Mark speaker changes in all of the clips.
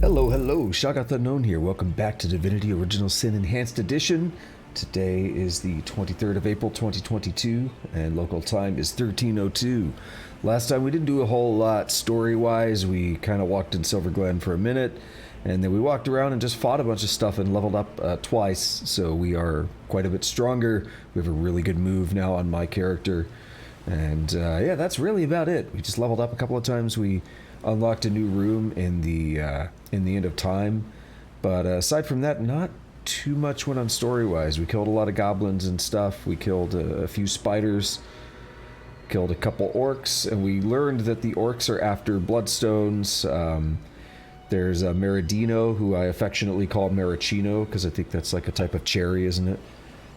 Speaker 1: Hello, hello, Shoggoth Unknown here. Welcome back to Divinity Original Sin Enhanced Edition. Today is the 23rd of April 2022, and local time is 13:02. Last time we didn't do a whole lot story-wise. We kind of walked in Silver Glen for a minute, and then we walked around and just fought a bunch of stuff and leveled up twice, so we are quite a bit stronger. We have a really good move now on my character, and yeah, that's really about it. We just leveled up a couple of times. We unlocked a new room in the end of time, but aside from that, not too much went on story-wise. We killed a lot of goblins and stuff. We killed a few spiders, killed a couple orcs, and we learned that the orcs are after bloodstones. There's a Meridino, who I affectionately call Maraschino, because I think that's like a type of cherry, isn't it?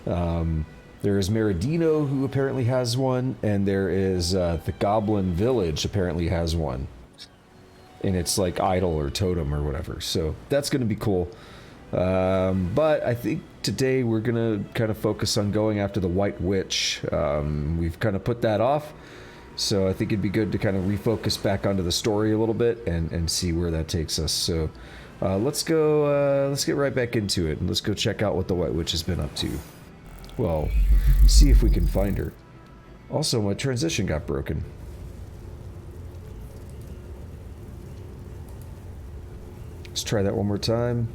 Speaker 1: There is Meridino, who apparently has one, and there is the Goblin Village apparently has one. And it's like idol or totem or whatever, so that's going to be cool. But I think today we're going to kind of focus on going after the White Witch. We've kind of put that off, so I think it'd be good to kind of refocus back onto the story a little bit and see where that takes us. So let's get right back into it, and let's go check out what the White Witch has been up to. Well, see if we can find her. Also, my transition got broken. Let's try that one more time.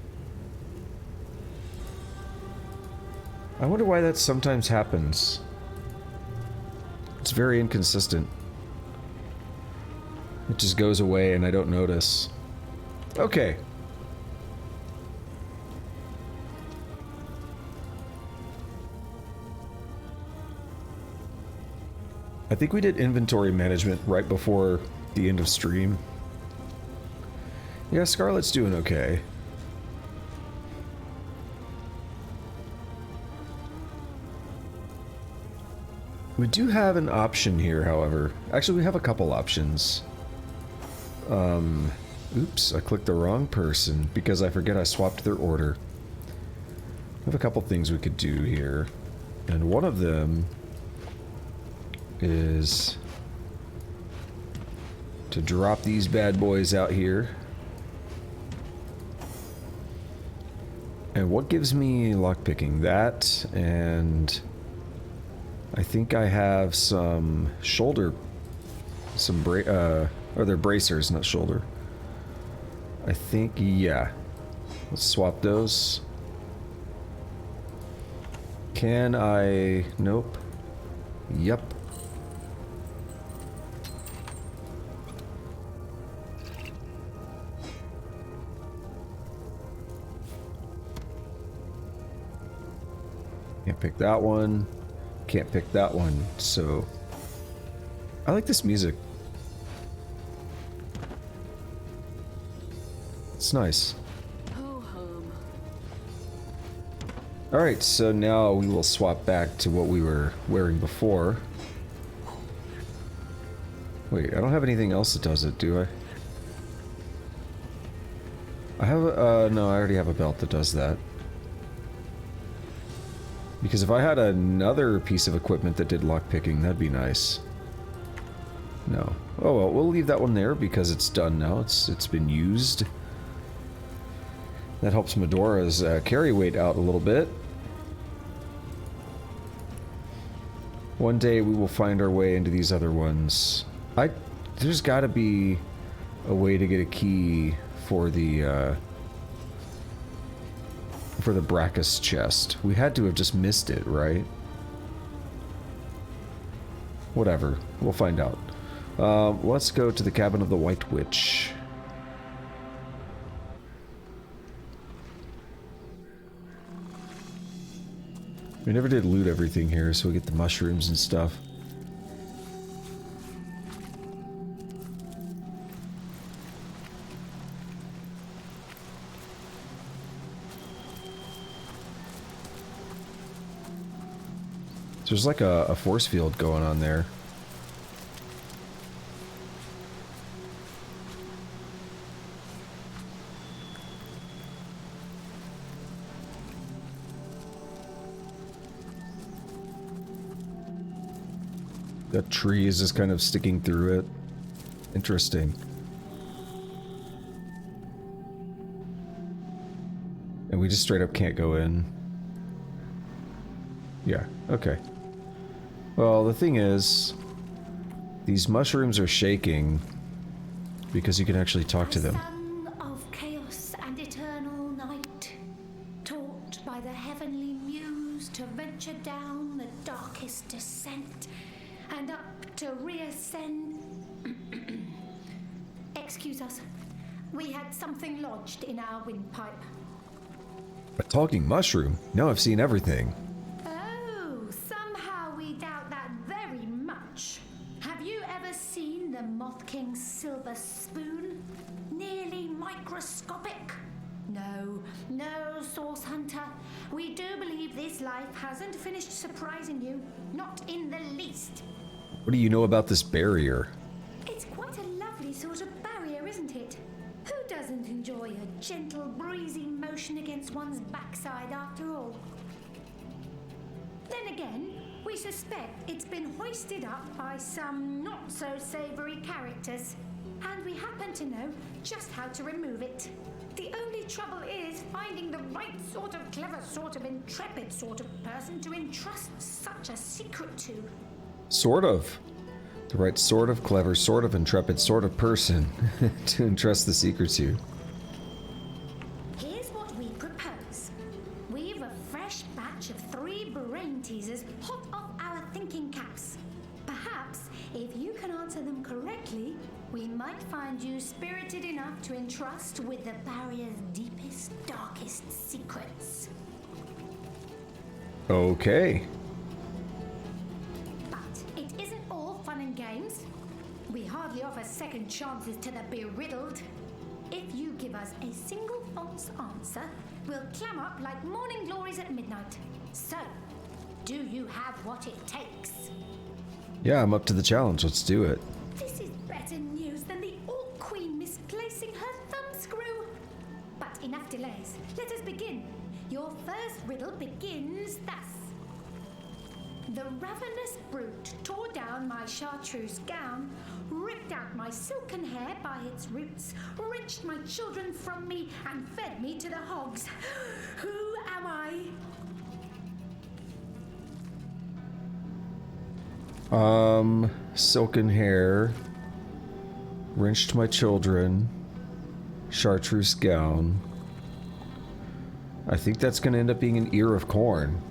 Speaker 1: I wonder why that sometimes happens. It's very inconsistent. It just goes away and I don't notice. Okay. I think we did inventory management right before the end of stream. Yeah, Scarlet's doing okay. We do have an option here, however. Actually, we have a couple options. Oops, I clicked the wrong person because I forget I swapped their order. We have a couple things we could do here. And one of them is to drop these bad boys out here. And what gives me lockpicking? That, and I think I have some shoulder, or they're bracers, not shoulder. I think, yeah. Let's swap those. Can I? Nope. Yep. Can't pick that one. Can't pick that one. So I like this music. It's nice. Alright, so now we will swap back to what we were wearing before. Wait, I don't have anything else that does it, do I? I have a, no, I already have a belt that does that. Because if I had another piece of equipment that did lockpicking, that'd be nice. No. Oh well, we'll leave that one there because it's done now. It's been used. That helps Medora's carry weight out a little bit. One day we will find our way into these other ones. There's gotta be a way to get a key for the Brachus chest. We had to have just missed it, right? Whatever. We'll find out. Let's go to the cabin of the White Witch. We never did loot everything here, so we get the mushrooms and stuff. There's like a force field going on there. That tree is just kind of sticking through it. Interesting. And we just straight up can't go in. Yeah, okay. Well, the thing is, these mushrooms are shaking because you can actually talk to them.
Speaker 2: Son of chaos and eternal night, taught by the heavenly muse to venture down the darkest descent and up to reascend. Excuse us, we had something lodged in our windpipe.
Speaker 1: A talking mushroom? Now I've seen everything.
Speaker 2: Oh, somehow we doubt that very much. Have you ever seen the Moth King's silver spoon? Nearly microscopic? No, no, Source Hunter. We do believe this life hasn't finished surprising you. Not in the least.
Speaker 1: What do you know about this barrier?
Speaker 2: It's quite a lovely sort of barrier, isn't it? Who doesn't enjoy a gentle, breezy motion against one's backside after all? Then again, we suspect it's been hoisted up by some not-so-savory characters, and we happen to know just how to remove it. The only trouble is finding the right sort of clever, sort of intrepid sort of person to entrust such a secret to.
Speaker 1: Sort of. The right sort of clever, sort of intrepid, sort of person to entrust the secret to.
Speaker 2: Here's what we propose. We've a fresh batch of 3 brain teasers hot off our thinking caps. Perhaps, if you can answer them correctly, we might find you spirited enough to entrust with the barrier's deepest, darkest secrets.
Speaker 1: Okay.
Speaker 2: But it isn't all fun and games. We hardly offer second chances to the beriddled. If you give us a single false answer, we'll clam up like morning glories at midnight. So, do you have what it takes?
Speaker 1: Yeah, I'm up to the challenge. Let's do it.
Speaker 2: This is better news than the Orc Queen misplacing her thumbscrew. But enough delays. Let us begin. Your first riddle begins thus. The ravenous brute tore down my chartreuse gown, ripped out my silken hair by its roots, wrenched my children from me, and fed me to the hogs. Who am I?
Speaker 1: Silken hair, wrenched my children, chartreuse gown. I think that's gonna end up being an ear of corn.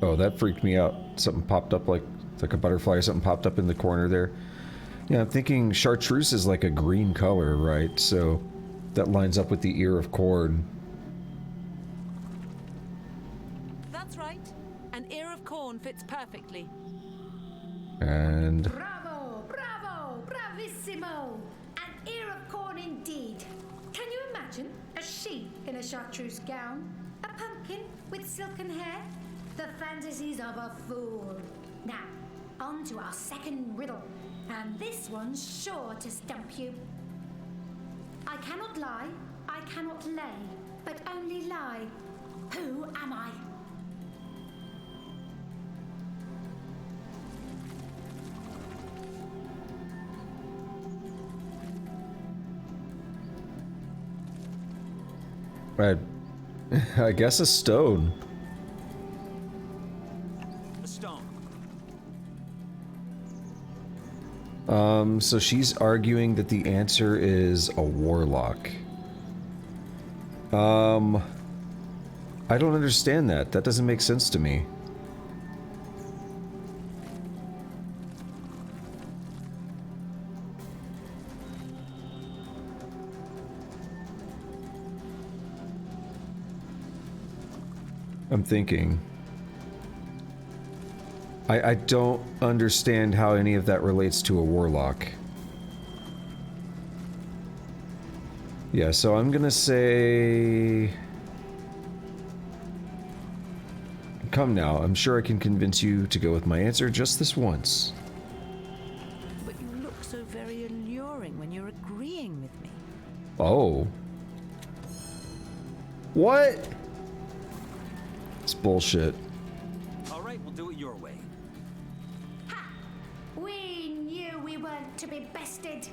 Speaker 1: Oh, that freaked me out. Something popped up like a butterfly or something popped up in the corner there. Yeah, I'm thinking chartreuse is like a green color, right? So that lines up with the ear of corn.
Speaker 3: That's right. An ear of corn fits perfectly.
Speaker 1: And
Speaker 2: Bravo, bravo, bravissimo! An ear of corn indeed. Can you imagine a sheep in a chartreuse gown? A pumpkin with silken hair? The fantasies of a fool. Now, on to our second riddle. And this one's sure to stump you. I cannot lie, I cannot lay, but only lie. Who am I?
Speaker 1: I guess a stone.
Speaker 4: A stone.
Speaker 1: So she's arguing that the answer is a warlock. I don't understand that. That doesn't make sense to me. I'm thinking. I don't understand how any of that relates to a warlock. Yeah, so I'm gonna say... Come now, I'm sure I can convince you to go with my answer just this once.
Speaker 3: But you look so very alluring when you're agreeing with me.
Speaker 1: Oh. What? It's bullshit.
Speaker 4: All right, we'll do it your way.
Speaker 2: Ha! We to be bested.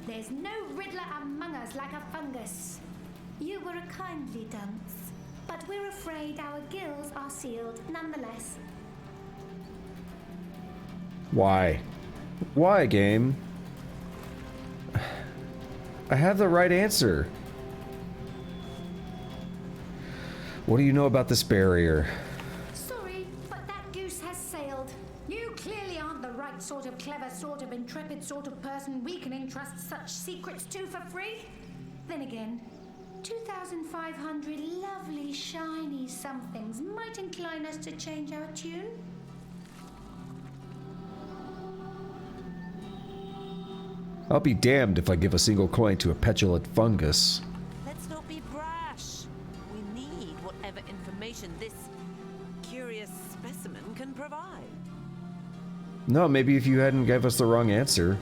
Speaker 2: There's no riddler among us like a fungus. You were a kindly dunce, but we're afraid our gills are sealed nonetheless.
Speaker 1: Why? Why, game? I have the right answer. What do you know about this barrier?
Speaker 2: Sorry, but that goose has sailed. You clearly aren't the right sort of clever, sort of intrepid sort of person we can entrust such secrets to for free. Then again, 2,500 lovely, shiny somethings might incline us to change our tune.
Speaker 1: I'll be damned if I give a single coin to a petulant fungus.
Speaker 3: Let's not be brash. We need whatever information this curious specimen can provide.
Speaker 1: No, maybe if you hadn't gave us the wrong answer.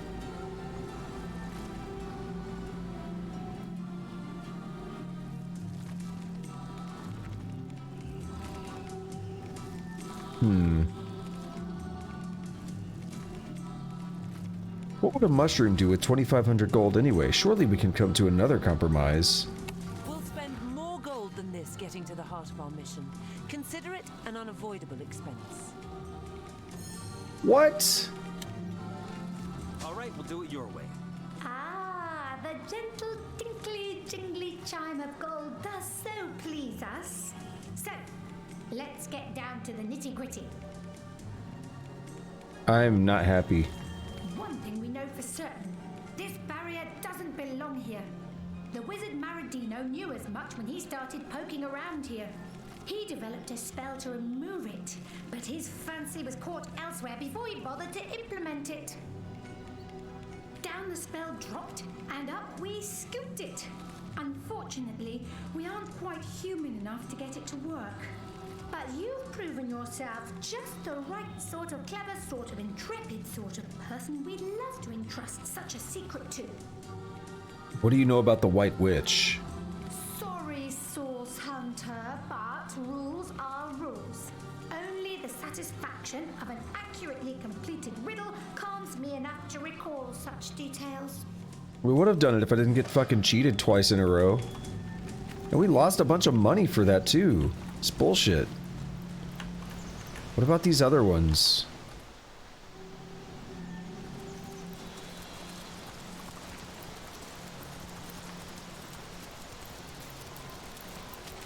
Speaker 1: What would a mushroom do with 2,500 gold anyway? Surely we can come to another compromise.
Speaker 3: We'll spend more gold than this getting to the heart of our mission. Consider it an unavoidable expense.
Speaker 1: What?
Speaker 4: All right, we'll do it your way.
Speaker 2: Ah, the gentle, tinkly, jingly chime of gold does so please us. So, let's get down to the nitty-gritty.
Speaker 1: I'm not happy.
Speaker 2: One thing we know for certain, this barrier doesn't belong here. The wizard Maradino knew as much when he started poking around here. He developed a spell to remove it, but his fancy was caught elsewhere before he bothered to implement it. Down the spell dropped, and up we scooped it. Unfortunately, we aren't quite human enough to get it to work. But you've proven yourself just the right sort of clever, sort of intrepid sort of person we'd love to entrust such a secret to.
Speaker 1: What do you know about the White Witch?
Speaker 2: Sorry, Source Hunter, but rules are rules. Only the satisfaction of an accurately completed riddle calms me enough to recall such details.
Speaker 1: We would have done it if I didn't get fucking cheated twice in a row. And we lost a bunch of money for that too. It's bullshit. What about these other ones?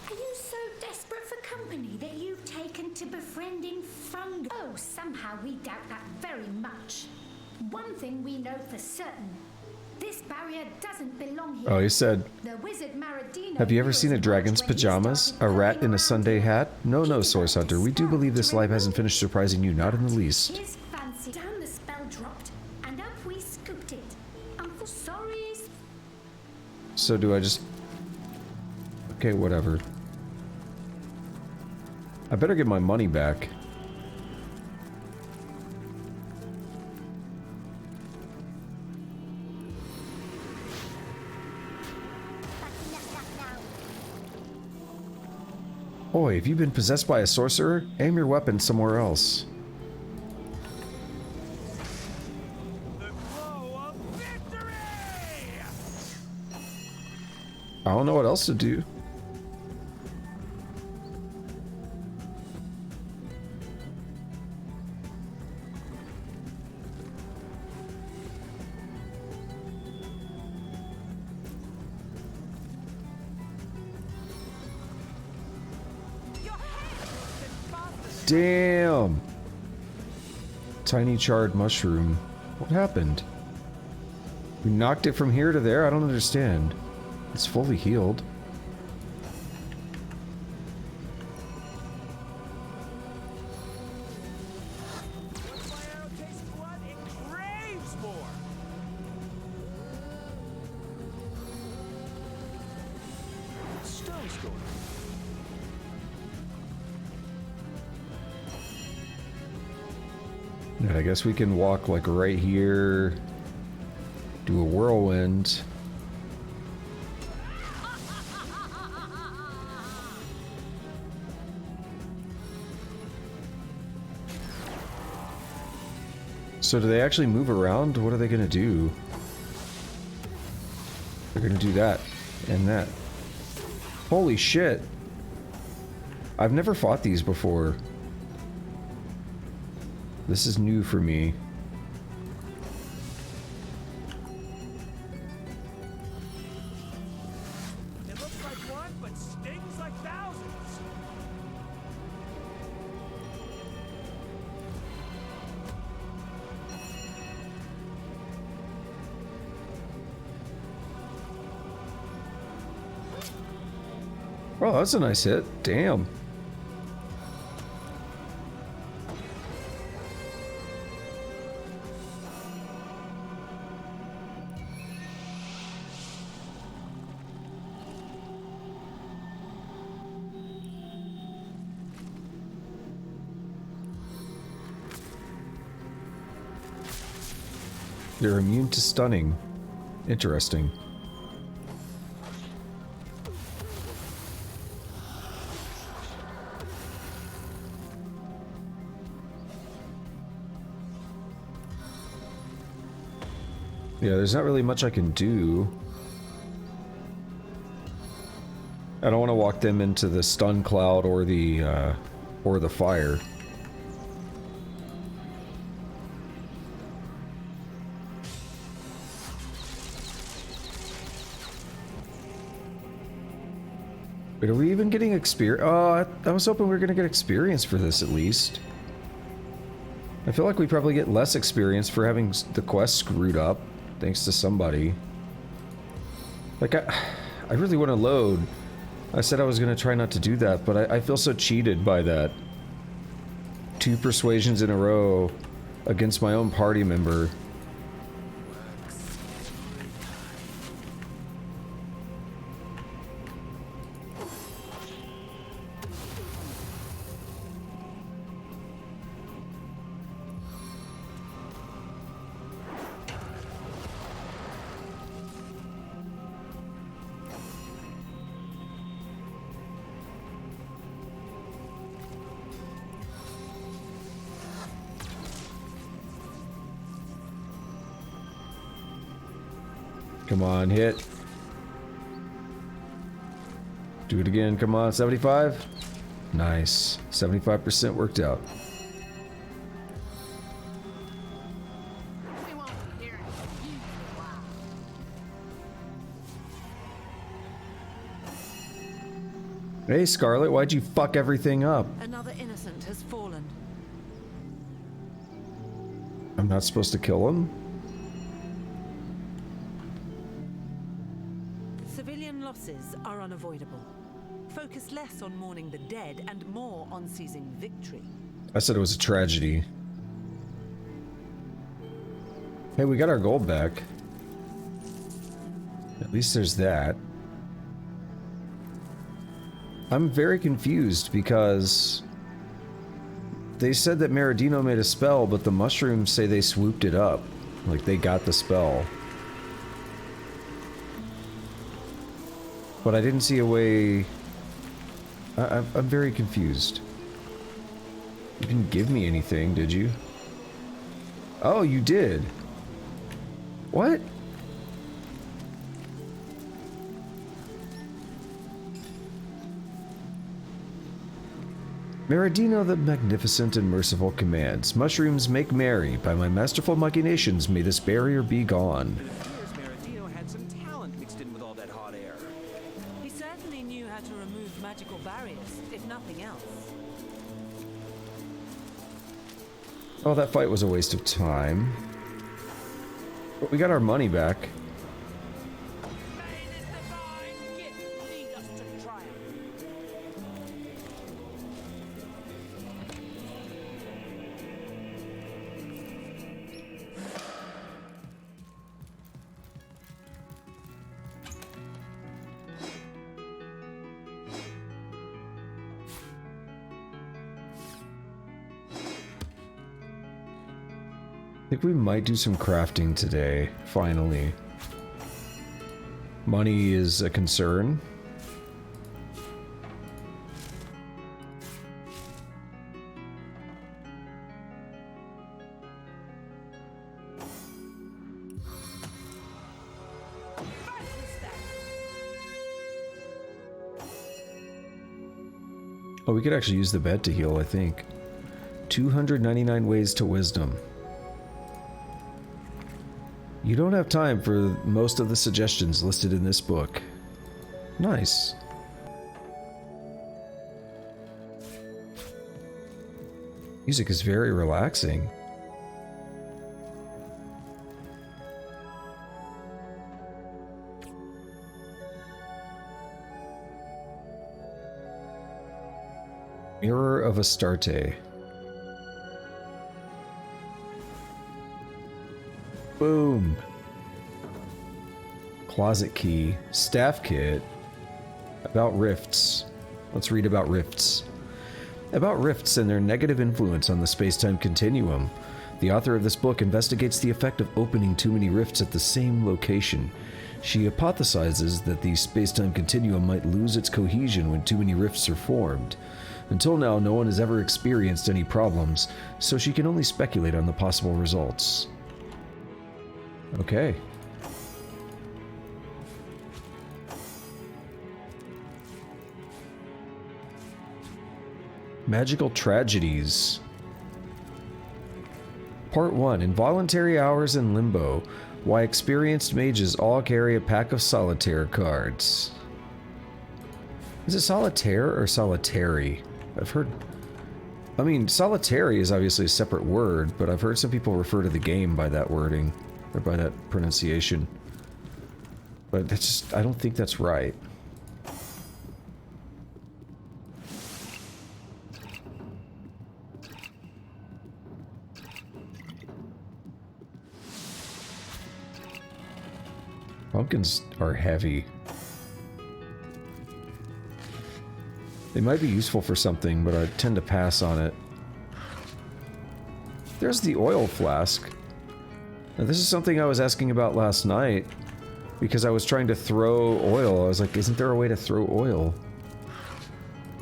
Speaker 2: Are you so desperate for company that you've taken to befriending fungi? Oh, somehow we doubt that very much. One thing we know for certain. This barrier doesn't belong here.
Speaker 1: Oh, he said,
Speaker 2: The wizard Maradino
Speaker 1: have you ever
Speaker 2: knew
Speaker 1: seen a
Speaker 2: as
Speaker 1: dragon's
Speaker 2: much when he
Speaker 1: pajamas?
Speaker 2: started
Speaker 1: A rat
Speaker 2: poking
Speaker 1: in a
Speaker 2: around
Speaker 1: Sunday
Speaker 2: here.
Speaker 1: hat? No,
Speaker 2: He
Speaker 1: no, Source
Speaker 2: developed a
Speaker 1: Hunter. We do
Speaker 2: spell
Speaker 1: believe
Speaker 2: to
Speaker 1: this life hasn't
Speaker 2: remove
Speaker 1: finished surprising you, not in the least.
Speaker 2: his fancy. Down the spell dropped, and up we scooped it. Uncle Sorry's.
Speaker 1: So do I just... Okay, whatever. I better get my money back. Oi, have you been possessed by a sorcerer? Aim your weapon somewhere else.
Speaker 4: The glow of victory!
Speaker 1: I don't know what else to do. Damn! Tiny charred mushroom. What happened? We knocked it from here to there? I don't understand. It's fully healed.
Speaker 4: Once my arrow tastes blood, it craves more! Stone storm.
Speaker 1: And I guess we can walk like right here. Do a whirlwind. So do they actually move around? What are they gonna do? They're gonna do that and that. Holy shit. I've never fought these before. This is new for me.
Speaker 4: It looks like one, but stings like thousands.
Speaker 1: Oh, that's a nice hit. Damn. They're immune to stunning. Interesting. Yeah, there's not really much I can do. I don't want to walk them into the stun cloud or the fire. Wait, are we even getting experience? Oh, I was hoping we were going to get experience for this at least. I feel like we probably get less experience for having the quest screwed up, thanks to somebody. Like, I really want to load. I said I was going to try not to do that, but I feel so cheated by that. 2 persuasions in a row against my own party member. Come on, hit. Do it again, come on, 75? Nice. 75% worked out. Hey, Scarlet, why'd you fuck everything up?
Speaker 3: Another innocent has fallen.
Speaker 1: I'm not supposed to kill him?
Speaker 3: Civilian losses are unavoidable. Focus less on mourning the dead and more on seizing victory.
Speaker 1: I said it was a tragedy. Hey, we got our gold back. At least there's that. I'm very confused because they said that Meridino made a spell, but the mushrooms say they swooped it up. Like they got the spell. But I didn't see a way... I'm very confused. You didn't give me anything, did you? Oh, you did. What? Meridino the Magnificent and Merciful commands, mushrooms make merry. By my masterful machinations may this barrier be gone.
Speaker 4: It appears Meridino had some talent mixed in with all that hot air.
Speaker 3: He certainly knew how to remove magical barriers, if nothing else.
Speaker 1: Oh, that fight was a waste of time. But we got our money back.
Speaker 4: May this divine gift lead us to triumph.
Speaker 1: I think we might do some crafting today, finally. Money is a concern. Oh, we could actually use the bed to heal, I think. 299 ways to wisdom. You don't have time for most of the suggestions listed in this book. Nice. Music is very relaxing. Mirror of Astarte. Boom. Closet key. Staff kit. About rifts. Let's read about rifts. About rifts and their negative influence on the space-time continuum. The author of this book investigates the effect of opening too many rifts at the same location. She hypothesizes that the space-time continuum might lose its cohesion when too many rifts are formed. Until now, no one has ever experienced any problems, so she can only speculate on the possible results. Okay. Magical Tragedies. Part 1. Involuntary Hours in Limbo. Why experienced mages all carry a pack of solitaire cards. Is it solitaire or solitary? I've heard... I mean, solitary is obviously a separate word, but I've heard some people refer to the game by that wording, or by that pronunciation. But that's just... I don't think that's right. Pumpkins are heavy. They might be useful for something, but I tend to pass on it. There's the oil flask. Now, this is something I was asking about last night, because I was trying to throw oil. I was like, isn't there a way to throw oil?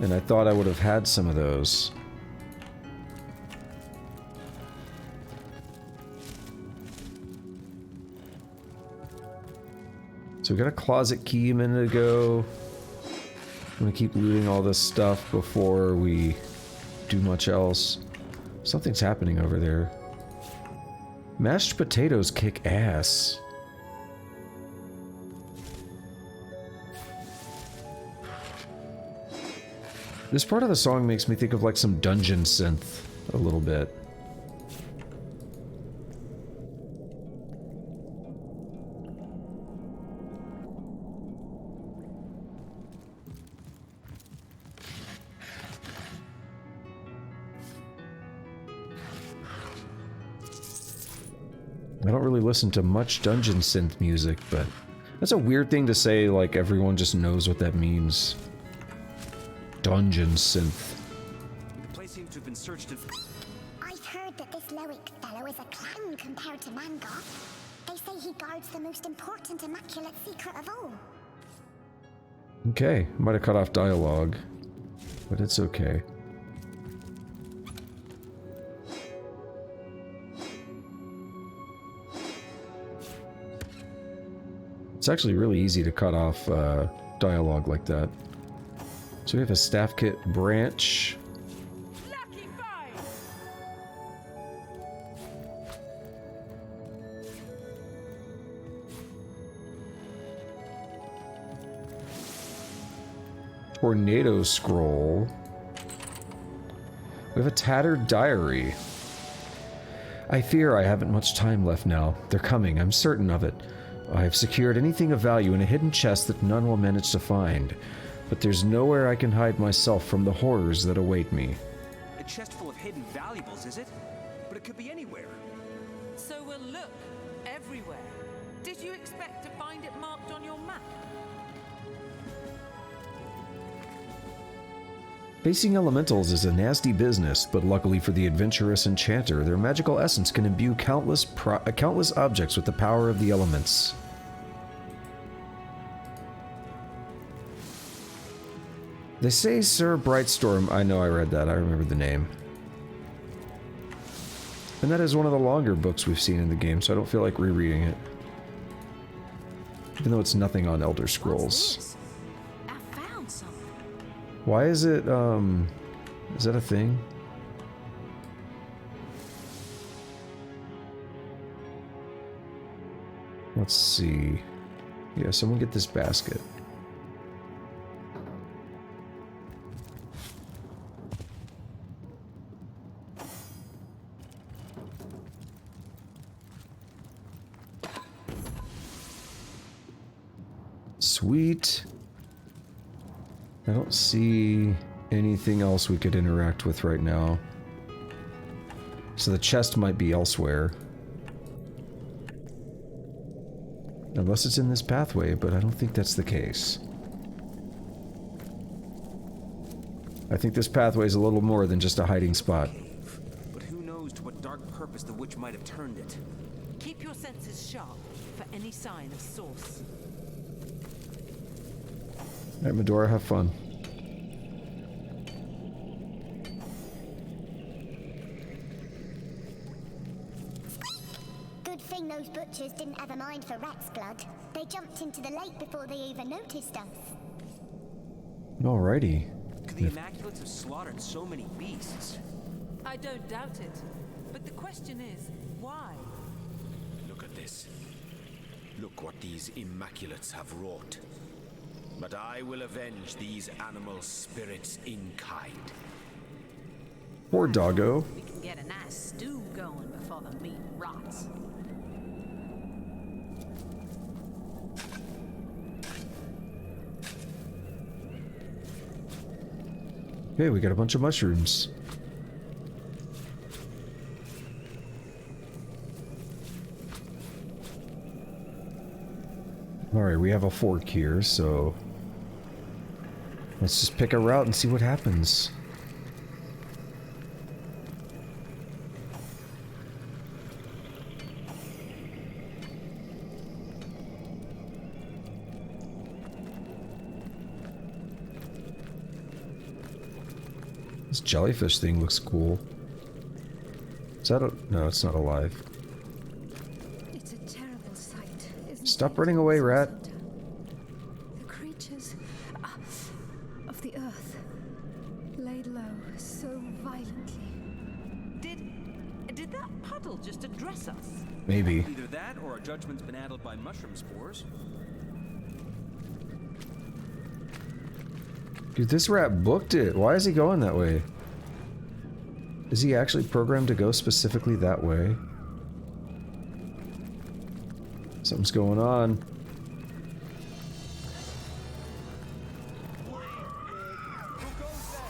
Speaker 1: And I thought I would have had some of those. So we got a closet key a minute ago. I'm gonna keep looting all this stuff before we do much else. Something's happening over there. Mashed potatoes kick ass. This part of the song makes me think of like some dungeon synth a little bit. I don't really listen to much dungeon synth music, but that's a weird thing to say, like everyone just knows what that means. Dungeon synth.
Speaker 4: The place seems to have been searched and...
Speaker 5: I've heard that this Loic fellow is a clown compared to Mangoth. They say he guards the most important Immaculate secret of all.
Speaker 1: Okay, might have cut off dialogue, but it's okay. It's actually really easy to cut off dialogue like that. So we have a staff kit branch.
Speaker 3: Lucky five!
Speaker 1: Tornado scroll. We have a tattered diary. I fear I haven't much time left now. They're coming, I'm certain of it. I have secured anything of value in a hidden chest that none will manage to find. But there's nowhere I can hide myself from the horrors that await me.
Speaker 4: A chest full of hidden valuables, is it? But it could be anywhere.
Speaker 3: So we'll look everywhere. Did you expect to find it marked on your map?
Speaker 1: Facing elementals is a nasty business, but luckily for the adventurous enchanter, their magical essence can imbue countless objects with the power of the elements. They say Sir Brightstorm... I know I read that, I remember the name. And that is one of the longer books we've seen in the game, so I don't feel like rereading it. Even though it's nothing on Elder Scrolls.
Speaker 3: I found something.
Speaker 1: Why is it, is that a thing? Let's see. Yeah, someone get this basket. Sweet. I don't see anything else we could interact with right now. So the chest might be elsewhere. Unless it's in this pathway, but I don't think that's the case. I think this pathway is a little more than just a hiding spot.
Speaker 4: But who knows to what dark purpose the witch might have turned it.
Speaker 3: Keep your senses sharp for any sign of source.
Speaker 1: Alright, Medora, have fun.
Speaker 5: Good thing those butchers didn't have a mind for rat's blood. They jumped into the lake before they even noticed us.
Speaker 1: Alrighty.
Speaker 4: Could the Immaculates have slaughtered so many beasts?
Speaker 3: I don't doubt it. But the question is, why?
Speaker 6: Look at this. Look what these Immaculates have wrought. But I will avenge these animal spirits in kind.
Speaker 1: Poor doggo.
Speaker 3: We can get a nice stew going before the meat rots.
Speaker 1: Hey, we got a bunch of mushrooms. Alright, we have a fork here, so let's just pick a route and see what happens. This jellyfish thing looks cool. Is that a... No, it's not alive.
Speaker 2: It's a terrible sight, isn't it?
Speaker 1: Stop running away, rat.
Speaker 2: The creatures of the earth laid low so violently.
Speaker 3: Did that puddle just address us?
Speaker 1: Maybe.
Speaker 4: Either that or our judgment's been addled by mushroom spores.
Speaker 1: Dude, this rat booked it. Why is he going that way? Is he actually programmed to go specifically that way? Something's going on.
Speaker 4: Who goes there?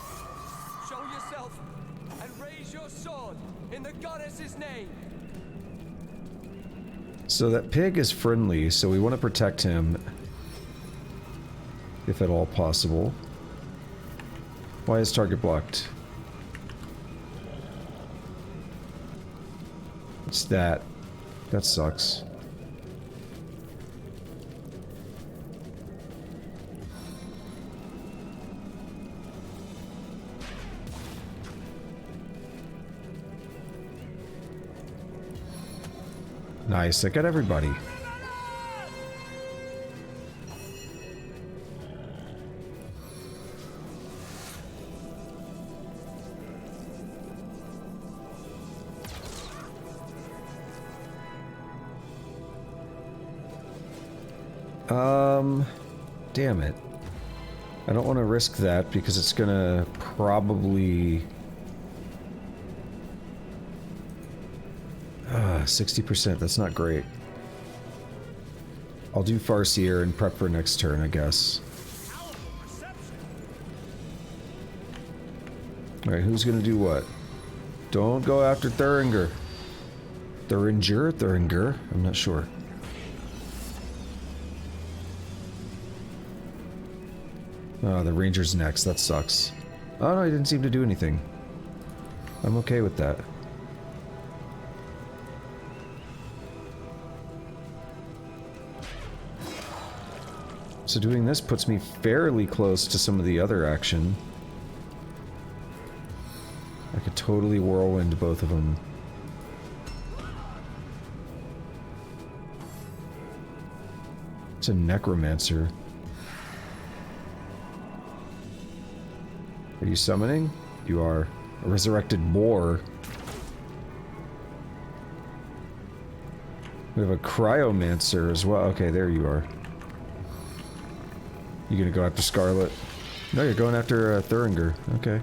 Speaker 4: Show yourself and raise your sword in the goddess's name.
Speaker 1: So that pig is friendly, so we want to protect him. If at all possible. Why is target blocked? What's that? That sucks. Nice, I got everybody. Damn it. I don't want to risk that because it's gonna probably... 60%, that's not great. I'll do Farseer and prep for next turn, I guess. Alright, who's gonna do what? Don't go after Thuringer. Thuringer? I'm not sure. Oh, the ranger's next. That sucks. Oh no, he didn't seem to do anything. I'm okay with that. So doing this puts me fairly close to some of the other action. I could totally whirlwind both of them. It's a necromancer. Are you summoning? You are. A resurrected boar. We have a cryomancer as well. Okay, there you are. You gonna go after Scarlet? No, you're going after Thuringer. Okay.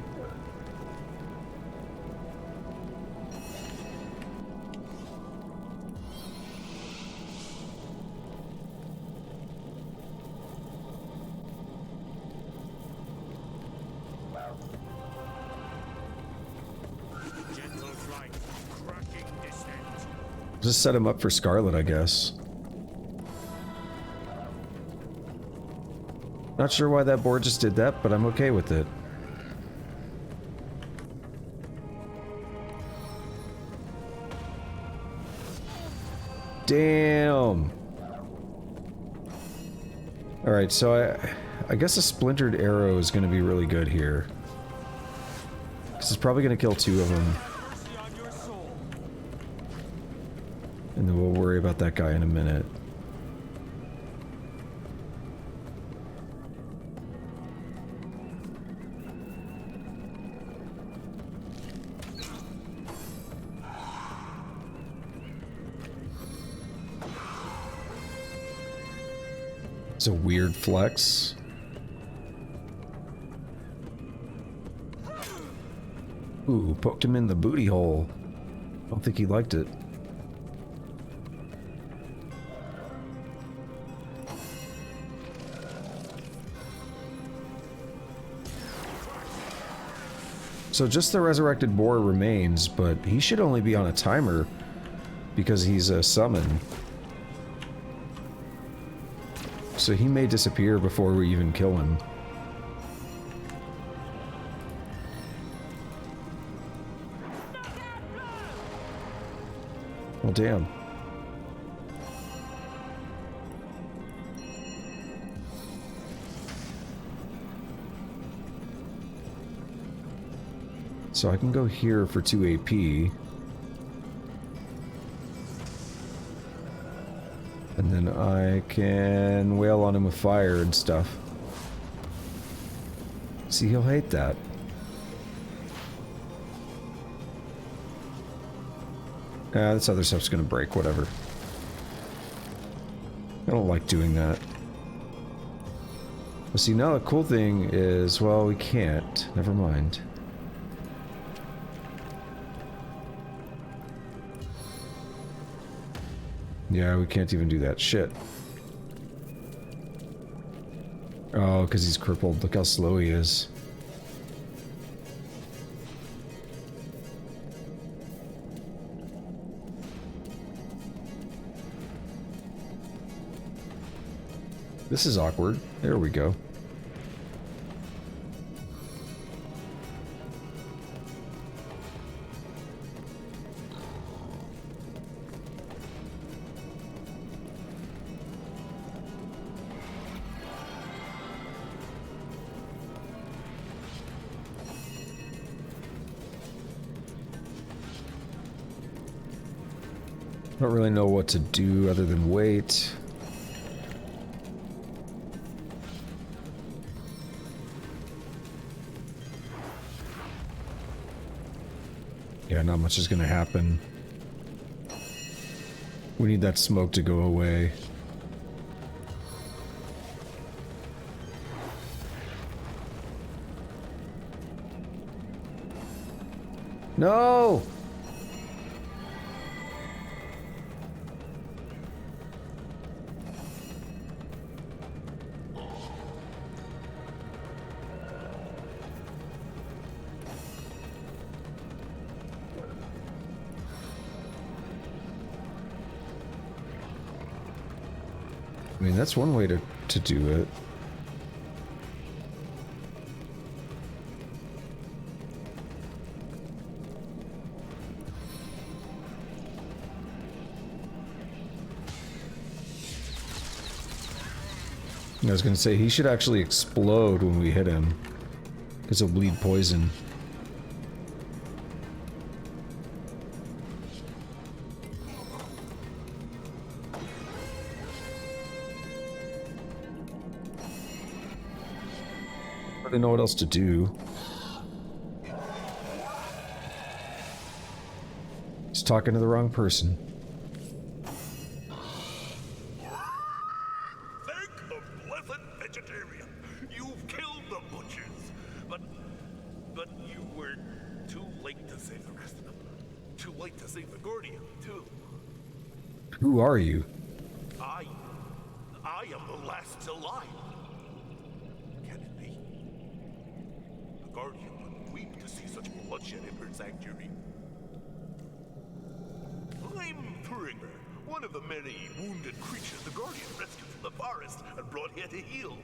Speaker 1: Just set him up for Scarlet, I guess. Not sure why that board just did that, but I'm okay with it. Damn! Alright, so I guess a splintered arrow is going to be really good here. Because it's probably going to kill 2 of them. And then we'll worry about that guy in a minute. It's a weird flex. Ooh, poked him in the booty hole. Don't think he liked it. So just the resurrected boar remains, but he should only be on a timer because he's a summon. So he may disappear before we even kill him. Well, damn. So I can go here for 2 AP. And then I can wail on him with fire and stuff. See, he'll hate that. This other stuff's gonna break, whatever. I don't like doing that. But see, now the cool thing is, well, we can't. Never mind. Yeah, we can't even do that. Shit. Oh, because he's crippled. Look how slow he is. This is awkward. There we go. Don't really know what to do other than wait. Yeah, not much is gonna happen. We need that smoke to go away. No! I mean, that's one way to do it. I was gonna say, he should actually explode when we hit him, because he'll bleed poison. I don't really know what else to do. just talking to the wrong person.
Speaker 7: Thank the blessed vegetarian. You've killed the butchers. But you were too late to save the rest of them. Too late to save the Guardian, too.
Speaker 1: Who are you?
Speaker 7: I am the last alive. Can it be? The Guardian would weep to see such bloodshed in her sanctuary. I'm Thuringer, one of the many wounded creatures the Guardian rescued from the forest and brought here to heal.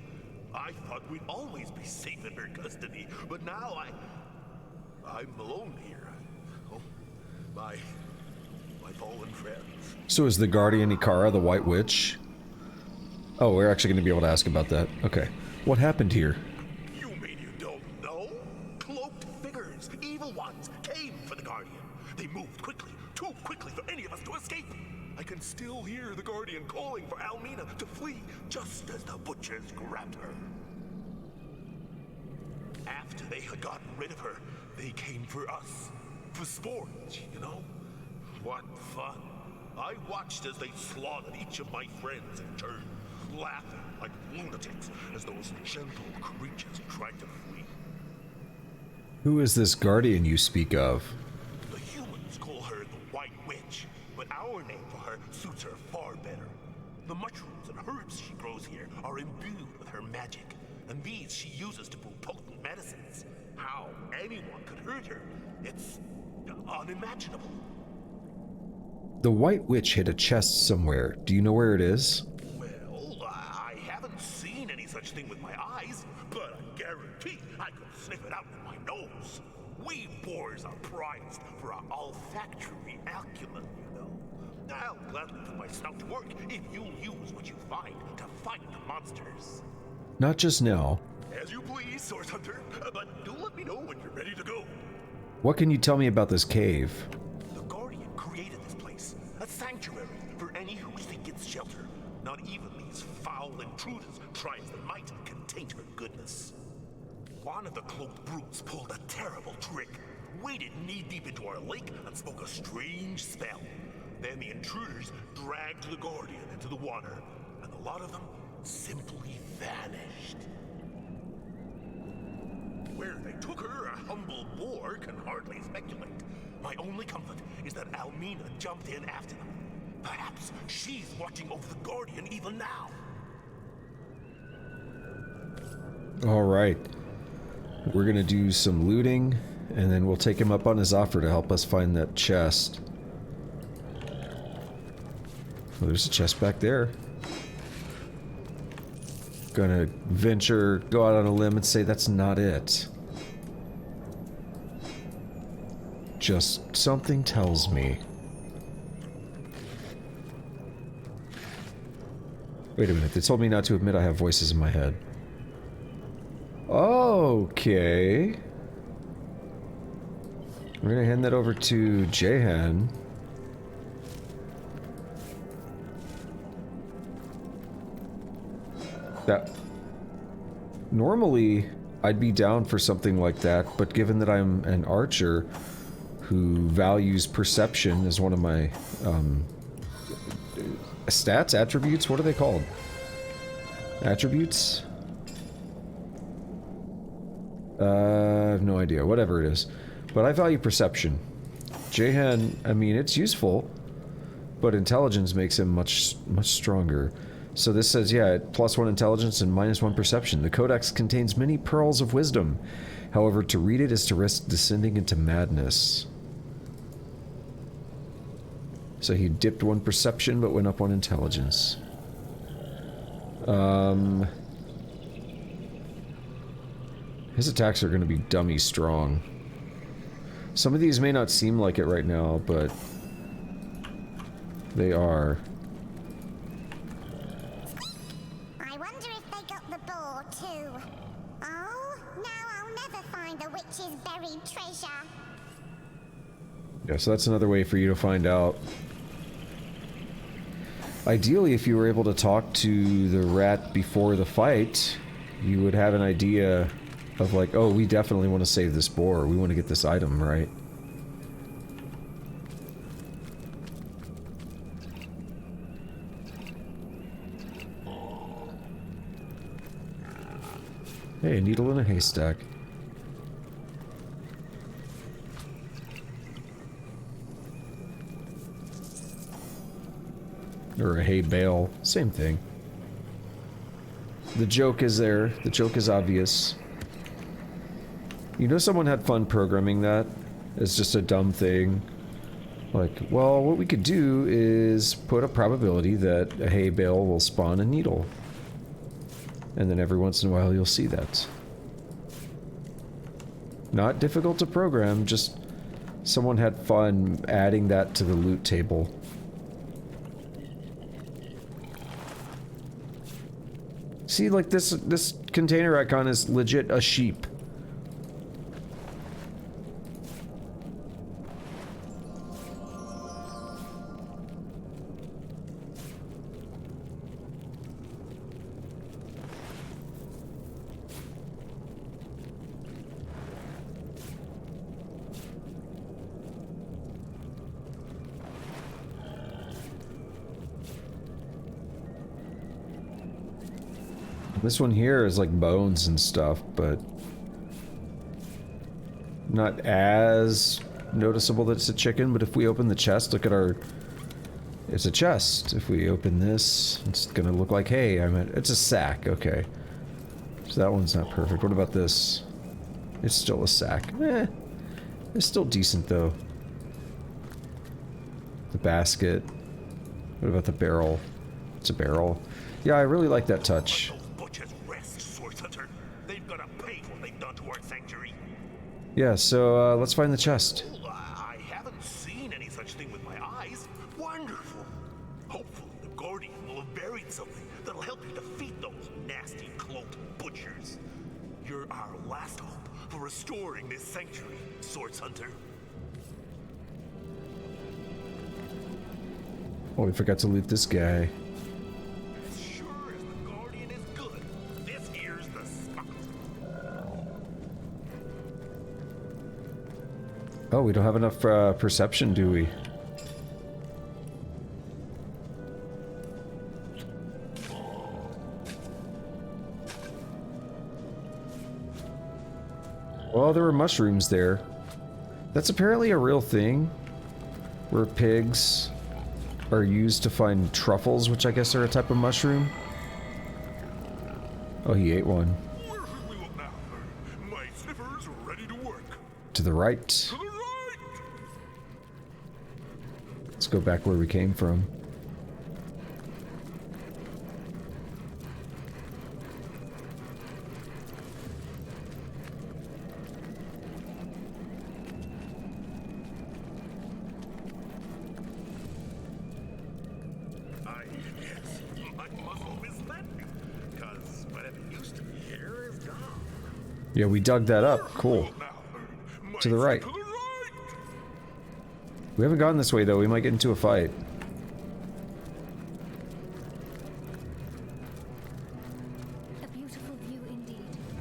Speaker 7: I thought we'd always be safe in her custody, but now I'm alone here. Oh, my fallen friends.
Speaker 1: So is the Guardian Ikara the White Witch? Oh, we're actually going to be able to ask about that. Okay. What happened here?
Speaker 7: You mean you don't know? Cloaked figures, evil ones, came for the Guardian. They moved quickly, too quickly for any of us to escape. I can still hear the Guardian calling for Almina to flee, just as the butchers grabbed her. After they had gotten rid of her, they came for us. For sport, you know? What fun. I watched as they slaughtered each of my friends in turn, laughing like lunatics as those gentle creatures tried to flee.
Speaker 1: Who is this Guardian you speak of?
Speaker 7: The humans call her the White Witch, but our name for her suits her far better. The mushrooms and herbs she grows here are imbued with her magic, and these she uses to brew potent medicines. How anyone could hurt her, it's unimaginable.
Speaker 1: The White Witch hid a chest somewhere. Do you know where it is?
Speaker 7: Well, I haven't seen any such thing with my eyes, but I guarantee I could sniff it out with my nose. We boars are prized for our olfactory acumen, you know. I'll gladly put my snout to work if you'll use what you find to fight the monsters.
Speaker 1: Not just now.
Speaker 7: As you please, Source Hunter, but do let me know when you're ready to go.
Speaker 1: What can you tell me about this cave?
Speaker 7: The Guardian created this place, a sanctuary for any who seek its shelter. Not even these foul intruders, try as they might, can taint her goodness. One of the cloaked brutes pulled a terrible trick, waded knee-deep into our lake and spoke a strange spell. Then the intruders dragged the Guardian into the water, and a lot of them simply vanished. Where they took her, a humble boar can hardly speculate. My only comfort is that Almina jumped in after them. Perhaps she's watching over the Guardian even now.
Speaker 1: Alright. We're gonna do some looting, and then we'll take him up on his offer to help us find that chest. Oh, there's a chest back there. Gonna go out on a limb and say that's not it. Just something tells me. Wait a minute, they told me not to admit I have voices in my head. Okay. We're gonna hand that over to Jehan. That normally I'd be down for something like that, but given that I'm an archer who values perception as one of my stats, attributes, what are they called? Attributes? I have no idea, whatever it is. But I value perception. Jehan, I mean, it's useful, but intelligence makes him much stronger. So this says, yeah, +1 intelligence and -1 perception. The codex contains many pearls of wisdom. However, to read it is to risk descending into madness. So he dipped 1 perception, but went up 1 intelligence. His attacks are going to be dummy strong. Some of these may not seem like it right now, but they are.
Speaker 5: I wonder if they got the boar too. Oh, now I'll never find the witch's buried treasure.
Speaker 1: Yeah, so that's another way for you to find out. Ideally, if you were able to talk to the rat before the fight, you would have an idea of like, oh, we definitely want to save this boar. We want to get this item, right? Hey, a needle in a haystack. Or a hay bale. Same thing. The joke is there. The joke is obvious. You know someone had fun programming that? It's just a dumb thing. Like, well, what we could do is put a probability that a hay bale will spawn a needle. And then every once in a while you'll see that. Not difficult to program, just someone had fun adding that to the loot table. See, like this container icon is legit a sheep. This one here is like bones and stuff, but not as noticeable that it's a chicken. But if we open the chest, look at our... It's a chest. If we open this, it's gonna look like hay. It's a sack, okay. So that one's not perfect. What about this? It's still a sack. It's still decent though. The basket. What about the barrel? It's a barrel. Yeah, I really like that touch. Yeah, so let's find the chest.
Speaker 7: I haven't seen any such thing with my eyes. Wonderful. Hopefully the Guardian will have buried something that'll help you defeat those nasty cloaked butchers. You're our last hope for restoring this sanctuary, Swords Hunter.
Speaker 1: Oh, we forgot to loot this guy.
Speaker 7: As sure as the Guardian is good, this here's the spot.
Speaker 1: Oh, we don't have enough perception, do we? Well, there were mushrooms there. That's apparently a real thing, where pigs are used to find truffles, which I guess are a type of mushroom. Oh, he ate one.
Speaker 7: Where should we look now? My sniffers are ready to work.
Speaker 1: To the right.
Speaker 7: To the right!
Speaker 1: Let's go back where we came from.
Speaker 7: Yes, my muscle misled me. Because whatever used to be here is gone.
Speaker 1: Yeah, we dug that up. Cool.
Speaker 7: Now,
Speaker 1: To the right.
Speaker 7: To the right!
Speaker 1: We haven't gone this way, though. We might get into a fight.
Speaker 2: A beautiful view indeed.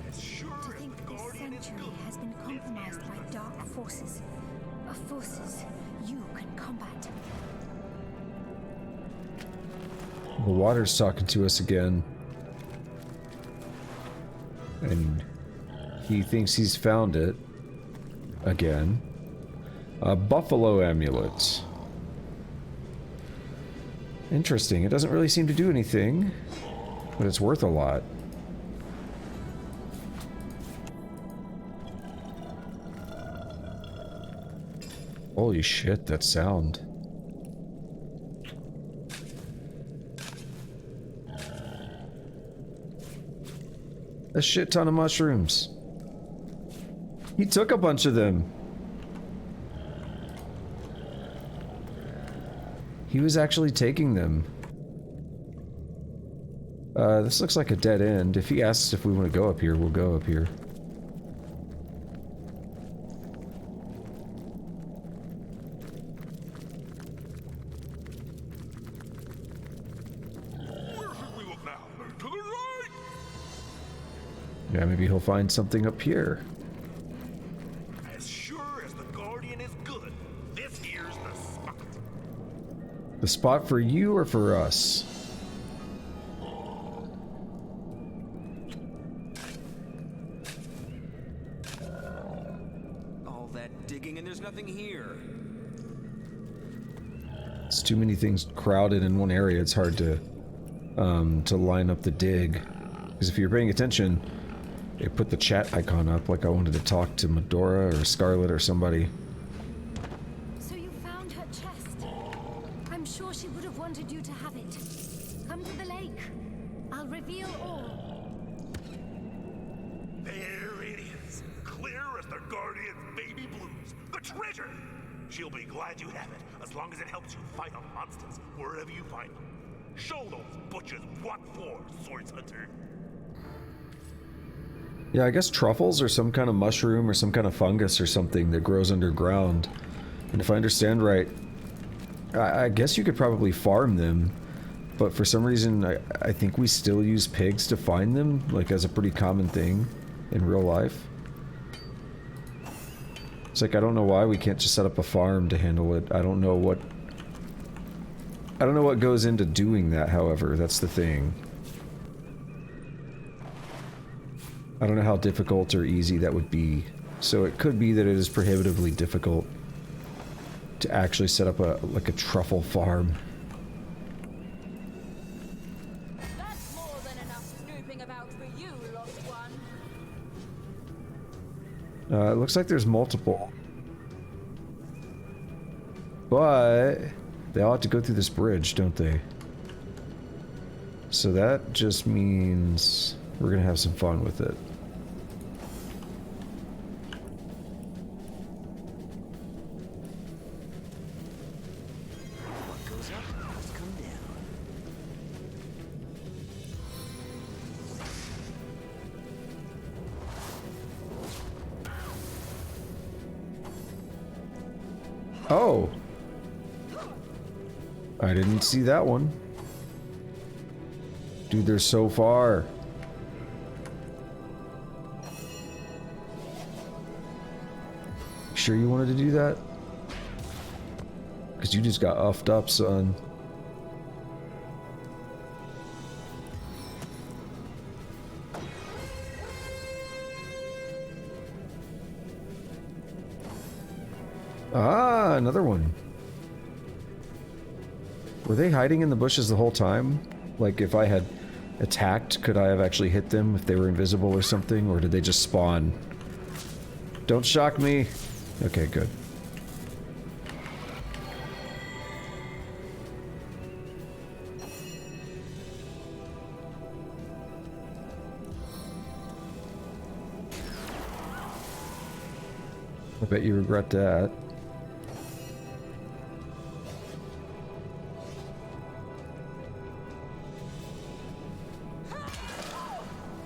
Speaker 7: As sure
Speaker 2: To
Speaker 7: as
Speaker 2: think
Speaker 7: the
Speaker 2: this
Speaker 7: Guardian is
Speaker 2: sanctuary
Speaker 7: good,
Speaker 2: has been compromised by dark forces. Forces you can combat.
Speaker 1: The water's talking to us again. And he thinks he's found it. Again. A buffalo amulet. Interesting. It doesn't really seem to do anything, but it's worth a lot. Holy shit, that sound. A shit ton of mushrooms. He took a bunch of them. He was actually taking them. This looks like a dead end. If he asks if we want to go up here, we'll go up here.
Speaker 7: Where should we look now? To the right!
Speaker 1: Yeah, maybe he'll find something up here.
Speaker 7: As sure as the Guardian is good, this here's the spot.
Speaker 1: The spot for you or for us?
Speaker 8: that digging and there's nothing here.
Speaker 1: It's too many things crowded in one area. It's hard to line up the dig. Because if you're paying attention, it put the chat icon up like I wanted to talk to Medora or Scarlet or somebody.
Speaker 2: So you found her chest. I'm sure she would have wanted you to have it. Come to the lake. I'll reveal all.
Speaker 7: There it is. Clear as the Guardian's baby blues. The treasure! She'll be glad you have it, as long as it helps you fight off monsters wherever you find them. Show those butchers what for, Swords Hunter.
Speaker 1: Yeah, I guess truffles are some kind of mushroom or some kind of fungus or something that grows underground. And if I understand right, I guess you could probably farm them, but for some reason I think we still use pigs to find them, like as a pretty common thing in real life. It's like, I don't know why we can't just set up a farm to handle it. I don't know what goes into doing that, however, that's the thing. I don't know how difficult or easy that would be. So it could be that it is prohibitively difficult to actually set up a truffle farm.
Speaker 9: That's more than enough snooping about for you, lost one.
Speaker 1: It looks like there's multiple. But they all have to go through this bridge, don't they? So that just means we're gonna have some fun with it.
Speaker 8: What goes up must come down.
Speaker 1: Oh! I didn't see that one. Dude, they're so far. Sure you wanted to do that? Because you just got uffed up, son. Ah, another one. Were they hiding in the bushes the whole time? Like, if I had attacked, could I have actually hit them if they were invisible or something? Or did they just spawn? Don't shock me. Okay, good. I bet you regret that.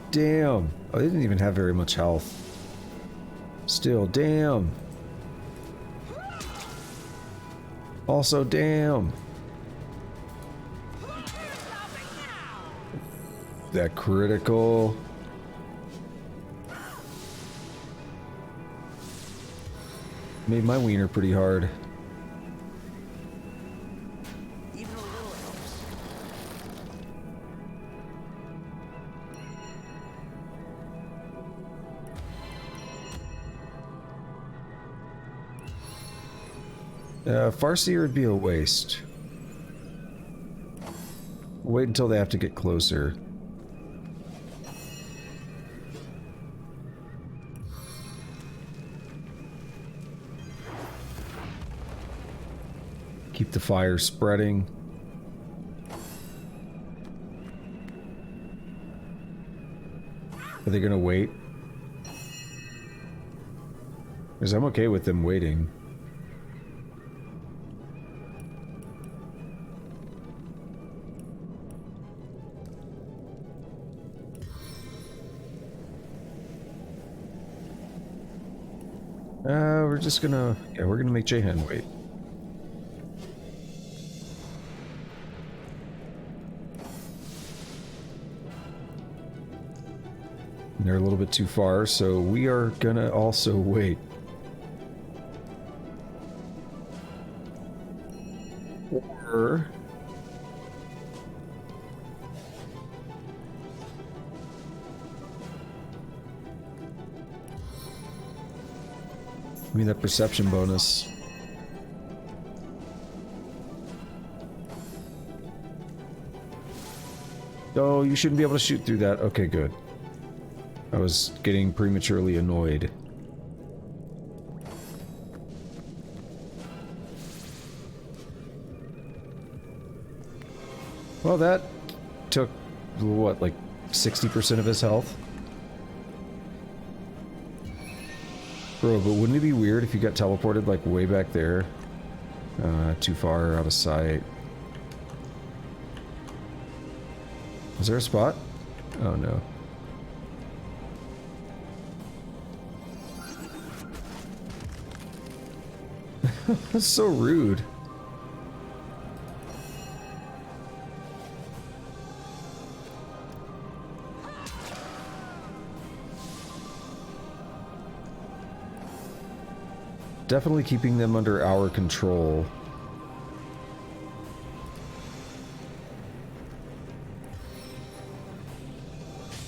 Speaker 1: Damn. Oh, they didn't even have very much health. Still, damn. Also, damn. That critical. Made my wiener pretty hard.
Speaker 8: Even a little helps.
Speaker 1: Farseer would be a waste. Wait until they have to get closer. Keep the fire spreading. Are they gonna wait? Because I'm okay with them waiting. We're just gonna... yeah, we're gonna make Jahan wait. They're a little bit too far, so we are gonna also wait. Or... Give me that perception bonus. Oh, you shouldn't be able to shoot through that. Okay, good. I was getting prematurely annoyed. Well, that took, what, like 60% of his health? Bro, but wouldn't it be weird if you got teleported, like, way back there? Too far out of sight. Is there a spot? Oh, no. That's so rude. Definitely keeping them under our control.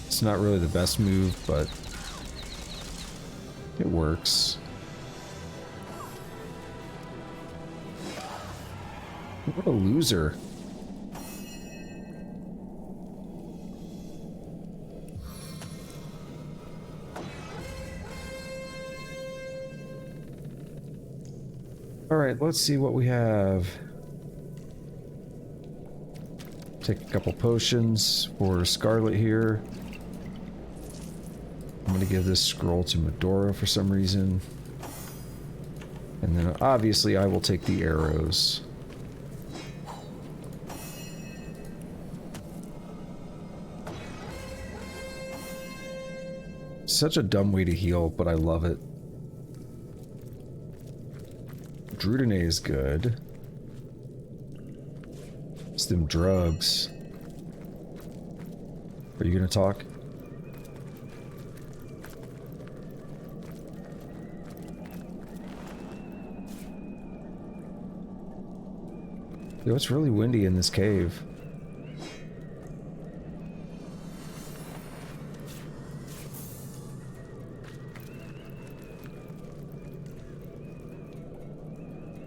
Speaker 1: It's not really the best move, but it works. What a loser. Alright, let's see what we have. Take a couple potions for Scarlet here. I'm gonna give this scroll to Medora for some reason. And then obviously I will take the arrows. Such a dumb way to heal, but I love it. Drudene is good. It's them drugs. Are you gonna talk? Yo, it's really windy in this cave.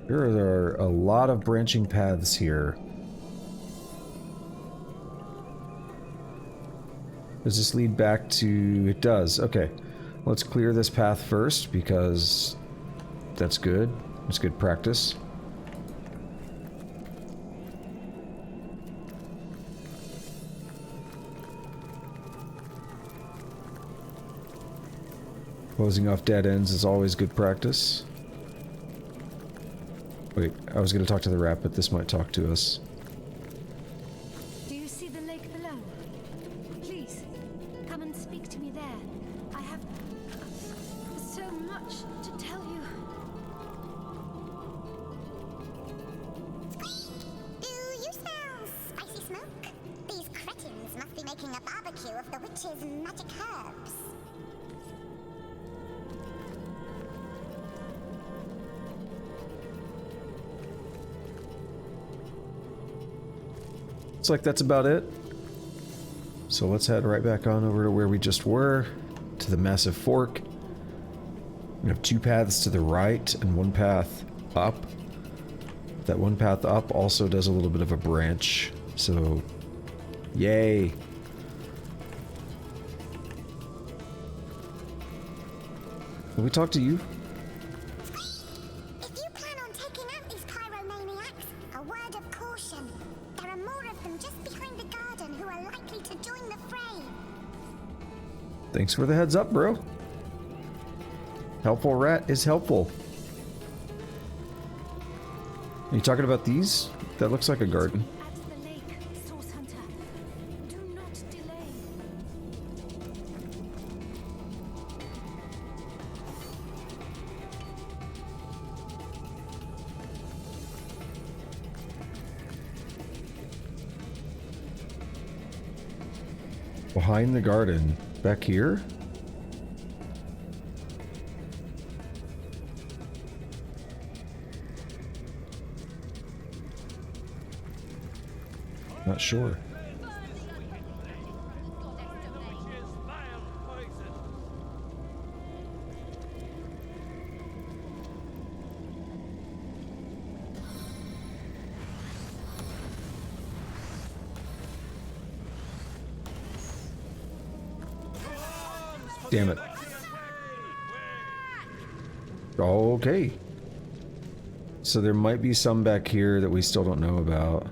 Speaker 1: There are a lot of branching paths here. Does this lead back to... It does. Okay. Let's clear this path first, because that's good. It's good practice. Closing off dead ends is always good practice. Wait, I was going to talk to the rat, but this might talk to us.
Speaker 2: Do you see the lake below? Please, come and speak to me there. I have so much to tell you.
Speaker 5: Do you smell spicy smoke? These cretins must be making a barbecue of the witch's magic herbs.
Speaker 1: Looks like that's about it. So let's head right back on over to where we just were, to the massive fork. We have two paths to the right and one path up. That one path up also does a little bit of a branch, so yay. Can we talk to you?
Speaker 5: If you plan on taking out these pyromaniacs, a word of caution. There are more of them just behind the garden who are likely to join the fray.
Speaker 1: Thanks for the heads up, bro. Helpful rat is helpful. Are you talking about these? That looks like a garden.
Speaker 2: At the lake, Source Hunter. Do not delay.
Speaker 1: Behind the garden. Back here? Not sure. Damn it. Okay. So there might be some back here that we still don't know about.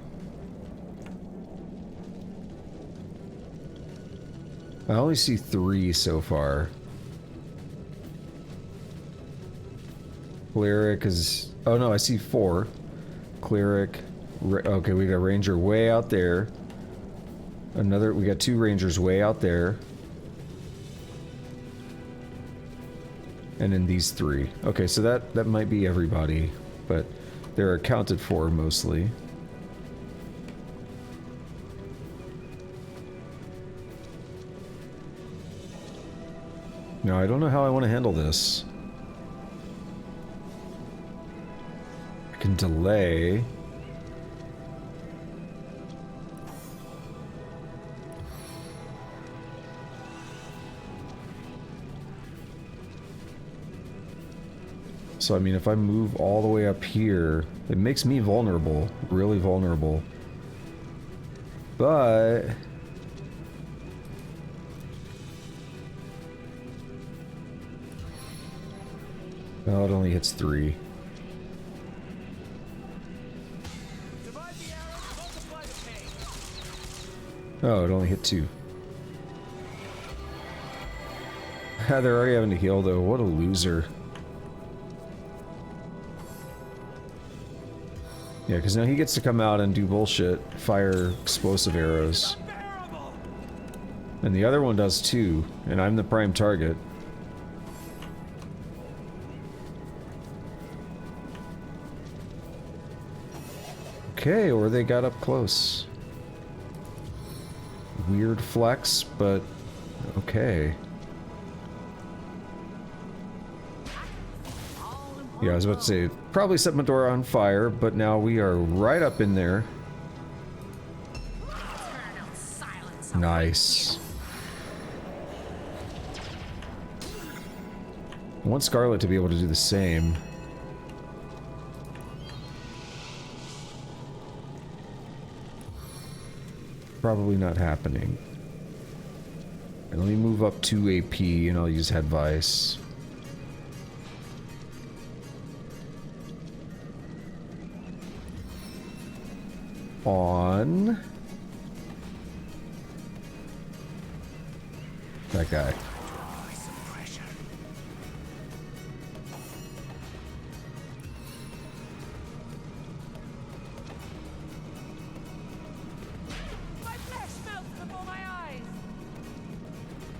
Speaker 1: I only see 3 so far. Cleric is... Oh no, I see 4. Cleric. Okay, we got Ranger way out there. We got 2 Rangers way out there. And then these 3. Okay, so that might be everybody, but they're accounted for mostly. Now, I don't know how I want to handle this. I can delay. So, I mean, if I move all the way up here, it makes me vulnerable. Really vulnerable. But... oh, it only hits 3. Oh, it only hit 2. They're already having to heal, though. What a loser. Yeah, because now he gets to come out and do bullshit, fire explosive arrows. And the other one does too, and I'm the prime target. Okay, or they got up close. Weird flex, but okay. Yeah, I was about to say, probably set my door on fire, but now we are right up in there. Nice. I want Scarlet to be able to do the same. Probably not happening. And let me move up 2 AP and I'll use Head Vice. On that guy.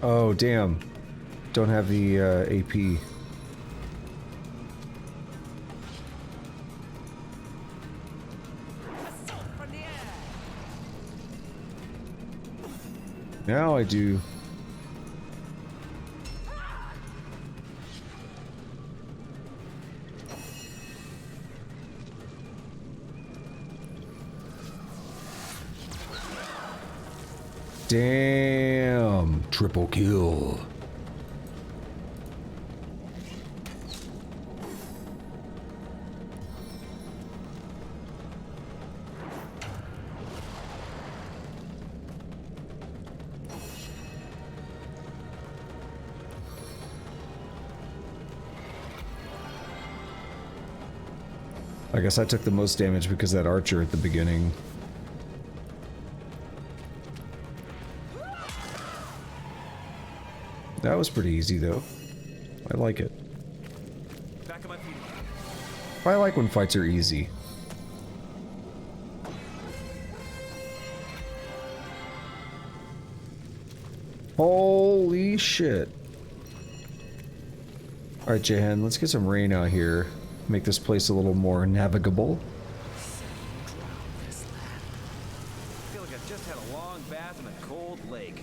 Speaker 1: Oh damn! Don't have the AP. Now I do. Damn! Triple kill. I guess I took the most damage because of that archer at the beginning. That was pretty easy though. I like it.
Speaker 4: Back on my feet.
Speaker 1: I like when fights are easy. Holy shit. Alright, Jahan, let's get some rain out here. Make this place a little more navigable.
Speaker 8: I feel like I just had a long bath in a cold lake.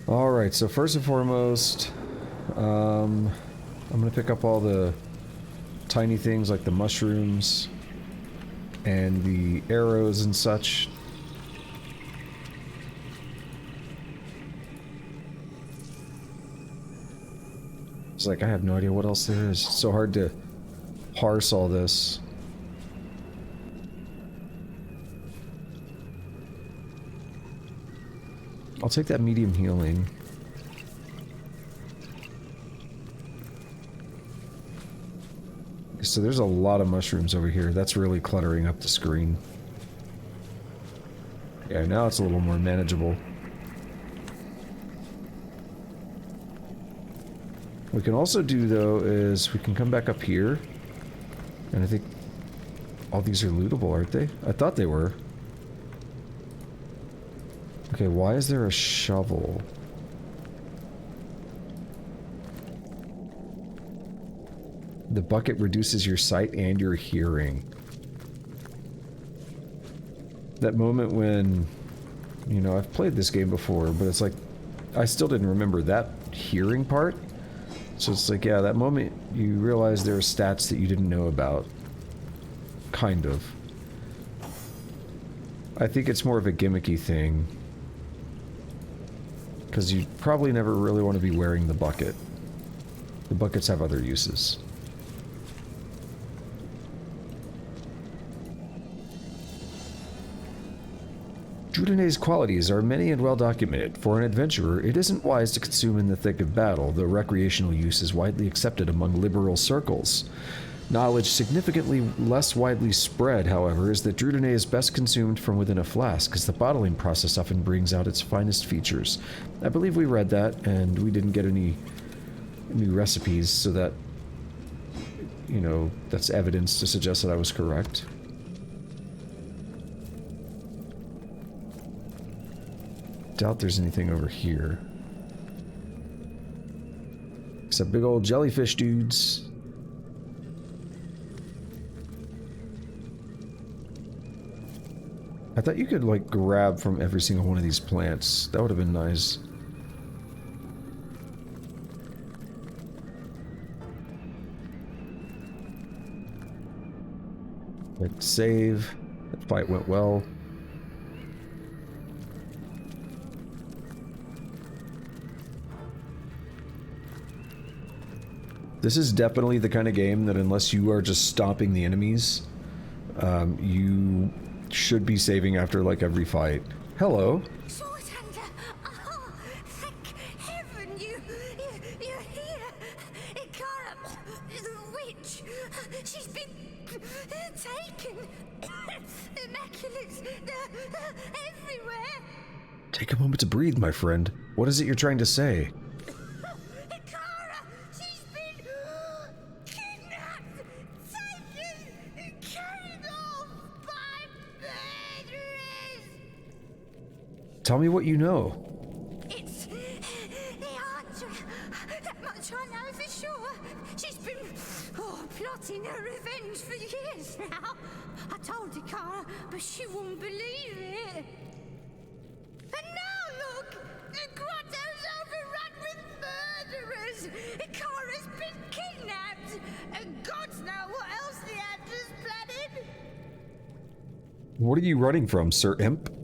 Speaker 1: Alright, so first and foremost, I'm gonna pick up all the tiny things like the mushrooms and the arrows and such. It's like I have no idea what else there is. It's so hard to parse all this. I'll take that medium healing. So there's a lot of mushrooms over here. That's really cluttering up the screen. Yeah, now it's a little more manageable. What we can also do, though, is we can come back up here. And I think all these are lootable, aren't they? I thought they were. Okay, why is there a shovel? The bucket reduces your sight and your hearing. That moment when, you know, I've played this game before, but it's like, I still didn't remember that hearing part. So it's like, yeah, that moment you realize there are stats that you didn't know about. Kind of. I think it's more of a gimmicky thing. Because you probably never really want to be wearing the bucket. The buckets have other uses. Drudane's qualities are many and well documented. For an adventurer, it isn't wise to consume in the thick of battle, though recreational use is widely accepted among liberal circles. Knowledge significantly less widely spread, however, is that Drudane is best consumed from within a flask, as the bottling process often brings out its finest features. I believe we read that, and we didn't get any new recipes, so that, you know, that's evidence to suggest that I was correct. Doubt there's anything over here. Except big old jellyfish dudes. I thought you could, like, grab from every single one of these plants. That would have been nice. Like, save. That fight went well. This is definitely the kind of game that unless you are just stomping the enemies, you should be saving after like every fight. Hello.
Speaker 5: Shorthander! Oh, thank heaven you're here! Ikara, the witch, she's been taken. Immaculates, everywhere.
Speaker 1: Take a moment to breathe, my friend. What is it you're trying to say? Tell me what you know.
Speaker 5: It's the Archer. That much I know for sure. She's been plotting her revenge for years now. I told Ikara, but she wouldn't believe it. And now look, the grotto's overrun with murderers. Ikara's been kidnapped, and gods know what else the Archer's planning.
Speaker 1: What are you running from, Sir Imp?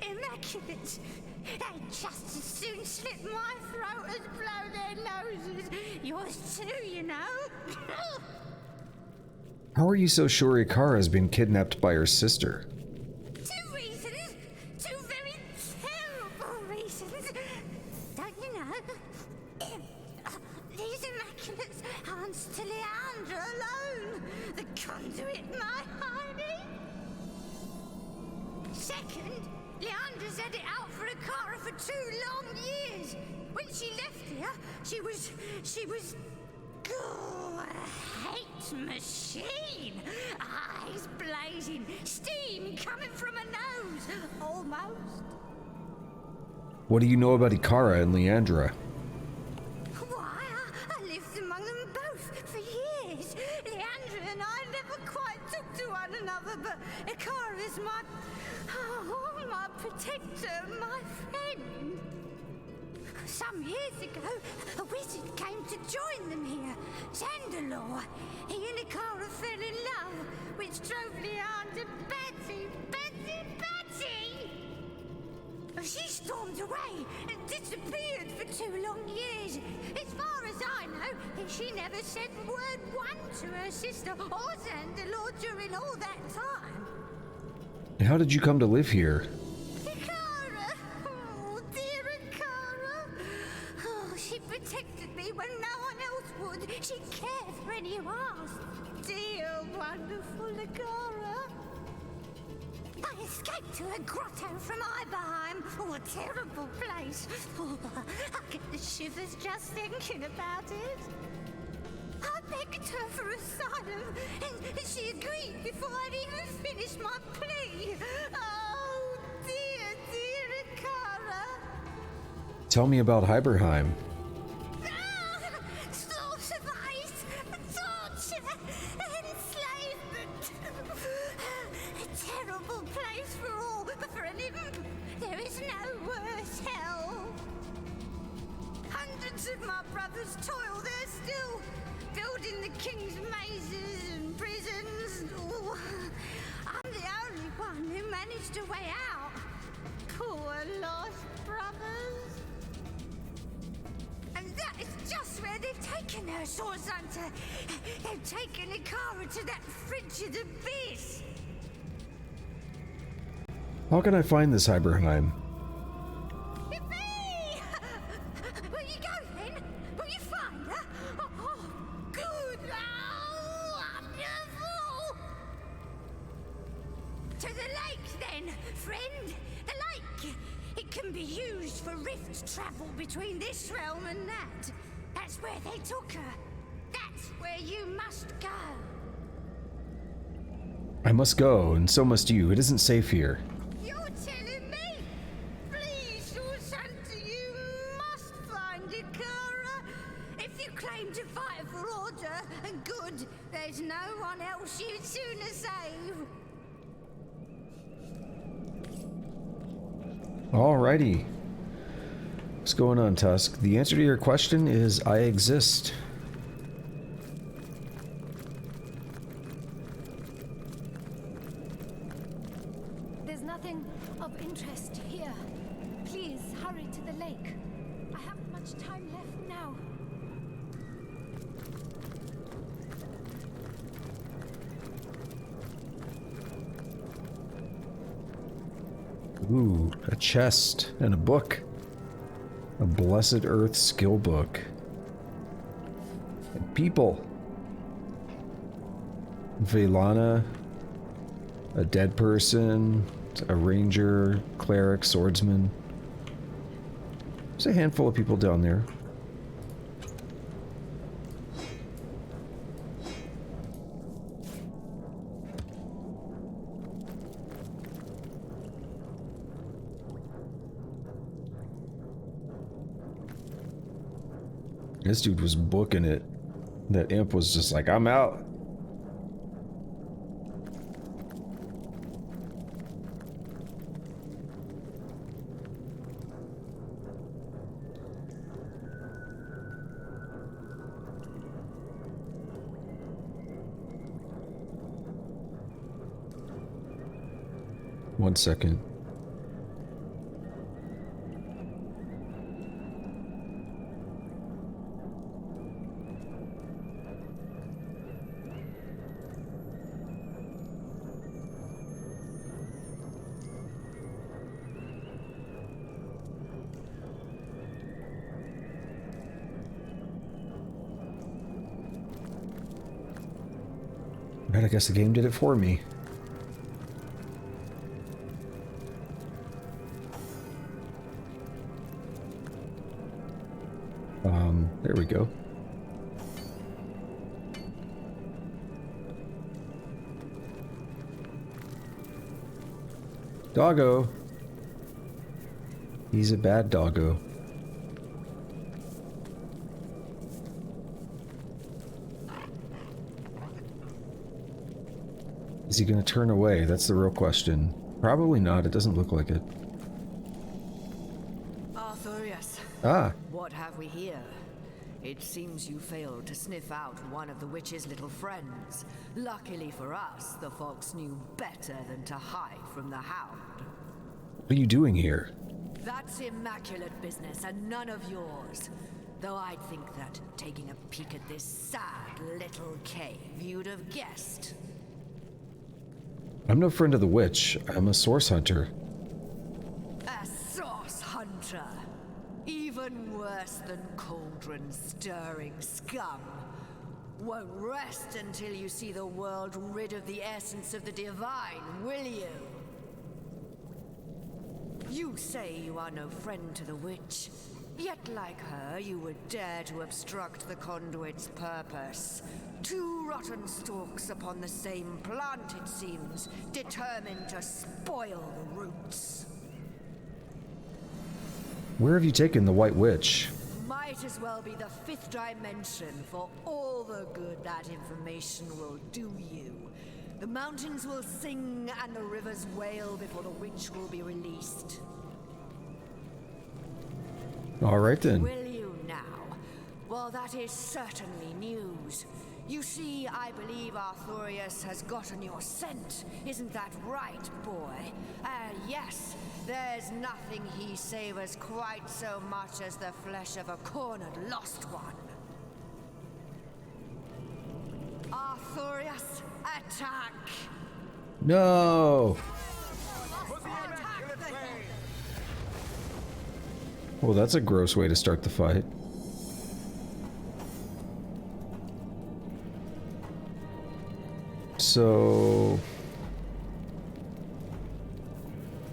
Speaker 5: Immaculates. They'd just as soon slit my throat as blow their noses. Yours too, you know.
Speaker 1: How are you so sure Ikara has been kidnapped by her sister?
Speaker 5: Two reasons. Two very terrible reasons. Don't you know? These Immaculates aren't to Leandra alone. The conduit, my hiding. Second, Leandra's had it out for Ikara for 2 long years. When she left here, she was a hate machine. Eyes blazing, steam coming from her nose, almost.
Speaker 1: What do you know about Ikara and Leandra?
Speaker 5: Why, I lived among them both for years. Leandra and I never quite took to one another, but Ikara is my protector, my friend. Some years ago, a wizard came to join them here, Zandalore. He and Ikara fell in love, which drove Leandra batty. She stormed away and disappeared for 2 long years. It's she never said word one to her sister or Xandalor during all that time.
Speaker 1: How did you come to live here?
Speaker 5: Ikara! Oh, dear Ikara! Oh, she protected me when no one else would. She cared for anyone else. Dear, wonderful Ikara! I escaped to a grotto from Hiberheim. Oh, a terrible place. Oh, I get the shivers just thinking about it. I begged her for asylum, and she agreed before I'd even finished my plea. Oh, dear, dear Ikara.
Speaker 1: Tell me about Hiberheim.
Speaker 5: Storms of ice, torture, enslavement. A terrible place for all, but for an imp, there is no worse hell. Hundreds of my brothers toil there still, building the king's mazes and prisons. Oh, I'm the only one who managed a way out. Poor lost brothers. And that is just where they've taken her, Source Hunter. They've taken Ikara to that frigid abyss.
Speaker 1: How can I find this Hiberheim?
Speaker 5: Yippee! Will you go then? Will you find her? Oh, good. Oh, wonderful. To the lake then, friend. The lake. It can be used for rift travel between this realm and that. That's where they took her. That's where you must go.
Speaker 1: I must go, and so must you. It isn't safe here.
Speaker 5: You're telling me? Please, Source Hunter, you must find Ikara. If you claim to fight for order and good, there's no one else you'd sooner save.
Speaker 1: Alrighty. What's going on, Tusk? The answer to your question is I exist.
Speaker 2: There's nothing of interest here. Please hurry to the lake. I haven't much time left now.
Speaker 1: Ooh, a chest and a book. A Blessed Earth skill book. And people. Velana. A dead person. A ranger, cleric, swordsman. There's a handful of people down there. This dude was booking it. That imp was just like, I'm out. One second. Right, I guess the game did it for me. There we go. Doggo. He's a bad doggo. Is he going to turn away? That's the real question. Probably not. It doesn't look like it.
Speaker 10: Arthur, yes.
Speaker 1: Ah.
Speaker 10: What have we here? It seems you failed to sniff out one of the witch's little friends. Luckily for us, the fox knew better than to hide from the hound.
Speaker 1: What are you doing here?
Speaker 10: That's immaculate business and none of yours. Though I'd think that, taking a peek at this sad little cave, you'd have guessed.
Speaker 1: I'm no friend of the witch. I'm a source hunter.
Speaker 10: A source hunter? Even worse than cauldron-stirring scum. Won't rest until you see the world rid of the essence of the divine, will you? You say you are no friend to the witch, yet like her you would dare to obstruct the conduit's purpose. Two rotten stalks upon the same plant, it seems, determined to spoil the roots.
Speaker 1: Where have you taken the White Witch?
Speaker 10: Might as well be the fifth dimension for all the good that information will do you. The mountains will sing and the rivers wail before the witch will be released.
Speaker 1: All right then.
Speaker 10: Will you now? Well, that is certainly news. You see, I believe Arthurius has gotten your scent. Isn't that right, boy? Yes. There's nothing he savors quite so much as the flesh of a cornered lost one. Arthurius, attack!
Speaker 1: No! Well, that's a gross way to start the fight. So...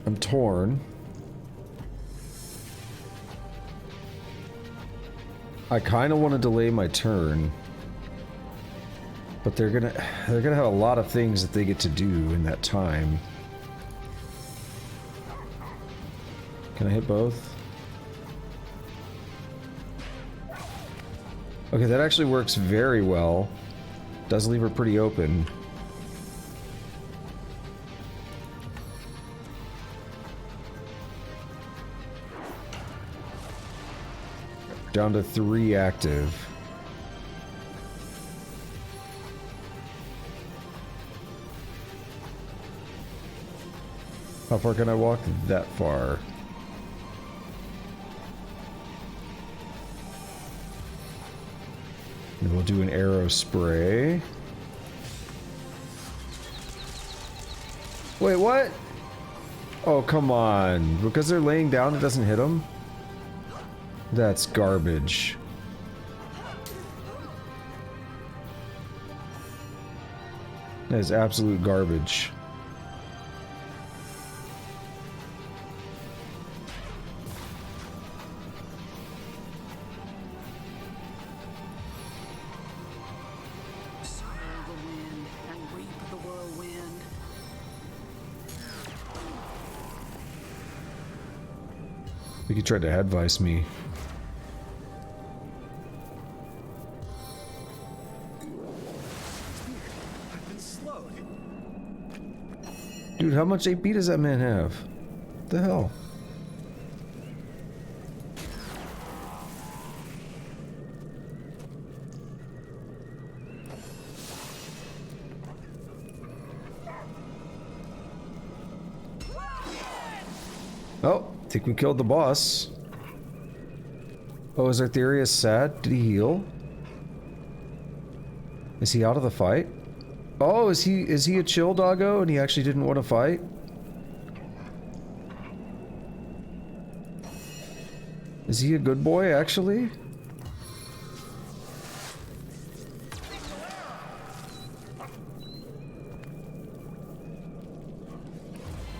Speaker 1: I'm torn. I kind of want to delay my turn, but they're gonna have a lot of things that they get to do in that time. Can I hit both? Okay, that actually works very well. Does leave her pretty open. Down to 3 active. How far can I walk? That far. And we'll do an arrow spray. Wait, what? Oh, come on. Because they're laying down, it doesn't hit them? That's garbage. That is absolute garbage.
Speaker 11: Sow the wind and reap the whirlwind.
Speaker 1: He could try to advise me. Dude, how much AP does that man have? What the hell? Oh, I think we killed the boss. Oh, is Arthurius sad? Did he heal? Is he out of the fight? Oh, is he a chill doggo and he actually didn't want to fight? Is he a good boy, actually?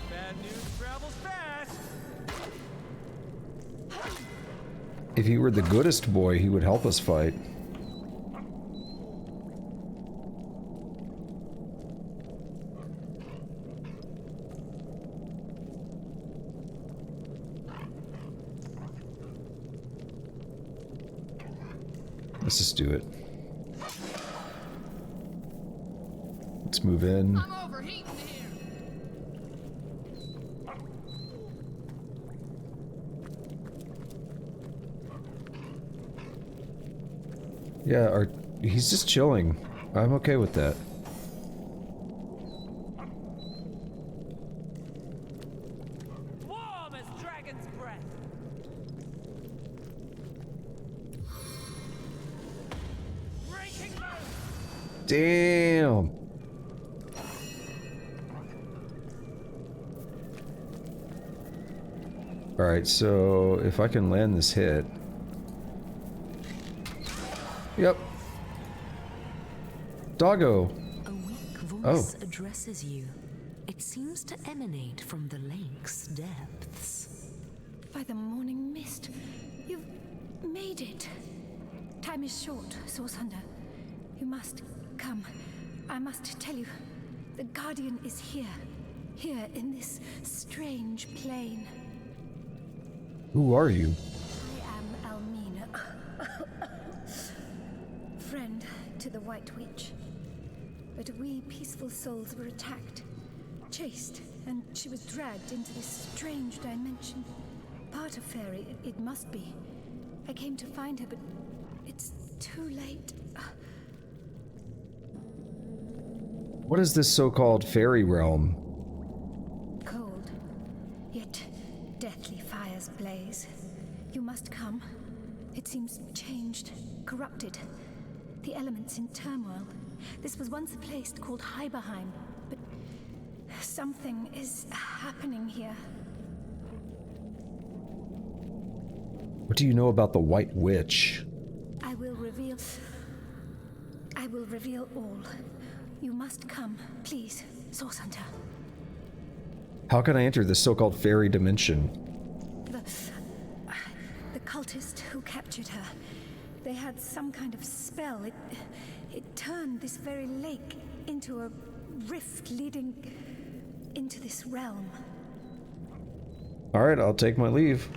Speaker 4: Bad news travels fast.
Speaker 1: If he were the goodest boy, he would help us fight. Let's just do it. Let's move in.
Speaker 9: I'm overheating here.
Speaker 1: Yeah, he's just chilling. I'm okay with that.
Speaker 4: Warm as dragon's breath.
Speaker 1: Damn. Alright, so if I can land this hit. Yep. Doggo.
Speaker 12: A weak voice addresses you. It seems to emanate from the lake's depths.
Speaker 2: By the morning mist, you've made it. Time is short, Source Hunter. You must come. I must tell you, the Guardian is here. Here in this strange plane.
Speaker 1: Who are you?
Speaker 2: I am Almina. Friend to the White Witch. But we peaceful souls were attacked, chased, and she was dragged into this strange dimension. Part of fairy, it must be. I came to find her, but it's too late.
Speaker 1: What is this so-called fairy realm?
Speaker 2: Cold, yet deathly fires blaze. You must come. It seems changed, corrupted. The elements in turmoil. This was once a place called Hiberheim, but something is happening here.
Speaker 1: What do you know about the White Witch?
Speaker 2: I will reveal all. You must come, please, Source Hunter.
Speaker 1: How can I enter this so-called fairy dimension?
Speaker 2: The cultist who captured her, they had some kind of spell. It turned this very lake into a rift leading into this realm.
Speaker 1: Alright, I'll take my leave.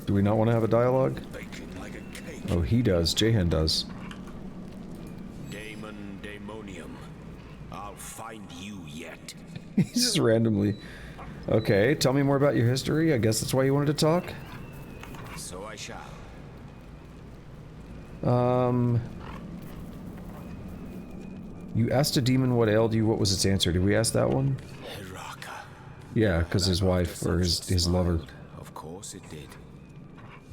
Speaker 1: Do we not want to have a dialogue? Oh, he does. Jahan does.
Speaker 6: Daemon Daemonium. I'll find you yet.
Speaker 1: He's just randomly. Okay, tell me more about your history. I guess that's why you wanted to talk?
Speaker 6: So I shall.
Speaker 1: You asked a demon what ailed you. What was its answer? Did we ask that one?
Speaker 6: Arroka.
Speaker 1: Yeah, because his wife, or his lover.
Speaker 6: Of course it did.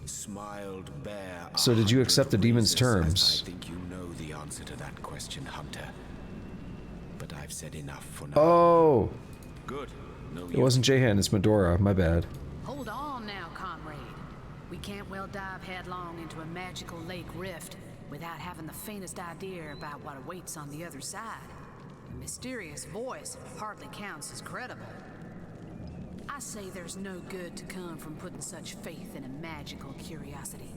Speaker 6: Smiled bare.
Speaker 1: So did you accept the demon's terms?
Speaker 6: I think you know the answer to that question, Hunter. But I've said enough for now.
Speaker 1: Oh!
Speaker 6: Good. No,
Speaker 1: it wasn't Jahan, it's Medora. My bad.
Speaker 11: Hold on now, comrade. We can't well dive headlong into a magical lake rift without having the faintest idea about what awaits on the other side. A mysterious voice hardly counts as credible. I say there's no good to come from putting such faith in a magical curiosity.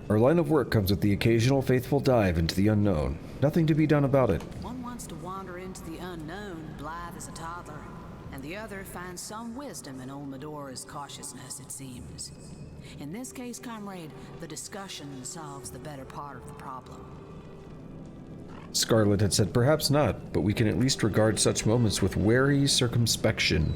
Speaker 1: Our line of work comes with the occasional faithful dive into the unknown. Nothing to be done about it.
Speaker 11: One wants to wander into the unknown, blithe as a toddler, and the other finds some wisdom in old Medora's cautiousness, it seems. In this case, comrade, the discussion solves the better part of the problem.
Speaker 1: Scarlet had said perhaps not, but we can at least regard such moments with wary circumspection.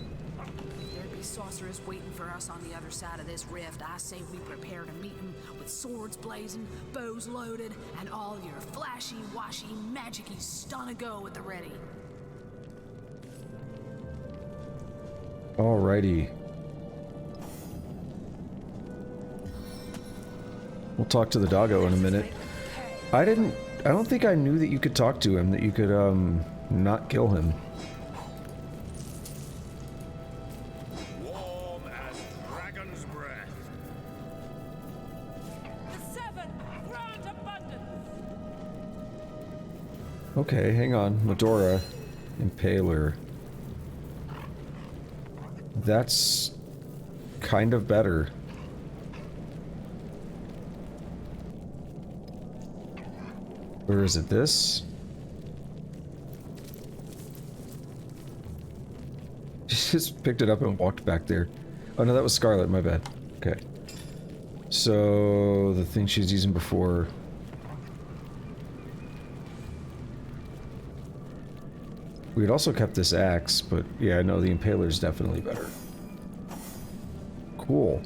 Speaker 11: There'd be sorcerers waiting for us on the other side of this rift. I say we prepare to meet them with swords blazing, bows loaded, and all your flashy-washy, magic-y stun-a-go at the ready.
Speaker 1: Alrighty. We'll talk to the doggo in a minute. I don't think I knew that you could talk to him, that you could, not kill him.
Speaker 4: Warm as dragon's breath.
Speaker 3: The seven grant abundance.
Speaker 1: Okay, hang on. Medora. Impaler. That's kind of better. Or is it this? She just picked it up and walked back there. Oh no, that was Scarlet, my bad. Okay. So, the thing she's using before... We had also kept this axe, but yeah, no, the Impaler's definitely better. Cool.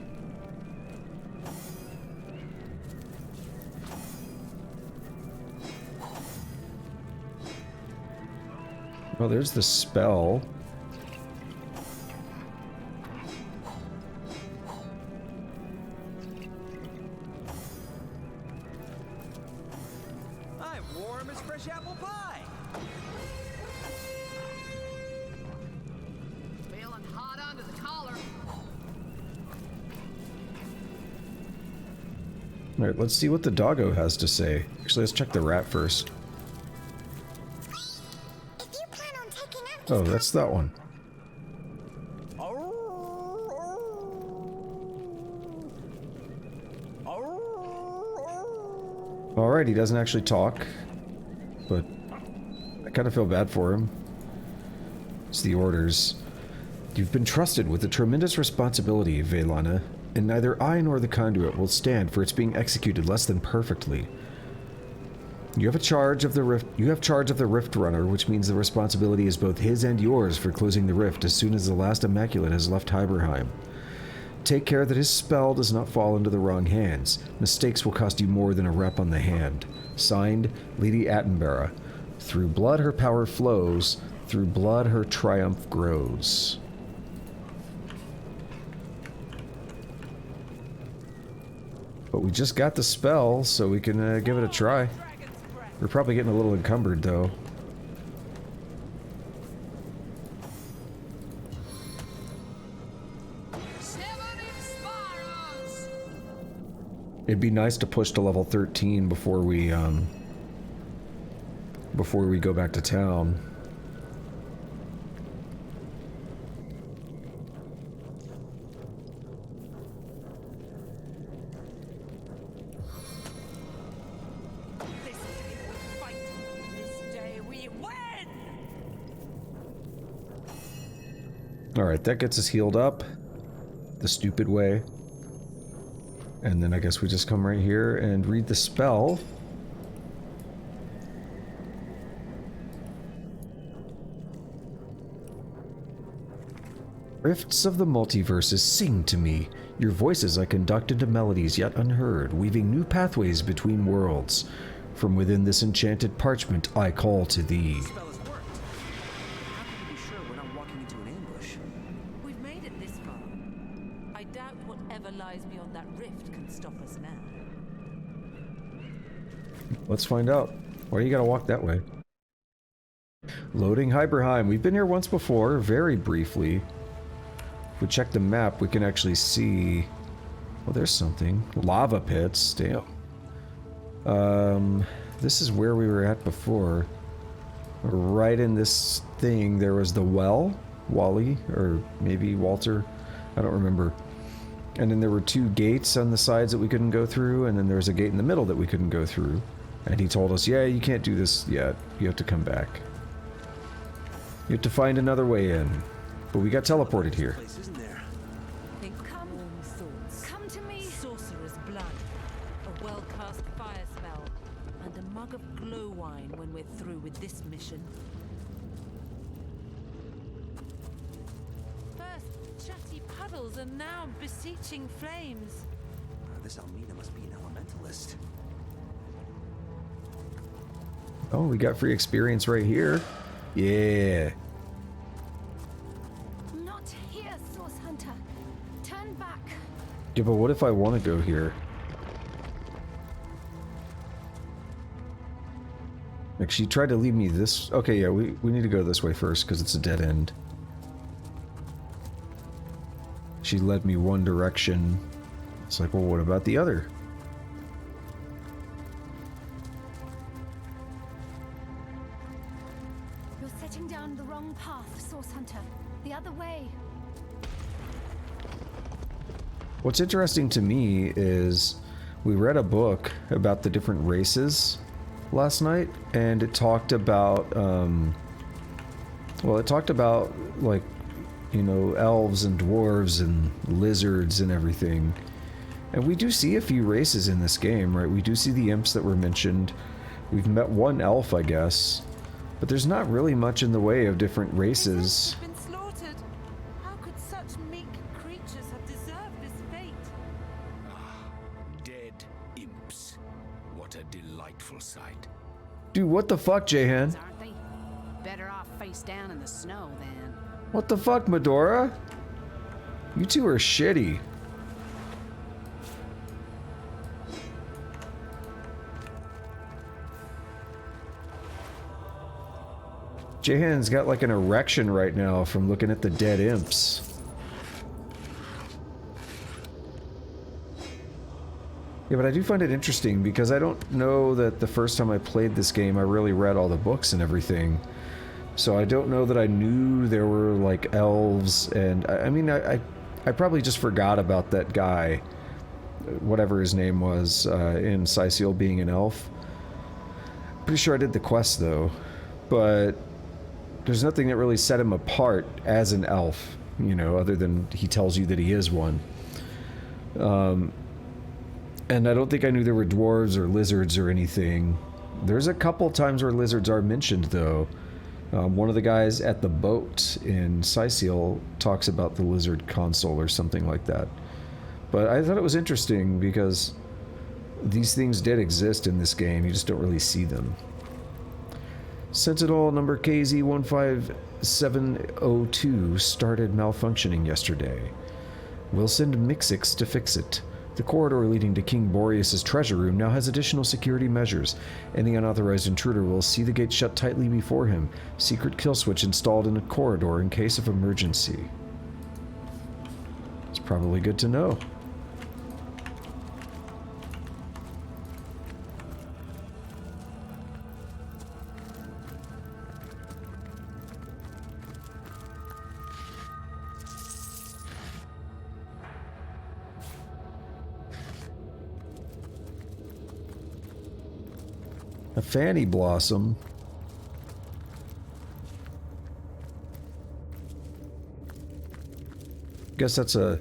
Speaker 1: Well, there's the spell. Alright, let's see what the doggo has to say. Actually, let's check the rat first. Oh, that's that one. Alright, he doesn't actually talk, but I kind of feel bad for him. It's the orders. You've been trusted with a tremendous responsibility, Velana, and neither I nor the Conduit will stand for its being executed less than perfectly. You have charge of the Rift Runner, which means the responsibility is both his and yours for closing the rift as soon as the last Immaculate has left Hiberheim. Take care that his spell does not fall into the wrong hands. Mistakes will cost you more than a rep on the hand. Signed, Lady Attenborough. Through blood her power flows, through blood her triumph grows. But we just got the spell, so we can give it a try. We're probably getting a little encumbered, though. It'd be nice to push to level 13 before we go back to town. Alright, that gets us healed up the stupid way. And then I guess we just come right here and read the spell. Rifts of the multiverses sing to me. Your voices I conduct into melodies yet unheard, weaving new pathways between worlds. From within this enchanted parchment I call to thee. Let's find out. Why do you gotta walk that way? Loading Hiberheim. We've been here once before, very briefly. If we check the map, we can actually see... Oh, there's something. Lava pits. Damn. This is where we were at before. Right in this thing, there was the well. Wally, or maybe Walter. I don't remember. And then there were two gates on the sides that we couldn't go through, and then there was a gate in the middle that we couldn't go through. And he told us, yeah, you can't do this yet. You have to come back. You have to find another way in. But we got teleported here.
Speaker 3: Come to me. Sorcerer's blood, a well-cast fire spell, and a mug of glow wine when we're through with this mission. First, chatty puddles, and now beseeching flames.
Speaker 8: This Almina must be an elementalist.
Speaker 1: Oh, we got free experience right here. Yeah.
Speaker 2: Not here, Source Hunter. Turn back.
Speaker 1: Yeah, but what if I want to go here? Like, she tried to lead me this... Okay, yeah, we need to go this way first, because it's a dead end. She led me one direction. It's like, well, what about the other?
Speaker 2: You're setting down the wrong path, Source Hunter. The other way.
Speaker 1: What's interesting to me is we read a book about the different races last night, and it talked about, well, it talked about, like, you know, elves and dwarves and lizards and everything. And we do see a few races in this game, right? We do see the imps that were mentioned. We've met one elf, I guess. But there's not really much in the way of different races.
Speaker 3: Been slaughtered. How could such meek creatures have deserved this fate?
Speaker 6: Dead imps. What a delightful sight.
Speaker 1: Dude, what the fuck, Jehan?
Speaker 11: Aren't they? Better off face down in the snow then.
Speaker 1: What the fuck, Medora? You two are shitty. Jehan's got like an erection right now from looking at the dead imps. Yeah, but I do find it interesting because I don't know that the first time I played this game I really read all the books and everything. So I don't know that I knew there were like elves, and I mean I probably just forgot about that guy, whatever his name was, in Cyseal being an elf. Pretty sure I did the quest though, but there's nothing that really set him apart as an elf, you know, other than he tells you that he is one. And I don't think I knew there were dwarves or lizards or anything. There's a couple times where lizards are mentioned though. One of the guys at the boat in Cyseal talks about the lizard consul or something like that. But I thought it was interesting because these things did exist in this game, you just don't really see them. Sentinel number KZ15702 started malfunctioning yesterday. We'll send Mixix to fix it. The corridor leading to King Boreas' treasure room now has additional security measures. Any unauthorized intruder will see the gate shut tightly before him. Secret kill switch installed in a corridor in case of emergency. It's probably good to know. A fanny blossom. Guess that's a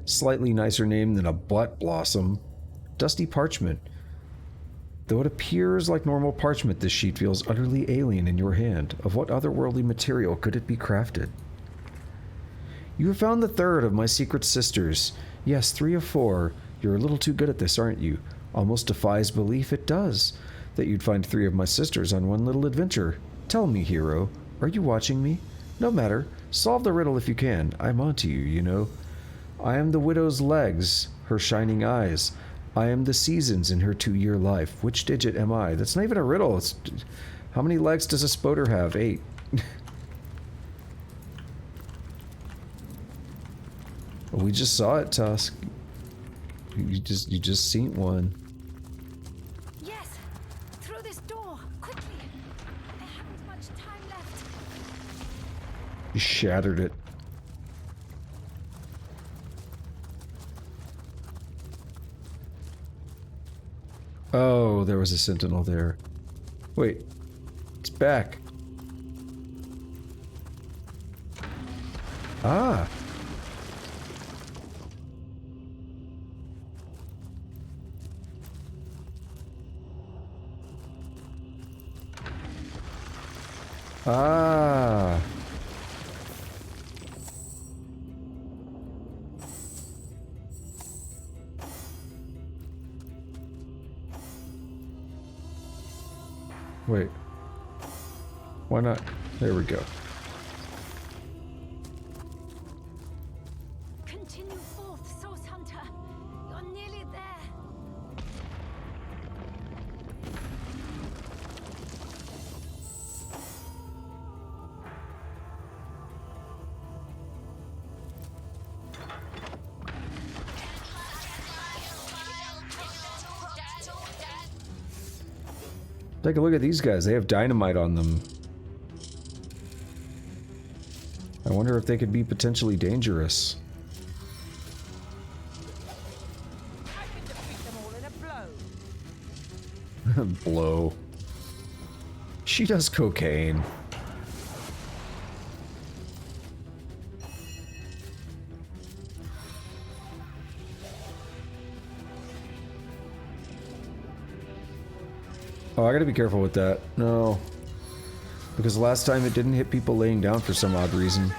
Speaker 1: slightly nicer name than a butt blossom. Dusty parchment. Though it appears like normal parchment, this sheet feels utterly alien in your hand. Of what otherworldly material could it be crafted? You have found the third of my secret sisters. Yes, 3 of 4. You're a little too good at this, aren't you? Almost defies belief it does. That you'd find 3 of my sisters on one little adventure. Tell me, hero, are you watching me? No matter. Solve the riddle if you can. I'm onto you, you know. I am the widow's legs, her shining eyes. I am the seasons in her 2-year life. Which digit am I? That's not even a riddle. It's, how many legs does a spoder have? 8. We just saw it, Tusk. You just seen one. You shattered it. Oh, there was a sentinel there. Wait, it's back. Ah. Ah. Wait. Why not? There we go.
Speaker 2: Continue forth, Source Hunter. You're nearly there.
Speaker 1: Take a look at these guys. They have dynamite on them. I wonder if they could be potentially dangerous.
Speaker 4: I can defeat them all in a blow.
Speaker 1: Blow. She does cocaine. Oh, I gotta be careful with that. No. Because last time it didn't hit people laying down for some odd reason.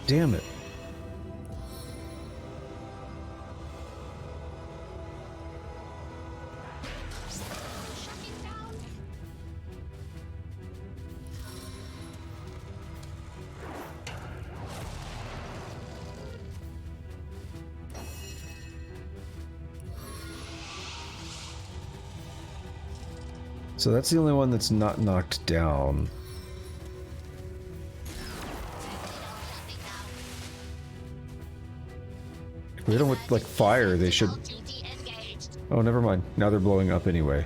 Speaker 1: Damn it. So that's the only one that's not knocked down. If we hit them with, like, fire, they should... Oh, never mind. Now they're blowing up anyway.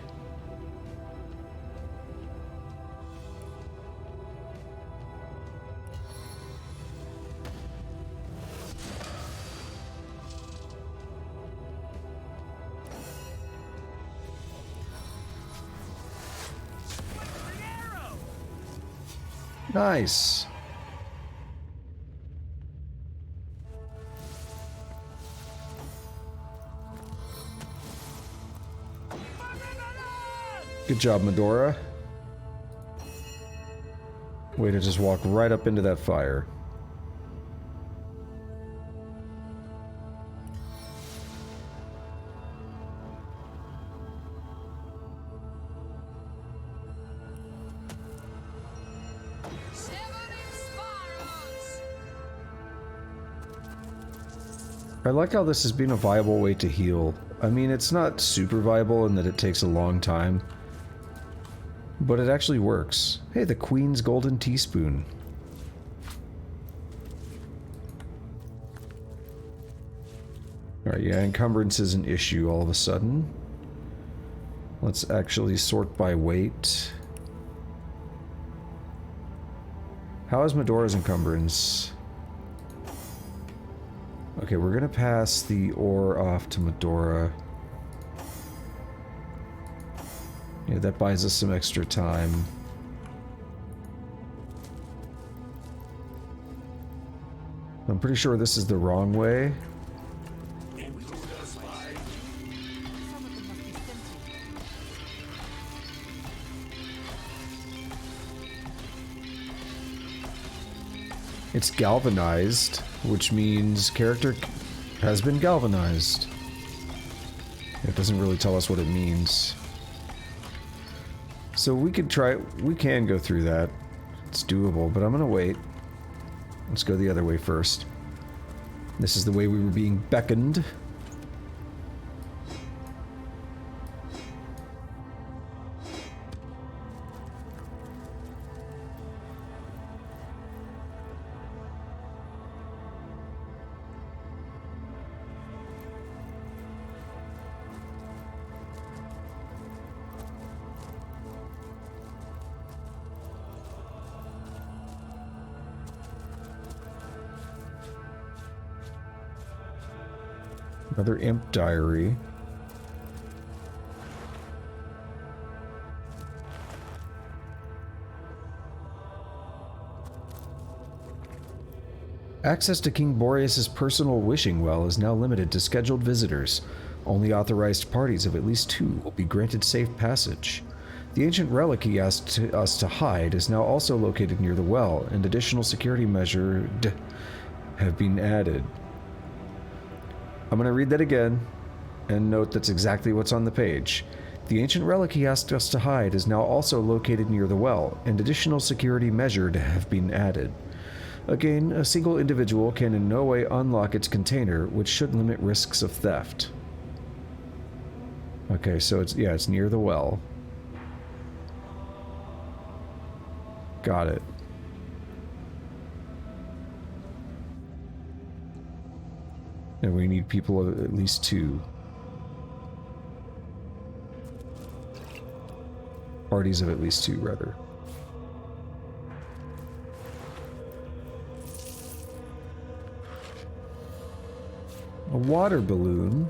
Speaker 1: Nice. Good job, Medora. Way to just walk right up into that fire. I like how this has been a viable way to heal. I mean, it's not super viable in that it takes a long time, but it actually works. Hey, the Queen's Golden Teaspoon. Alright, yeah, encumbrance is an issue all of a sudden. Let's actually sort by weight. How is Medora's encumbrance? Okay, we're gonna pass the ore off to Medora. Yeah, that buys us some extra time. I'm pretty sure this is the wrong way. It's galvanized, which means character has been galvanized. It doesn't really tell us what it means. So we could try, we can go through that. It's doable, but I'm gonna wait. Let's go the other way first. This is the way we were being beckoned. Another imp diary. Access to King Boreas' personal wishing well is now limited to scheduled visitors. Only authorized parties of at least 2 will be granted safe passage. The ancient relic he asked us to hide is now also located near the well, and additional security measures have been added. I'm going to read that again, and note that's exactly what's on the page. The ancient relic he asked us to hide is now also located near the well, and additional security measures have been added. Again, a single individual can in no way unlock its container, which should limit risks of theft. Okay, so it's near the well. Got it. And we need people of at least 2. Parties of at least 2, rather. A water balloon.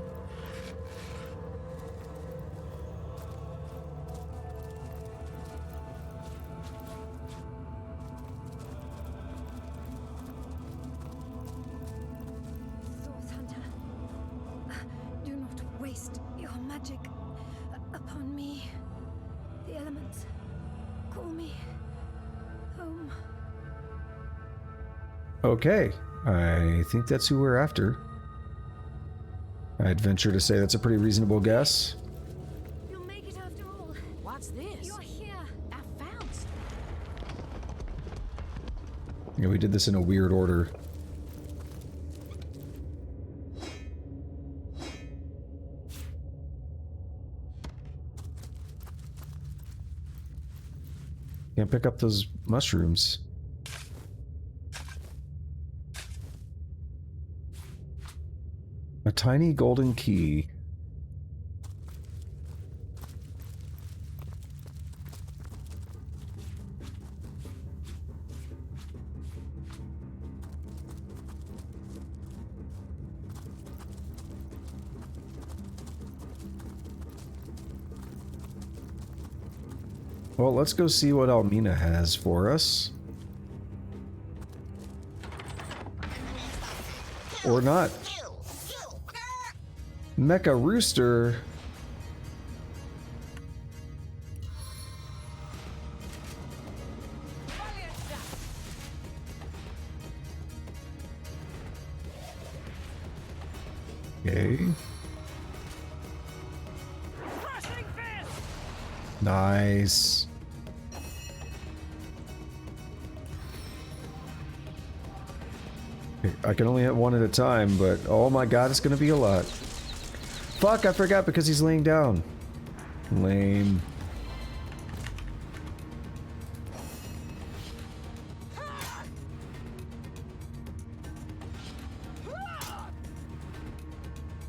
Speaker 1: Okay, I think that's who we're after. I'd venture to say that's a pretty reasonable guess.
Speaker 2: You'll make it after all.
Speaker 11: What's this?
Speaker 2: You're here.
Speaker 11: I found some.
Speaker 1: Yeah, we did this in a weird order. Can't pick up those mushrooms. A tiny golden key. Well, let's go see what Almina has for us. Or not. Mecha Rooster. Okay. Nice. Okay, I can only hit one at a time, but oh my god, it's gonna be a lot. Fuck, I forgot because he's laying down. Lame.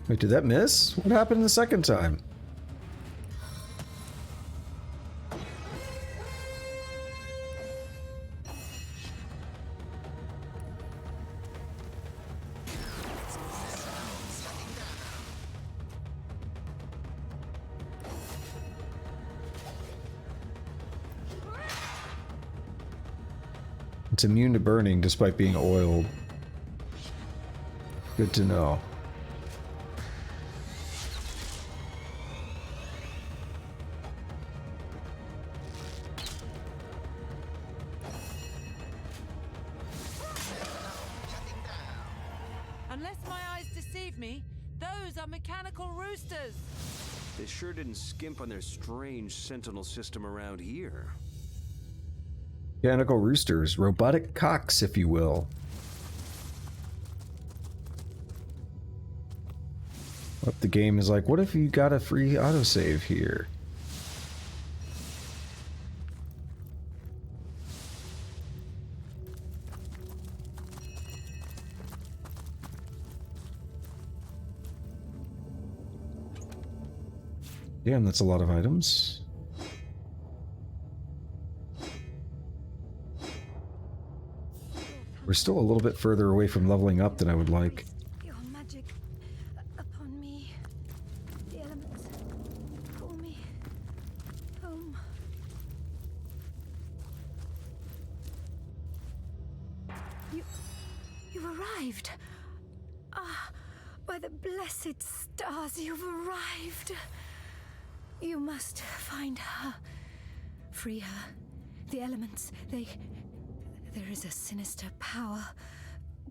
Speaker 1: Wait, did that miss? What happened the second time? It's immune to burning despite being oiled. Good to know.
Speaker 3: Unless my eyes deceive me, those are mechanical roosters.
Speaker 8: They sure didn't skimp on their strange sentinel system around here.
Speaker 1: Mechanical roosters, robotic cocks, if you will. What the game is like, what if you got a free autosave here? Damn, that's a lot of items. We're still a little bit further away from leveling up than I would like.
Speaker 2: Your magic upon me. The elements pull me home. You arrived. Ah, by the blessed stars, you've arrived. You must find her. Free her. The elements, there is a sinister power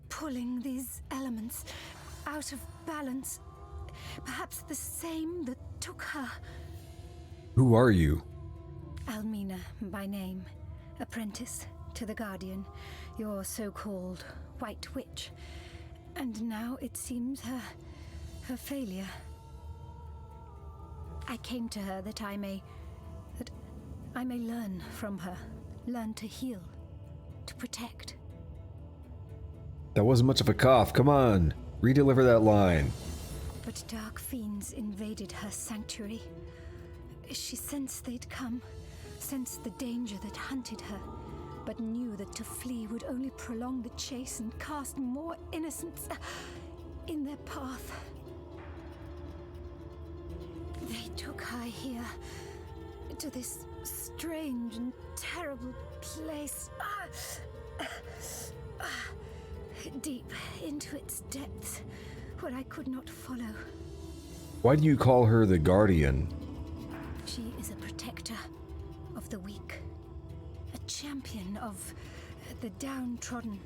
Speaker 2: pulling these elements out of balance. Perhaps the same that took her.
Speaker 1: Who are you?
Speaker 2: Almina, by name. Apprentice to the Guardian, your so-called White Witch. And now it seems her failure. I came to her that I may learn from her. Learn to heal. To protect.
Speaker 1: That wasn't much of a cough. Come on. Redeliver that line.
Speaker 2: But dark fiends invaded her sanctuary. She sensed they'd come. Sensed the danger that hunted her. But knew that to flee would only prolong the chase and cast more innocents in their path. They took her here. To this strange and terrible place. Deep into its depths, where I could not follow.
Speaker 1: Why do you call her the Guardian?
Speaker 2: She is a protector of the weak. A champion of the downtrodden.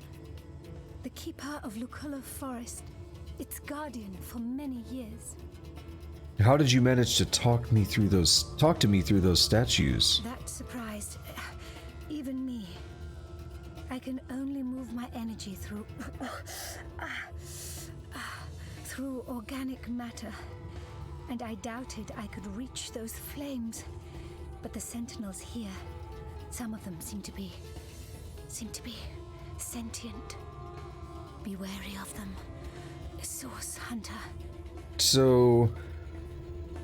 Speaker 2: The keeper of Luculla Forest. Its guardian for many years.
Speaker 1: How did you manage to talk to me through those statues?
Speaker 2: That surprised even me. I can only move my energy through through organic matter, and I doubted I could reach those flames. But the sentinels here, Some of them seem to be sentient. Be wary of them. Source Hunter.
Speaker 1: So,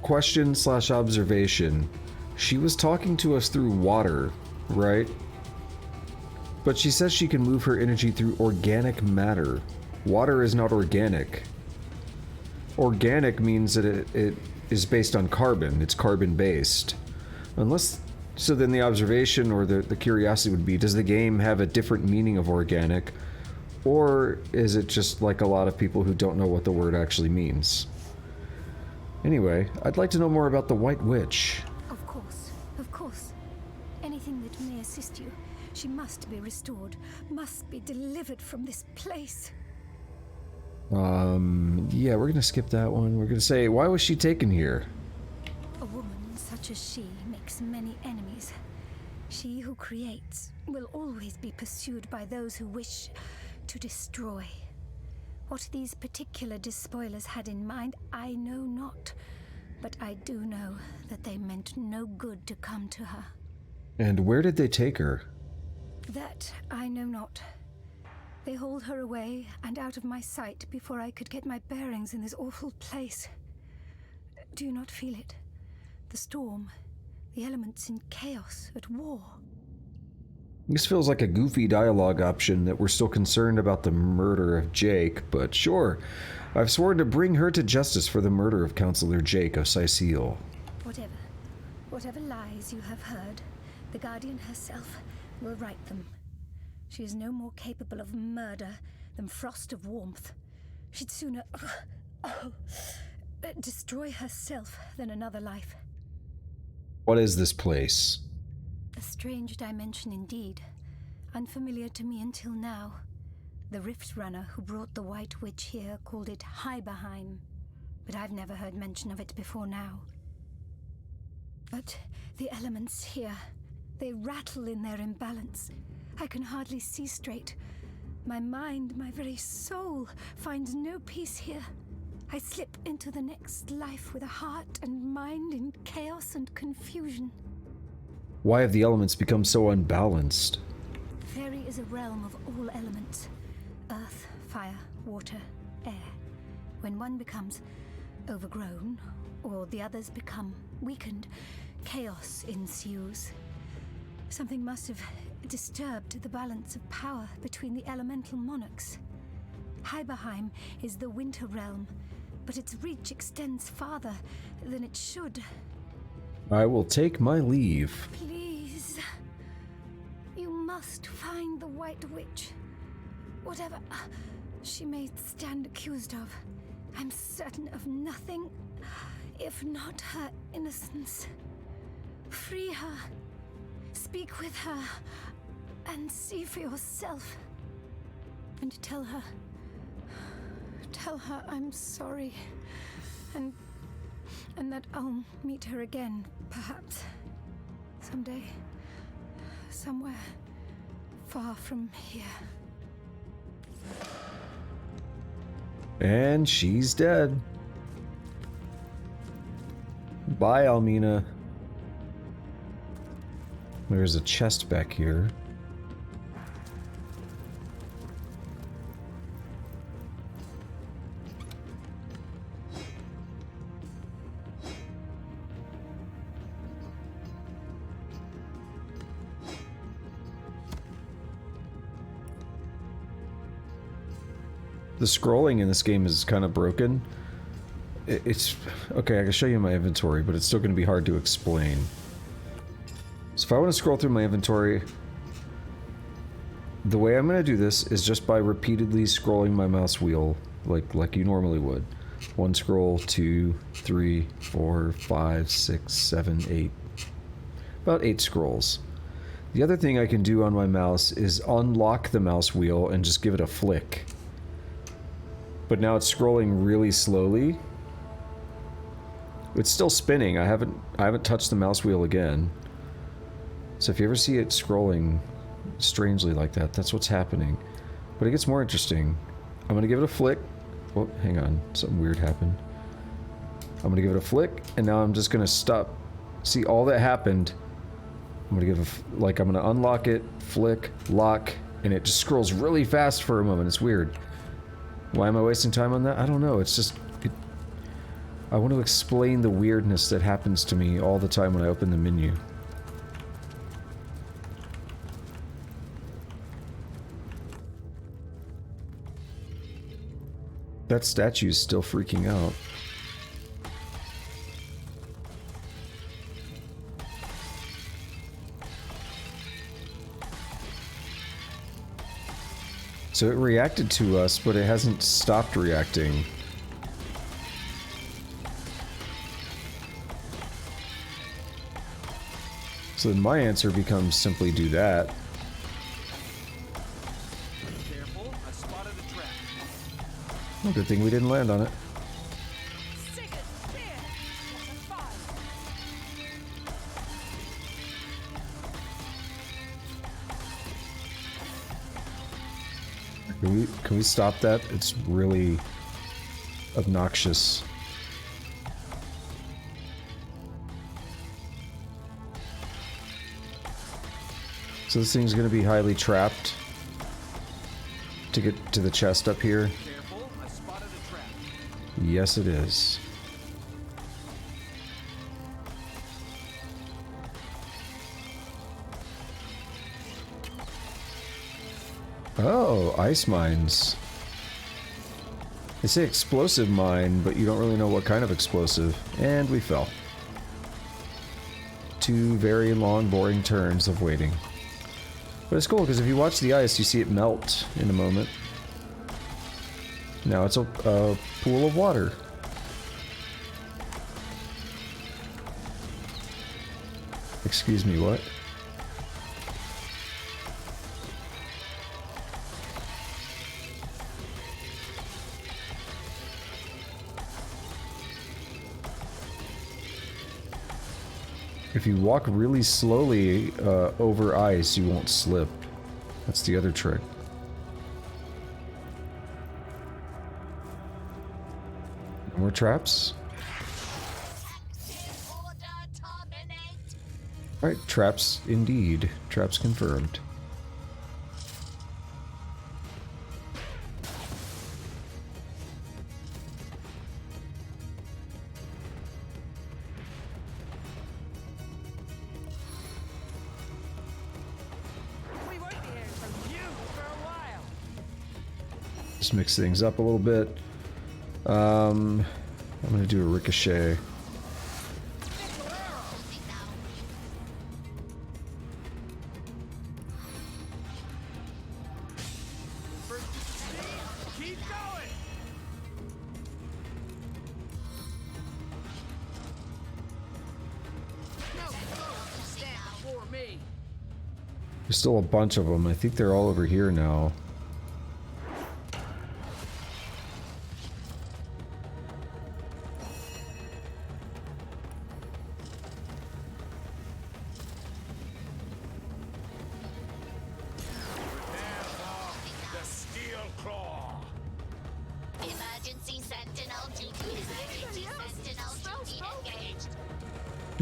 Speaker 1: question / observation. She was talking to us through water, right? But she says she can move her energy through organic matter. Water is not organic. Organic means that it is based on carbon. It's carbon-based. Unless... So then the observation or the curiosity would be, does the game have a different meaning of organic? Or is it just like a lot of people who don't know what the word actually means? Anyway, I'd like to know more about the White Witch.
Speaker 2: Of course. Anything that may assist you. She must be restored, must be delivered from this place.
Speaker 1: Yeah, we're gonna skip that one. We're gonna say, why was she taken here?
Speaker 2: A woman such as she makes many enemies. She who creates will always be pursued by those who wish to destroy. What these particular despoilers had in mind, I know not. But I do know that they meant no good to come to her.
Speaker 1: And where did they take her?
Speaker 2: That I know not. They hauled her away and out of my sight before I could get my bearings in this awful place. Do you not feel it? The storm, the elements in chaos, at war.
Speaker 1: This feels like a goofy dialogue option that we're still concerned about the murder of Jake, but sure. I've sworn to bring her to justice for the murder of Counselor Jake of Sicile.
Speaker 2: Whatever lies you have heard, the Guardian herself will right them. She is no more capable of murder than frost of warmth. She'd sooner destroy herself than another life.
Speaker 1: What is this place?
Speaker 2: A strange dimension indeed, unfamiliar to me until now. The Rift Runner who brought the White Witch here called it Hiberheim, but I've never heard mention of it before now. But the elements here, they rattle in their imbalance. I can hardly see straight. My mind, my very soul, finds no peace here. I slip into the next life with a heart and mind in chaos and confusion.
Speaker 1: Why have the elements become so unbalanced?
Speaker 2: Fairy is a realm of all elements. Earth, fire, water, air. When one becomes overgrown, or the others become weakened, chaos ensues. Something must have disturbed the balance of power between the elemental monarchs. Hiberheim is the winter realm, but its reach extends farther than it should.
Speaker 1: I will take my leave.
Speaker 2: Please. You must find the White Witch. Whatever she may stand accused of, I'm certain of nothing, if not her innocence. Free her. Speak with her. And see for yourself. And tell her I'm sorry. And that I'll meet her again, perhaps. Someday. Somewhere. Far from here.
Speaker 1: And she's dead. Bye, Almina. There's a chest back here. The scrolling in this game is kind of broken. It's... okay, I can show you my inventory, but it's still going to be hard to explain. So if I want to scroll through my inventory, the way I'm going to do this is just by repeatedly scrolling my mouse wheel, like you normally would. 1 scroll, 2, 3, 4, 5, 6, 7, 8. About 8 scrolls. The other thing I can do on my mouse is unlock the mouse wheel and just give it a flick. But now it's scrolling really slowly. It's still spinning. I haven't touched the mouse wheel again. So if you ever see it scrolling strangely like that, that's what's happening. But it gets more interesting. I'm gonna give it a flick. Oh, hang on. Something weird happened. I'm gonna give it a flick, and now I'm just gonna stop. See, all that happened, I'm gonna I'm gonna unlock it, flick, lock, and it just scrolls really fast for a moment. It's weird. Why am I wasting time on that? I don't know. It's just... I want to explain the weirdness that happens to me all the time when I open the menu. That statue's still freaking out. So it reacted to us, but it hasn't stopped reacting. So then my answer becomes simply do that.
Speaker 8: Careful, I spotted a trap.
Speaker 1: Well, good thing we didn't land on it. Can we stop that? It's really obnoxious. So this thing's gonna be highly trapped to get to the chest up here.
Speaker 8: Careful, I spotted a trap.
Speaker 1: Yes, it is. Oh, ice mines. They say explosive mine, but you don't really know what kind of explosive. And we fell. 2 very long, boring turns of waiting. But it's cool, because if you watch the ice, you see it melt in a moment. Now it's a pool of water. Excuse me, what? If you walk really slowly over ice, you won't slip. That's the other trick. More traps? Alright, traps indeed. Traps confirmed. Just mix things up a little bit. I'm gonna do a ricochet.
Speaker 4: Keep going.
Speaker 1: There's still a bunch of them. I think they're all over here now.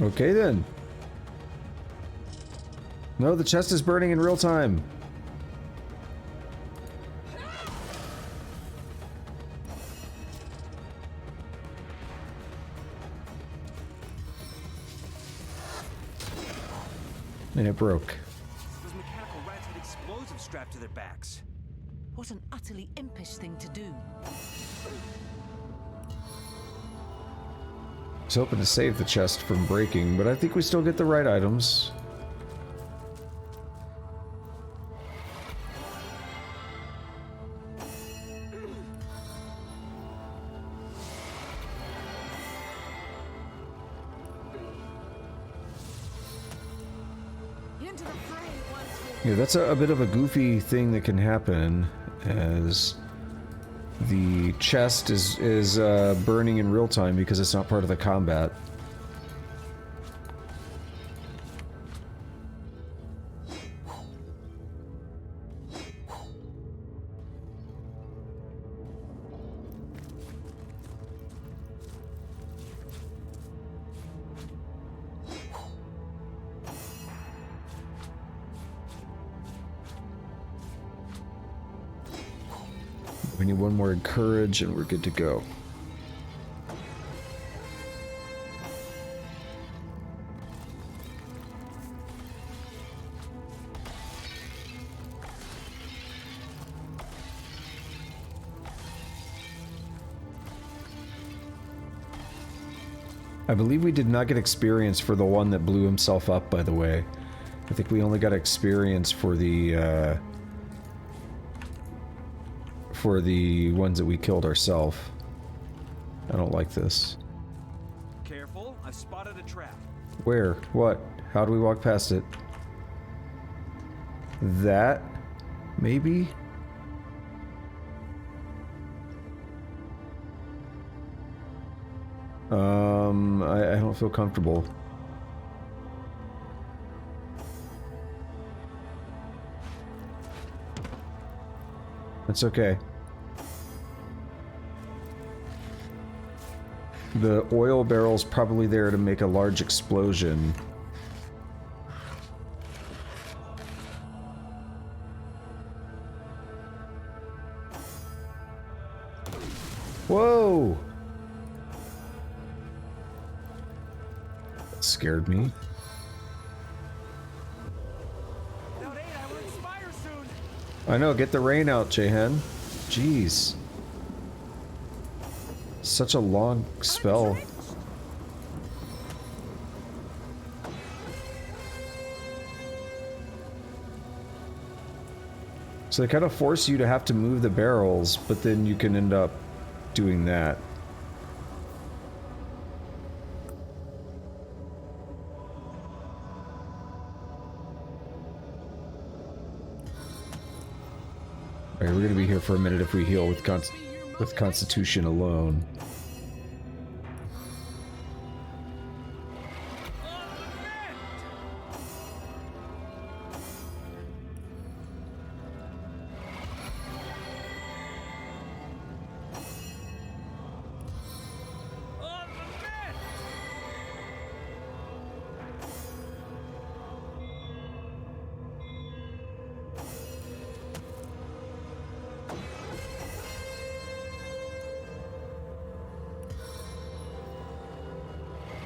Speaker 1: Okay then. No, the chest is burning in real time. And it broke.
Speaker 8: Those mechanical rats had explosives strapped to their backs.
Speaker 3: What an utterly impish thing to do.
Speaker 1: I was hoping to save the chest from breaking, but I think we still get the right items. Yeah, that's a bit of a goofy thing that can happen, as the chest is burning in real time because it's not part of the combat. we need one more courage and we're good to go. I believe we did not get experience for the one that blew himself up, by the way. I think we only got experience for the ones that we killed ourselves. I don't like this.
Speaker 8: Careful, I've spotted a trap.
Speaker 1: Where? What? How do we walk past it? That? Maybe? I don't feel comfortable. That's okay. The oil barrel's probably there to make a large explosion. Whoa! That scared me. I know, get the rain out, Jehen. Jeez. Such a long spell. So they kind of force you to have to move the barrels, but then you can end up doing that. Alright, we're gonna be here for a minute if we heal with Constitution alone.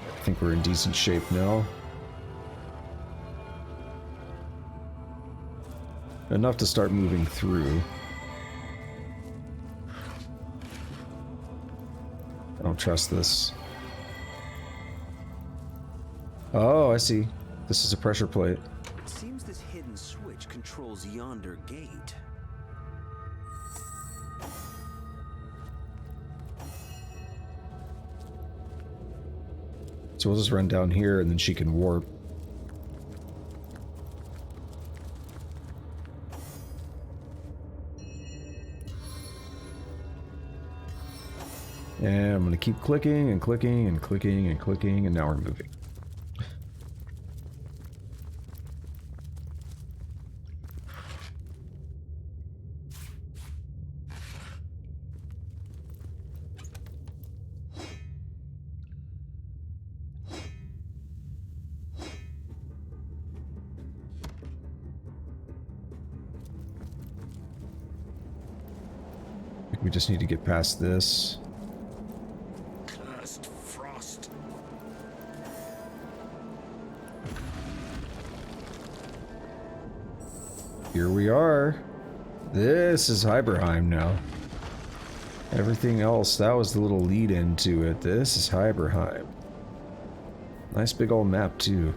Speaker 1: I think we're in decent shape now. Enough to start moving through. I don't trust this. Oh, I see. This is a pressure plate.
Speaker 8: It seems this hidden switch controls yonder gate.
Speaker 1: So we'll just run down here and then she can warp. And I'm gonna keep clicking and clicking and clicking and clicking, and now we're moving. We just need to get past this.
Speaker 7: Cursed frost.
Speaker 1: Here we are. This is Hiberheim now. Everything else, that was the little lead into it. This is Hiberheim. Nice big old map too.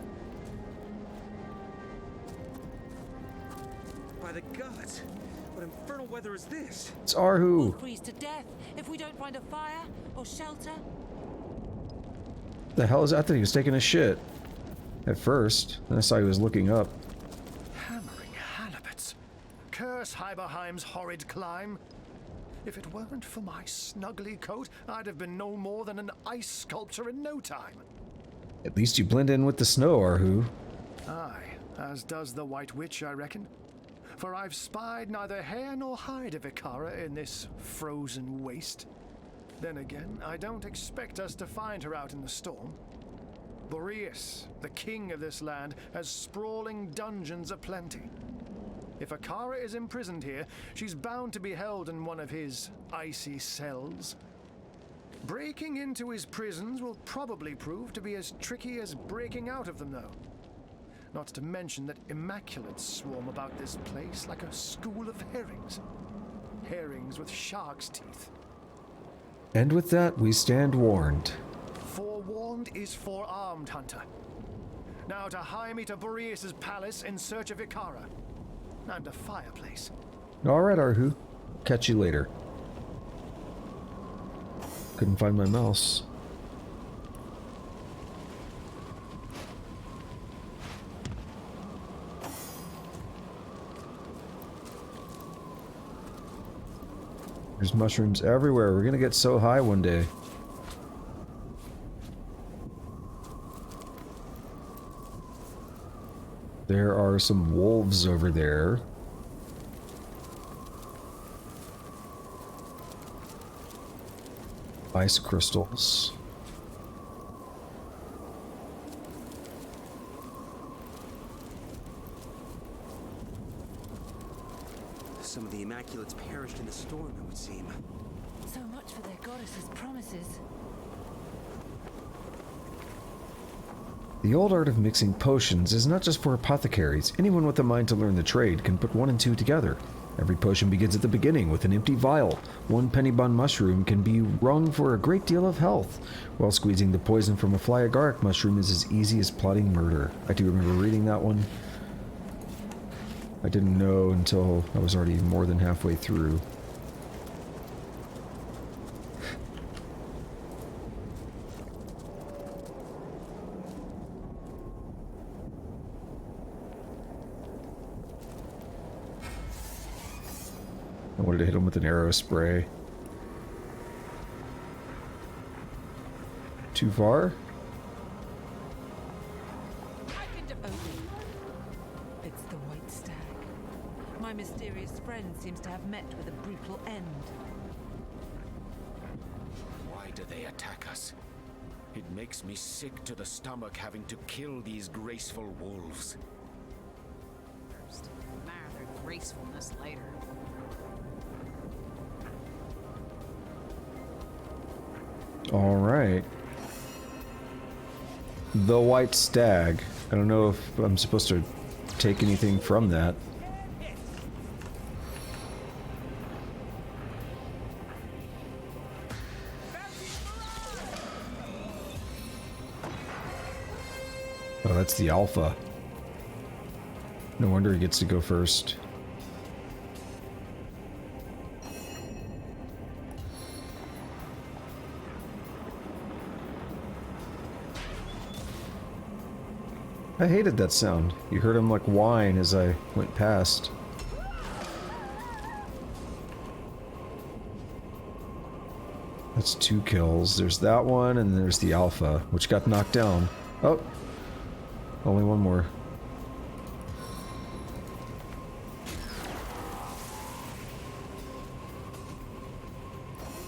Speaker 8: By the gods, what infernal weather is this?
Speaker 1: It's Arhu.
Speaker 3: We'll freeze to death if we don't find a fire or shelter.
Speaker 1: The hell is that? I thought he was taking a shit. At first. Then I saw he was looking up.
Speaker 13: Hammering halibuts. Curse Hiberheim's horrid climb. If it weren't for my snuggly coat, I'd have been no more than an ice sculpture in no time.
Speaker 1: At least you blend in with the snow, Arhu.
Speaker 13: Aye, as does the White Witch, I reckon. For I've spied neither hair nor hide of Ikara in this frozen waste. Then again, I don't expect us to find her out in the storm. Boreas, the king of this land, has sprawling dungeons aplenty. If Akara is imprisoned here, she's bound to be held in one of his icy cells. Breaking into his prisons will probably prove to be as tricky as breaking out of them, though. Not to mention that Immaculates swarm about this place like a school of herrings. Herrings with shark's teeth.
Speaker 1: And with that, we stand warned.
Speaker 13: Forewarned is forearmed, Hunter. Now to hie me to Boreas' palace in search of Ikara. And a fireplace.
Speaker 1: Alright, Arhu. Catch you later. Couldn't find my mouse. There's mushrooms everywhere. We're gonna get so high one day. There are some wolves over there. Ice crystals.
Speaker 8: Some of the Immaculates perished in the storm, it would seem.
Speaker 3: So much for their goddess's promises.
Speaker 1: The old art of mixing potions is not just for apothecaries. Anyone with a mind to learn the trade can put 1 and 2 together. Every potion begins at the beginning with an empty vial. 1 pennybun mushroom can be wrung for a great deal of health, while squeezing the poison from a fly agaric mushroom is as easy as plotting murder. I do remember reading that one. I didn't know until I was already more than halfway through. I wanted to hit him with an arrow spray. Too far?
Speaker 3: It's the White Stag. My mysterious friend seems to have met with a brutal end.
Speaker 6: Why do they attack us? It makes me sick to the stomach having to kill these graceful wolves.
Speaker 11: First, admire their gracefulness later.
Speaker 1: All right. The White Stag. I don't know if I'm supposed to take anything from that. Oh, that's the alpha. No wonder he gets to go first. I hated that sound. You heard him like whine as I went past. That's 2 kills. There's that one, and there's the alpha, which got knocked down. Oh! Only one more.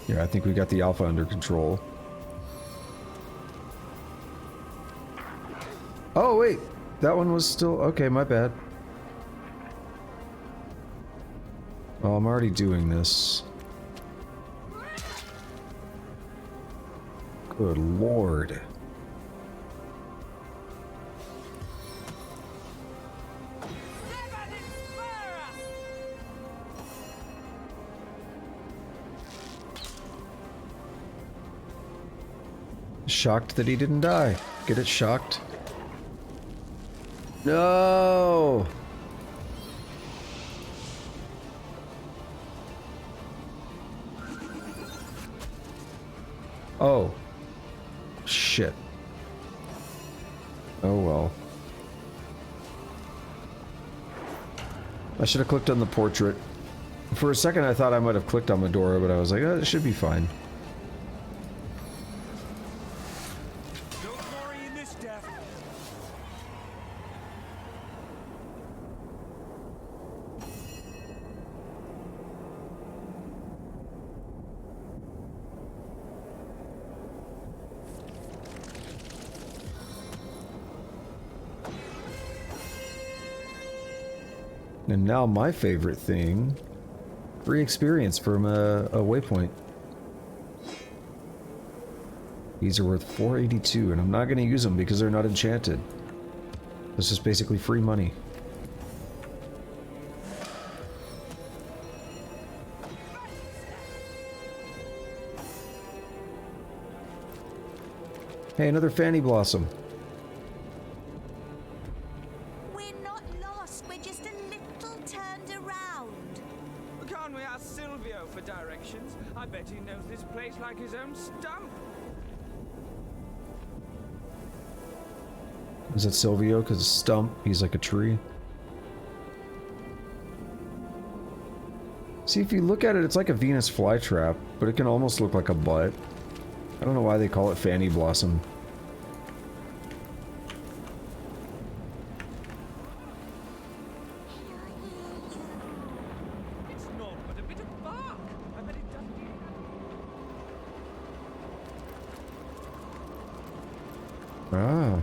Speaker 1: Yeah, I think we got the alpha under control. Oh, wait. That one was still... Okay, my bad. Oh, I'm already doing this. Good lord. Shocked that he didn't die. Get it? Shocked? No! Oh. Shit. Oh well. I should have clicked on the portrait. For a second I thought I might have clicked on Medora, but I was like, oh, it should be fine. And now my favorite thing, free experience from a waypoint. These are worth 482, and I'm not going to use them because they're not enchanted. This is basically free money. Hey, another Fanny Blossom.
Speaker 5: We're not lost, we're just a little turned around.
Speaker 4: Can't we ask Silvio for directions? I bet he knows this place like his own stump.
Speaker 1: Is that Silvio? Because stump, he's like a tree. See, if you look at it, it's like a Venus flytrap, but it can almost look like a butt. I don't know why they call it Fanny Blossom.
Speaker 4: It's not but a bit of bark. I bet it doesn't even...
Speaker 1: Ah.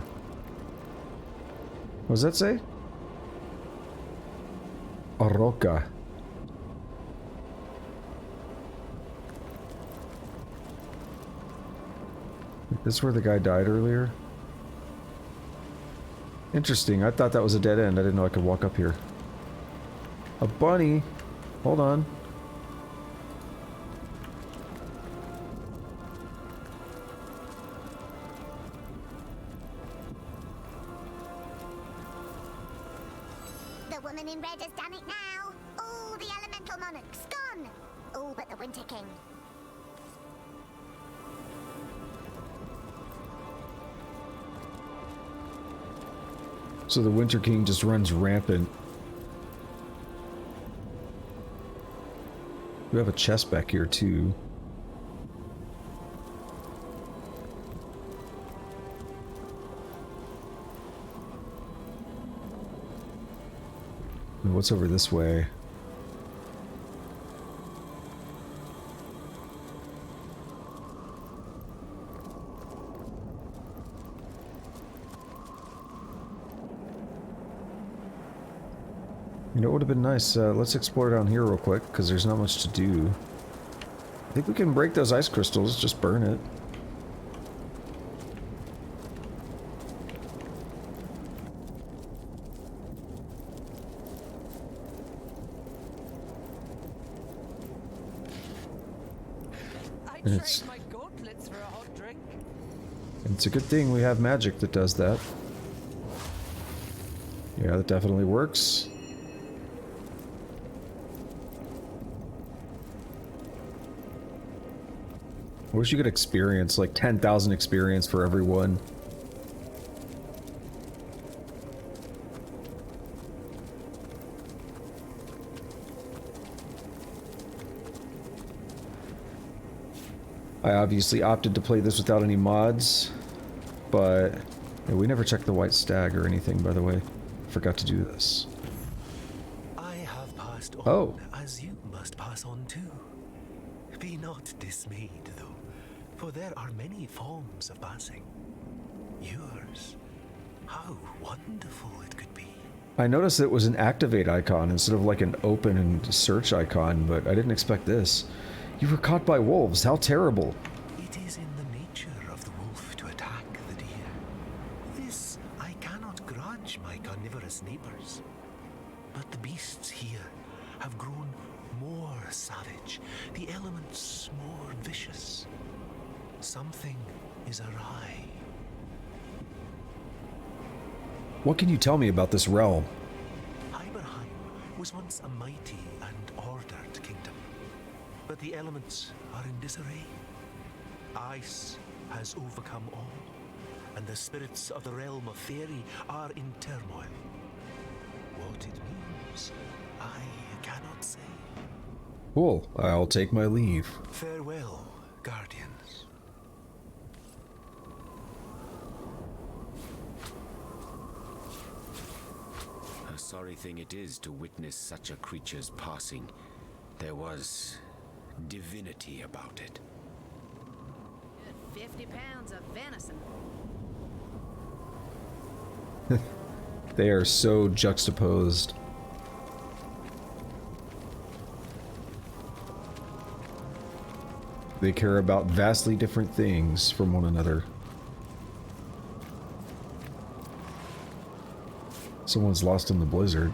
Speaker 1: What does that say? Arroka. This is where the guy died earlier? Interesting, I thought that was a dead end. I didn't know I could walk up here. A bunny? Hold on.
Speaker 5: The woman in red has done it now. All the elemental monarchs gone. All but the Winter King.
Speaker 1: So the Winter King just runs rampant. We have a chest back here too. And what's over this way? You know, it would have been nice. Let's explore down here real quick, because there's not much to do. I think we can break those ice crystals, just burn it.
Speaker 3: Trade my gauntlets for a hot drink.
Speaker 1: It's a good thing we have magic that does that. Yeah, that definitely works. I wish you could experience, like 10,000 experience for every one. I obviously opted to play this without any mods, but yeah, we never checked the white stag or anything, by the way. Forgot to do this.
Speaker 7: I have passed on,
Speaker 1: oh.
Speaker 7: As you must pass on too. Be not dismayed, though, for there are many forms of passing. Yours, how wonderful it could be.
Speaker 1: I noticed it was an activate icon instead of like an open and search icon, but I didn't expect this. You were caught by wolves, how terrible.
Speaker 7: It is in the nature of the wolf to attack the deer. This I cannot grudge my carnivorous neighbors. But the beasts here have grown more savage, the elements more vicious. Something is awry.
Speaker 1: What can you tell me about this realm?
Speaker 7: Hiberheim was once a mighty and ordered kingdom. But the elements are in disarray. Ice has overcome all, and the spirits of the realm of Fairy are in turmoil. What it means, I cannot say.
Speaker 1: Cool, I'll take my leave.
Speaker 7: Farewell, guardians.
Speaker 6: A sorry thing it is to witness such a creature's passing. There was divinity about it.
Speaker 11: 50 pounds of venison.
Speaker 1: They are so juxtaposed. They care about vastly different things from one another. Someone's lost in the blizzard.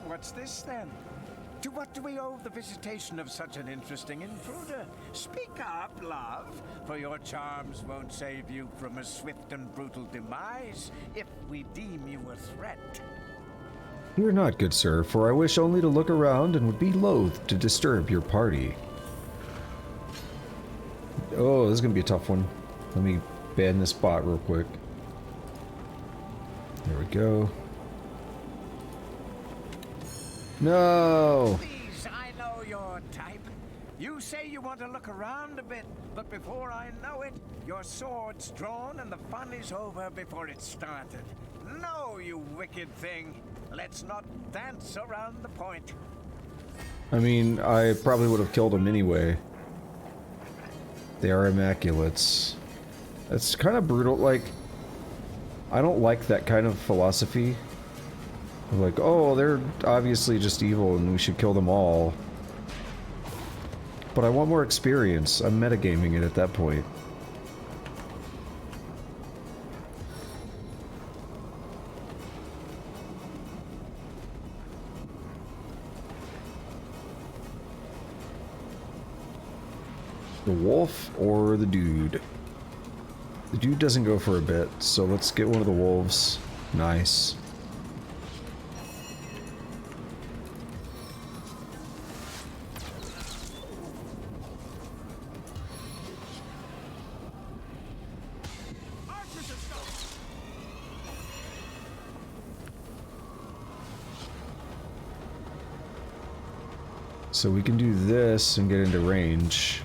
Speaker 14: What's this, then? To what do we owe the visitation of such an interesting intruder? Speak up, love, for your charms won't save you from a swift and brutal demise if we deem you a threat.
Speaker 1: You're not, good sir, for I wish only to look around and would be loath to disturb your party. Oh, this is gonna be a tough one. Let me ban this bot real quick. There we go. No!
Speaker 14: Please, I know your type. You say you want to look around a bit, but before I know it, your sword's drawn and the fun is over before it started. No, you wicked thing. Let's not dance around the point.
Speaker 1: I mean, I probably would have killed him anyway. They are Immaculates. That's kind of brutal. Like, I don't like that kind of philosophy. Like, oh, they're obviously just evil and we should kill them all. But I want more experience. I'm metagaming it at that point. The wolf or the dude? The dude doesn't go for a bit, so let's get one of the wolves. Nice. So we can do this and get into range.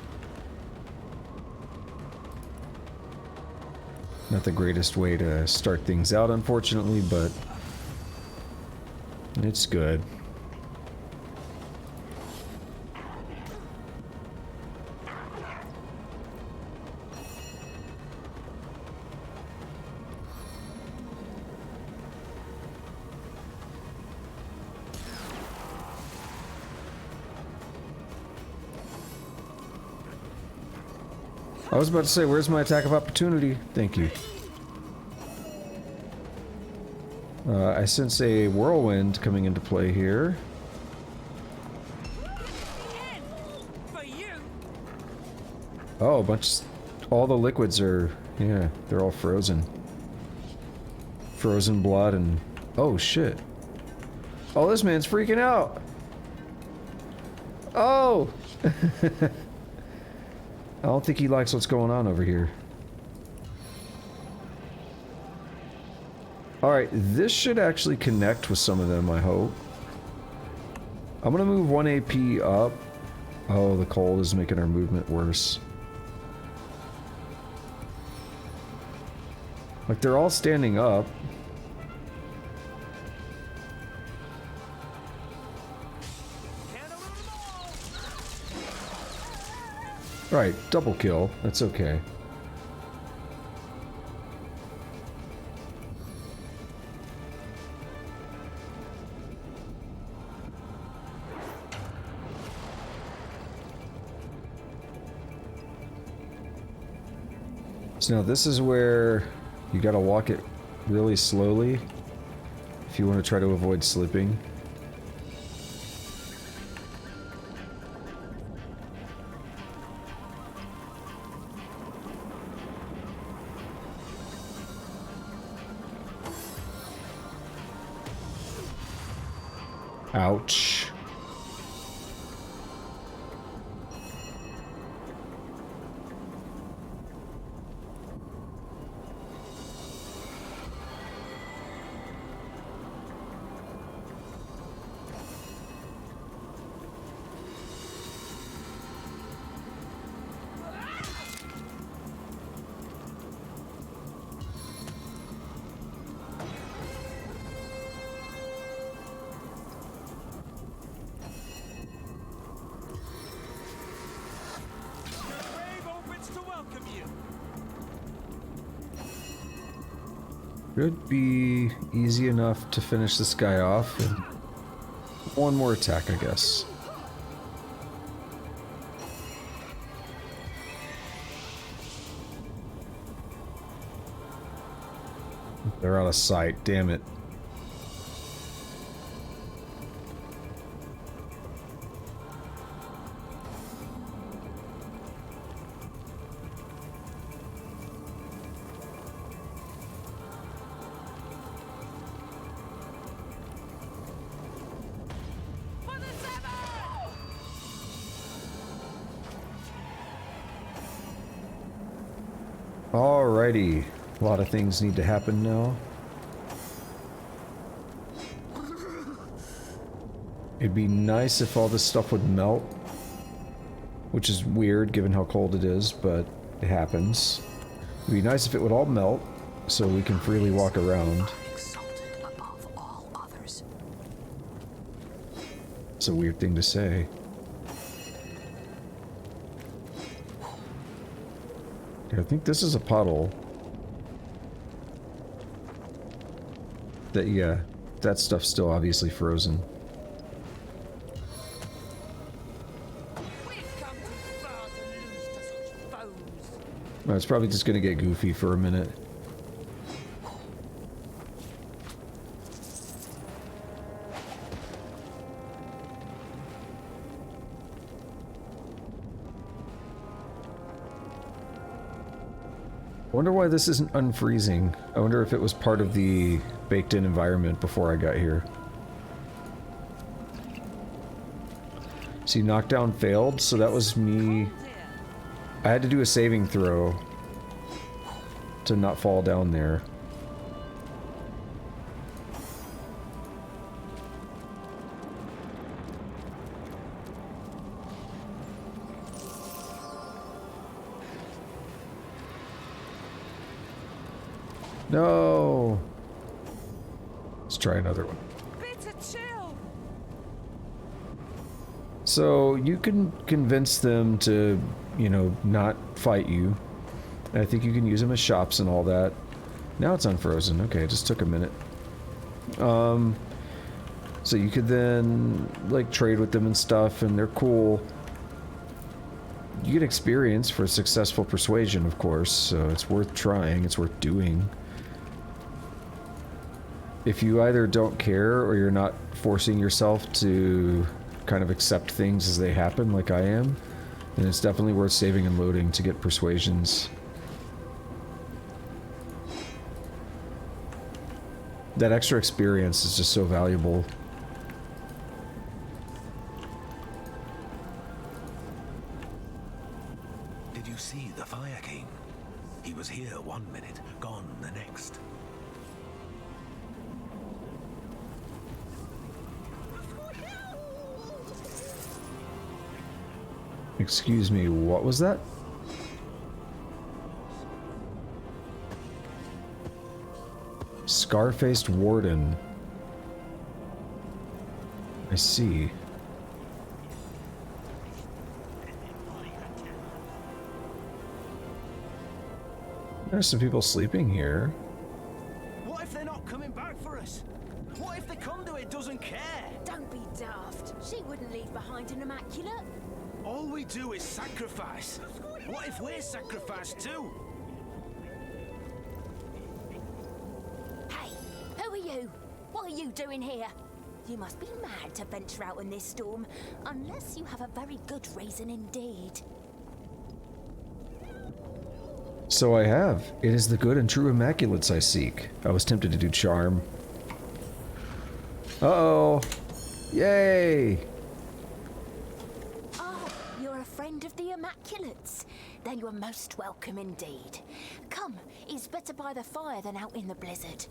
Speaker 1: Not the greatest way to start things out, unfortunately, but it's good. I was about to say, where's my attack of opportunity? Thank you. I sense a whirlwind coming into play here. Oh, a bunch... all the liquids are... yeah, they're all frozen. Frozen blood and... oh, shit. Oh, this man's freaking out! Oh! I don't think he likes what's going on over here. Alright, this should actually connect with some of them, I hope. I'm gonna move 1 AP up. Oh, the cold is making our movement worse. Like, they're all standing up. Right, double kill. That's okay. So now this is where you gotta walk it really slowly if you want to try to avoid slipping. Ouch. Should be easy enough to finish this guy off. And one more attack, I guess. They're out of sight, damn it. Alrighty, a lot of things need to happen now. It'd be nice if all this stuff would melt, which is weird given how cold it is, but it happens. It'd be nice if it would all melt so we can freely walk around. It's a weird thing to say. I think this is a puddle. Yeah, that stuff's still obviously frozen. Well, it's probably just gonna get goofy for a minute. I wonder why this isn't unfreezing. I wonder if it was part of the baked-in environment before I got here. See, knockdown failed, so that was me. I had to do a saving throw to not fall down there. No! Let's try another one. So you can convince them to, you know, not fight you. I think you can use them as shops and all that. Now it's unfrozen. Okay, it just took a minute. So you could then, like, trade with them and stuff, and they're cool. You get experience for successful persuasion, of course, so it's worth trying, it's worth doing. If you either don't care or you're not forcing yourself to kind of accept things as they happen, like I am, then it's definitely worth saving and loading to get persuasions. That extra experience is just so valuable.
Speaker 7: Did you see the Fire King? He was here 1 minute, gone the next.
Speaker 1: Excuse me, what was that? Scar-faced warden. I see. There's some people sleeping here.
Speaker 8: What if they're not coming back for us? What if the conduit doesn't care?
Speaker 9: Don't be daft. She wouldn't leave behind an Immaculate.
Speaker 6: All we do is sacrifice. What if we're sacrificed too?
Speaker 9: Hey, who are you? What are you doing here? You must be mad to venture out in this storm, unless you have a very good reason indeed.
Speaker 1: So I have. It is the good and true Immaculates I seek. I was tempted to do charm. Uh-oh. Yay!
Speaker 9: You're a friend of the Immaculates. Then you are most welcome indeed. Come, it's better by the fire than out in the blizzard.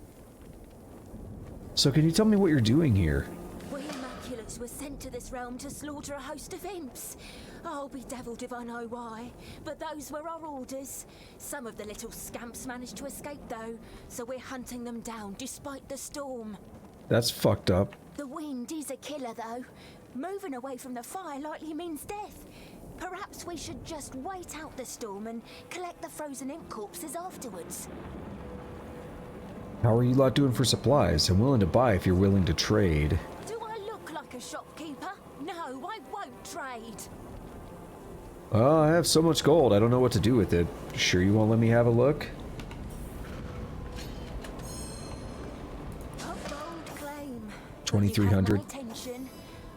Speaker 1: So can you tell me what you're doing here?
Speaker 9: We Immaculates were sent to this realm to slaughter a host of imps. I'll be devilled if I know why, but those were our orders. Some of the little scamps managed to escape though, so we're hunting them down despite the storm.
Speaker 1: That's fucked up.
Speaker 9: The wind is a killer though. Moving away from the fire likely means death. Perhaps we should just wait out the storm and collect the frozen imp corpses afterwards.
Speaker 1: How are you lot doing for supplies? I'm willing to buy if you're willing to trade.
Speaker 9: Do I look like a shopkeeper? No, I won't trade.
Speaker 1: I have so much gold, I don't know what to do with it. Sure you won't let me have a look?
Speaker 9: A bold claim.
Speaker 1: 2,300.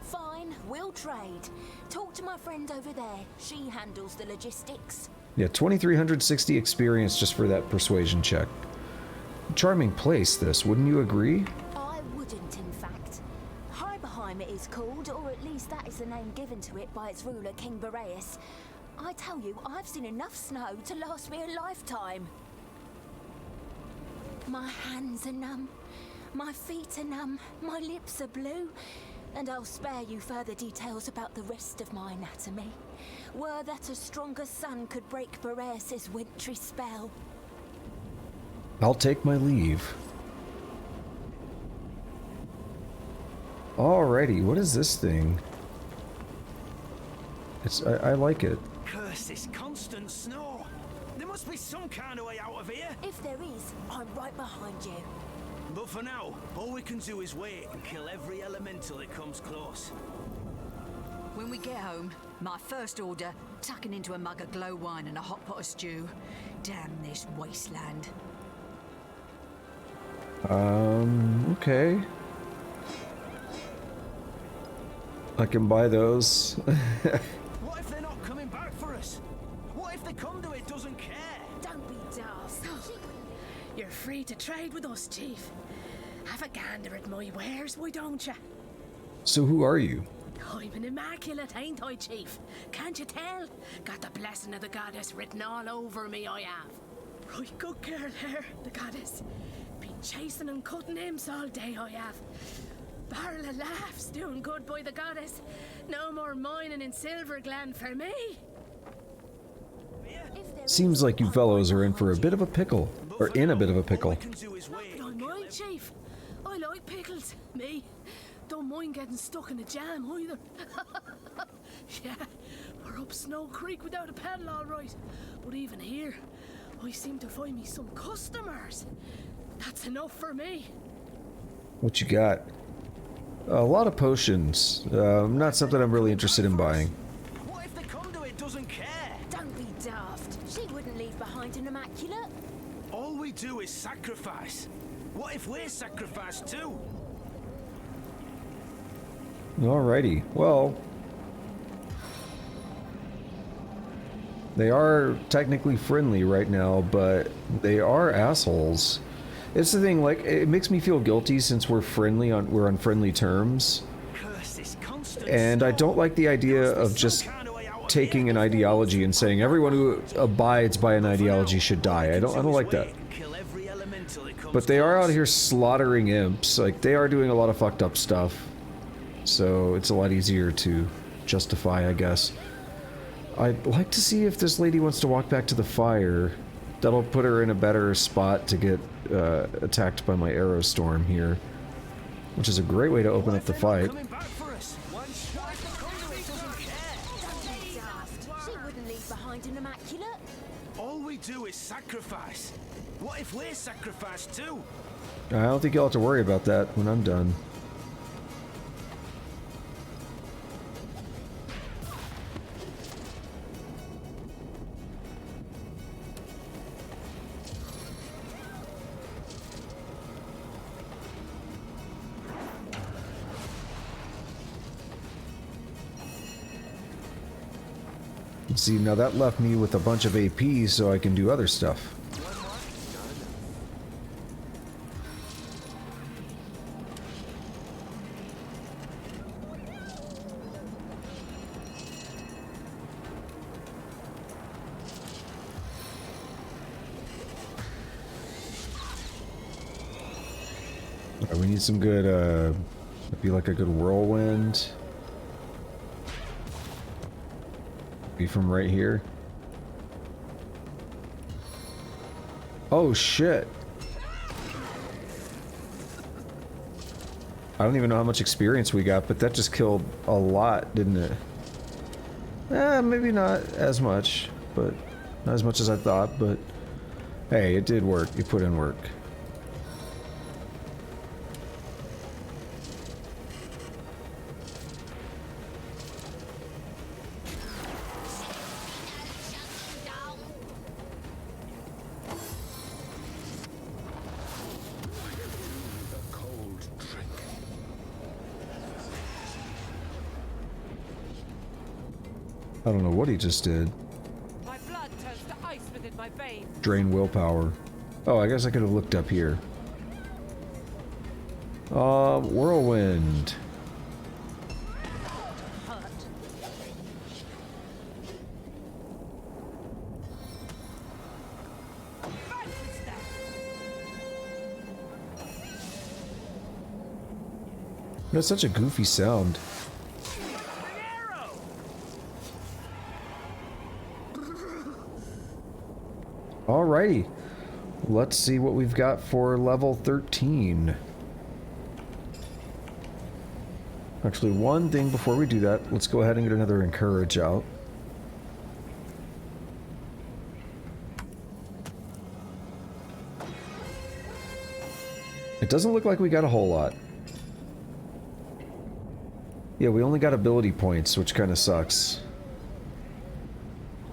Speaker 9: Fine, we'll trade. Talk to my friend over there. She handles the logistics.
Speaker 1: Yeah, 2,360 experience just for that persuasion check. Charming place, this, wouldn't you agree?
Speaker 9: I wouldn't, in fact. Hiberheim it is called, or at least that is the name given to it by its ruler, King Boreas. I tell you, I've seen enough snow to last me a lifetime. My hands are numb, my feet are numb, my lips are blue, and I'll spare you further details about the rest of my anatomy. Were that a stronger sun could break Boreas' wintry spell.
Speaker 1: I'll take my leave. Alrighty, what is this thing? I like it.
Speaker 6: Curse this constant snow. There must be some kind of way out of here.
Speaker 9: If there is, I'm right behind you.
Speaker 6: But for now, all we can do is wait and kill every elemental that comes close.
Speaker 15: When we get home, my first order, tucking into a mug of glow wine and a hot pot of stew. Damn this wasteland.
Speaker 1: Okay. I can buy those.
Speaker 6: What if they're not coming back for us? What if the conduit doesn't care?
Speaker 11: Don't be daft. You're free to trade with us, Chief. Have a gander at my wares, why don't you?
Speaker 1: So who are you?
Speaker 11: I'm an Immaculate, ain't I, Chief? Can't you tell? Got the blessing of the goddess written all over me, I have. Right good girl here, the goddess. Been chasing and cutting imps all day, I have. Barrel of laughs doing good by the goddess. No more mining in Silver Glen for me.
Speaker 1: Seems like you fellows are in for a bit of a pickle. Or in a bit of a pickle.
Speaker 11: I don't mind, Chief. I like pickles. Me. Don't mind getting stuck in a jam either. Yeah, we're up Snow Creek without a pedal, all right. But even here, I seem to find me some customers. That's enough for me.
Speaker 1: What you got? A lot of potions. Not something I'm really interested in buying.
Speaker 6: What if the conduit doesn't care?
Speaker 9: Don't be daft. She wouldn't leave behind an Immaculate.
Speaker 6: All we do is sacrifice. What if we're sacrificed too?
Speaker 1: Alrighty, well... They are technically friendly right now, but they are assholes. It's the thing, like, it makes me feel guilty since we're on friendly terms. And I don't like the idea of just taking an ideology and saying everyone who abides by an ideology should die. I don't like that. But they are out here slaughtering imps. Like, they are doing a lot of fucked up stuff. So it's a lot easier to justify, I guess. I'd like to see if this lady wants to walk back to the fire. That'll put her in a better spot to get attacked by my arrow storm here. Which is a great way to open up the fight.
Speaker 9: She wouldn't leave behind an Immaculate.
Speaker 6: All we do is sacrifice. What if we're sacrificed too?
Speaker 1: I don't think you'll have to worry about that when I'm done. See, now that left me with a bunch of AP so I can do other stuff. Alright, we need some good, maybe like a good whirlwind. Be from right here. Oh shit. I don't even know how much experience we got, but that just killed a lot, didn't it? Maybe not as much, but not as much as I thought, but hey, it did work. You put in work. I don't know what he just did.
Speaker 3: My blood turns to ice within my veins.
Speaker 1: Drain willpower. Oh, I guess I could have looked up here. Whirlwind. That's such a goofy sound. Alrighty. Let's see what we've got for level 13. Actually, one thing before we do that, let's go ahead and get another encourage out. It doesn't look like we got a whole lot. Yeah, we only got ability points, which kind of sucks.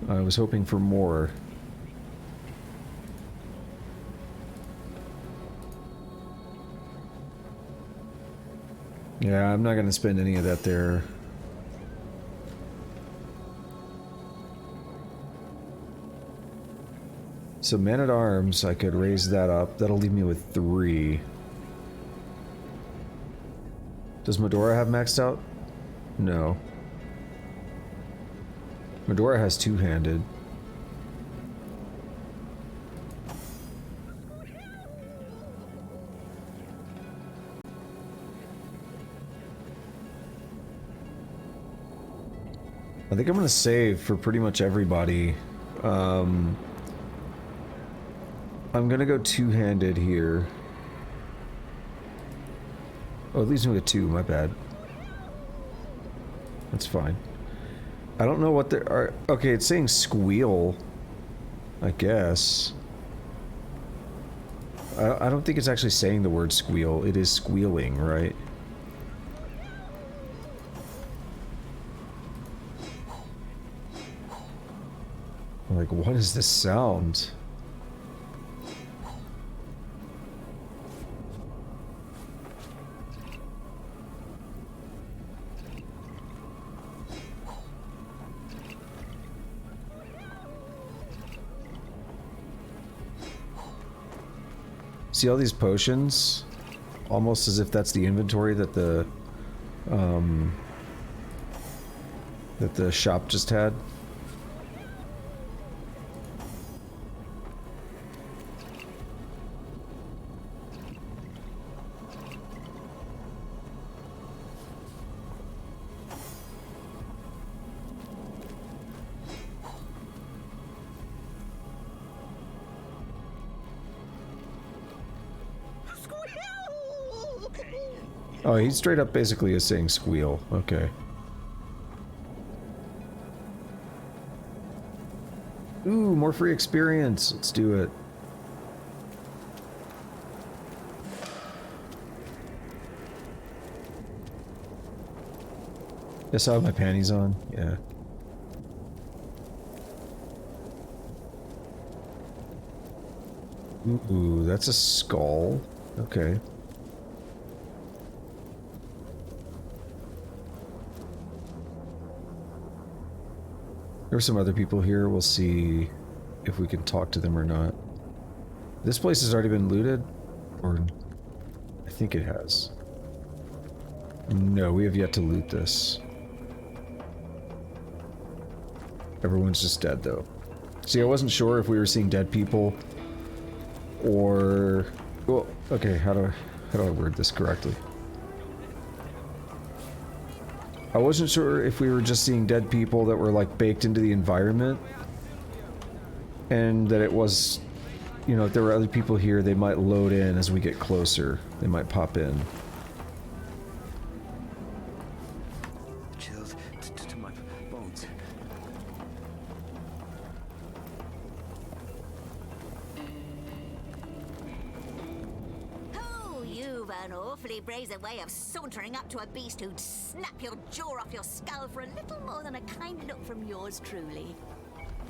Speaker 1: I was hoping for more. Yeah, I'm not going to spend any of that there. So Man-at-Arms, I could raise that up. That'll leave me with 3. Does Medora have maxed out? No. Medora has two-handed. I think I'm gonna save for pretty much everybody. I'm gonna go two-handed here. Oh, it leaves me with 2, my bad. That's fine. I don't know what there are. Okay, it's saying squeal, I guess. I don't think it's actually saying the word squeal. It is squealing, right? Like, what is this sound? See all these potions? Almost as if that's the inventory that the shop just had. Oh, he straight up basically is saying squeal. Okay. Ooh, more free experience. Let's do it. Yes, I have my panties on. Yeah. Ooh, that's a skull. Okay. There's some other people here. We'll see if we can talk to them or not. This place has already been looted? Or... I think it has. No, we have yet to loot this. Everyone's just dead, though. See, I wasn't sure if we were seeing dead people or... Well, okay, how do I word this correctly? I wasn't sure if we were just seeing dead people that were like baked into the environment and that it was, you know, if there were other people here, they might load in as we get closer. They might pop in.
Speaker 8: Chills to my bones.
Speaker 5: Oh, you've an awfully brazen way of sauntering up to a beast who'd snap your jaw off your skull for a little more than a kind look from yours truly.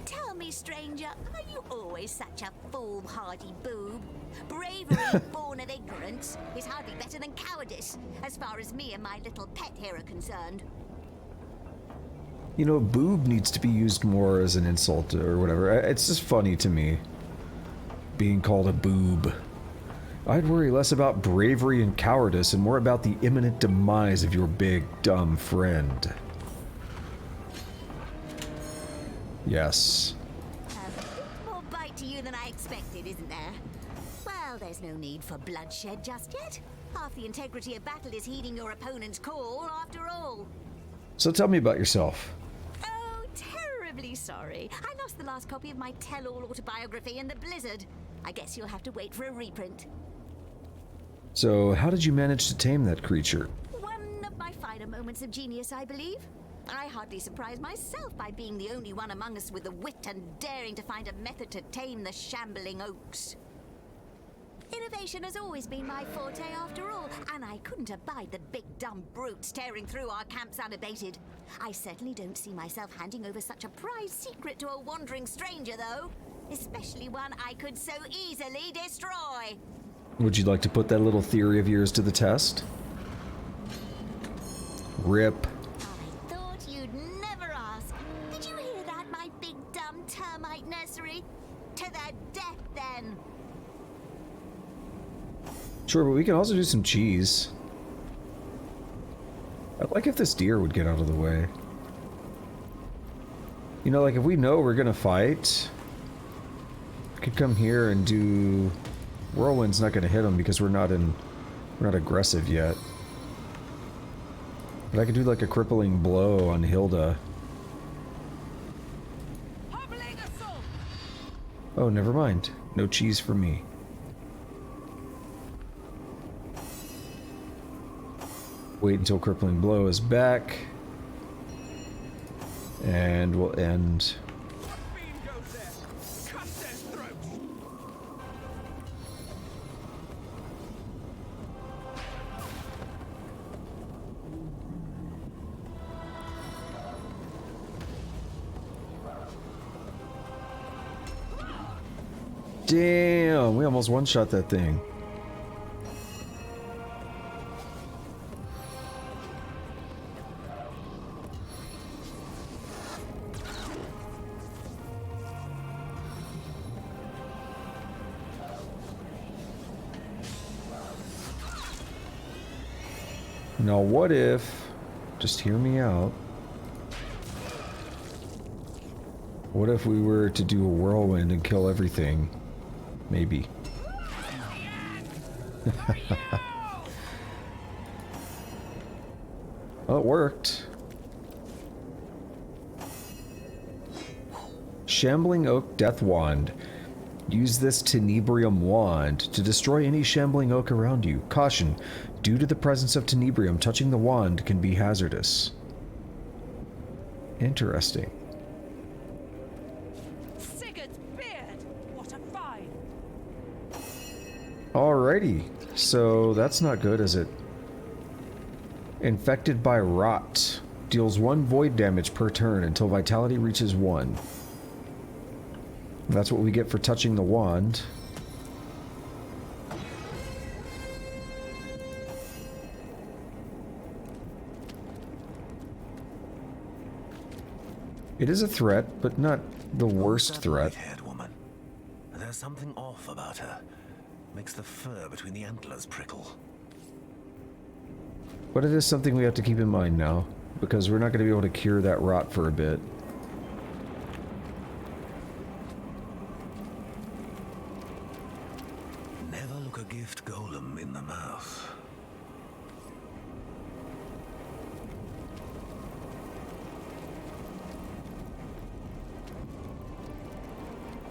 Speaker 5: Tell me, stranger, are you always such a foolhardy boob? Bravery born of ignorance is hardly better than cowardice, as far as me and my little pet here are concerned.
Speaker 1: You know, boob needs to be used more as an insult or whatever. It's just funny to me, being called a boob. I'd worry less about bravery and cowardice and more about the imminent demise of your big, dumb friend. Yes.
Speaker 16: More bite to you than I expected, isn't there? Well, there's no need for bloodshed just yet. Half the integrity of battle is heeding your opponent's call, after all.
Speaker 1: So tell me about yourself.
Speaker 16: Oh, terribly sorry. I lost the last copy of my tell-all autobiography in the blizzard. I guess you'll have to wait for a reprint.
Speaker 1: So, how did you manage to tame that creature?
Speaker 16: One of my finer moments of genius, I believe. I hardly surprised myself by being the only one among us with the wit and daring to find a method to tame the Shambling Oaks. Innovation has always been my forte after all, and I couldn't abide the big dumb brutes tearing through our camps unabated. I certainly don't see myself handing over such a prized secret to a wandering stranger, though. Especially one I could so easily destroy.
Speaker 1: Would you like to put that little theory of yours to the test? Rip.
Speaker 16: I thought you'd never ask. Did you hear that, my big dumb termite nursery? To the death, then.
Speaker 1: Sure, but we can also do some cheese. I'd like if this deer would get out of the way. You know, like if we know we're gonna fight, we could come here and do... Whirlwind's not gonna hit him because we're not aggressive yet. But I could do like a crippling blow on Hilda. Oh, never mind. No cheese for me. Wait until crippling blow is back. And we'll end. Damn, we almost one-shot that thing. Now what if, just hear me out, what if we were to do a whirlwind and kill everything? Maybe. Well, it worked. Shambling Oak Death Wand. Use this Tenebrium wand to destroy any Shambling Oak around you. Caution, due to the presence of Tenebrium, touching the wand can be hazardous. Interesting. Alrighty, so that's not good, is it? Infected by Rot. Deals 1 void damage per turn until vitality reaches 1. That's what we get for touching the wand. It is a threat, but not the worst threat.
Speaker 7: White-haired woman. There's something off about her. Makes the fur between the antlers prickle.
Speaker 1: But it is something we have to keep in mind now, because we're not going to be able to cure that rot for a bit.
Speaker 7: Never look a gift golem in the mouth.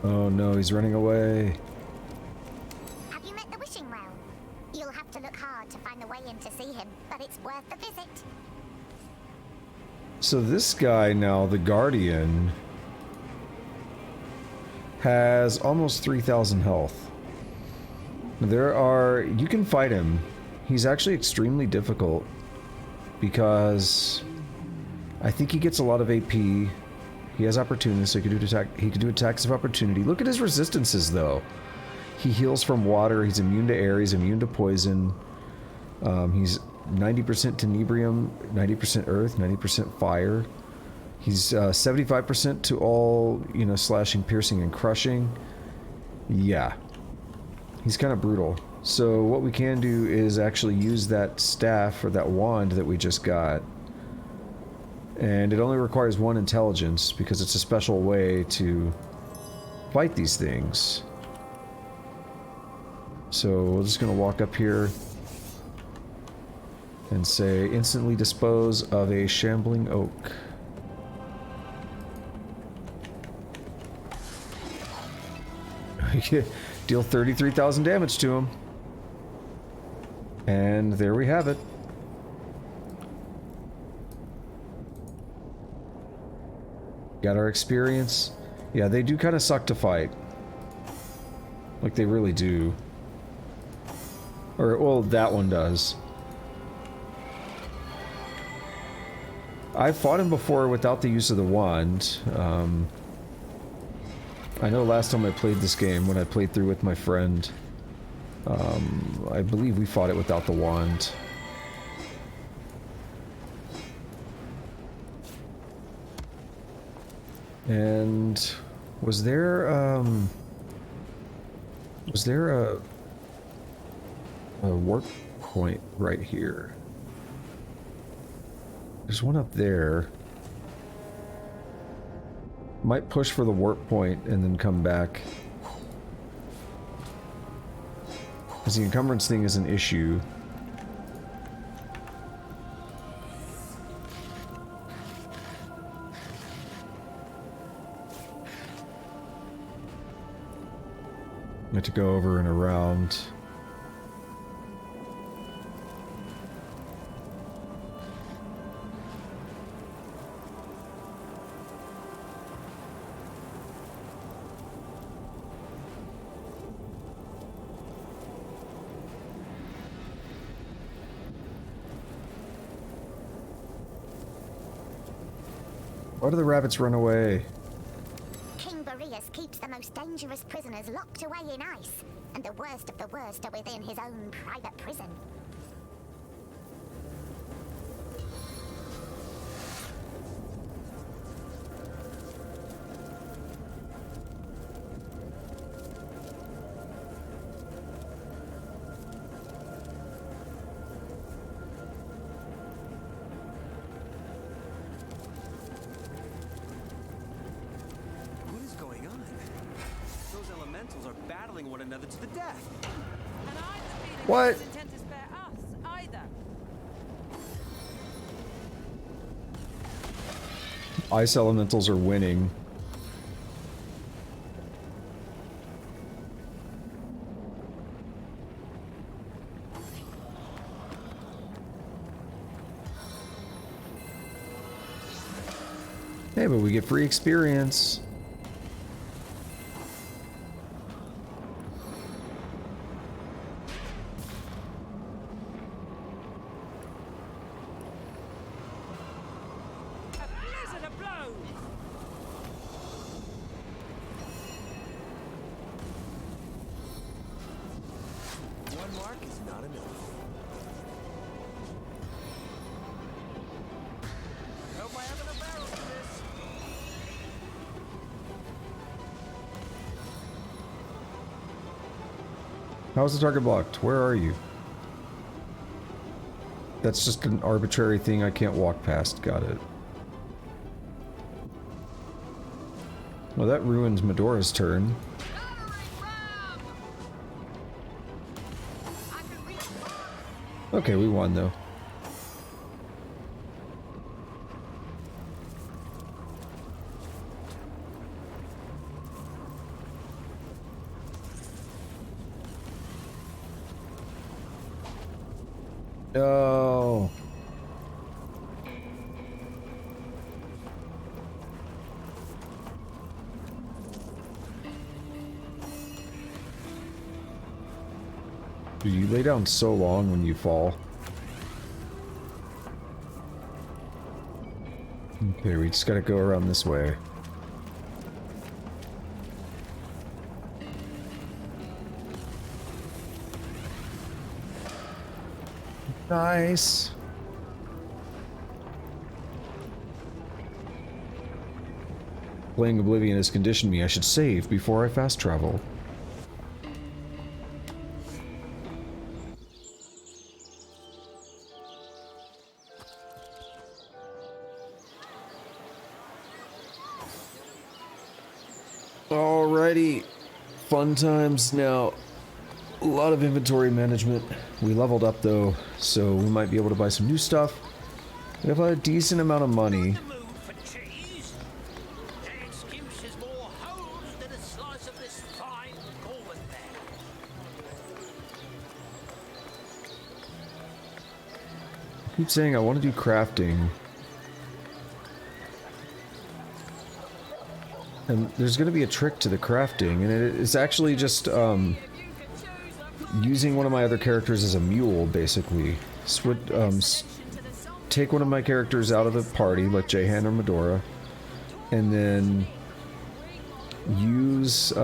Speaker 1: Oh no, he's running away.
Speaker 5: Have you met the wishing well? You'll have to look hard to find the way in to see him, but it's worth the visit.
Speaker 1: So this guy now, the Guardian, has almost 3,000 health. You can fight him. He's actually extremely difficult because I think he gets a lot of AP. He has opportunities, so he can do attacks of opportunity. Look at his resistances, though. He heals from water. He's immune to air. He's immune to poison. He's 90% tenebrium, 90% earth, 90% fire. He's 75% to all, you know, slashing, piercing, and crushing. Yeah. He's kind of brutal. So what we can do is actually use that staff, or that wand that we just got. And it only requires 1 intelligence, because it's a special way to fight these things. So we're just going to walk up here and say, instantly dispose of a Shambling Oak. Deal 33,000 damage to him. And there we have it. Got our experience. Yeah, they do kind of suck to fight. Like, they really do. Or, well, that one does. I've fought him before without the use of the wand. I know last time I played this game, when I played through with my friend, I believe we fought it without the wand. And was there a warp point right here? There's one up there. Might push for the warp point and then come back. Because the encumbrance thing is an issue. I have to go over and around. Why do the rabbits run away?
Speaker 17: King Boreas keeps the most dangerous prisoners locked away in ice, and the worst of the worst are within his own private prison.
Speaker 8: One another to the death.
Speaker 3: And I'm feeling
Speaker 1: what?
Speaker 3: They intend to spare us either.
Speaker 1: Ice elementals are winning. Hey, but we get free experience. How's the target blocked? Where are you? That's just an arbitrary thing I can't walk past. Got it. Well, that ruins Medora's turn. Okay, we won though. No. Dude, you lay down so long when you fall. Okay, we just gotta go around this way. Nice. Playing Oblivion has conditioned me. I should save before I fast travel. Alrighty. Fun times now. A lot of inventory management. We leveled up though, so we might be able to buy some new stuff. We have a decent amount of money. I keep saying I want to do crafting. And there's going to be a trick to the crafting, and it's actually just using one of my other characters as a mule, basically. Take one of my characters out of the party, like Jehan or Medora, and then use,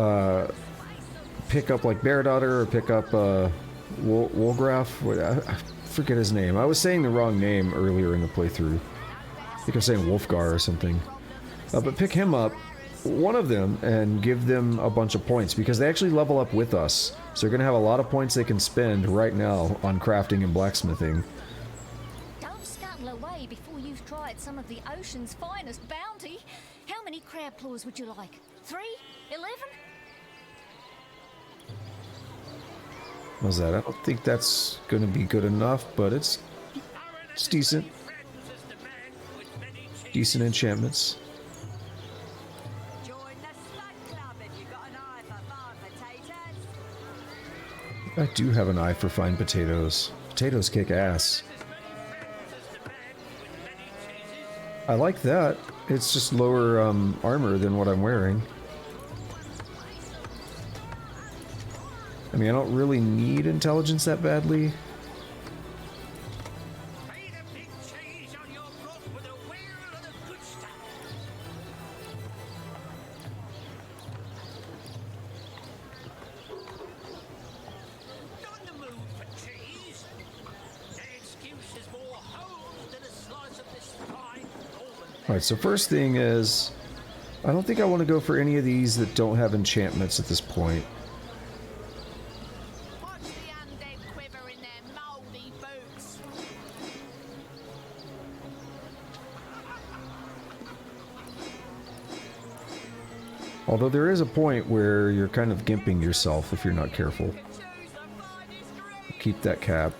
Speaker 1: pick up like Beardaughter or pick up Wolgraf. I forget his name. I was saying the wrong name earlier in the playthrough. I think I was saying Wolfgar or something. But pick him up, one of them, and give them a bunch of points, because they actually level up with us. So they're going to have a lot of points they can spend right now on crafting and blacksmithing.
Speaker 18: Don't scuttle away before you've tried some of the ocean's finest bounty. How many crab claws would you like? 3? 11?
Speaker 1: How's that? I don't think that's going to be good enough, but it's decent. Decent enchantments. I do have an eye for fine potatoes. Potatoes kick ass. I like that. It's just lower armor than what I'm wearing. I mean, I don't really need intelligence that badly. Alright, so first thing is, I don't think I want to go for any of these that don't have enchantments at this point. Although there is a point where you're kind of gimping yourself if you're not careful. Keep that cap.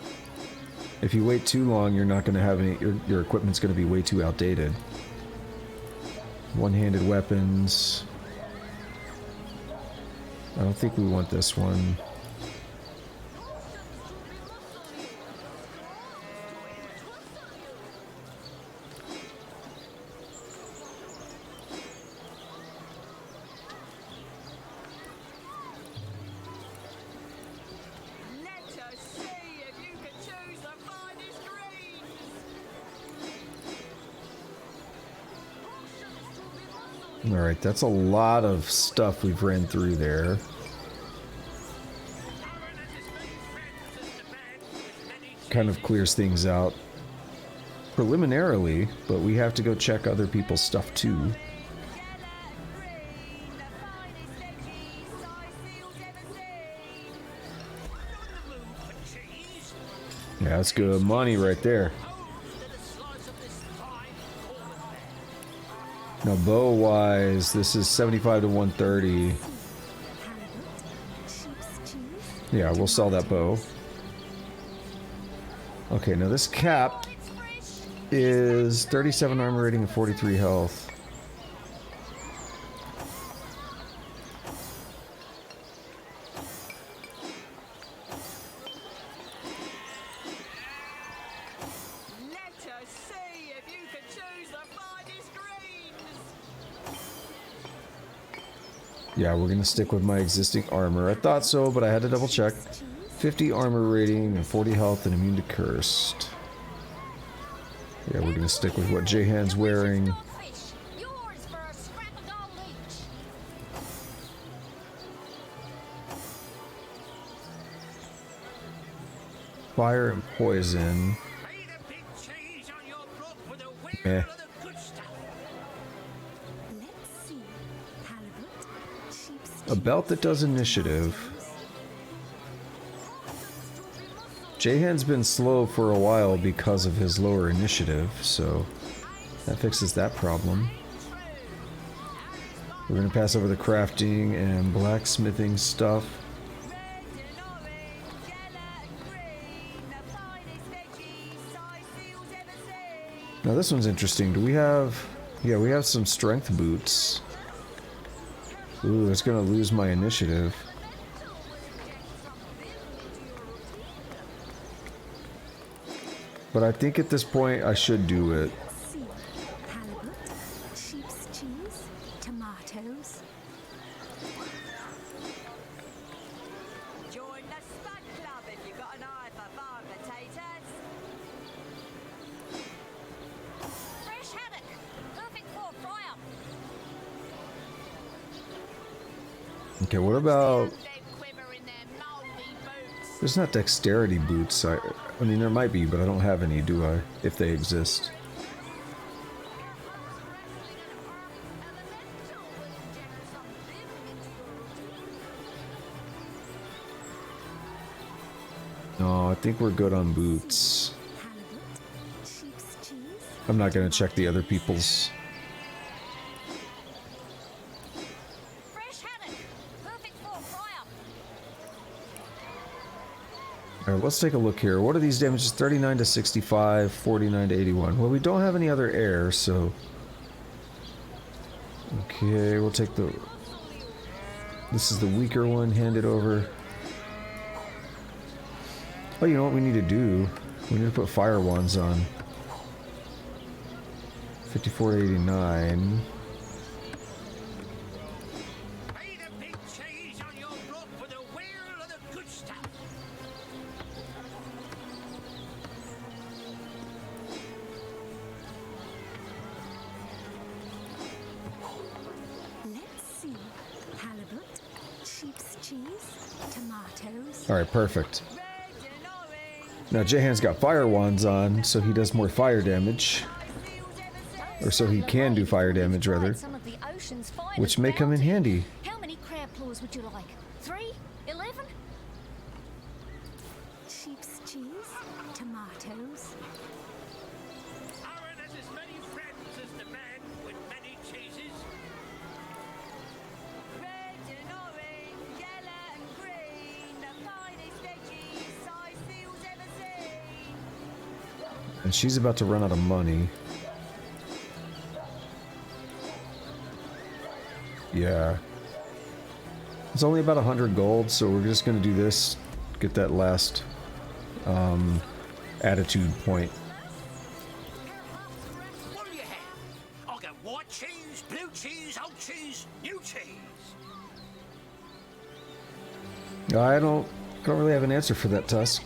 Speaker 1: If you wait too long, you're not going to have any, your equipment's going to be way too outdated. One-handed weapons. I don't think we want this one. Alright, that's a lot of stuff we've ran through there. Kind of clears things out preliminarily, but we have to go check other people's stuff too. Yeah, that's good money right there. Now, bow-wise, this is 75 to 130. Yeah, we'll sell that bow. Okay, now this cap is 37 armor rating and 43 health. Yeah, we're gonna stick with my existing armor. I thought so, but I had to double check. 50 armor rating and 40 health and immune to cursed. Yeah, we're gonna stick with what Jehan's wearing. Fire and poison. A belt that does initiative. Jahan's been slow for a while because of his lower initiative, so that fixes that problem. We're going to pass over the crafting and blacksmithing stuff. Now this one's interesting. Do we have... Yeah, we have some strength boots. Ooh, it's going to lose my initiative. But I think at this point I should do it.
Speaker 5: Halibut, sheep's cheese, tomatoes.
Speaker 9: Join the Spud Club if you've got an eye for farm potatoes.
Speaker 18: Fresh haddock. Perfect for a fry-up.
Speaker 1: Okay, what about... There's not dexterity boots. I mean, there might be, but I don't have any, do I? If they exist. No, I think we're good on boots. I'm not going to check the other people's. Alright, let's take a look here. What are these damages? 39 to 65, 49 to 81. Well, we don't have any other air, so... Okay, we'll take the... This is the weaker one, hand it over. Oh, you know what we need to do? We need to put fire wands on. 54 to 89. Alright, perfect. Now Jahan's got fire wands on, so he does more fire damage. Or so he can do fire damage, rather. Which may come in handy.
Speaker 18: How many crab claws would you like? 3? 11?
Speaker 5: Sheep's cheese, tomatoes.
Speaker 14: Aaron has as many friends as the man with many cheeses.
Speaker 9: Red and orange, yellow and green, the finest veggies size seals ever seen.
Speaker 1: And she's about to run out of money. Yeah. It's only about 100 gold, so we're just gonna do this. Get that last attitude point.
Speaker 14: What do you have? I'll get white cheese, blue cheese, old cheese, new cheese.
Speaker 1: I don't really have an answer for that, Tusk.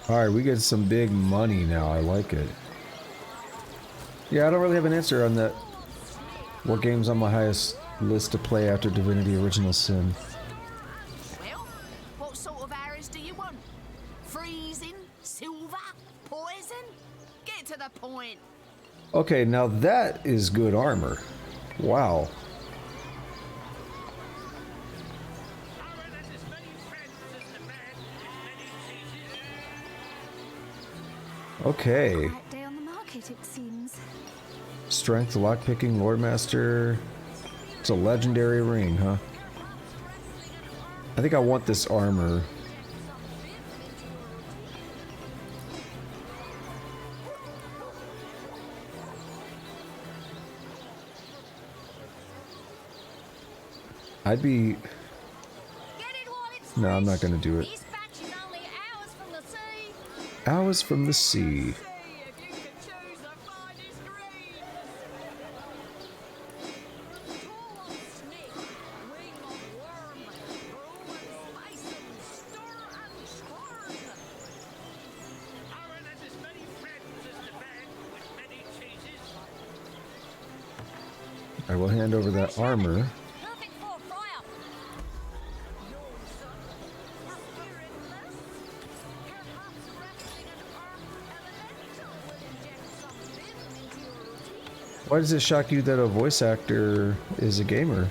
Speaker 1: Alright, we get some big money now. I like it. Yeah, I don't really have an answer on that. What game's on my highest list to play after Divinity Original Sin?
Speaker 15: Well, what sort of arrows do you want? Freezing? Silver? Poison? Get to the point.
Speaker 1: Okay, now that is good armor. Wow. Okay.
Speaker 5: Quiet day on the market, it seems.
Speaker 1: Strength, lockpicking, Lordmaster. It's a legendary ring, huh? I think I want this armor. I'd be... No, I'm not gonna do it. Hours from the sea. I will hand over that armor. Why does it shock you that a voice actor is a gamer?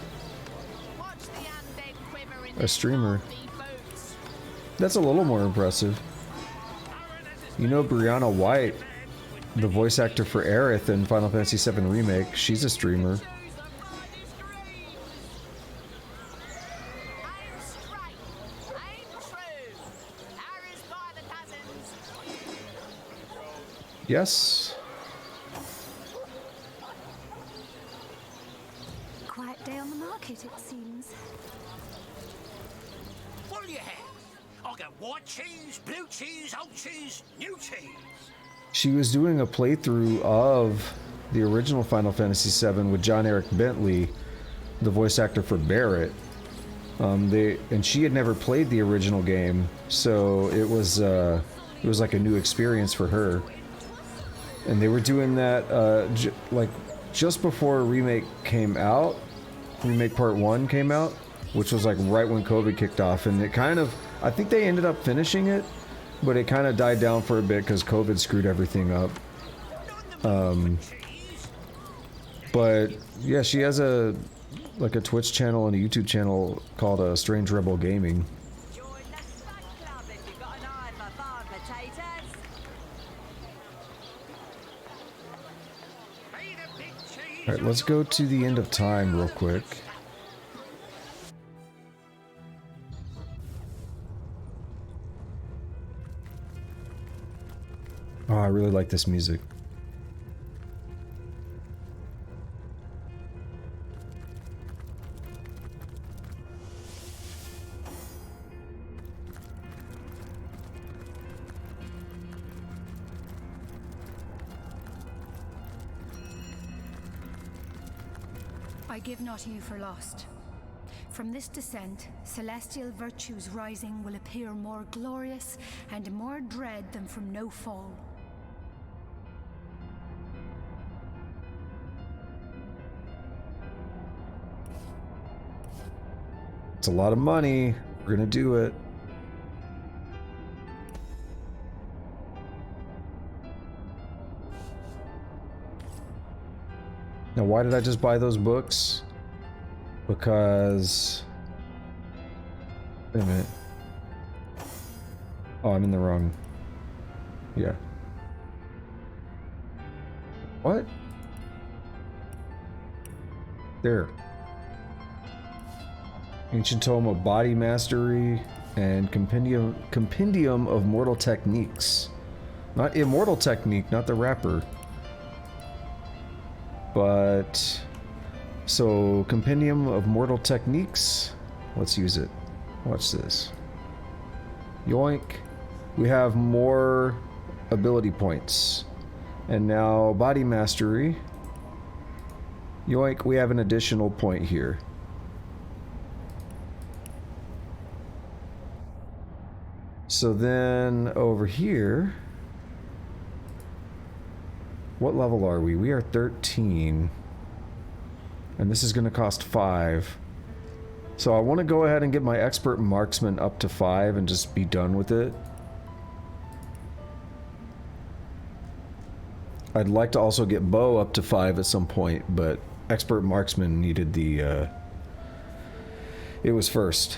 Speaker 1: A streamer? That's a little more impressive. You know Brianna White, the voice actor for Aerith in Final Fantasy VII Remake, she's a streamer. Yes.
Speaker 5: Quiet day on the market, it seems.
Speaker 19: What do you have? I got white cheese, blue cheese, old cheese, new cheese.
Speaker 1: She was doing a playthrough of the original Final Fantasy VII with John Eric Bentley, the voice actor for Barrett. And she had never played the original game, so it was like a new experience for her. And they were doing that like just before Remake came out. Remake Part 1 came out, which was like right when COVID kicked off, and it kind of, I think they ended up finishing it, but it kind of died down for a bit because COVID screwed everything up. But yeah, she has a Twitch channel and a YouTube channel called Strange Rebel Gaming. Alright, let's go to the end of time real quick. Oh, I really like this music.
Speaker 2: I give not you for lost. From this descent, celestial virtues rising will appear more glorious and more dread than from no fall.
Speaker 1: It's a lot of money. We're gonna do it. Now, why did I just buy those books? Because... Wait a minute. Oh, I'm in the wrong... Yeah. What? There. Ancient Tome of Body Mastery and Compendium of Mortal Techniques. Not Immortal Technique, not the rapper. But... So, Compendium of Mortal Techniques. Let's use it. Watch this. Yoink. We have more ability points. And now, Body Mastery. Yoink, we have an additional point here. So then, over here... What level are we? We are 13. And this is going to cost 5. So I want to go ahead and get my Expert Marksman up to 5 and just be done with it. I'd like to also get Bow up to 5 at some point, but Expert Marksman needed the... It was first.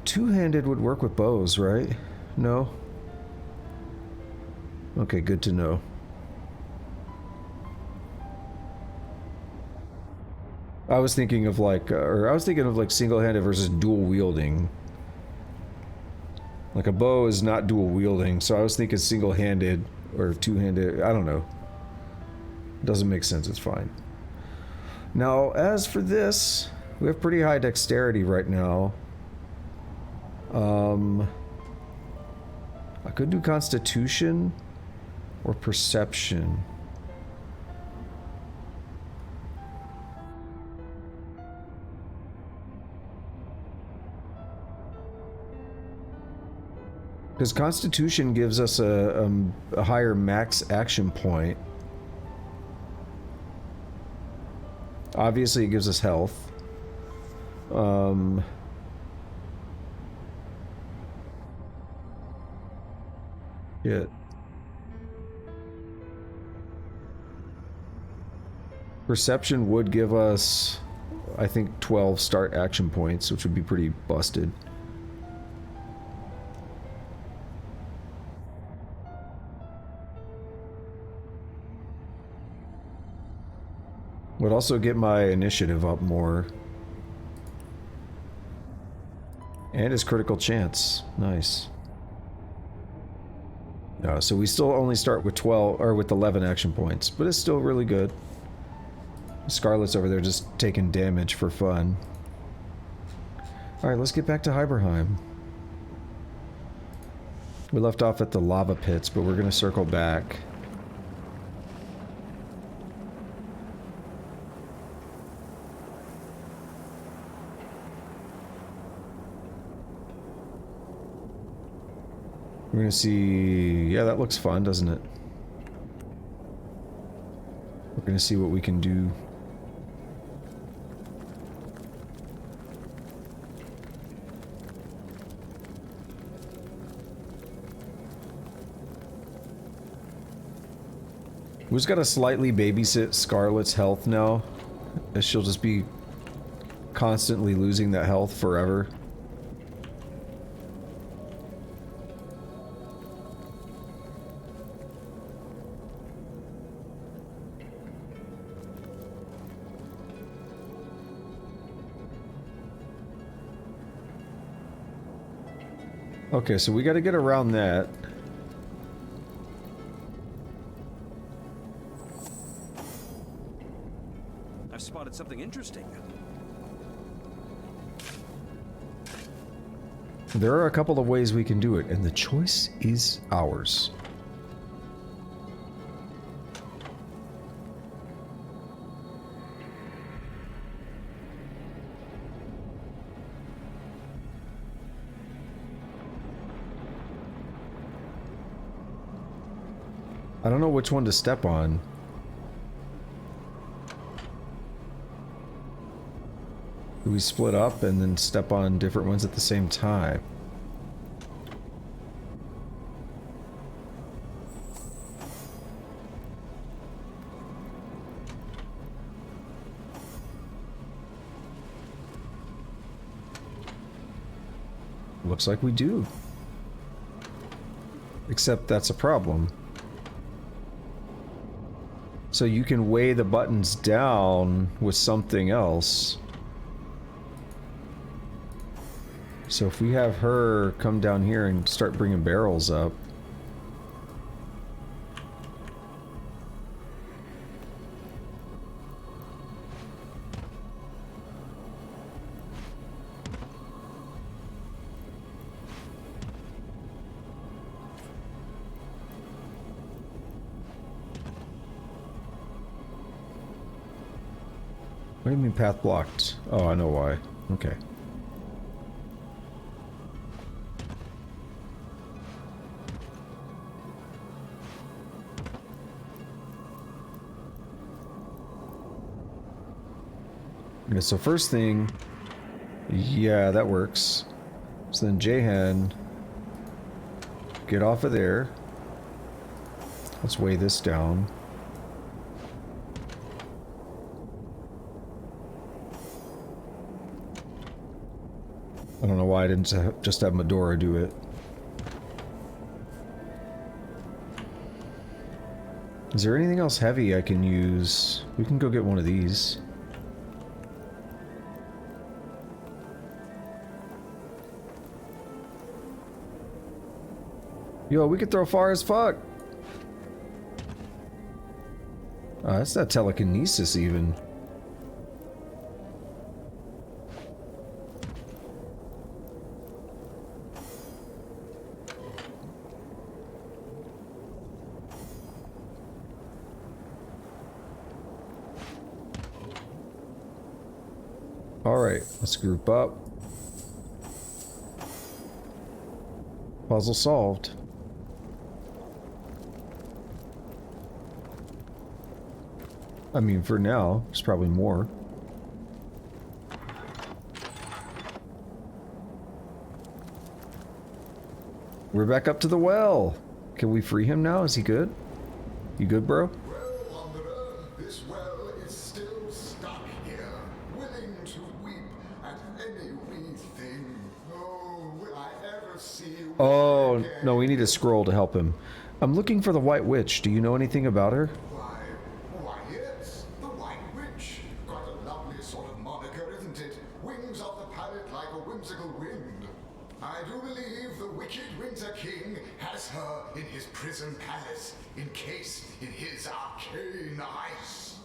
Speaker 1: Two-handed would work with bows, right? No? Okay, good to know. I was thinking of like, single-handed versus dual wielding. Like a bow is not dual wielding, so I was thinking single-handed or two-handed. I don't know. Doesn't make sense. It's fine. Now, as for this, we have pretty high dexterity right now. I could do Constitution or Perception. Because Constitution gives us a higher max action point. Obviously, it gives us health. Yeah. Perception would give us, I think, 12 start action points, which would be pretty busted. Would also get my initiative up more. And his critical chance. Nice. So we still only start with 12, or with 11 action points, but it's still really good. Scarlet's over there just taking damage for fun. Alright, let's get back to Hiberheim. We left off at the lava pits, but we're gonna circle back. We're gonna see... yeah, that looks fun, doesn't it? We're gonna see what we can do. We just gotta slightly babysit Scarlet's health now, as she'll just be constantly losing that health forever. Okay, so we gotta get around that.
Speaker 8: I've spotted something interesting.
Speaker 1: There are a couple of ways we can do it, and the choice is ours. I don't know which one to step on. Do we split up and then step on different ones at the same time? Looks like we do. Except that's a problem. So you can weigh the buttons down with something else. So if we have her come down here and start bringing barrels up. What do you mean path blocked? Oh, I know why. Okay. Okay, so first thing... yeah, that works. So then Jahan... get off of there. Let's weigh this down. I don't know why I didn't just have Medora do it. Is there anything else heavy I can use? We can go get one of these. Yo, we could throw far as fuck. Oh, that's not telekinesis even. Alright, let's group up. Puzzle solved. I mean, for now, there's probably more. We're back up to the well. Can we free him now? Is he good? You good, bro?
Speaker 20: Well, Wanderer, this well is still stuck here, willing to weep at any wee thing. Oh, will I ever see you
Speaker 1: Oh,
Speaker 20: again?
Speaker 1: no, we need a scroll to help him. I'm looking for the White Witch. Do you know anything about her?
Speaker 20: Why, yes, the White Witch. Quite a lovely sort of moniker, isn't it? Wings off the palate like a whimsical wind. I do believe the wicked Winter King has her in his prison palace, encased in his arcane ice.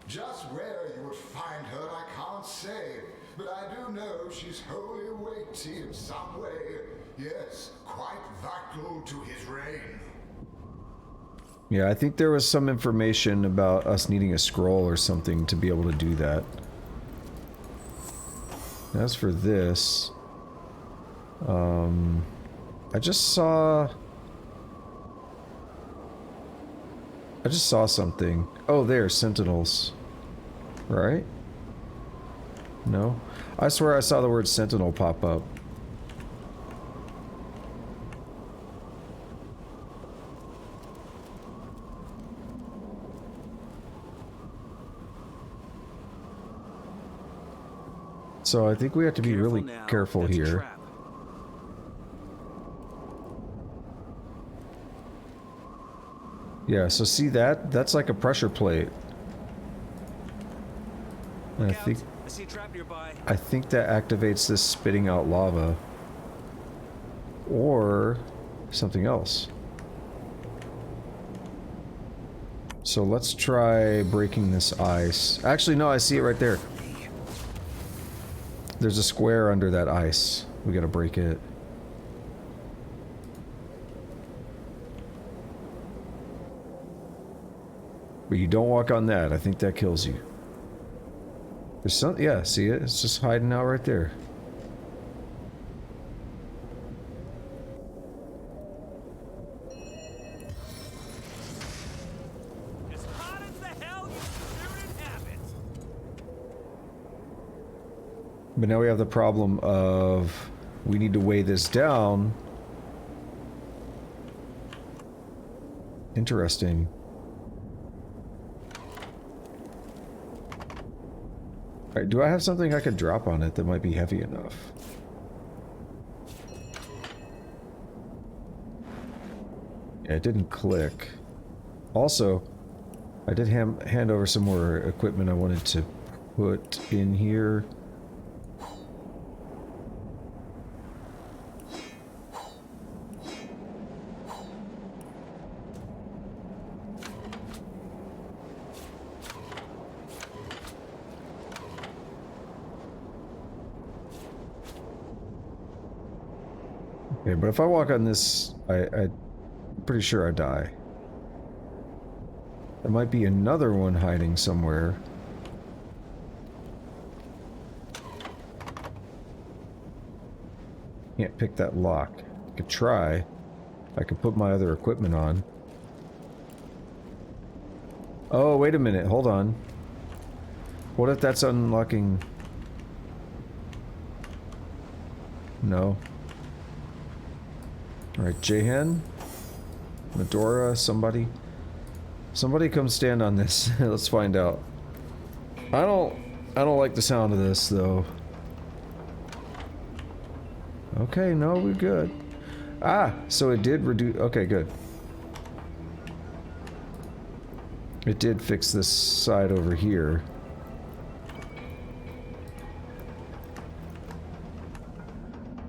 Speaker 20: Just where you would find her, I can't say, but I do know she's wholly weighty in some way. Yes, quite vital to his reign.
Speaker 1: Yeah, I think there was some information about us needing a scroll or something to be able to do that. As for this, I just saw something. Oh, there, sentinels. Right? No? I swear I saw the word sentinel pop up. So I think we have to be really careful here. Yeah, so see that? That's like a pressure plate. And I think that activates this spitting out lava. Or something else. So let's try breaking this ice. Actually, no, I see it right there. There's a square under that ice. We gotta break it. But you don't walk on that. I think that kills you. There's some... Yeah, see it? It's just hiding out right there. But now we have the problem of we need to weigh this down. Interesting. Alright, do I have something I could drop on it that might be heavy enough? Yeah, it didn't click. Also, I did hand over some more equipment I wanted to put in here. Okay, but if I walk on this, I'm pretty sure I die. There might be another one hiding somewhere. Can't pick that lock. I could try. I could put my other equipment on. Oh, wait a minute. Hold on. What if that's unlocking? No. Alright, Jehan? Medora? Somebody? Somebody come stand on this. Let's find out. I don't like the sound of this, though. Okay, no, we're good. Ah, so it did reduce... Okay, good. It did fix this side over here.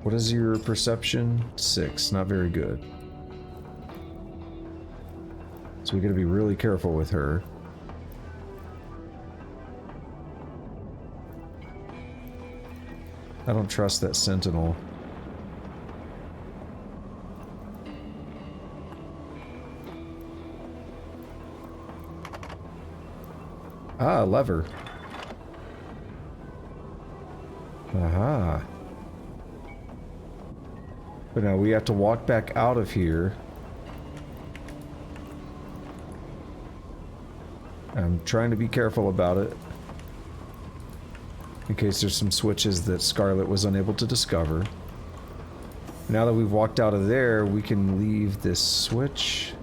Speaker 1: What is your perception? 6. Not very good. So we gotta be really careful with her. I don't trust that sentinel. Ah, lever. Aha. But now we have to walk back out of here. I'm trying to be careful about it. In case there's some switches that Scarlet was unable to discover. Now that we've walked out of there, we can leave this switch.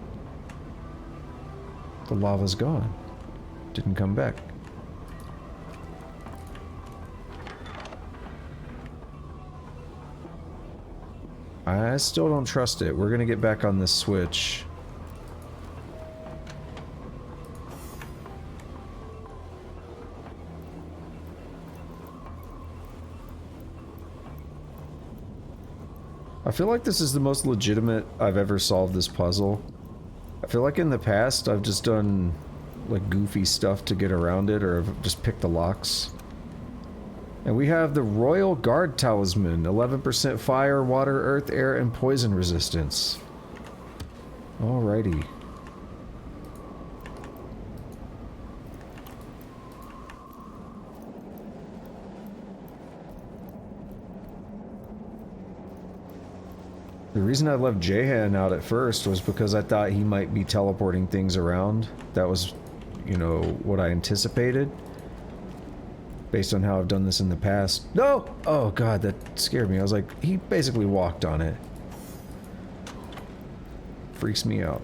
Speaker 1: The lava's gone. Didn't come back. I still don't trust it. We're gonna get back on this switch. I feel like this is the most legitimate I've ever solved this puzzle. I feel like in the past I've just done like goofy stuff to get around it, or I've just picked the locks. And we have the Royal Guard Talisman, 11% fire, water, earth, air, and poison resistance. Alrighty. The reason I left Jahan out at first was because I thought he might be teleporting things around. That was, you know, what I anticipated. Based on how I've done this in the past. No! Oh god, that scared me. I was like, he basically walked on it. Freaks me out.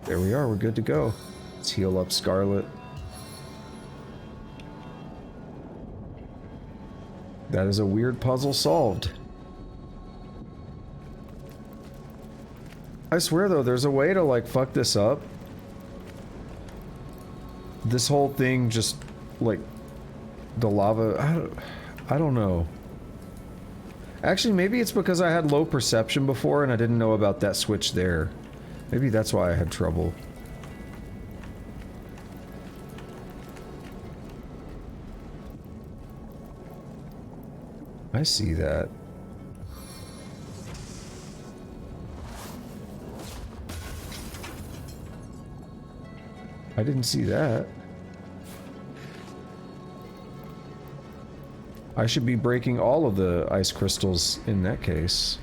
Speaker 1: There we are, we're good to go. Let's heal up Scarlet. That is a weird puzzle solved. I swear though, there's a way to like fuck this up. This whole thing just like the lava, I don't know. Actually, maybe it's because I had low perception before and I didn't know about that switch there. Maybe that's why I had trouble. I see that. I didn't see that. I should be breaking all of the ice crystals in that case.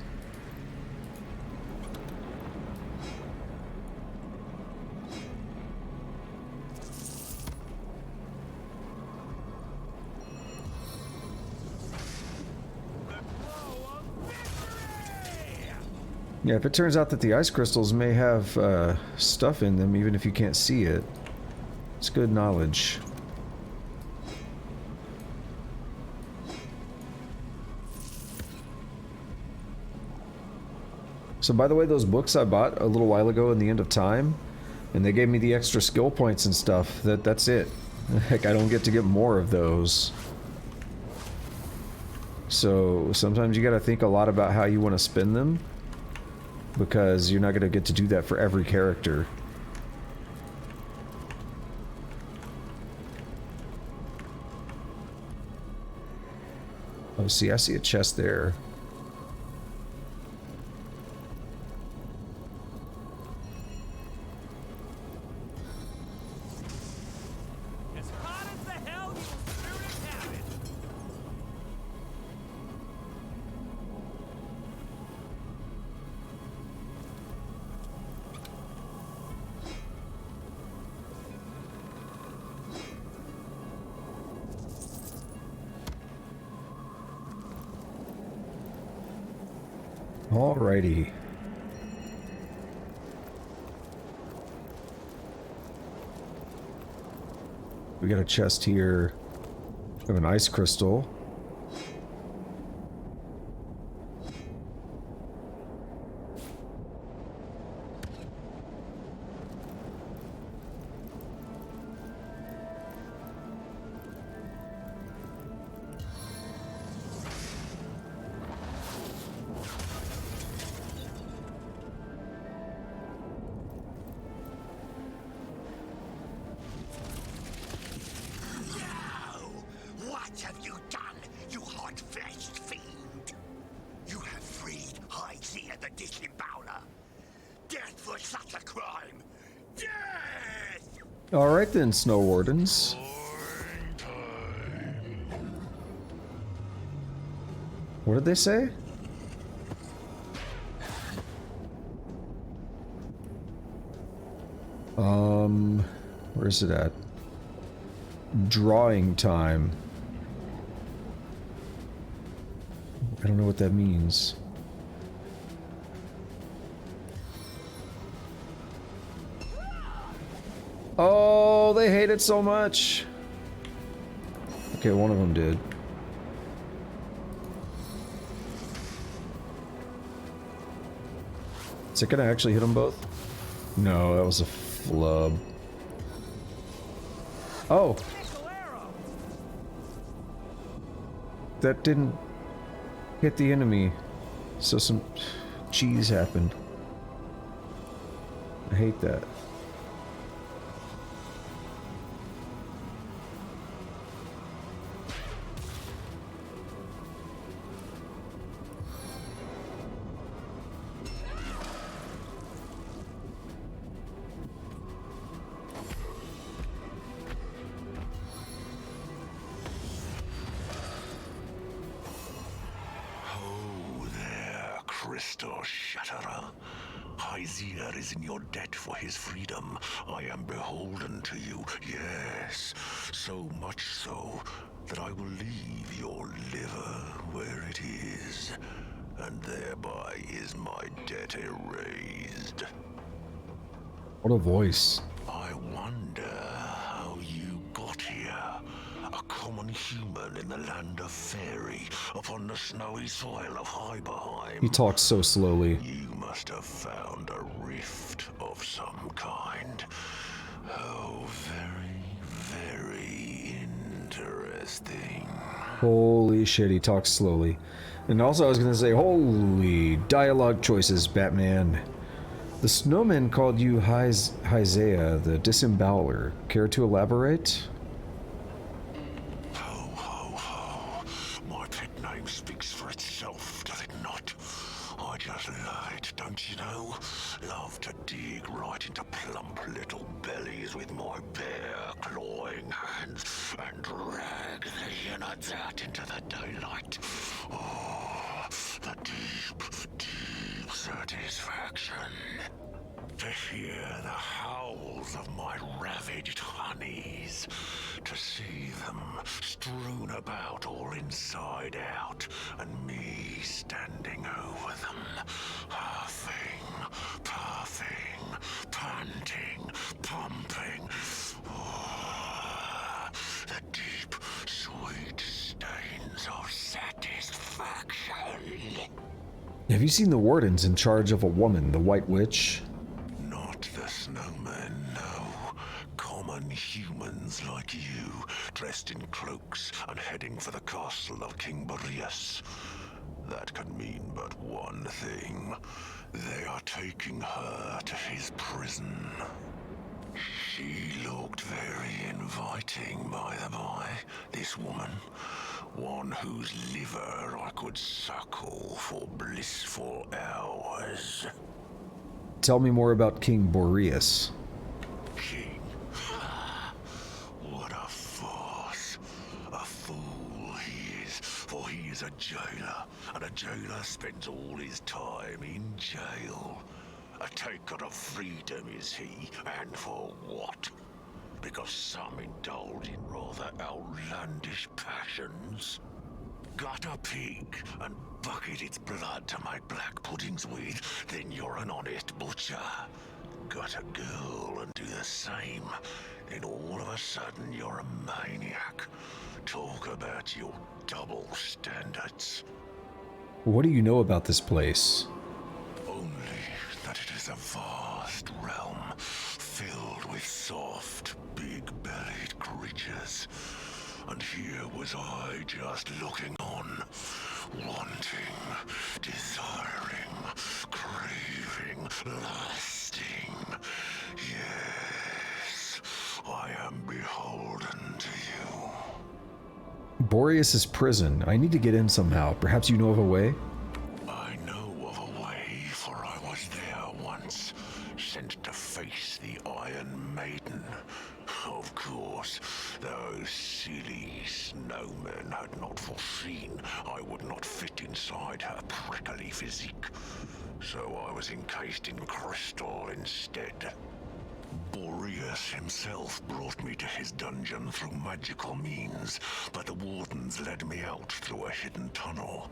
Speaker 1: Yeah, if it turns out that the ice crystals may have stuff in them, even if you can't see it, it's good knowledge. So by the way, those books I bought a little while ago in the End of Time, and they gave me the extra skill points and stuff, that's it. Like, I don't get to get more of those. So sometimes you gotta think a lot about how you want to spend them, because you're not gonna get to do that for every character. Oh, see, I see a chest there. Alrighty. We got a chest here. We have an ice crystal.
Speaker 19: What have you done, you hot-fleshed fiend? You have freed Haizea the Disemboweler. Death for such a crime! Death!
Speaker 1: Alright then, Snow Wardens. What did they say? Where's it at? Drawing time. I don't know what that means. Oh, they hate it so much. Okay, one of them did. Is it gonna actually hit them both? No, that was a flub. Oh! That didn't hit the enemy, so some cheese happened. I hate that.
Speaker 7: Haizea is in your debt for his freedom. I am beholden to you, yes. So much so that I will leave your liver where it is, and thereby is my debt erased.
Speaker 1: What a voice.
Speaker 7: I wonder how you got here. A common human in the land of Fairy, upon the snowy soil of Hiberheim.
Speaker 1: He talks so slowly.
Speaker 7: You must have found a rift of some kind. Oh, very, very interesting.
Speaker 1: Holy shit, he talks slowly. And also I was gonna say, holy dialogue choices, Batman. The snowman called you Haizea, the disemboweler. Care to elaborate?
Speaker 7: Don't you know? Love to dig right into plump little bellies with my bare clawing hands and drag the inner dirt into the daylight. Oh, the deep, deep satisfaction. To hear the howls of my ravaged honeys, to see them strewn about all inside out, and me standing over them, huffing, puffing, panting, pumping. Oh, the deep, sweet stains of satisfaction.
Speaker 1: Have you seen the wardens in charge of a woman, the White Witch?
Speaker 7: The snowmen, no. Common humans like you, dressed in cloaks and heading for the castle of King Boreas. That can mean but one thing. They are taking her to his prison. She looked very inviting, by the by, this woman. One whose liver I could suckle for blissful hours.
Speaker 1: Tell me more about King Boreas.
Speaker 7: King? What a farce. A fool he is, for he is a jailer, and a jailer spends all his time in jail. A taker of freedom is he, and for what? Because some indulge in rather outlandish passions. Gut a pig and bucket its blood to make black puddings with, then you're an honest butcher. Gut a girl and do the same, then all of a sudden you're a maniac. Talk about your double standards.
Speaker 1: What do you know about this place?
Speaker 7: Only that it is a vast realm, filled with soft, big-bellied creatures. And here was I just looking on, wanting, desiring, craving, lusting. Yes, I am beholden to you.
Speaker 1: Boreas' prison. I need to get in somehow. Perhaps you know of a way?
Speaker 7: I know of a way, for I was there once, sent to face the Iron Maiden. Of course, those silly snowmen had not foreseen I would not fit inside her prickly physique, so I was encased in crystal instead. Boreas himself brought me to his dungeon through magical means, but the wardens led me out through a hidden tunnel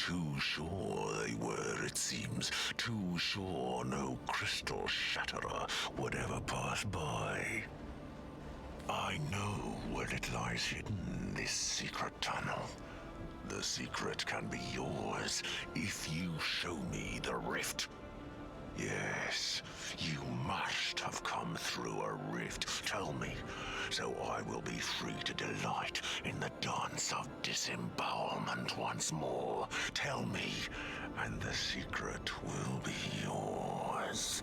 Speaker 19: Too sure they were, it seems. Too sure no crystal shatterer would ever pass by. I know where it lies hidden, this secret tunnel. The secret can be yours if you show me the rift. Yes, you must have come through a rift, tell me, so I will be free to delight in the dance of disembowelment once more. Tell me, and the secret will be yours.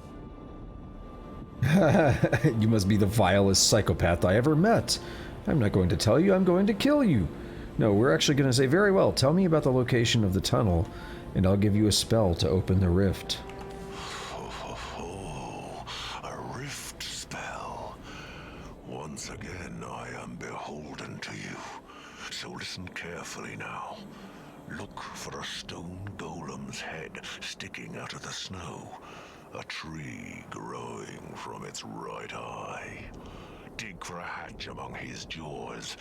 Speaker 1: You must be the vilest psychopath I ever met. I'm not going to tell you, I'm going to kill you. No, we're actually going to say, very well, tell me about the location of the tunnel, and I'll give you a spell to open the rift.
Speaker 19: A rift spell. Once again, I am beholden to you. So listen carefully now. Look for a stone golem's head sticking out of the snow. A tree growing from its right eye. Dig for a hatch among his jaws,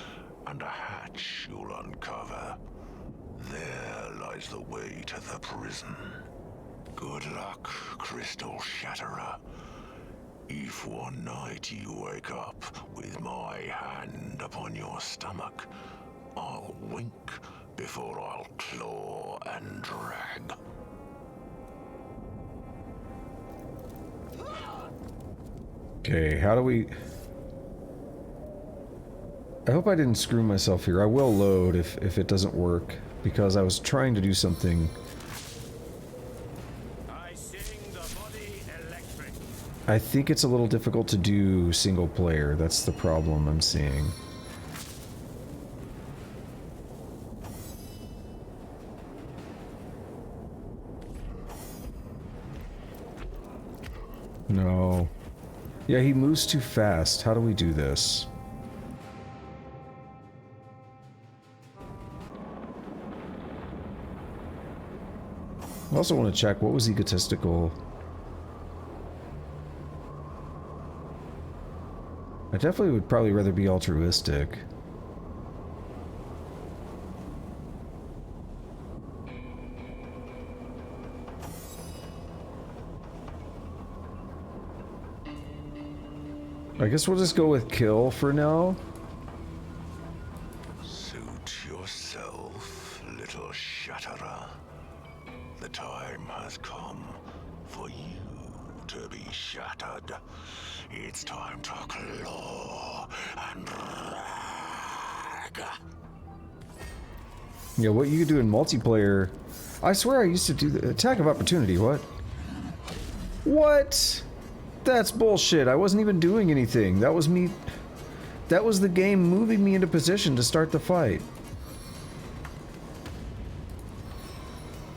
Speaker 19: and a hatch you'll uncover. There lies the way to the prison. Good luck, Crystal Shatterer. If one night you wake up with my hand upon your stomach, I'll wink before I'll claw and drag.
Speaker 1: Okay, how do we... I hope I didn't screw myself here. I will load if it doesn't work, because I was trying to do something. I think it's a little difficult to do single player. That's the problem I'm seeing. No. Yeah, he moves too fast. How do we do this? I also want to check, what was egotistical? I definitely would probably rather be altruistic. I guess we'll just go with kill for now.
Speaker 19: Suit yourself, little shatterer. The time has come for you to be shattered. It's time to claw and drag.
Speaker 1: Yeah, what you could do in multiplayer... I swear I used to do the attack of opportunity, what? What? That's bullshit. I wasn't even doing anything. That was me... That was the game moving me into position to start the fight.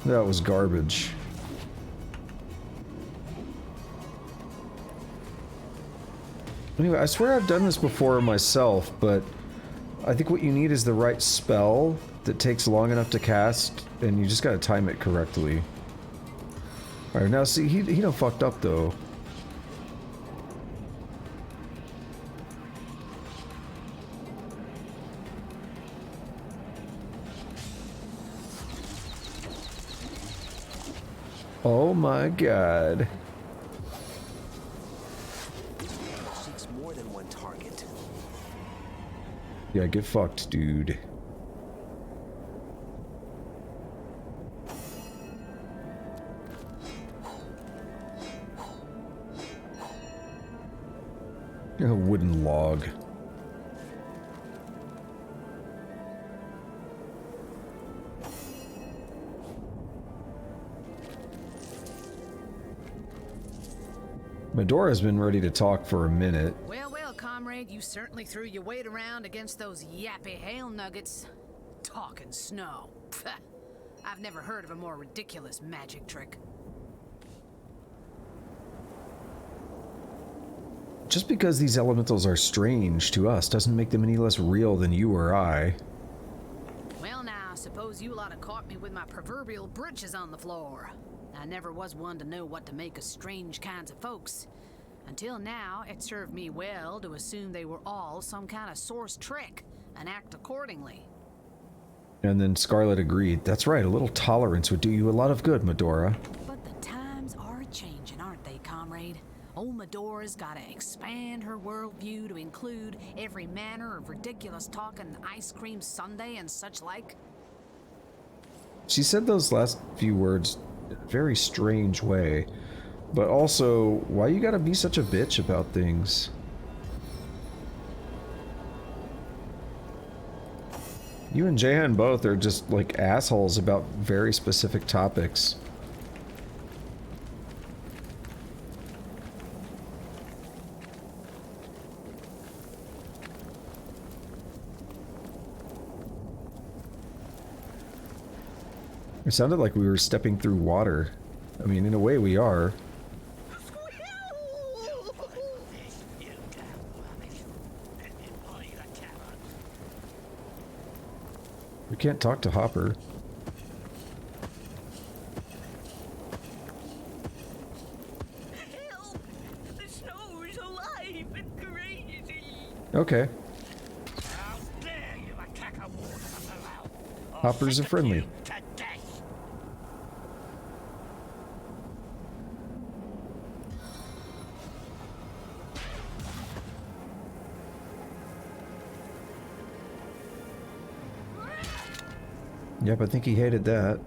Speaker 1: That was garbage. Anyway, I swear I've done this before myself, but I think what you need is the right spell that takes long enough to cast, and you just gotta time it correctly. Alright, now see, he done fucked up though. Oh my god.
Speaker 6: Seeks more than one target.
Speaker 1: Yeah, get fucked, dude. A wooden log. Medora's been ready to talk for a minute.
Speaker 11: Well, well, comrade, you certainly threw your weight around against those yappy hail nuggets. Talking snow. Pfft. I've never heard of a more ridiculous magic trick.
Speaker 1: Just because these elementals are strange to us doesn't make them any less real than you or I.
Speaker 11: Well now, suppose you lot have caught me with my proverbial britches on the floor. I never was one to know what to make of strange kinds of folks. Until now, it served me well to assume they were all some kind of source trick and act accordingly.
Speaker 1: And then Scarlet agreed. That's right, a little tolerance would do you a lot of good, Medora.
Speaker 11: But the times are changing, aren't they, comrade? Old Medora's gotta expand her worldview to include every manner of ridiculous talking ice cream sundae and such like.
Speaker 1: She said those last few words in a very strange way. But also, why you gotta be such a bitch about things? You and Jahan both are just like assholes about very specific topics. It sounded like we were stepping through water. I mean, in a way we are. We can't talk to Hopper.
Speaker 5: Help! The snow is alive and crazy!
Speaker 1: Okay. Hoppers are friendly. Yep, I think he hated that.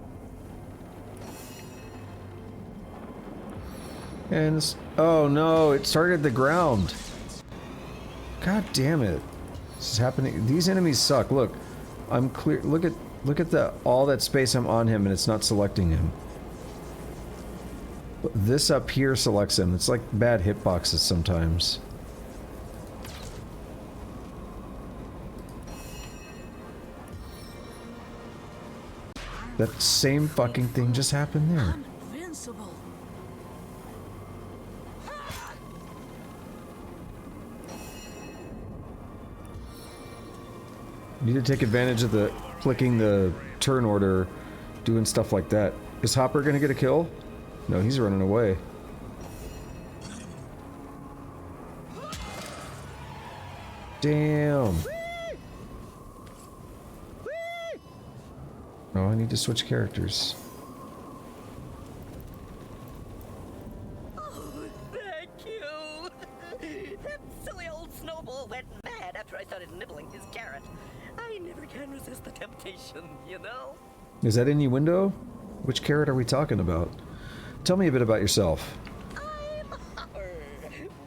Speaker 1: And this, oh no, it started the ground. God damn it. This is happening. These enemies suck. Look, I'm clear. Look at the all that space I'm on him and it's not selecting him. But this up here selects him. It's like bad hitboxes sometimes. That same fucking thing just happened there.
Speaker 11: Invincible.
Speaker 1: You need to take advantage of the clicking the turn order, doing stuff like that. Is Hopper gonna get a kill? No, he's running away. Damn. Oh, I need to switch characters.
Speaker 5: Oh, thank you! That silly old snowball went mad after I started nibbling his carrot. I never can resist the temptation, you know?
Speaker 1: Is that innuendo? Which carrot are we talking about? Tell me a bit about yourself.
Speaker 5: I'm Hopper,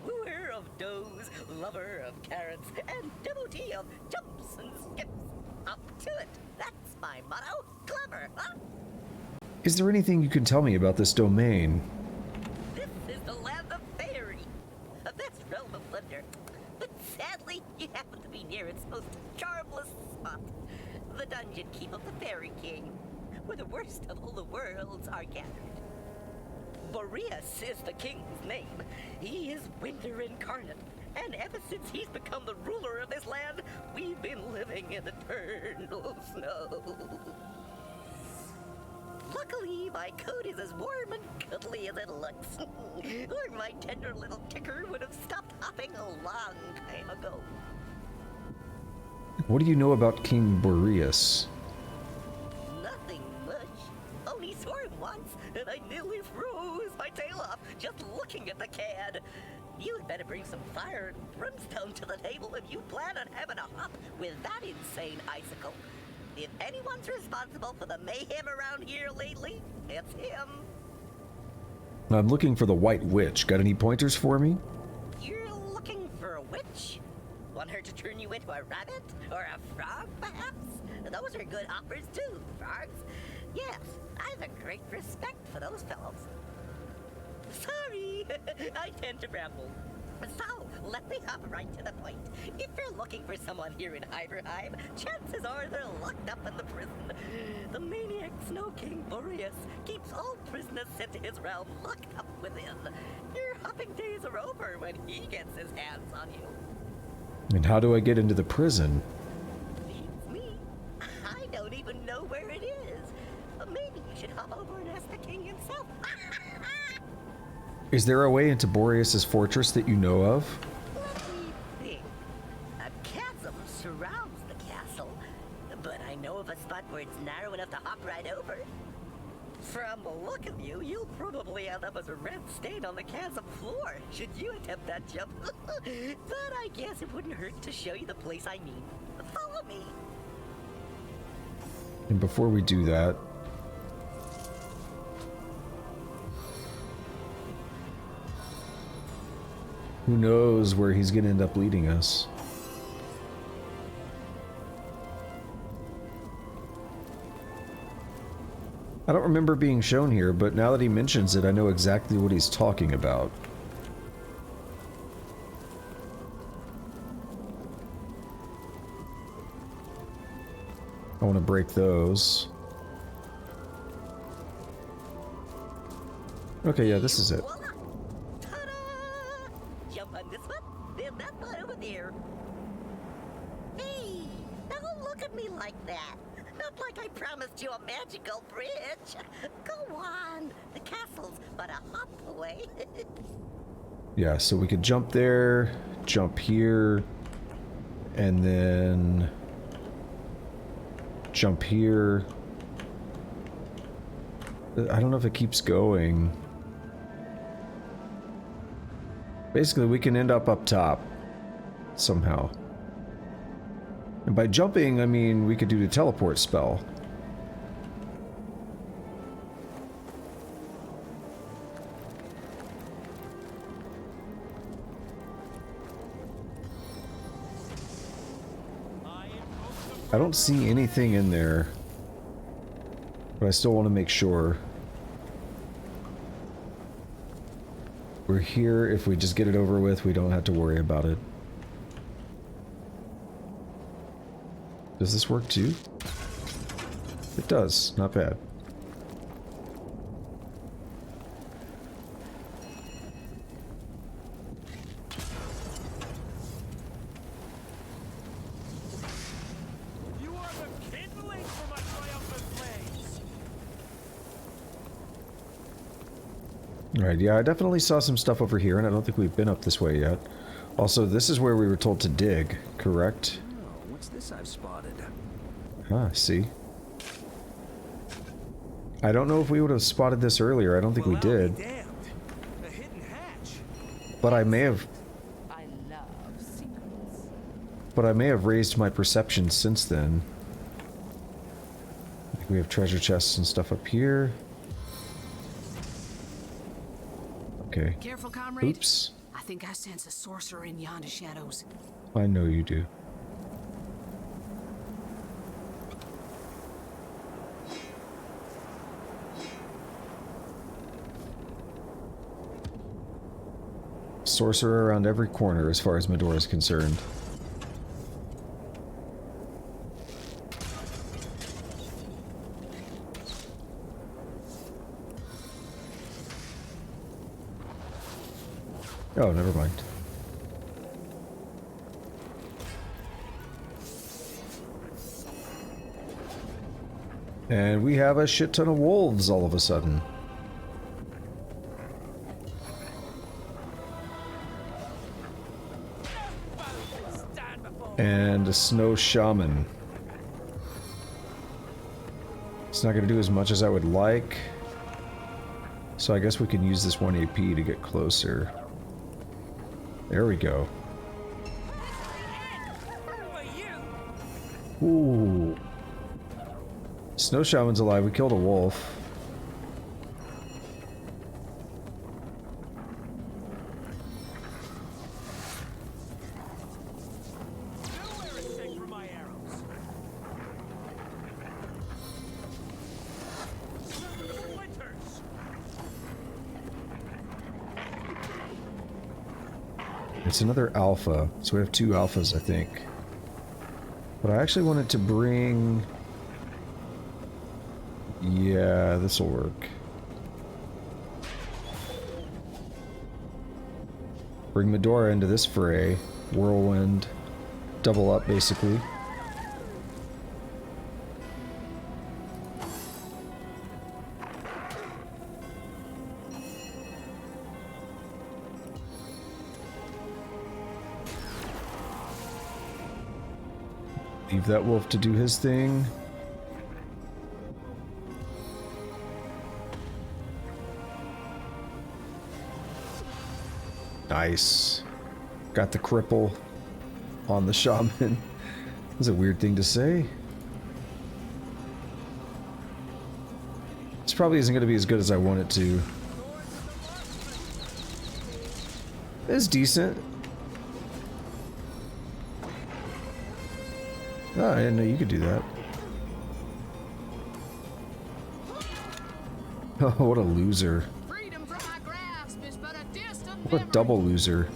Speaker 5: wooer of does, lover of carrots, and devotee of jumps and skips. Up to it. That's my motto. Clever, huh?
Speaker 1: Is there anything you can tell me about this domain?
Speaker 5: This is the land of fairy, a vast realm of wonder. But sadly, you happen to be near its most charmless spot, the dungeon keep of the Fairy King, where the worst of all the worlds are gathered. Boreas is the king's name. He is winter incarnate, and ever since he's become the ruler of this land, we've been living in eternal snow. Luckily, my coat is as warm and cuddly as it looks, or my tender little ticker would have stopped hopping a long time ago.
Speaker 1: What do you know about King Boreas?
Speaker 5: Nothing much. Only saw him once, and I nearly froze my tail off just looking at the cad. You had better bring some fire and brimstone to the table if you plan on having a hop with that insane icicle. If anyone's responsible for the mayhem around here lately, it's him.
Speaker 1: I'm looking for the White Witch. Got any pointers for me?
Speaker 5: You're looking for a witch? Want her to turn you into a rabbit? Or a frog, perhaps? Those are good offers too, frogs. Yes, I have a great respect for those fellows. Sorry, I tend to ramble. So, let me hop right to the point. If you're looking for someone here in Hiberheim, chances are they're locked up in the prison. The maniac Snow King Boreas keeps all prisoners sent to his realm locked up within. Your hopping days are over when he gets his hands on you.
Speaker 1: And how do I get into the prison?
Speaker 5: It's me. I don't even know where it is. Maybe you should hop over and ask the king himself.
Speaker 1: Is there a way into Boreas' fortress that you know of?
Speaker 5: Let me think. A chasm surrounds the castle, but I know of a
Speaker 21: a spot where it's narrow enough to hop right over. From the look of you, you'll probably end up as a red stain on the chasm floor, should you attempt that jump. But I guess it wouldn't hurt to show you the place I mean. Follow me.
Speaker 1: And before we do that, who knows where he's gonna end up leading us? I don't remember being shown here, but now that he mentions it, I know exactly what he's talking about. I want to break those. Okay, yeah, this is it.
Speaker 21: Jump on this one, then that one over there. Hey, don't look at me like that. Not like I promised you a magical bridge. Go on, the castle's but a hop away.
Speaker 1: Yeah, so we could jump there, jump here, and then jump here. I don't know if it keeps going. Basically, we can end up top somehow. And by jumping, I mean we could do the teleport spell. I don't see anything in there, but I still want to make sure. We're here. If we just get it over with, we don't have to worry about it. Does this work too? It does. Not bad. Alright, yeah, I definitely saw some stuff over here, and I don't think we've been up this way yet. Also, this is where we were told to dig, correct?
Speaker 8: Oh, what's this I've spotted?
Speaker 1: Ah, see? I don't know if we would have spotted this earlier. I don't think we did. But I may have... But I may have raised my perception since then. I think we have treasure chests and stuff up here. Okay.
Speaker 11: Careful, comrade.
Speaker 1: Oops.
Speaker 11: I think I sense a sorcerer in yonder shadows.
Speaker 1: I know you do. Sorcerer around every corner as far as Medora is concerned. Oh, never mind. And we have a shit ton of wolves all of a sudden. And a snow shaman. It's not going to do as much as I would like. So I guess we can use this 1 AP to get closer. There we go. Ooh. Snow shaman's alive. We killed a wolf. It's another alpha, so we have 2 alphas, I think. But I actually wanted to bring... Yeah, this'll work. Bring Medora into this fray. Whirlwind. Double up, basically. Leave that wolf to do his thing. Nice. Got the cripple on the shaman. That's a weird thing to say. This probably isn't going to be as good as I want it to. It's decent. Oh, I didn't know you could do that. Oh, what a loser. What a double loser.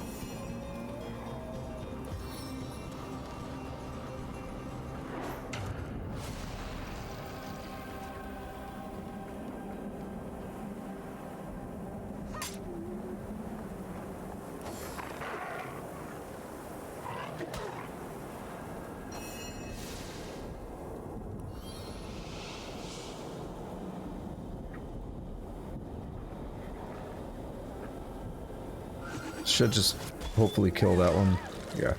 Speaker 1: Should just hopefully kill that one. Yeah.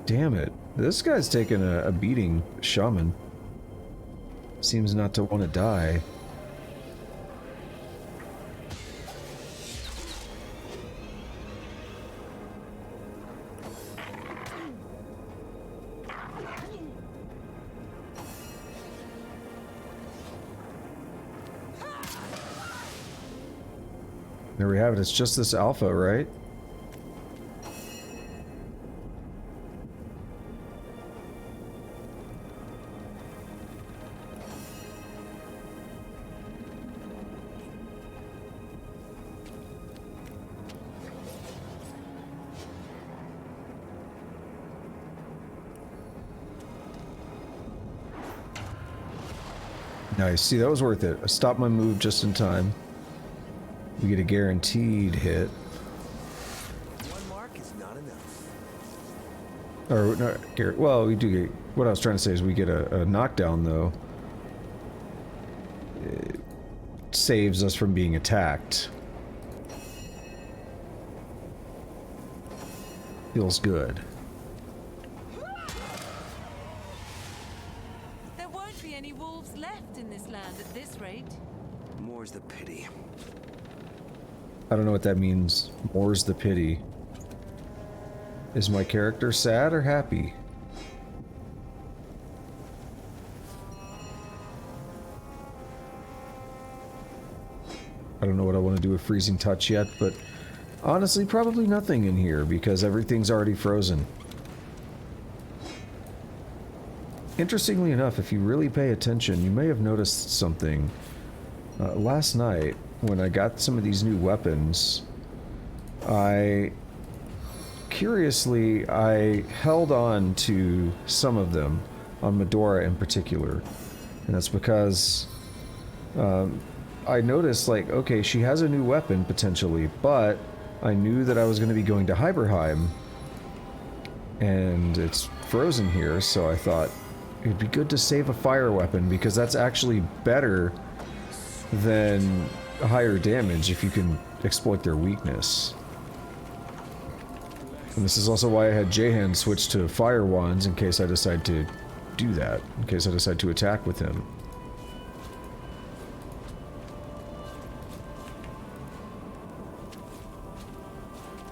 Speaker 1: Damn it. This guy's taking a beating, shaman. Seems not to want to die. There we have it. It's just this alpha, right? Nice. See, that was worth it. I stopped my move just in time. We get a guaranteed hit.
Speaker 6: One mark is not enough.
Speaker 1: Or, no, well, we do get... What I was trying to say is we get a knockdown, though. It saves us from being attacked. Feels good.
Speaker 3: There won't be any wolves left in this land at this rate.
Speaker 8: More's the pity.
Speaker 1: I don't know what that means. More's the pity. Is my character sad or happy? I don't know what I want to do with freezing touch yet, but honestly, probably nothing in here because everything's already frozen. Interestingly enough, if you really pay attention, you may have noticed something. Last night, when I got some of these new weapons, curiously, I held on to some of them, on Medora in particular. And that's because I noticed, like, okay, she has a new weapon, potentially, but I knew that I was going to be going to Hiberheim, and it's frozen here, so I thought it'd be good to save a fire weapon, because that's actually better than higher damage if you can exploit their weakness. And this is also why I had Jahan switch to fire wands in case I decide to do that, in case I decide to attack with him.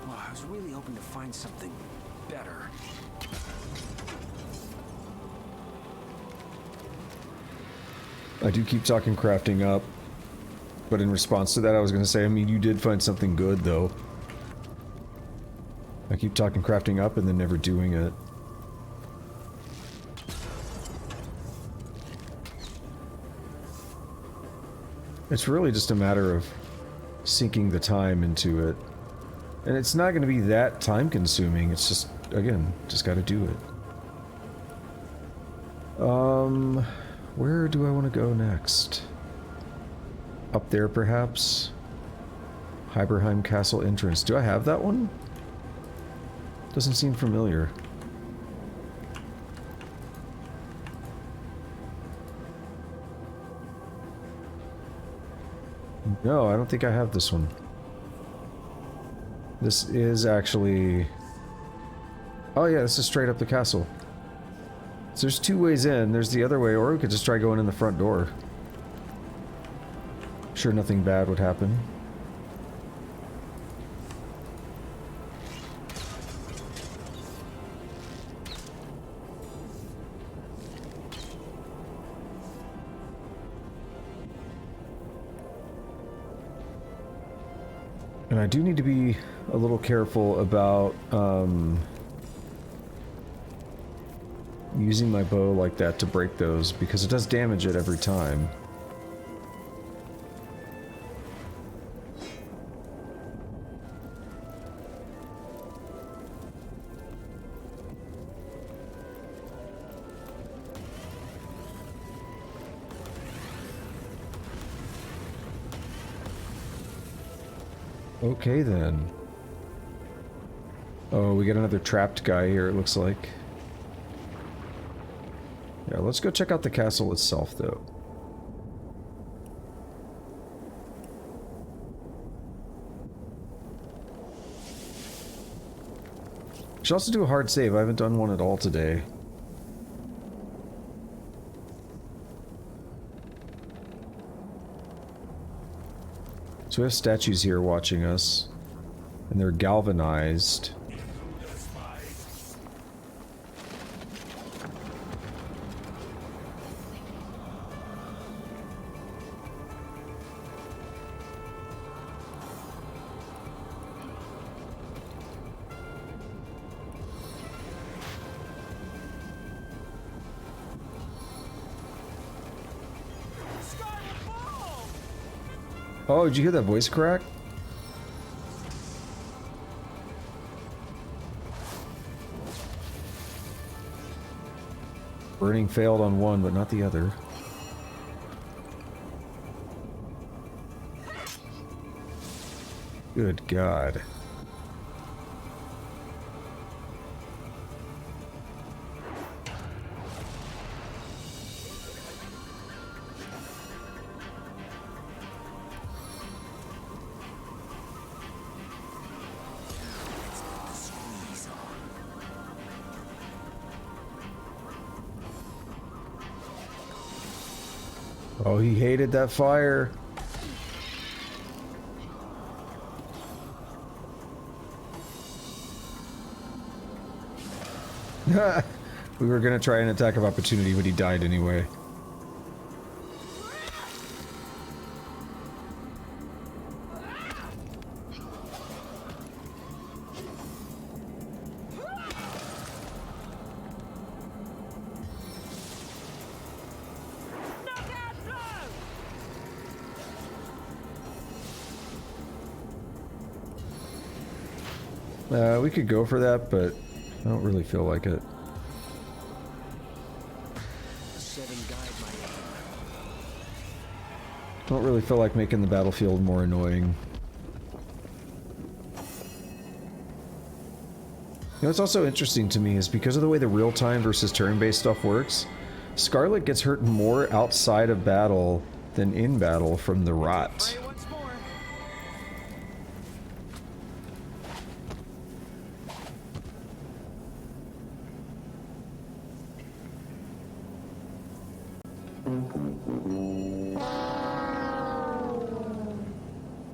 Speaker 8: Well, I was really hoping to find something better.
Speaker 1: I do keep talking crafting up. But in response to that, I was going to say, I mean, you did find something good, though. I keep talking crafting up and then never doing it. It's really just a matter of sinking the time into it. And it's not going to be that time-consuming. It's just, again, just got to do it. Where do I want to go next? Up there, perhaps? Hiberheim Castle entrance. Do I have that one? Doesn't seem familiar. No, I don't think I have this one. This is actually Oh yeah, this is straight up the castle. So there's two ways in. There's the other way, or we could just try going in the front door. I'm sure nothing bad would happen. And I do need to be a little careful about using my bow like that to break those, because it does damage it every time. Okay then. Oh, we get another trapped guy here, it looks like. Yeah, let's go check out the castle itself, though. Should also do a hard save. I haven't done one at all today. So we have statues here watching us, and they're galvanized. Oh, did you hear that voice crack? Burning failed on one, but not the other. Good God. Oh, he hated that fire. We were gonna try an attack of opportunity, but he died anyway. We could go for that, but I don't really feel like it. Don't really feel like making the battlefield more annoying. You know what's also interesting to me is because of the way the real-time versus turn-based stuff works, Scarlet gets hurt more outside of battle than in battle from the rot.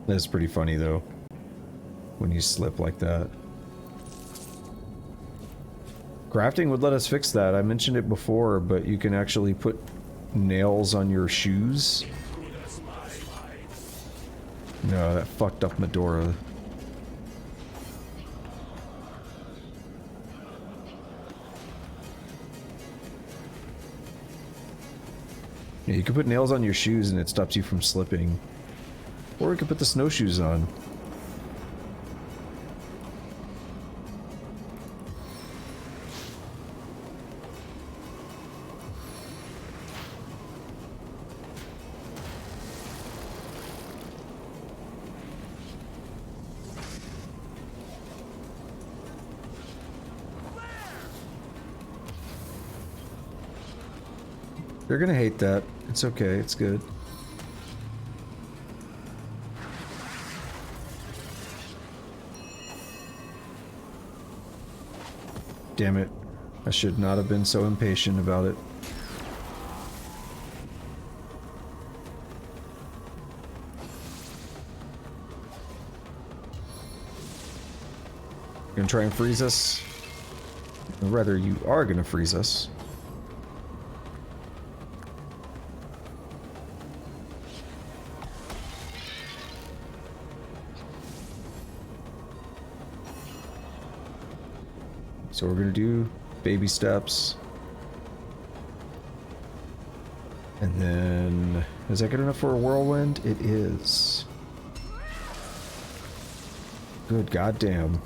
Speaker 1: That's pretty funny though, when you slip like that. Crafting would let us fix that. I mentioned it before, but you can actually put nails on your shoes. No, that fucked up Medora. Yeah, you can put nails on your shoes and it stops you from slipping. Or we could put the snowshoes on. They're gonna hate that. It's okay, it's good. Damn it. I should not have been so impatient about it. You're gonna try and freeze us? Or rather, you are gonna freeze us. So we're gonna do baby steps. And then, is that good enough for a whirlwind? It is. Good goddamn.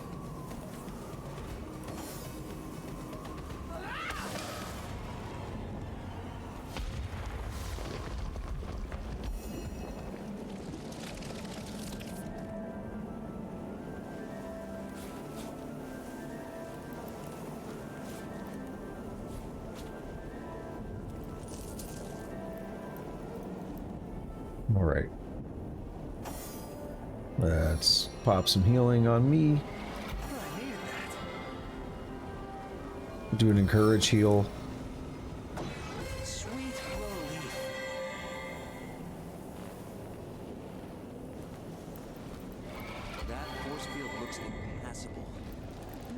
Speaker 1: Alright. Let's pop some healing on me. Do an encourage heal.
Speaker 14: Sweet relief.
Speaker 8: That force field looks impassable.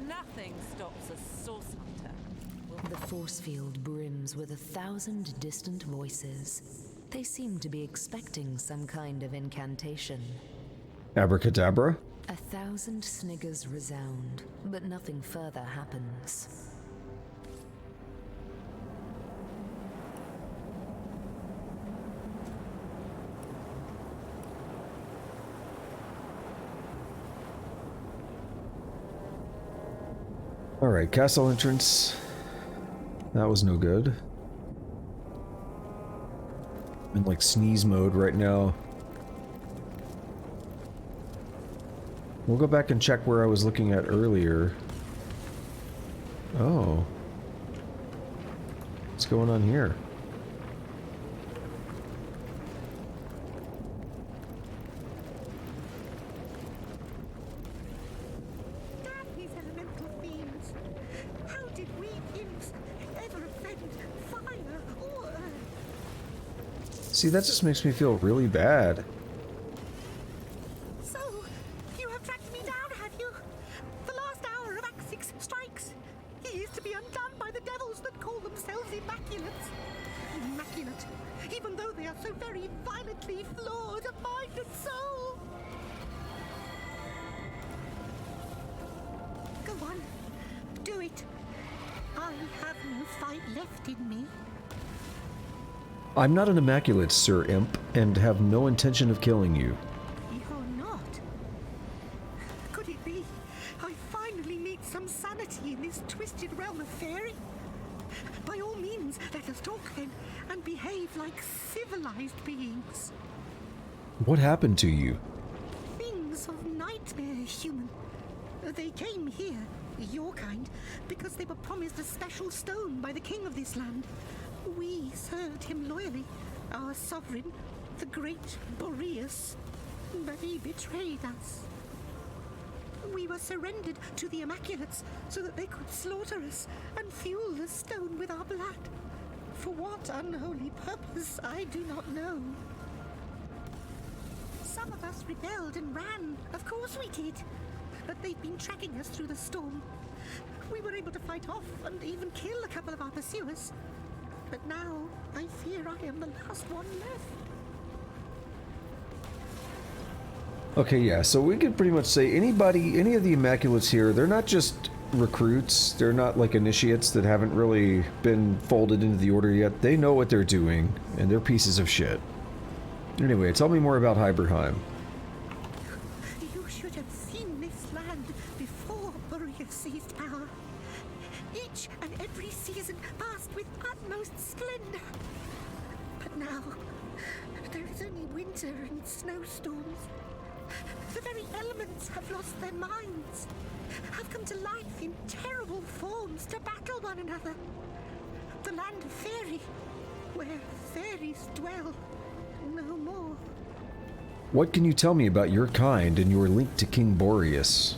Speaker 3: Nothing stops a source hunter.
Speaker 12: The force field brims with 1,000 distant voices. They seem to be expecting some kind of incantation.
Speaker 1: Abracadabra?
Speaker 12: 1,000 sniggers resound, but nothing further happens.
Speaker 1: Alright, castle entrance. That was no good. I'm in like sneeze mode right now. We'll go back and check where I was looking at earlier. Oh. What's going on here?
Speaker 5: These elemental fiends. How did we imps ever offend fire or earth?
Speaker 1: See, that just makes me feel really bad.
Speaker 5: So, you have tracked me down, have you? The last hour of Axyx strikes. He is to be undone by the devils that call themselves Immaculates. Immaculate, even though they are so very violently flawed of mind and soul. Go on, do it. I have no fight left in me.
Speaker 1: I'm not an Immaculate, Sir Imp, and have no intention of killing you.
Speaker 5: You're not. Could it be I finally meet some sanity in this twisted realm of fairy? By all means, let us talk then, and behave like civilized beings.
Speaker 1: What happened to you?
Speaker 5: Things of nightmare, human. They came here, your kind, because they were promised a special stone by the king of this land. We served him loyally, our sovereign, the great Boreas, but he betrayed us. We were surrendered to the Immaculates so that they could slaughter us and fuel the stone with our blood. For what unholy purpose, I do not know. Some of us rebelled and ran, of course we did. But they've been tracking us through the storm. We were able to fight off and even kill a couple of our pursuers. But now, I fear I am the last one left.
Speaker 1: Okay, yeah, so we could pretty much say any of the Immaculates here, they're not just recruits, they're not like initiates that haven't really been folded into the order yet. They know what they're doing, and they're pieces of shit. Anyway, tell me more about Hiberheim.
Speaker 5: You should have seen this land before Boreas seized power. Each and every season passed with utmost splendor. But now, there is only winter and snowstorms. The very elements have lost their minds, have come to life in terrible forms to battle one another. The land of fairy, where fairies dwell, no more.
Speaker 1: What can you tell me about your kind and your link to King Boreas?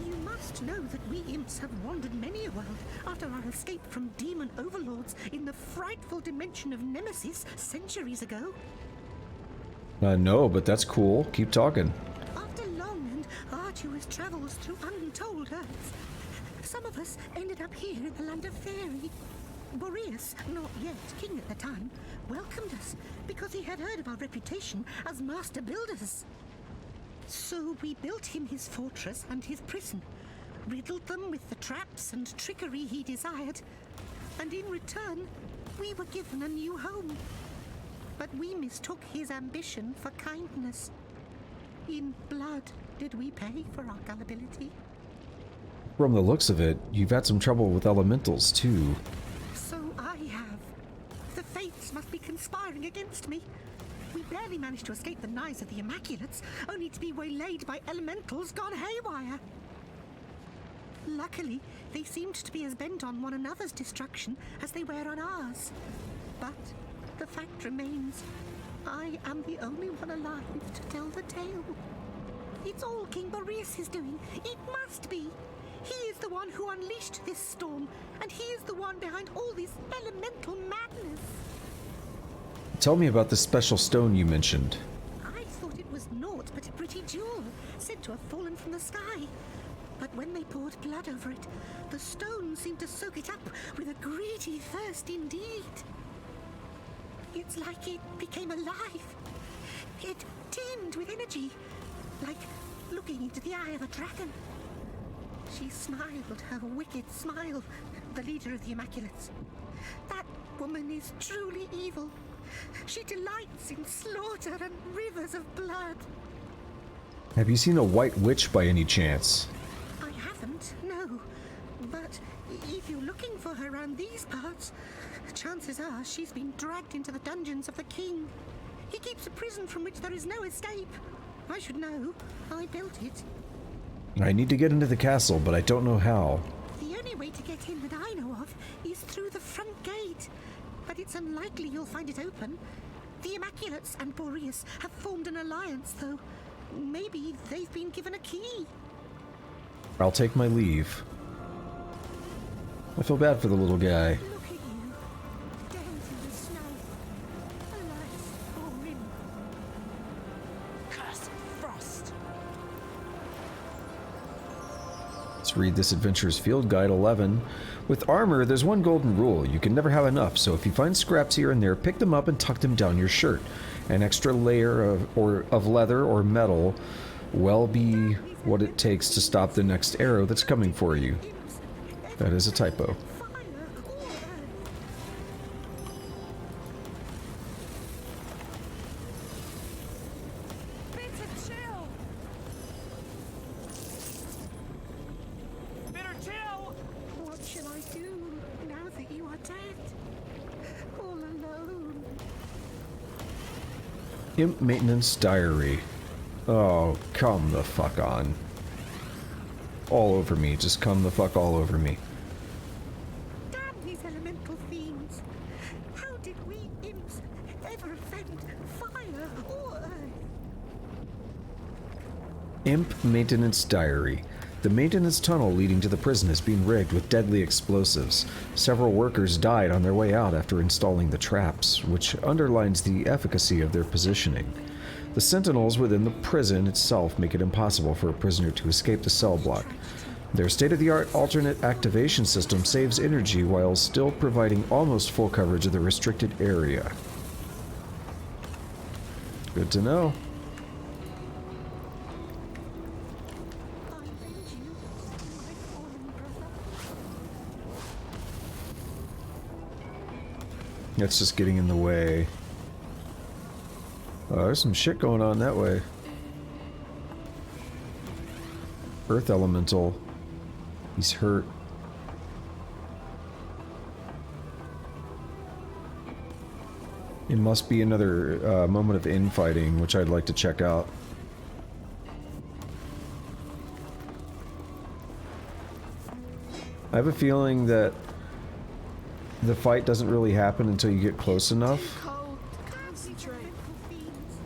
Speaker 5: You must know that we
Speaker 10: once have wandered many a world after our escape from demon overlords in the frightful dimension of Nemesis centuries ago.
Speaker 1: No, but that's cool. Keep talking.
Speaker 10: After long and arduous travels through untold earths, some of us ended up here in the land of Fairy. Boreas, not yet king at the time, welcomed us because he had heard of our reputation as master builders. So we built him his fortress and his prison, riddled them with the traps and trickery he desired, and in return, we were given a new home. But we mistook his ambition for kindness. In blood did we pay for our gullibility.
Speaker 1: From the looks of it, you've had some trouble with elementals, too.
Speaker 10: So I have. The fates must be conspiring against me. We barely managed to escape the knives of the Immaculates, only to be waylaid by elementals gone haywire. Luckily, they seemed to be as bent on one another's destruction as they were on ours. But the fact remains, I am the only one alive to tell the tale. It's all King Boreas is doing. It must be. He is the one who unleashed this storm, and he is the one behind all this elemental madness.
Speaker 1: Tell me about the special stone you mentioned.
Speaker 10: I thought it was naught but a pretty jewel, said to have fallen from the sky. But when they poured blood over it, the stone seemed to soak it up with a greedy thirst indeed. It's like it became alive. It teemed with energy, like looking into the eye of a dragon. She smiled her wicked smile, the leader of the Immaculates. That woman is truly evil. She delights in slaughter and rivers of blood.
Speaker 1: Have you seen a white witch by any chance?
Speaker 10: I haven't, no. But if you're looking for her around these parts, chances are she's been dragged into the dungeons of the king. He keeps a prison from which there is no escape. I should know. I built it.
Speaker 1: I need to get into the castle, but I don't know how.
Speaker 10: The only way to get in that I know of is through the front gate. But it's unlikely you'll find it open. The Immaculates and Boreas have formed an alliance, though. Maybe they've been given a key.
Speaker 1: I'll take my leave. I feel bad for the little guy.
Speaker 10: Look at you, down through the snow. Alas, poor him.
Speaker 15: Cursed frost.
Speaker 1: Let's read this adventure's field guide 11. With armor, there's one golden rule. You can never have enough, so if you find scraps here and there, pick them up and tuck them down your shirt. An extra layer of leather or metal will be what it takes to stop the next arrow that's coming for you. That is a typo.
Speaker 10: What shall I do now that you are dead? All alone.
Speaker 1: Imp Maintenance Diary. Oh, come the fuck on. All over me. Just come the fuck all over me.
Speaker 10: Damn these elemental fiends. How did we imps ever offend fire or earth?
Speaker 1: Imp Maintenance Diary. The maintenance tunnel leading to the prison has been rigged with deadly explosives. Several workers died on their way out after installing the traps, which underlines the efficacy of their positioning. The sentinels within the prison itself make it impossible for a prisoner to escape the cell block. Their state-of-the-art alternate activation system saves energy while still providing almost full coverage of the restricted area. Good to know. That's just getting in the way. Oh, there's some shit going on that way. Earth Elemental. He's hurt. It must be another moment of infighting, which I'd like to check out. I have a feeling that the fight doesn't really happen until you get close enough.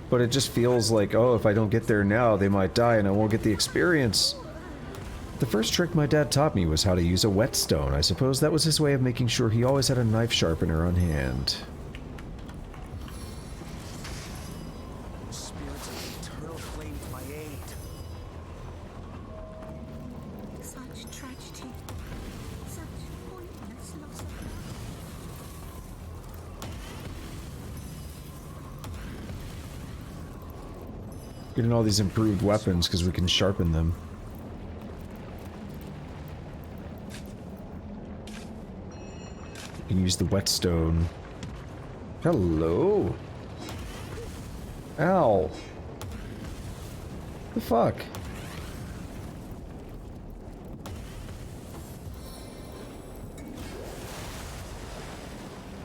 Speaker 1: But it just feels like, oh, if I don't get there now, they might die and I won't get the experience. The first trick my dad taught me was how to use a whetstone. I suppose that was his way of making sure he always had a knife sharpener on hand.
Speaker 6: Spirits of eternal flame to my aid.
Speaker 10: Such tragedy. Such pointless loss of life.
Speaker 1: Getting all these improved weapons because we can sharpen them. You can use the whetstone. Hello. Ow. The fuck?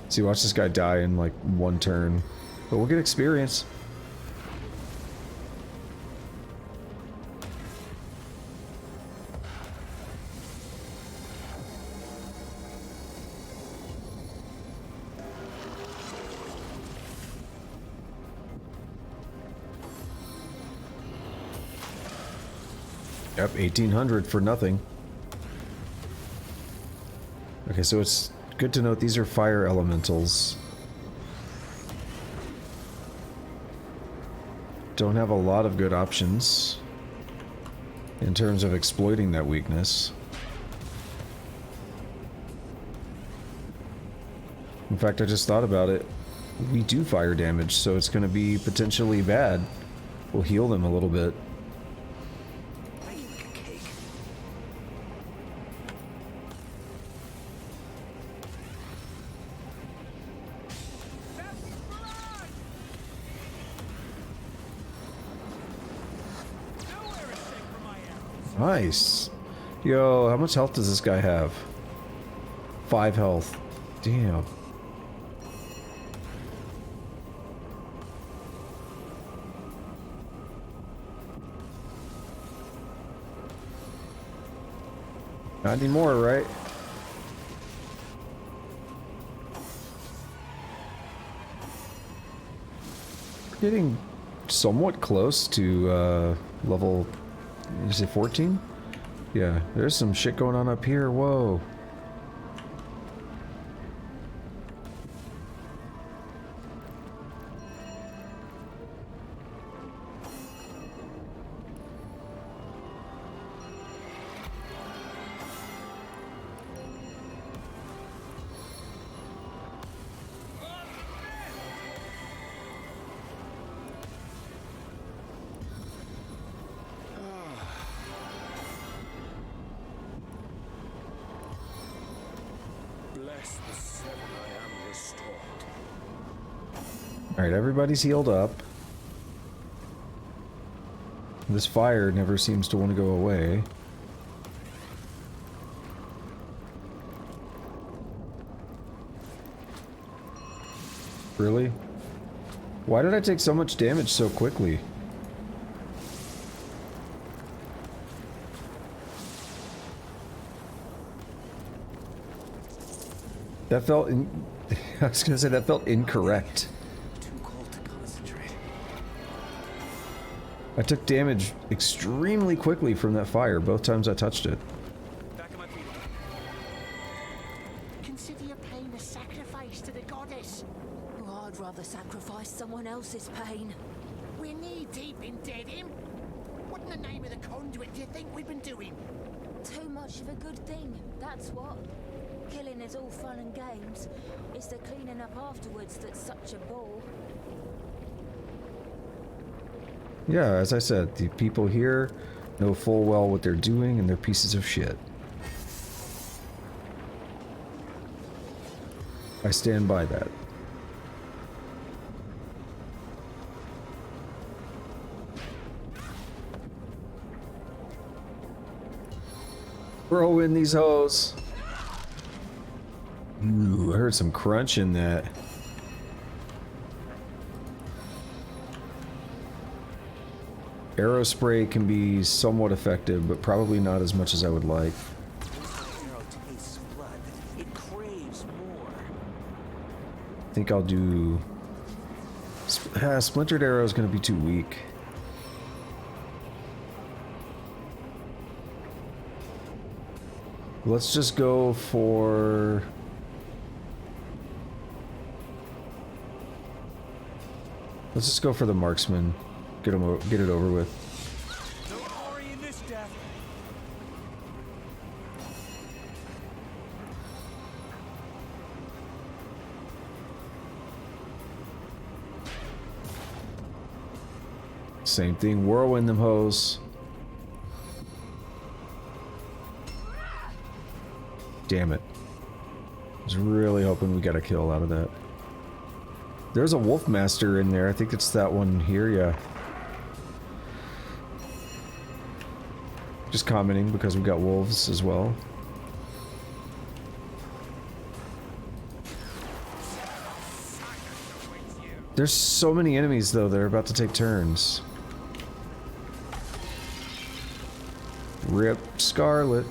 Speaker 1: See, watch this guy die in like one turn. But we'll get experience. Yep, 1800 for nothing. Okay, so it's good to note these are fire elementals. Don't have a lot of good options in terms of exploiting that weakness. In fact, I just thought about it. We do fire damage, so it's going to be potentially bad. We'll heal them a little bit. Nice. Yo, how much health does this guy have? 5 health. Damn. Not anymore, right? We're getting somewhat close to level, is it 14? Yeah, there's some shit going on up here. Whoa. Alright, everybody's healed up. This fire never seems to want to go away. Really? Why did I take so much damage so quickly? That felt I was gonna say that felt incorrect. I took damage extremely quickly from that fire both times I touched it.
Speaker 15: Consider your pain a sacrifice to the goddess. Oh, I'd rather sacrifice someone else's pain.
Speaker 19: We're knee deep in dead him. What in the name of the conduit do you think we've been doing?
Speaker 9: Too much of a good thing, that's what. Killing is all fun and games. It's the cleaning up afterwards that's such a bore.
Speaker 1: Yeah, as I said, the people here know full well what they're doing and they're pieces of shit. I stand by that. Throw in these hoes. Ooh, I heard some crunch in that. Arrow spray can be somewhat effective, but probably not as much as I would like. I think I'll do... Splintered Arrow is going to be too weak. Let's just go for... Let's just go for the marksman. Get it over with.
Speaker 8: No glory in this death.
Speaker 1: Same thing, whirlwind them hoes. Damn it. I was really hoping we got a kill out of that. There's a wolf master in there. I think it's that one here, yeah. Just commenting because we got wolves as well. There's so many enemies though, they're about to take turns. Rip Scarlet.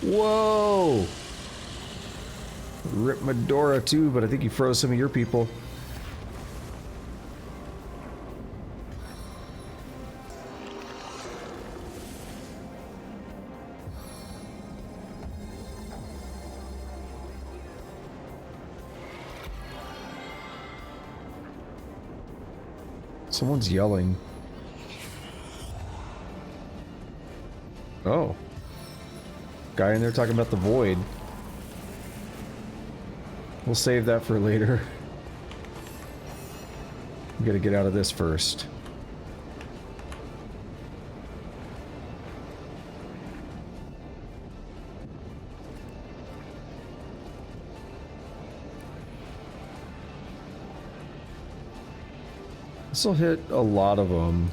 Speaker 1: Whoa! Rip Medora too, but I think you froze some of your people. Someone's yelling. Oh. Guy in there talking about the void. We'll save that for later. We gotta get out of this first. This will hit a lot of them.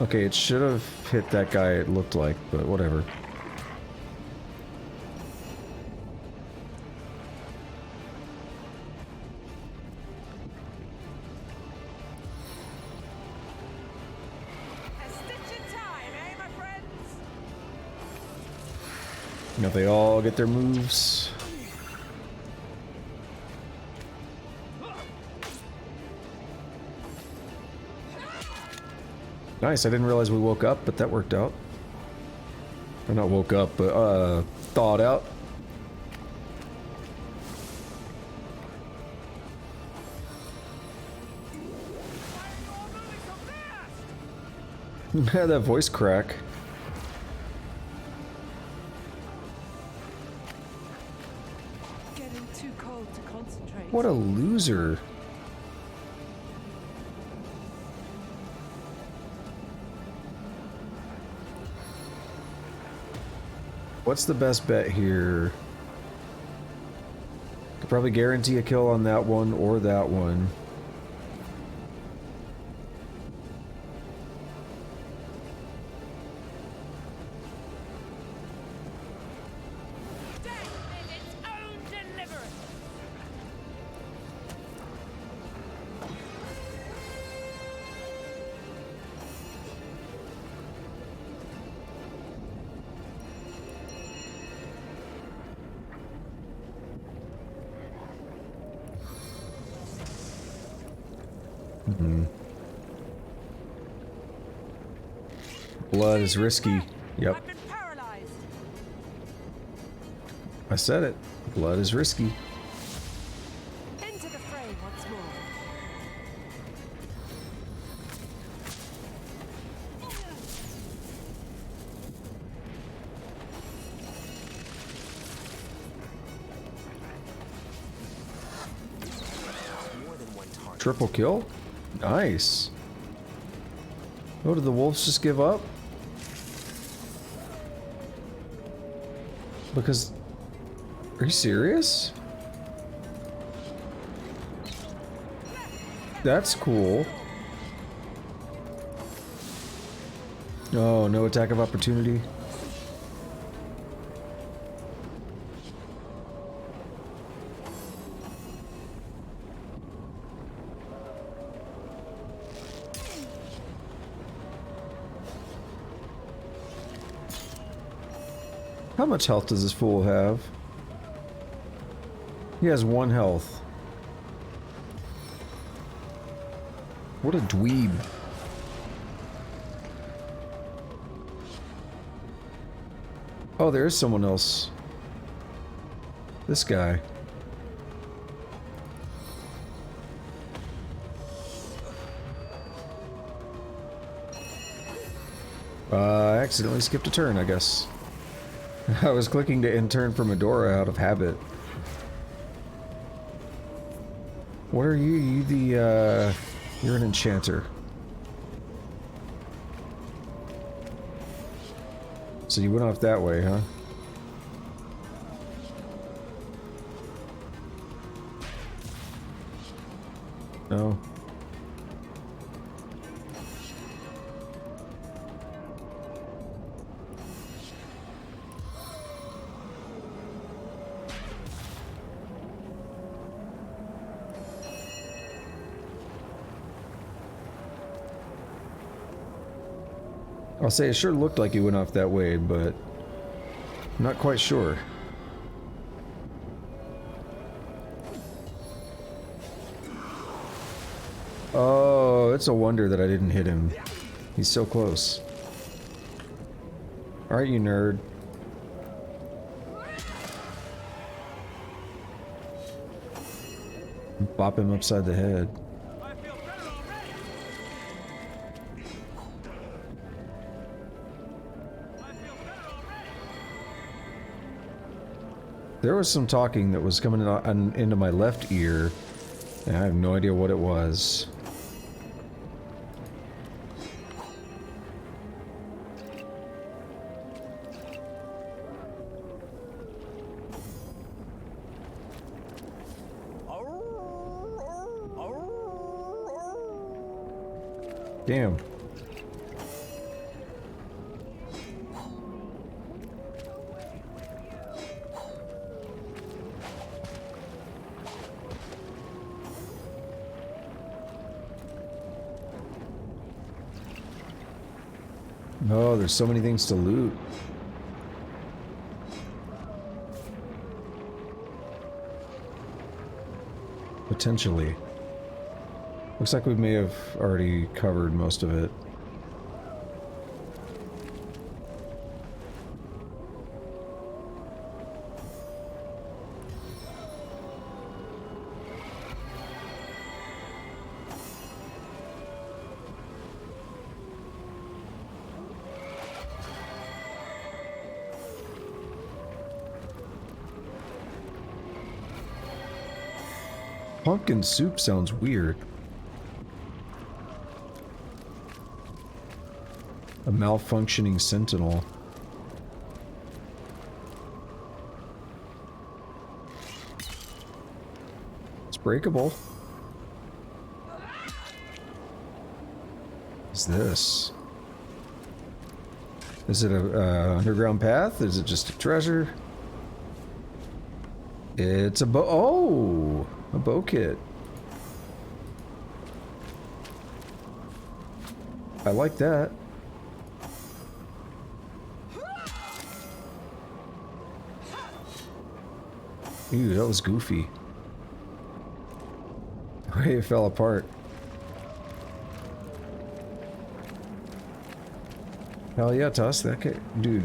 Speaker 1: Okay, it should have hit that guy, it looked like, but whatever. Now they all get their moves. Nice, I didn't realize we woke up, but that worked out. Or not woke up, but thawed out. That voice crack.
Speaker 3: Getting too cold to concentrate.
Speaker 1: What a loser. What's the best bet here? Could probably guarantee a kill on that one or that one. Blood is risky. Yep. I said it. Blood is risky.
Speaker 3: Into the fray once more.
Speaker 1: Triple kill? Nice. Oh, did the wolves just give up? Because... Are you serious? That's cool. Oh, no attack of opportunity. How much health does this fool have? He has 1 health. What a dweeb. Oh, there is someone else. This guy. I accidentally skipped a turn, I guess. I was clicking to end turn for Medora out of habit. What are you? You the, you're an enchanter. So you went off that way, huh? No. I'll say it sure looked like he went off that way, but I'm not quite sure. Oh, it's a wonder that I didn't hit him. He's so close. Aren't you, nerd? Bop him upside the head. There was some talking that was coming into my left ear, and I have no idea what it was. Damn. Oh, there's so many things to loot. Potentially. Looks like we may have already covered most of it. Pumpkin soup sounds weird. A malfunctioning sentinel. It's breakable. What's this? Is it a underground path? Is it just a treasure? It's a oh! A bow kit. I like that. Ew, that was goofy. The way it fell apart. Hell yeah, toss that kick. Dude,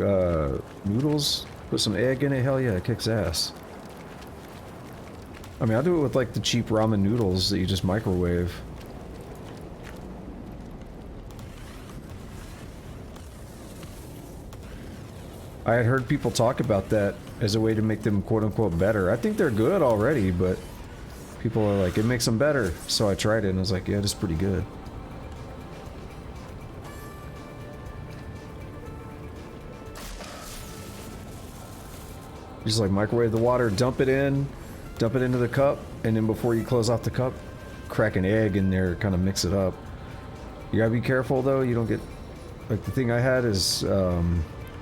Speaker 1: noodles? Put some egg in it? Hell yeah, it kicks ass. I mean, I'll do it with like the cheap ramen noodles that you just microwave. I had heard people talk about that as a way to make them quote-unquote better. I think they're good already, but people are like, it makes them better. So I tried it and I was like, yeah, it's pretty good. You just like microwave the water, dump it into the cup, and then before you close off the cup, crack an egg in there, kind of mix it up. You gotta be careful though, you don't get, like the thing I had is,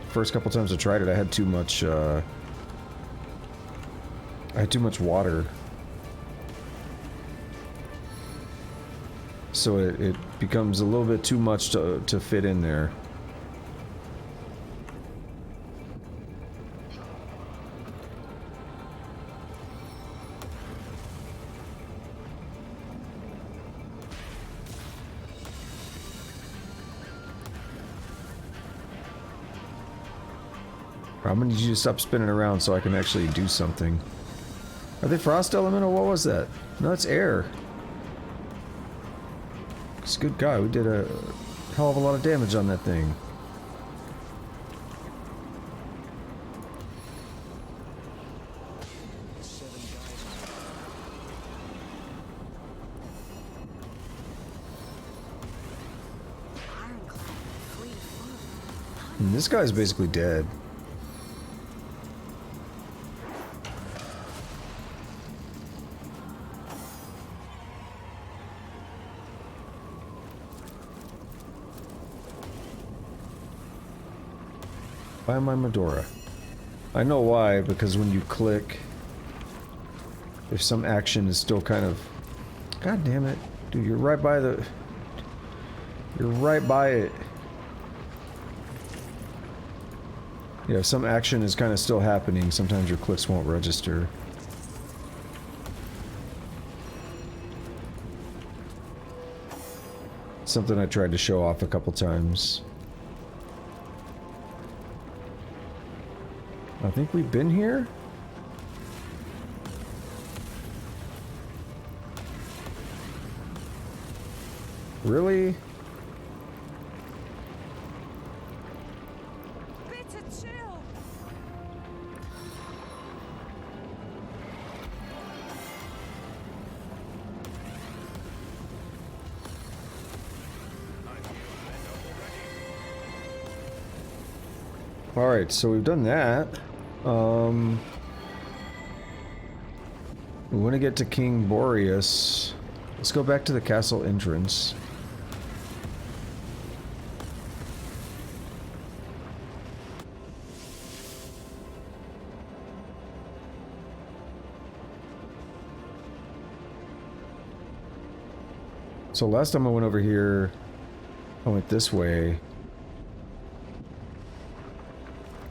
Speaker 1: first couple times I tried it, I had too much water. So it becomes a little bit too much to fit in there. I'm gonna need you to stop spinning around so I can actually do something. Are they frost elemental? What was that? No, it's air. It's a good guy. We did a hell of a lot of damage on that thing. And this guy's basically dead. Why am I Medora? I know why, because when you click, if some action is still kind of... God damn it. Dude, you're right by the... You're right by it. Yeah, if some action is kind of still happening, sometimes your clicks won't register. Something I tried to show off a couple times. I think we've been here? Really? Alright, so we've done that. We want to get to King Boreas. Let's go back to the castle entrance. So last time I went over here, I went this way.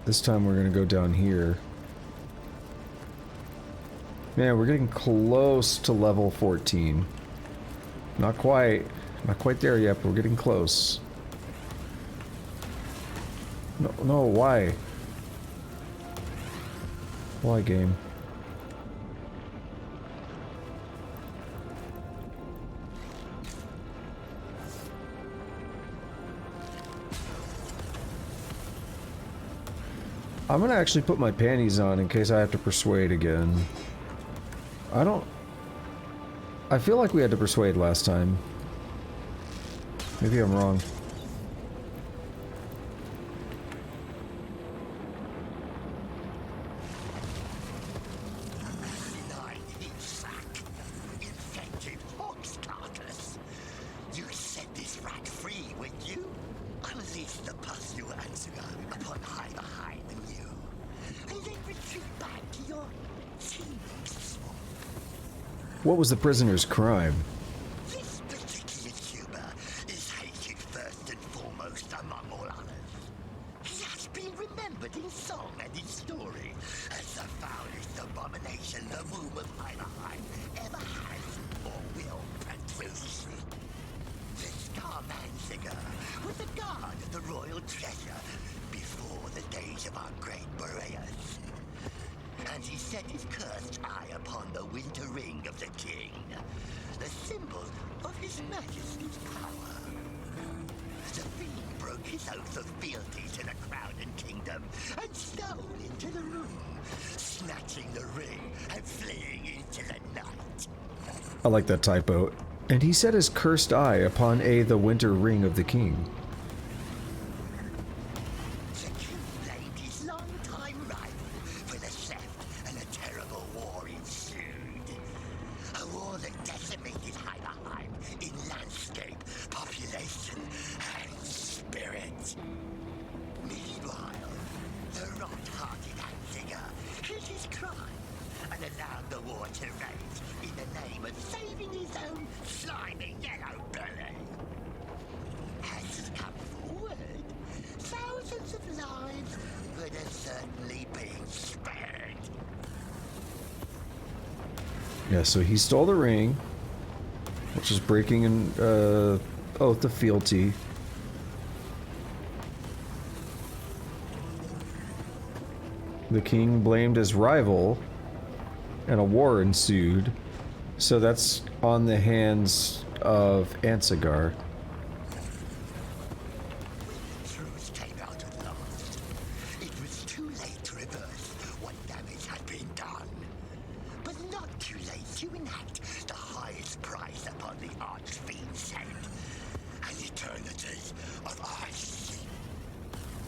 Speaker 1: This time we're gonna go down here. Man, we're getting close to level 14. Not quite there yet, but we're getting close. No, why? Why, game? I'm gonna actually put my panties on in case I have to persuade again. I feel like we had to persuade last time. Maybe I'm wrong.
Speaker 19: You set this rat free, would you? Unleash the puzzle Antzigar upon Hiberheim and you, and then retreat back to your teeming swamp.
Speaker 1: What was the prisoner's crime?
Speaker 19: This particular tuber is hated first and foremost among all others. He has been remembered in song and in story as the foulest abomination the womb of Hiberheim ever has or will produce. This Antzigar was the guard of the royal treasure before the days of our great Boreas. And he set his cursed eye upon the winter ring of the king, the symbol of his majesty's power. The fiend broke his oath of fealty to the crown and kingdom and stole into the room, snatching the ring and fleeing into the night.
Speaker 1: I like that typo. And he set his cursed eye upon the winter ring of the king.
Speaker 19: The king blamed his long-time rival for the theft, and a terrible war ensued. A war that decimated Hiberheim in landscape, population, and spirit. Meanwhile, the rot-hearted Antzigar hid his crime and allowed the war to rage in the name of saving his own slimy yellow belly. As has come forward, thousands of lives would have certainly been spared.
Speaker 1: Yeah, so he stole the ring, which is breaking an oath of fealty. the king blamed his rival, and a war ensued. So that's on the hands of Antzigar.
Speaker 19: Truth came out at last. It was too late to reverse what damage had been done. But not too late to enact the highest price upon the Archfiend's head. An eternity of ice.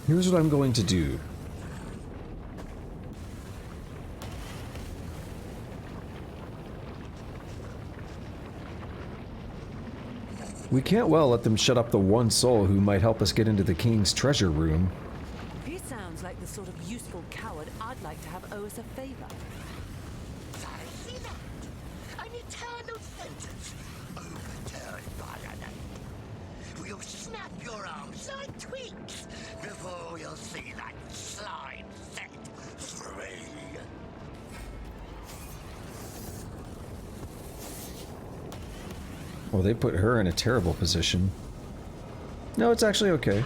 Speaker 1: Here's what I'm going to do. We can't well let them shut up the one soul who might help us get into the king's treasure room.
Speaker 3: He sounds like the sort of useful coward I'd like to have owe us a favor.
Speaker 19: I see that. An eternal sentence overturned by an ape. We'll snap your arms like twigs before you'll see that slime set free.
Speaker 1: Well, they put her in a terrible position. No, it's actually okay.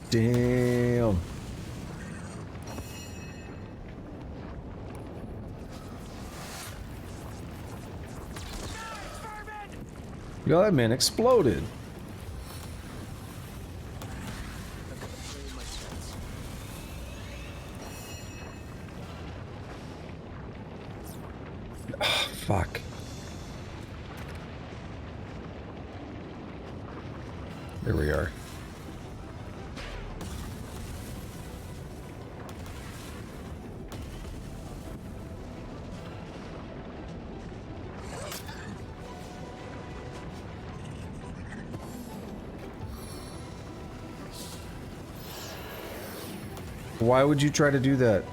Speaker 1: Damn. Yo, that man exploded. Fuck. There we are. Why would you try to do that?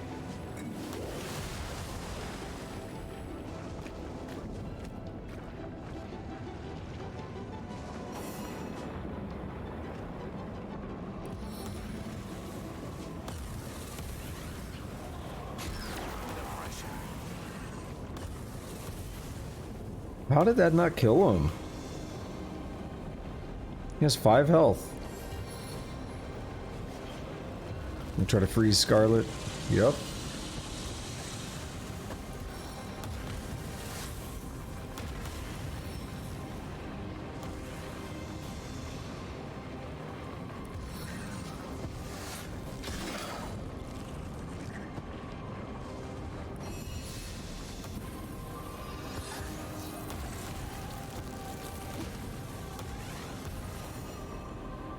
Speaker 1: How did that not kill him? He has 5 health. And try to freeze Scarlet. Yep.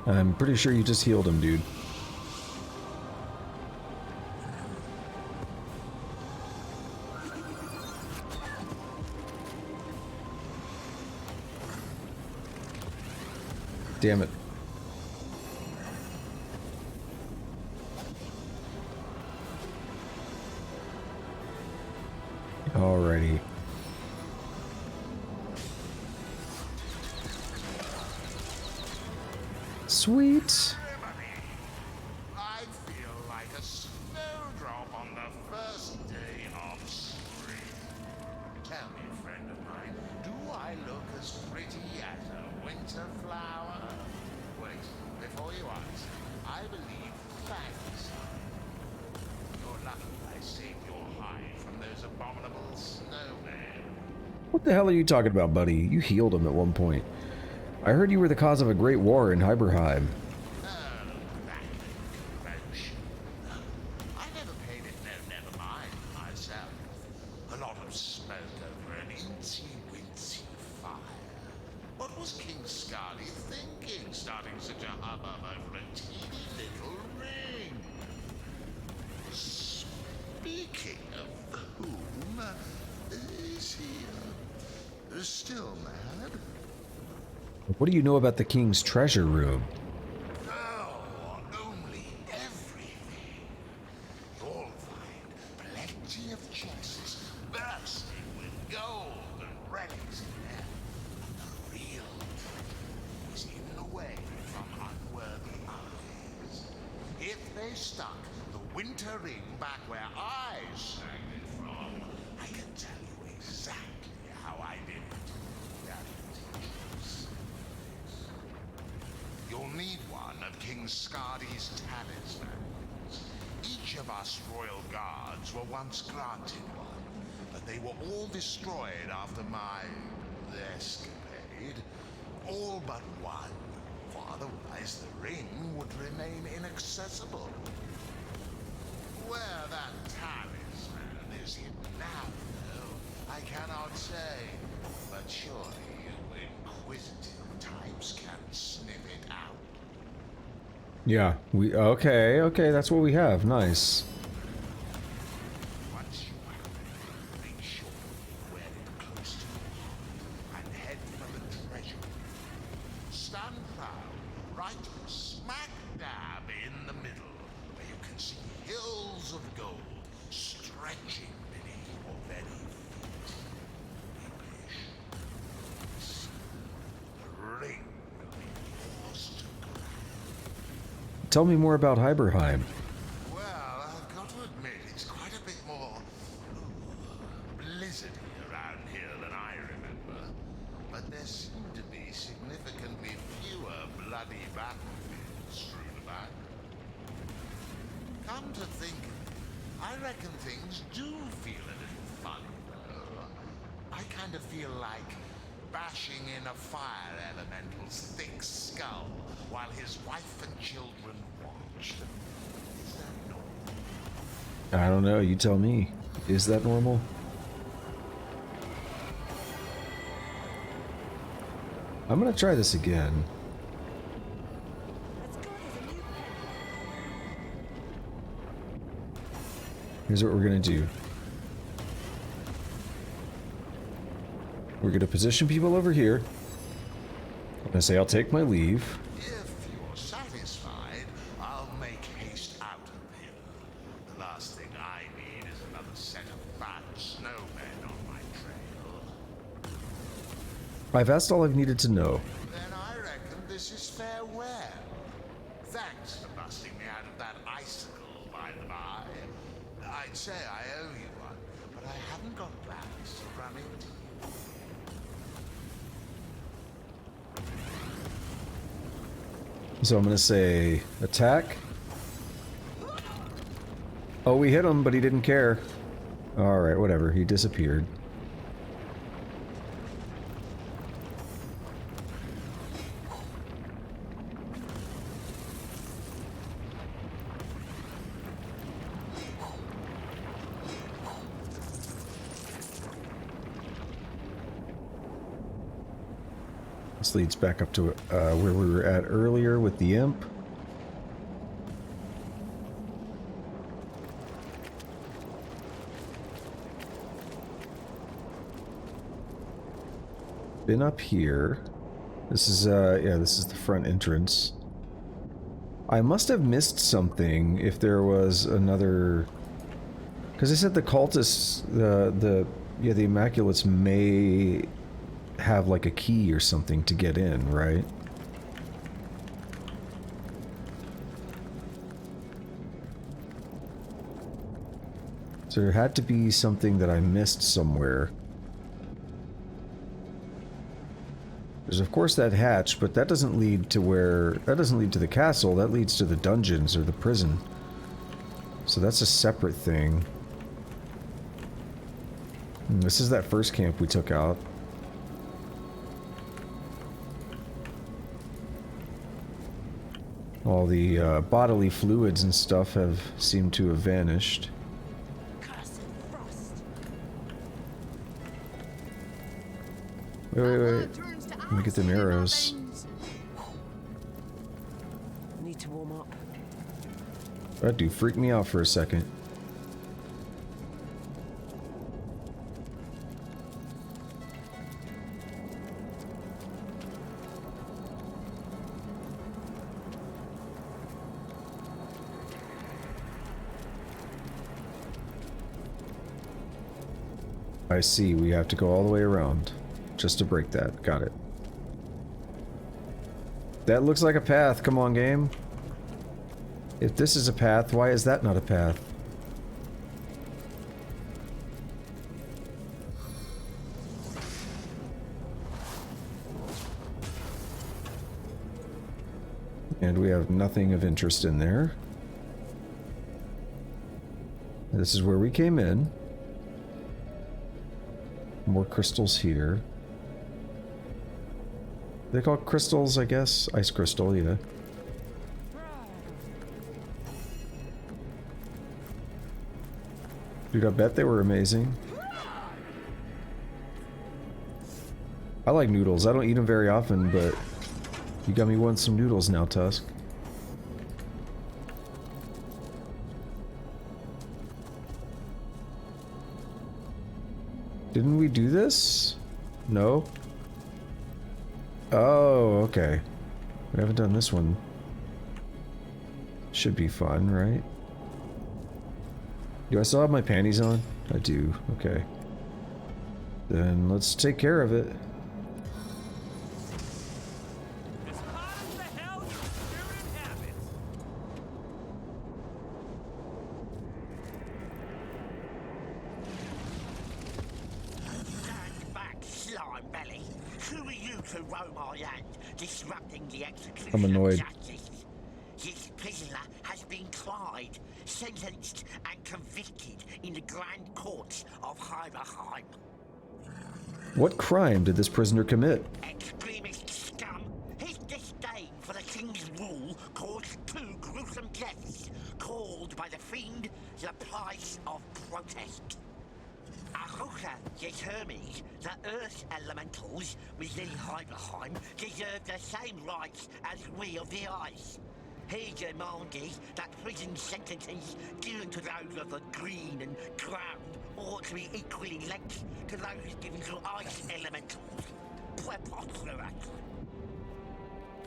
Speaker 1: I'm pretty sure you just healed him, dude. Damn it. Alrighty. Sweet.
Speaker 13: I feel like a snowdrop on the first day of spring. Tell me, friend of mine, do I look as pretty as a winter flower? Wait, before you answer, I believe thanks. You're lucky I saved your hide from those abominable snowmen.
Speaker 1: What the hell are you talking about, buddy? You healed him at one point. I heard you were the cause of a great war in Hiberheim.
Speaker 13: I never paid it no never mind myself. A lot of smoke over an incy-wincy fire. What was King Scarly thinking, starting such a hubbub over a teeny little ring? Speaking of whom, is he still mad?
Speaker 1: What do you know about the king's treasure room?
Speaker 13: Oh, only everything. You'll find plenty of chests bursting with gold and relics in there. The real treasure is hidden away from unworthy eyes. If they stuck the winter ring back where I snagged it from, I can tell you exactly how I need one of King Skadi's talismans. Each of us royal guards were once granted one, but they were all destroyed after my escapade. All but one, for otherwise the ring would remain inaccessible. Where that talisman is hidden now, though, I cannot say, but surely you inquisitive types can sniff it out.
Speaker 1: Yeah, okay, that's what we have. Nice.
Speaker 13: Once you have it, make sure you wear it close to your heart and head for the treasure. Stand proud, right smack dab in the middle, where you can see hills of gold stretching beneath your very feet. Be patient. The ring will be yours to grab.
Speaker 1: Tell me more about Hiberheim.
Speaker 13: Well, I've got to admit, it's quite a bit more blizzardy around here than I remember. But there seem to be significantly fewer bloody battlefields strewn about. Come to think of it, I reckon things do feel a little funny, though. I kind of feel like bashing in a fire elemental's thick skull while his wife and children watched. Is that normal?
Speaker 1: I don't know, you tell me. Is that normal? I'm gonna try this again. Here's what we're gonna do. We're gonna position people over here. I'm gonna say I'll take my leave.
Speaker 13: If you're satisfied, I'll make haste out of here. The last thing I need is another set of fat snowmen on my trail.
Speaker 1: I've asked all I've needed to know.
Speaker 13: Then I reckon this is fair wear. Thanks for busting me out of that icicle, by the by. I'd say I owe you one, but I haven't got plans to run into you.
Speaker 1: So I'm gonna say attack. Oh, we hit him, but he didn't care. Alright, whatever. He disappeared. This leads back up to where we were at earlier with the imp. Been up here. This is yeah, this is the front entrance. I must have missed something if there was another, because I said the cultists, the Immaculates may have like a key or something to get in, right? So there had to be something that I missed somewhere. There's of course that hatch, but that doesn't lead to where, that doesn't lead to the castle, that leads to the dungeons or the prison. So that's a separate thing. This is that first camp we took out. All the bodily fluids and stuff have seemed to have vanished. Wait. Let me get them arrows.
Speaker 4: Need to warm up.
Speaker 1: That dude freaked me out for a second. I see, we have to go all the way around just to break that. Got it. That looks like a path. Come on, game. If this is a path, why is that not a path? And we have nothing of interest in there. This is where we came in. More crystals here. They call crystals, I guess. Ice crystal, yeah. Dude, I bet they were amazing. I like noodles. I don't eat them very often, but you got me wanting some noodles now, Tusk. Didn't we do this? No? Oh, okay. We haven't done this one. Should be fun, right? Do I still have my panties on? I do. Okay. Then let's take care of it. I'm annoyed.
Speaker 19: This prisoner has been tried, sentenced, and convicted in the Grand Courts of Hiberheim.
Speaker 1: What crime did this prisoner commit?
Speaker 19: Extremist scum, his disdain for the king's rule caused 2 gruesome deaths, called by the fiend the price of protest. Arroka determined that Earth elementals within Hiberheim deserve the same rights as we of the Ice. He demanded that prison sentences given to those of the green and crown ought to be equally linked to those given to Ice elementals. Preposterous.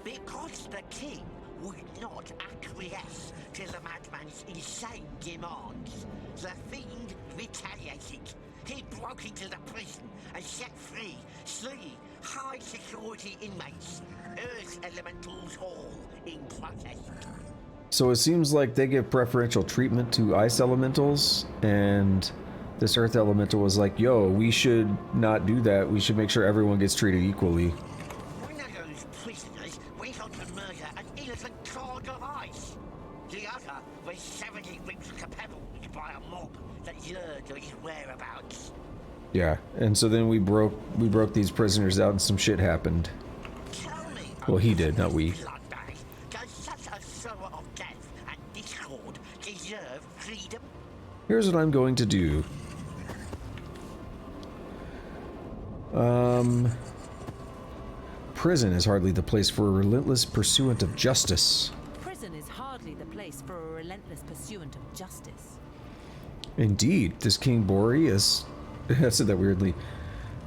Speaker 19: Because the king would not acquiesce to the madman's insane demands, the fiend retaliated. He broke into the prison and set free 3 high-security inmates, Earth Elementals all in protest.
Speaker 1: So it seems like they give preferential treatment to Ice Elementals, and this Earth Elemental was like, yo, we should not do that. We should make sure everyone gets treated equally.
Speaker 19: One of those prisoners went on to murder an innocent cog of ice. The other was 70 weeks to pebbles by a mob that learned of his whereabouts.
Speaker 1: Yeah, and so then we broke these prisoners out and some shit happened. Well, he did, not we.
Speaker 19: Does such a thrower of death and discord deserve freedom?
Speaker 1: Here's what I'm going to do. Prison is hardly the place for a relentless pursuant of justice.
Speaker 3: Prison is hardly the place for a relentless pursuant of justice.
Speaker 1: Indeed, this King Boreas, I said that weirdly.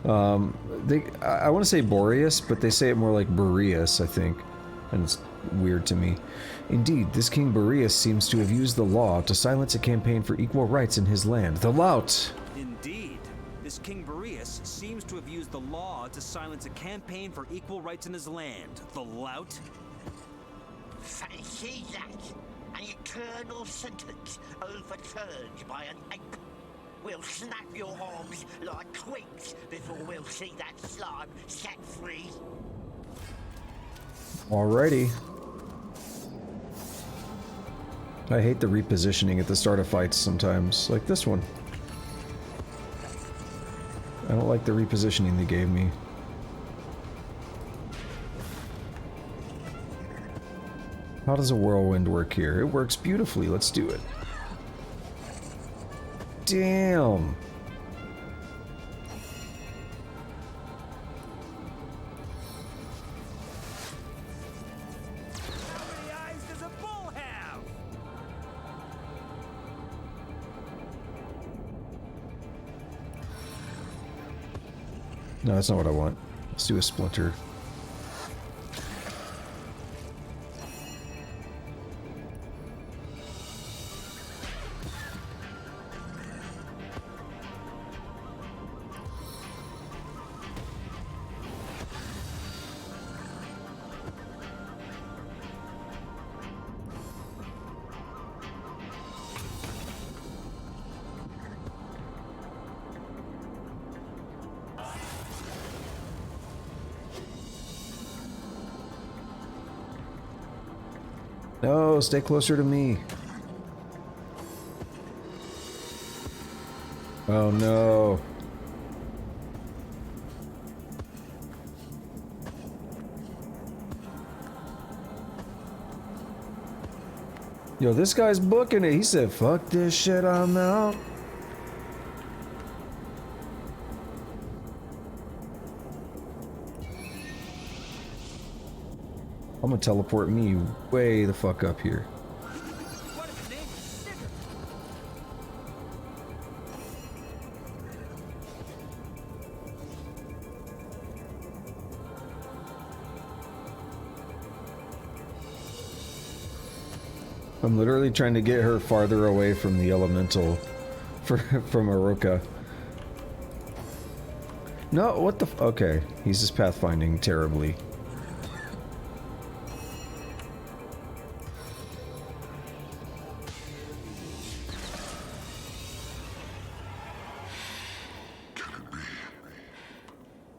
Speaker 1: I want to say Boreas, but they say it more like Boreas, I think, and it's weird to me. Indeed, this King Boreas seems to have used the law to silence a campaign for equal rights in his land, the Lout.
Speaker 8: Indeed, this King Boreas seems to have used the law to silence a campaign for equal rights in his land, the Lout.
Speaker 19: Fancy that! An eternal sentence overturned by an ape. We'll snap your arms like twigs before we'll see that slime set free.
Speaker 1: Alrighty. I hate the repositioning at the start of fights sometimes, like this one. I don't like the repositioning they gave me. How does a whirlwind work here? It works beautifully. Let's do it. Damn. No, that's not what I want. Let's do a splinter. No, stay closer to me. Oh no. Yo, this guy's booking it. He said, fuck this shit, I'm out. I'm gonna teleport me way the fuck up here. I'm literally trying to get her farther away from the elemental from Arroka. No, what the f- okay, he's just pathfinding terribly.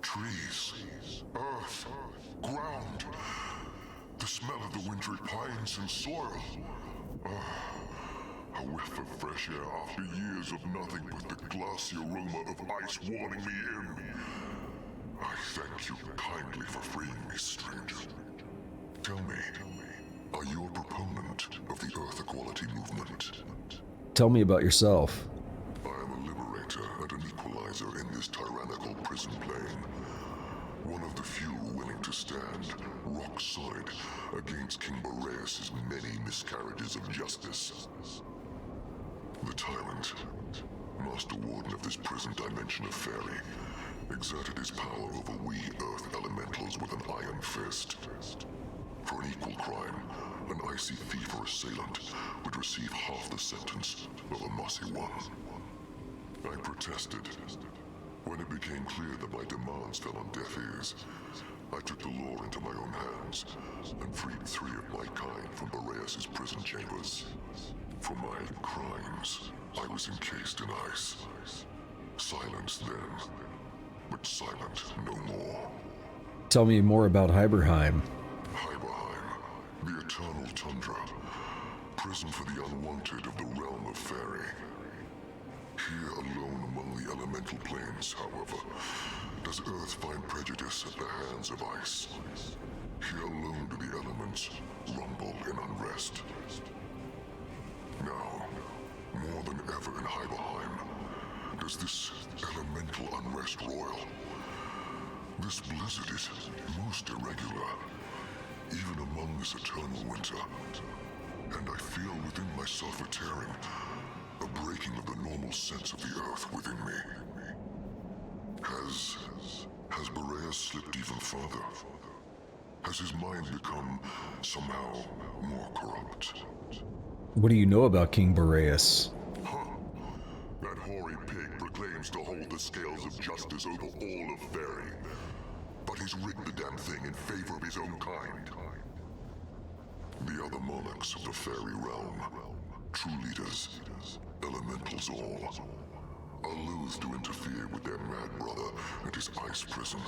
Speaker 13: Trees, earth, ground, the smell of the wintry pines and soil. A whiff of fresh air after years of nothing but the glassy aroma of ice warming me in. I thank you kindly for freeing me, stranger. Tell me, are you a proponent of the Earth Equality movement?
Speaker 1: Tell me about yourself.
Speaker 13: I am a liberator and an equalizer in this tyrannical prison plane. One of the few willing to stand rock solid against King Boreas' many miscarriages of justice. The tyrant, master warden of this prison dimension of Fairy, exerted his power over we Earth elementals with an iron fist. For an equal crime, an icy thief or assailant would receive half the sentence of a mossy one. I protested. When it became clear that my demands fell on deaf ears, I took the law into my own hands and freed 3 of my kind from Boreas' prison chambers. For my crimes, I was encased in ice. Silenced then, but silent no more.
Speaker 1: Tell me more about Hiberheim.
Speaker 13: Hiberheim, the eternal tundra. Prison for the unwanted of the realm of Fairy. Here alone among the elemental planes, however, does Earth find prejudice at the hands of ice. Here alone do the elements rumble in unrest. Now, more than ever in Hiberheim, does this elemental unrest roil. This blizzard is most irregular, even among this eternal winter. And I feel within myself a tearing, a breaking of the normal sense of the earth within me. Has Boreas slipped even farther? Has his mind become somehow more corrupt?
Speaker 1: What do you know about King Boreas?
Speaker 13: That hoary pig proclaims to hold the scales of justice over all of Fairy. But he's rigged the damn thing in favor of his own kind. The other monarchs of the Fairy realm, true leaders, elementals all, are loath to interfere with their mad brother and his ice prison.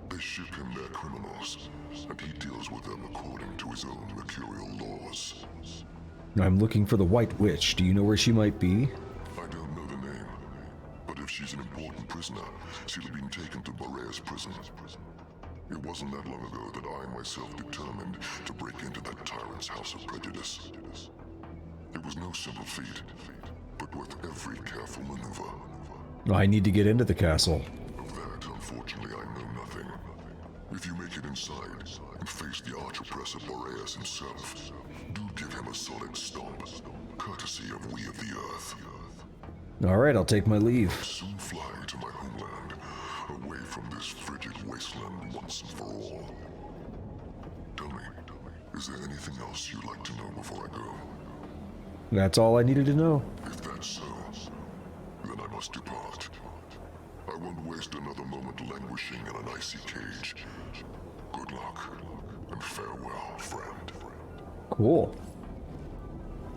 Speaker 13: They ship him their criminals, and he deals with them according to his own mercurial laws.
Speaker 1: I'm looking for the White Witch. Do you know where she might be?
Speaker 13: I don't know the name, but if she's an important prisoner, she'll have been taken to Boreas prison. It wasn't that long ago that I myself determined to break into that tyrant's house of prejudice. It was no simple feat, but with every careful maneuver.
Speaker 1: I need to get into the castle.
Speaker 13: Of that, unfortunately, I know nothing. If you make it inside and face the arch-oppressor Boreas himself, do give him a solid stomp, courtesy of we of the earth.
Speaker 1: Alright, I'll take my leave.
Speaker 13: Soon fly to my homeland, away from this frigid wasteland once and for all. Tell me, is there anything else you'd like to know before I go?
Speaker 1: That's all I needed to know.
Speaker 13: If that's so, then I must depart. I won't waste another moment languishing in an icy cage. Good luck, and farewell, friend.
Speaker 1: Cool.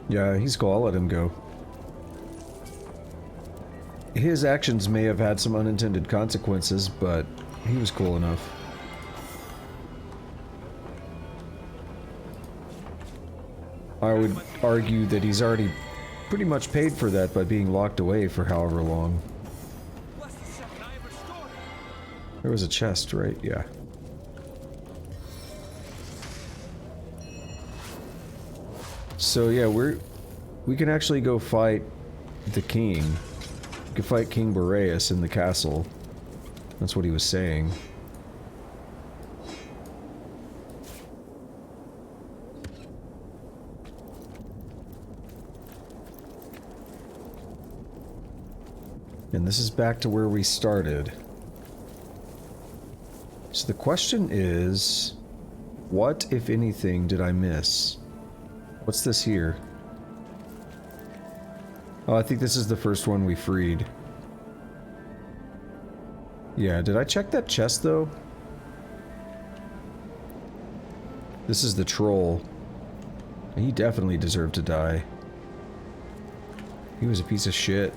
Speaker 1: Yeah, he's cool. I'll let him go. His actions may have had some unintended consequences, but he was cool enough. I would argue that he's already pretty much paid for that by being locked away for however long. There was a chest, right? Yeah. So yeah, we can actually go fight the king. We can fight King Boreas in the castle. That's what he was saying. And this is back to where we started. So the question is, what, if anything, did I miss? What's this here? Oh, I think this is the first one we freed. Yeah, did I check that chest, though? This is the troll. He definitely deserved to die. He was a piece of shit.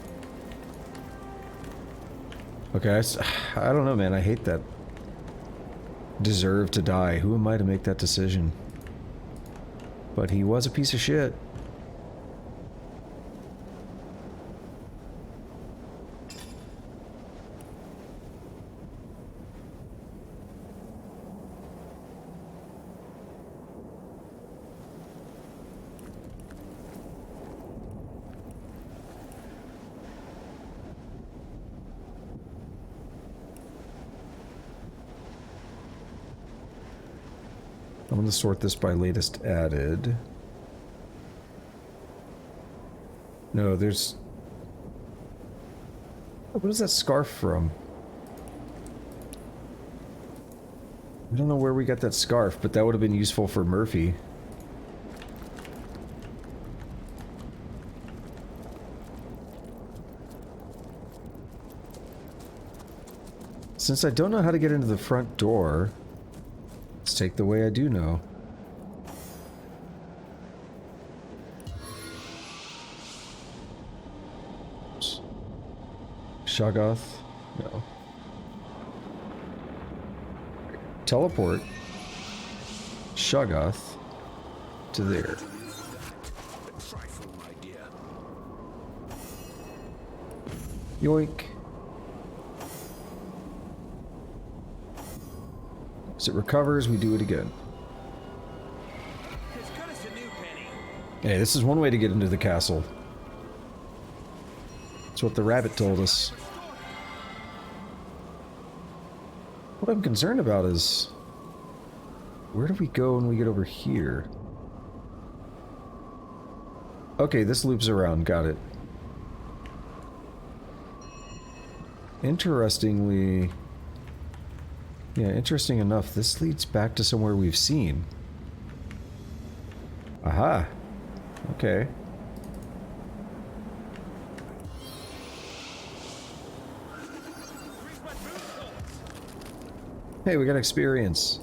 Speaker 1: Okay, I don't know, man. I hate that. Deserve to die. Who am I to make that decision? But he was a piece of shit. I'm going to sort this by latest added. No, there's... What is that scarf from? I don't know where we got that scarf, but that would have been useful for Murphy. Since I don't know how to get into the front door, let's take the way I do know. Shoggoth? No. Teleport Shoggoth to there. Yoink. As it recovers, we do it again. Hey, this is one way to get into the castle. That's what the rabbit told us. What I'm concerned about is... where do we go when we get over here? Okay, this loops around. Got it. Interestingly... yeah, interesting enough, this leads back to somewhere we've seen. Aha. Okay. Hey, we got experience.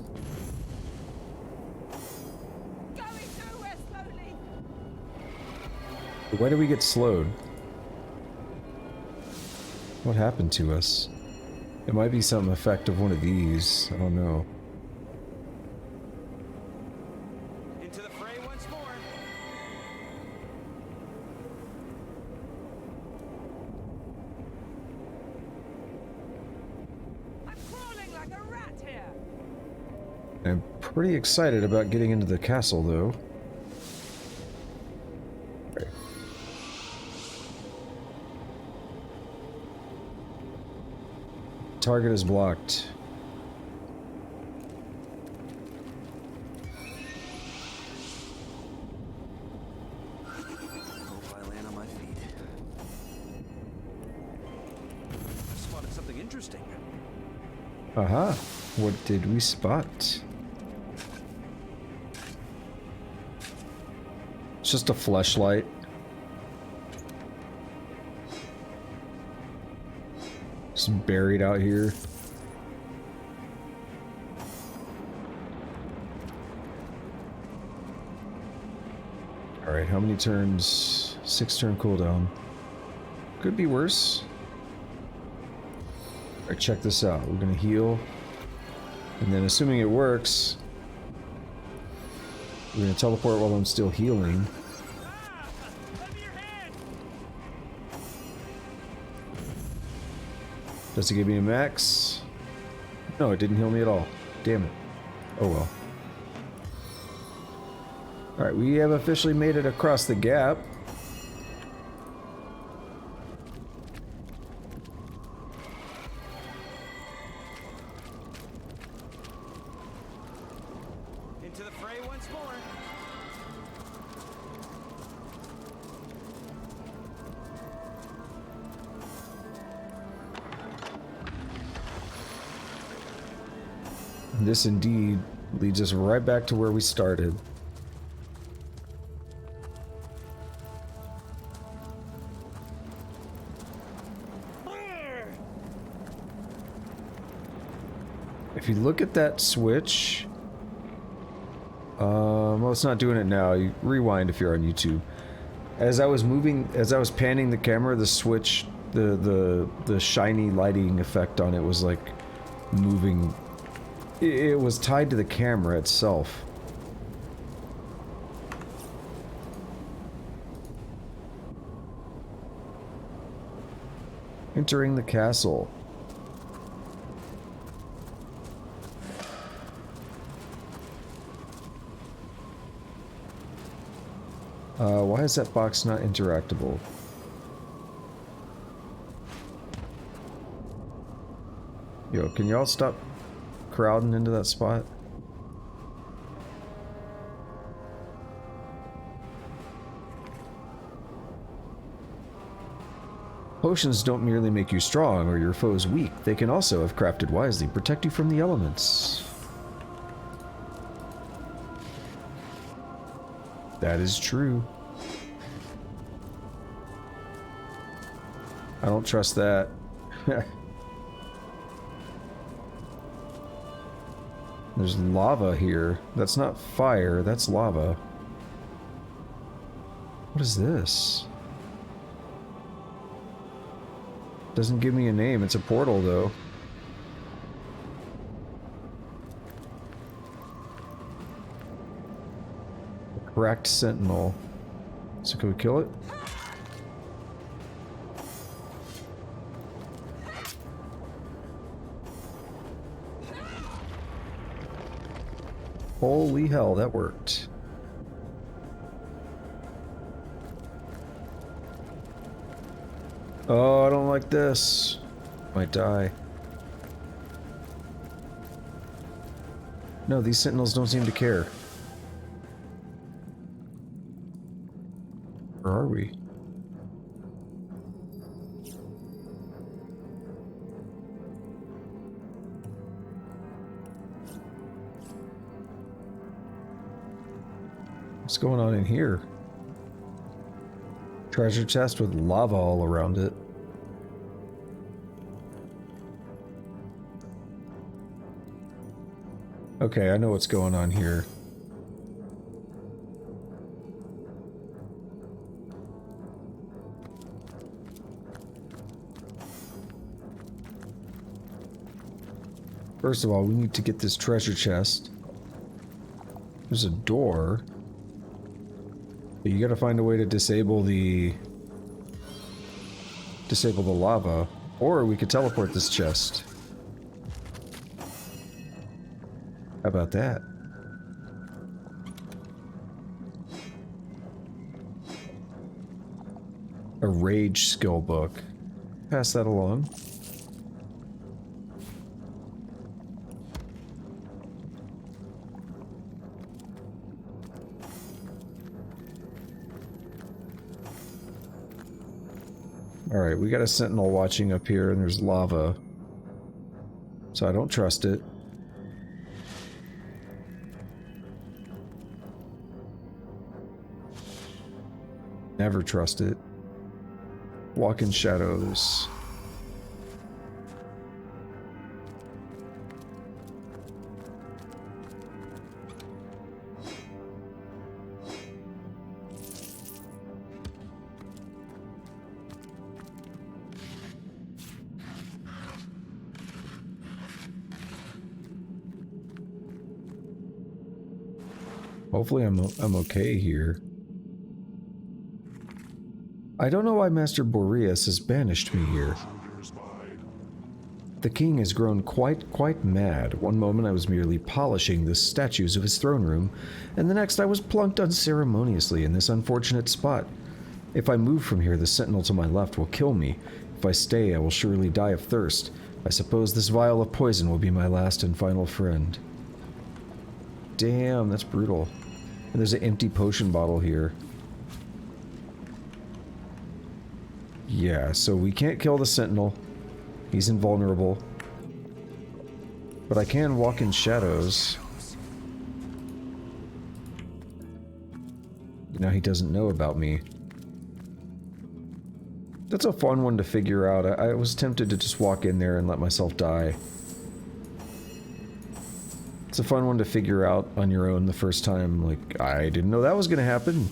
Speaker 1: Why did we get slowed? What happened to us? It might be some effect of one of these. I don't know.
Speaker 8: Into the fray once more.
Speaker 14: I'm crawling like a rat here.
Speaker 1: I'm pretty excited about getting into the castle, though. Target is blocked.
Speaker 8: Hope I land on my feet. I spotted something interesting.
Speaker 1: Aha! What did we spot? It's just a fleshlight. Just buried out here. Alright, how many turns? 6 turn cooldown. Could be worse. Alright, check this out. We're gonna heal. And then assuming it works, We're gonna teleport while I'm still healing. Does it give me a max? No, it didn't heal me at all. Damn it. Oh well. Alright, we have officially made it across the gap.
Speaker 8: Into the fray once more.
Speaker 1: This indeed leads us right back to where we started. If you look at that switch, well, it's not doing it now. You rewind if you're on YouTube. As I was panning the camera, the switch, the shiny lighting effect on it was like moving. It was tied to the camera itself. Entering the castle. Why is that box not interactable? Yo, can y'all stop crowding into that spot? Potions don't merely make you strong or your foes weak, they can also, if crafted wisely, protect you from the elements. That is true. I don't trust that. There's lava here. That's not fire, that's lava. What is this? Doesn't give me a name, it's a portal though. A cracked sentinel. So can we kill it? Holy hell, that worked. Oh, I don't like this. Might die. No, these sentinels don't seem to care. Where are we? What's going on in here? Treasure chest with lava all around it. Okay, I know what's going on here. First of all, we need to get this treasure chest. There's a door. But you gotta find a way to disable the lava. Or we could teleport this chest. How about that? A rage skill book. Pass that along. Alright, we got a sentinel watching up here and there's lava. So I don't trust it. Never trust it. Walk in shadows. Hopefully I'm okay here. I don't know why Master Boreas has banished me here. The king has grown quite mad. One moment I was merely polishing the statues of his throne room, and the next I was plunked unceremoniously in this unfortunate spot. If I move from here, the sentinel to my left will kill me. If I stay, I will surely die of thirst. I suppose this vial of poison will be my last and final friend. Damn, that's brutal. And there's an empty potion bottle here. Yeah, so we can't kill the sentinel. He's invulnerable. But I can walk in shadows. Now he doesn't know about me. That's a fun one to figure out. I was tempted to just walk in there and let myself die. It's a fun one to figure out on your own the first time. Like, I didn't know that was gonna happen.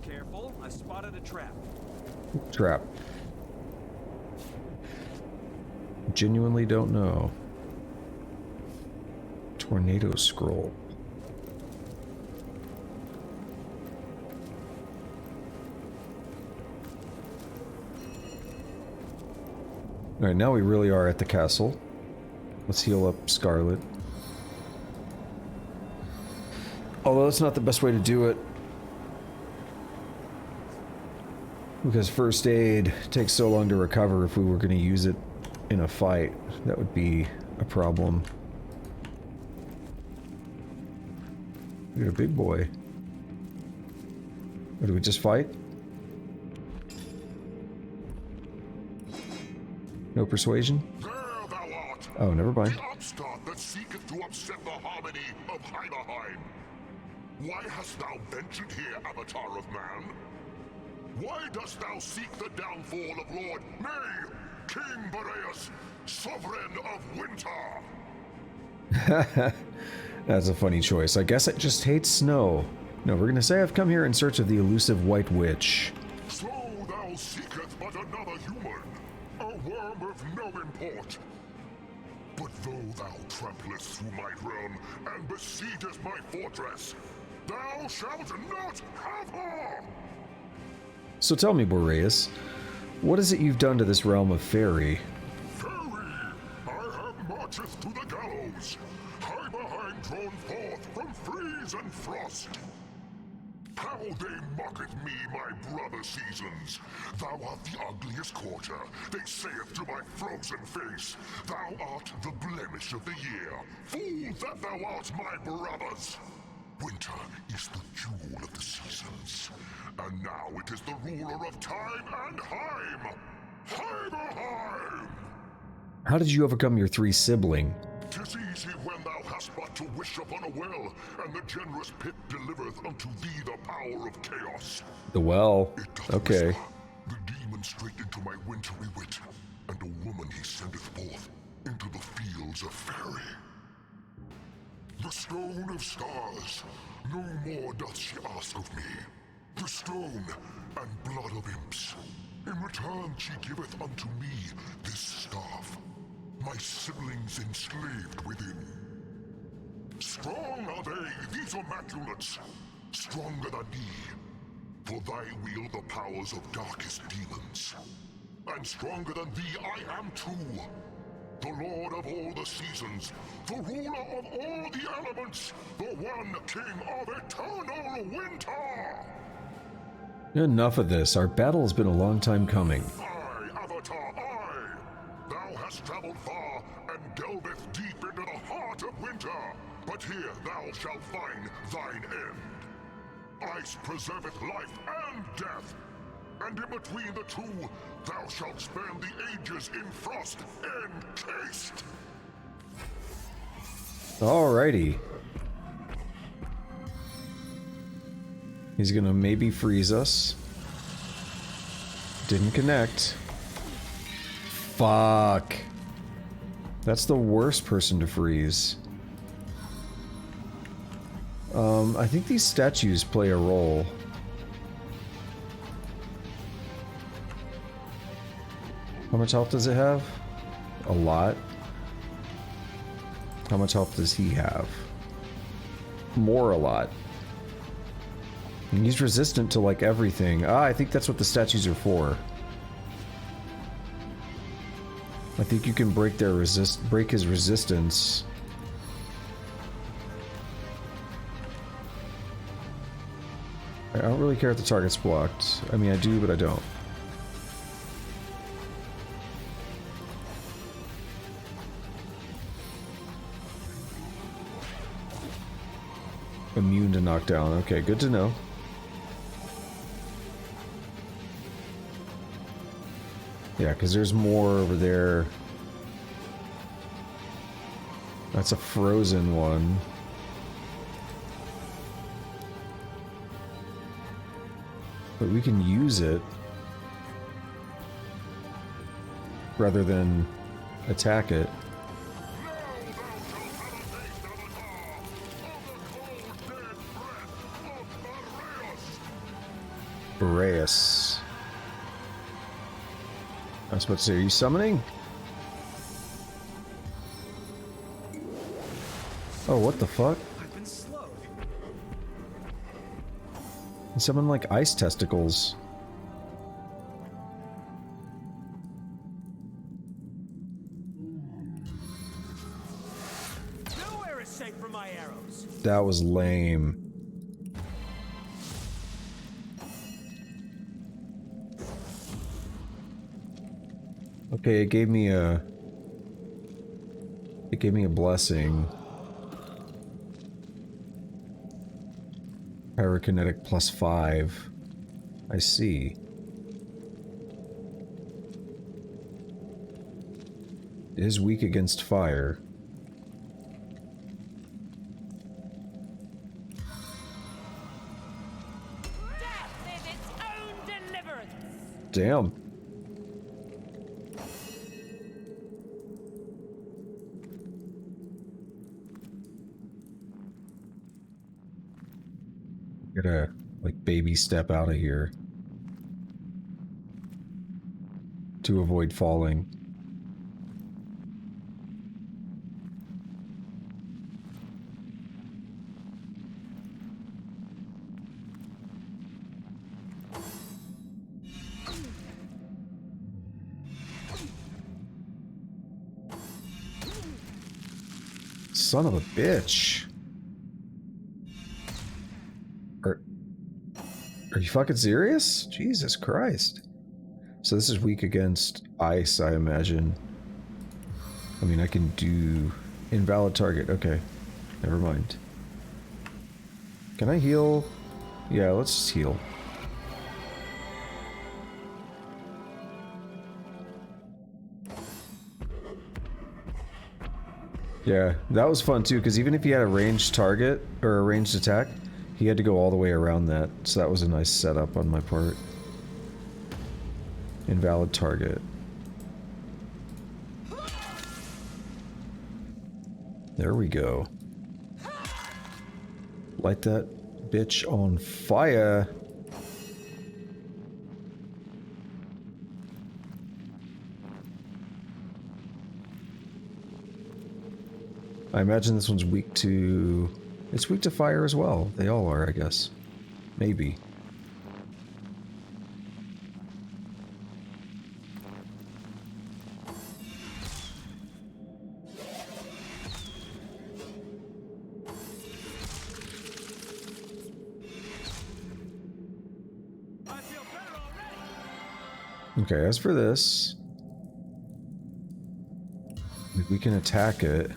Speaker 8: Careful, I spotted a trap.
Speaker 1: Trap. Genuinely don't know. Tornado scroll. Alright, now we really are at the castle. Let's heal up Scarlet. Although that's not the best way to do it. Because first aid takes so long to recover. If we were going to use it in a fight, that would be a problem. You're a big boy. Or do we just fight? No persuasion?
Speaker 13: There thou art!
Speaker 1: Oh, never mind.
Speaker 13: The upstart that seeketh to upset the harmony of Hiberheim. Why hast thou ventured here, avatar of man? Why dost thou seek the downfall of Lord, nay, King Boreas, sovereign of winter?
Speaker 1: That's a funny choice. I guess it just hates snow. No, we're gonna say I've come here in search of the elusive White Witch.
Speaker 13: So thou seeketh but another human, a worm of no import. But though thou tramplest through my realm and besiegest my fortress, thou shalt not have her!
Speaker 1: So tell me, Boreas, what is it you've done to this realm of fairy?
Speaker 13: Fairy! I have marcheth to the gallows, Hiberheim drawn forth from freeze and frost. How they mock at me, my brother seasons. Thou art the ugliest quarter, they saith to my frozen face. Thou art the blemish of the year, fool that thou art, my brothers. Winter is the jewel of the seasons, and now it is the ruler of time and Heim, Hiberheim!
Speaker 1: How did you overcome your three sibling?
Speaker 13: 'Tis easy when thou hast but to wish upon a well, and the generous pit delivereth unto thee the power of chaos.
Speaker 1: The well. Okay.
Speaker 13: Whisper, the demon straight into my wintry wit, and a woman he sendeth forth into the fields of faerie. The stone of stars, no more doth she ask of me. The stone and blood of imps. In return she giveth unto me this staff, my siblings enslaved within. Strong are they, these Immaculates, stronger than thee, for thy wield the powers of darkest demons. And stronger than thee I am too, the lord of all the seasons, the ruler of all the elements, the one king of eternal winter!
Speaker 1: Enough of this. Our battle has been a long time coming.
Speaker 13: I, Avatar, I! Thou hast traveled far and delveth deep into the heart of winter, but here thou shalt find thine end. Ice preserveth life and death, and in between the two thou shalt spend the ages in frost encased.
Speaker 1: Alrighty. He's gonna maybe freeze us. Didn't connect. Fuck. That's the worst person to freeze. I think these statues play a role. How much health does it have? A lot. How much health does he have? More a lot. And he's resistant to like everything. Ah, I think that's what the statues are for. I think you can break their break his resistance. I don't really care if the target's blocked. I mean, I do, but I don't. Immune to knockdown. Okay, good to know. Yeah, because there's more over there. That's a frozen one. But we can use it rather than attack it. Boreas. I was about to say, are you summoning? Oh, what the fuck?
Speaker 8: I've been slowed.
Speaker 1: He summoned like ice testicles.
Speaker 8: Nowhere is safe from my arrows.
Speaker 1: That was lame. Okay, it gave me a blessing. Pyrokinetic +5. I see. It is weak against fire.
Speaker 3: Death is its own deliverance.
Speaker 1: Damn. Gotta, like, baby step out of here to avoid falling. Son of a bitch. Are you fucking serious? Jesus Christ. So this is weak against ice, I imagine. I mean, I can do invalid target. Okay. Never mind. Can I heal? Yeah, let's just heal. Yeah, that was fun too, because even if he had a ranged target, or a ranged attack, he had to go all the way around that, so that was a nice setup on my part. Invalid target. There we go. Light that bitch on fire. I imagine this one's weak to... It's weak to fire as well. They all are, I guess. Maybe. Okay, as for this... we can attack it.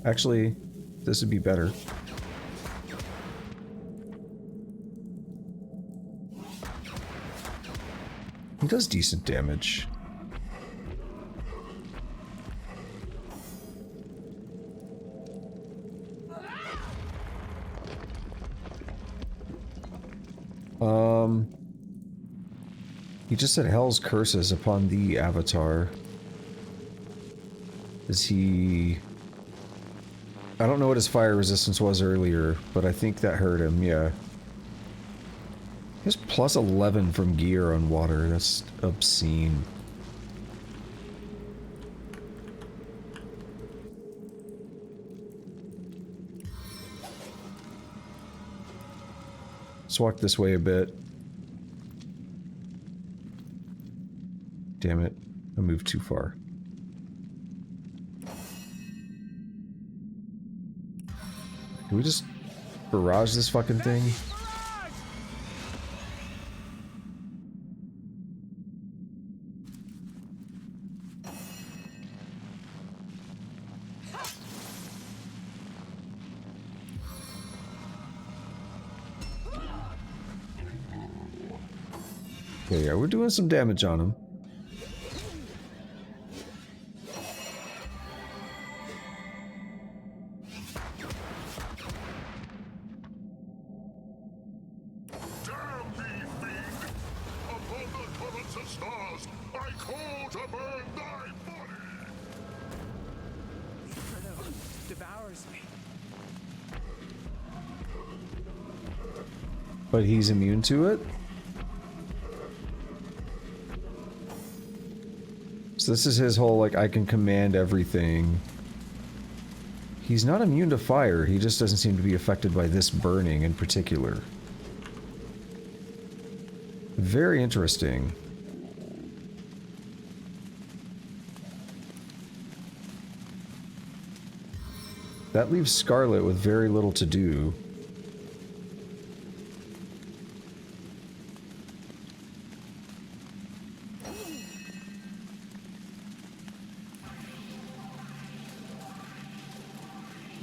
Speaker 1: Actually, this would be better. He does decent damage. He just said Hell's curses upon the Avatar. Is he... I don't know what his fire resistance was earlier, but I think that hurt him, yeah. He has plus 11 from gear on water. That's obscene. Let's walk this way a bit. Damn it. I moved too far. Can we just barrage this fucking thing? Okay, yeah, we're doing some damage on him. But he's immune to it? So this is his whole, like, I can command everything. He's not immune to fire, he just doesn't seem to be affected by this burning in particular. Very interesting. That leaves Scarlet with very little to do.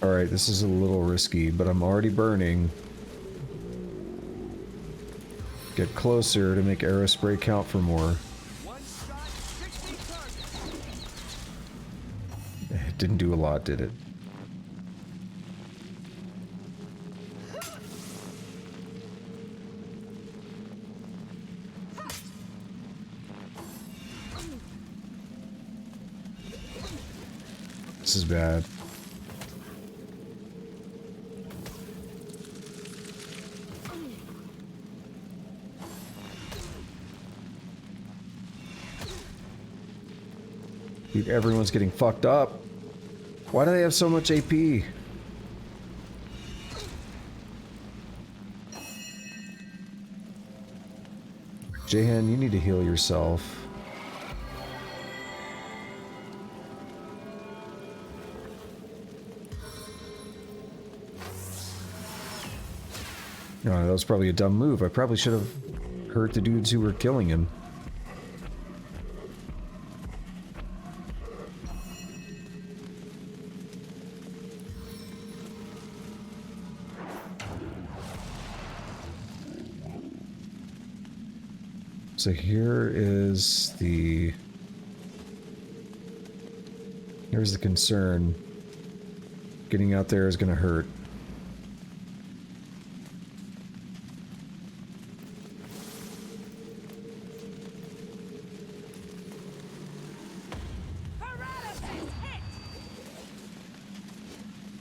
Speaker 1: Alright, this is a little risky, but I'm already burning. Get closer to make arrow spray count for more. It didn't do a lot, did it? This is bad. Dude, everyone's getting fucked up. Why do they have so much AP? Jahan, you need to heal yourself. No, that was probably a dumb move. I probably should have hurt the dudes who were killing him. So here is the... Here's the concern. Getting out there is gonna hurt.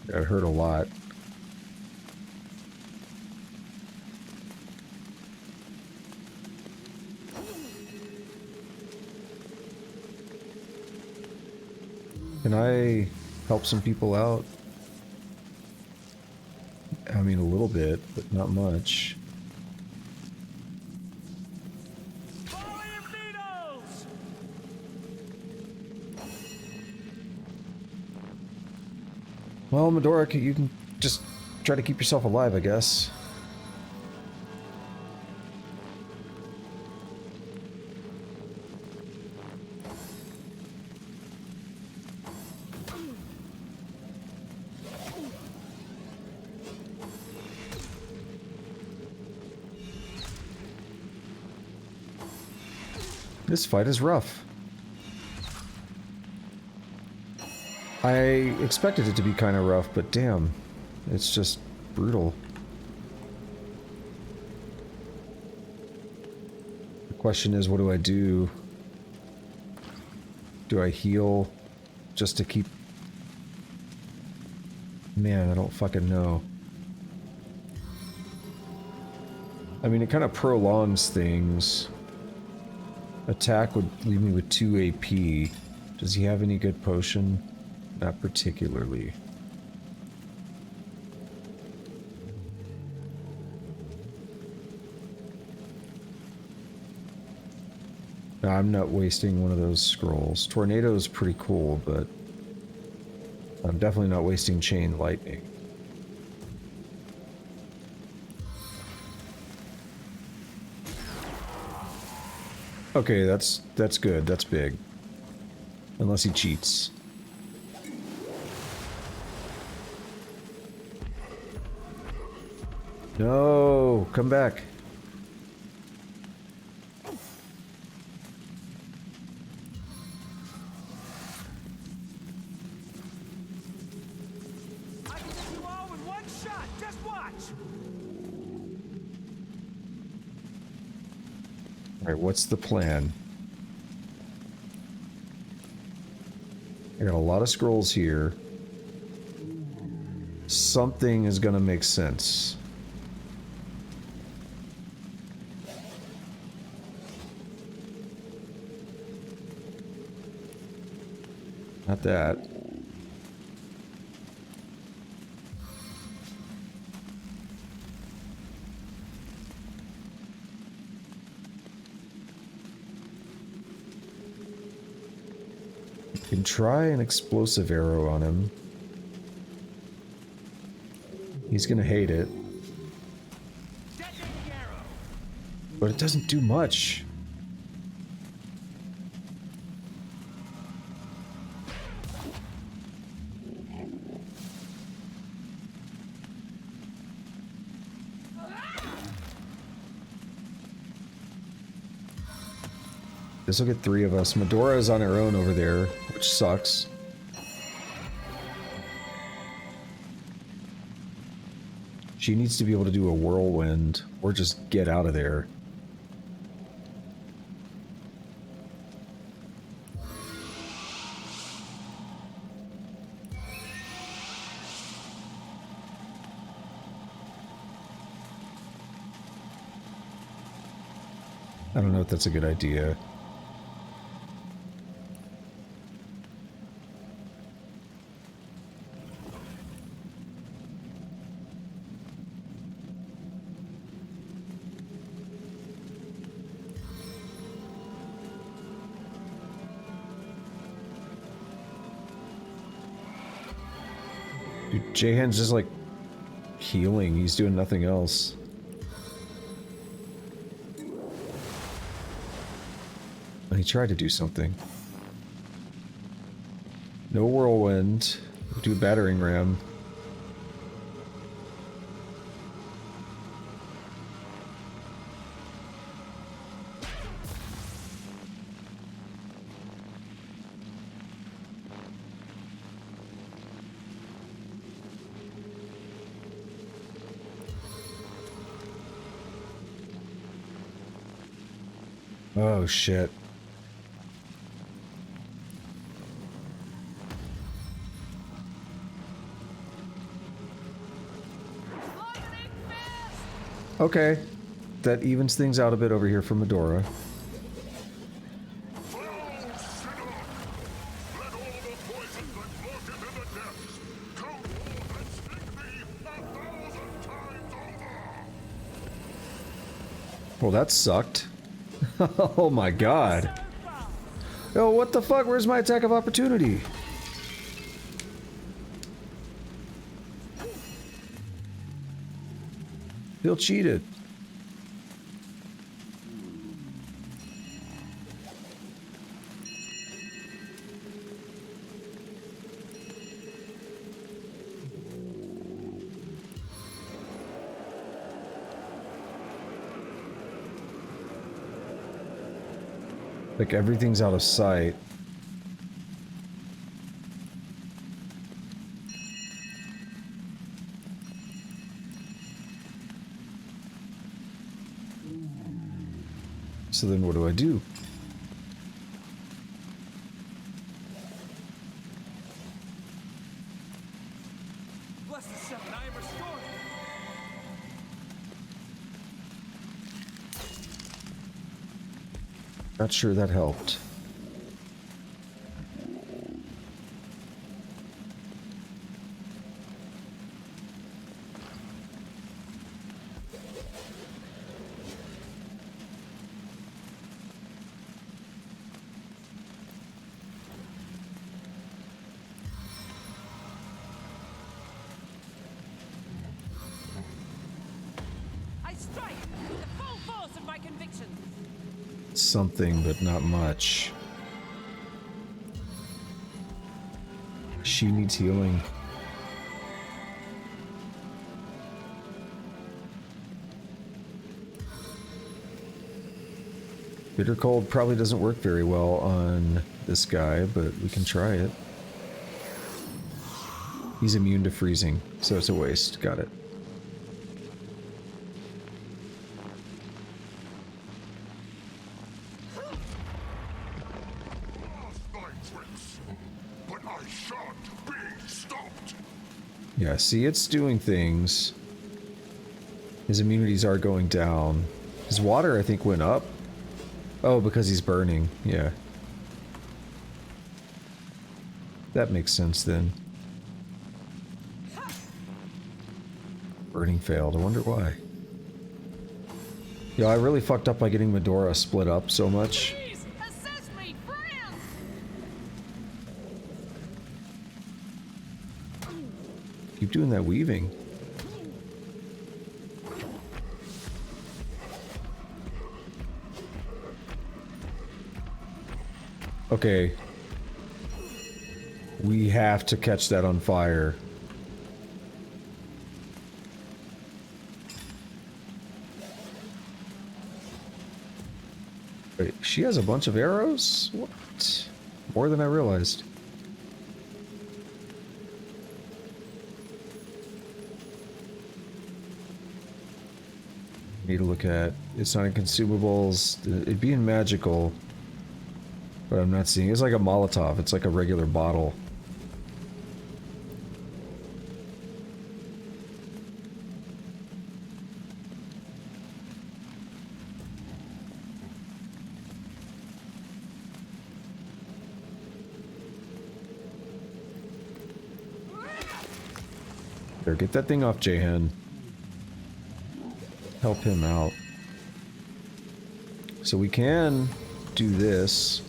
Speaker 1: That hurt a lot. Can I help some people out? I mean, a little bit, but not much. Well, Medora, you can just try to keep yourself alive, I guess. This fight is rough. I expected it to be kind of rough, but damn, it's just brutal. The question is, what do I do? Do I heal just to keep Man, I don't fucking know. I mean, it kind of prolongs things. Attack would leave me with 2 AP. Does he have any good potion? Not particularly. No, I'm not wasting one of those scrolls. Tornado is pretty cool, but I'm definitely not wasting Chain Lightning. Okay, that's good. That's big. Unless he cheats. No, come back.
Speaker 14: I can get you all with one shot. Just watch.
Speaker 1: Alright, what's the plan? I got a lot of scrolls here. Something is gonna make sense. Not that. Can try an explosive arrow on him. He's gonna hate it. But it doesn't do much. This will get 3 of us. Medora is on her own over there, which sucks. She needs to be able to do a whirlwind, or just get out of there. I don't know if that's a good idea. Dude, Jahan's just like healing. He's doing nothing else. He tried to do something. No whirlwind. Do battering ram. Oh shit. Okay, that evens things out a bit over here for Medora. Well, that sucked. Oh my god. Oh, what the fuck? Where's my attack of opportunity? Bill cheated. Like everything's out of sight. So then what do I do? Not sure that helped. Something, but not much. She needs healing. Bitter Cold probably doesn't work very well on this guy, but we can try it. He's immune to freezing, so it's a waste. Got it. Yeah, see, it's doing things. His immunities are going down. His water, I think, went up. Oh, because he's burning. Yeah. That makes sense, then. Burning failed. I wonder why. Yeah, I really fucked up by getting Medora split up so much. Keep doing that weaving. Okay. We have to catch that on fire. Wait, she has a bunch of arrows? What? More than I realized. Need to look at. It's not in consumables. It'd be in magical. But I'm not seeing. It's like a Molotov. It's like a regular bottle. There, get that thing off Jahan. Help him out. So we can do this.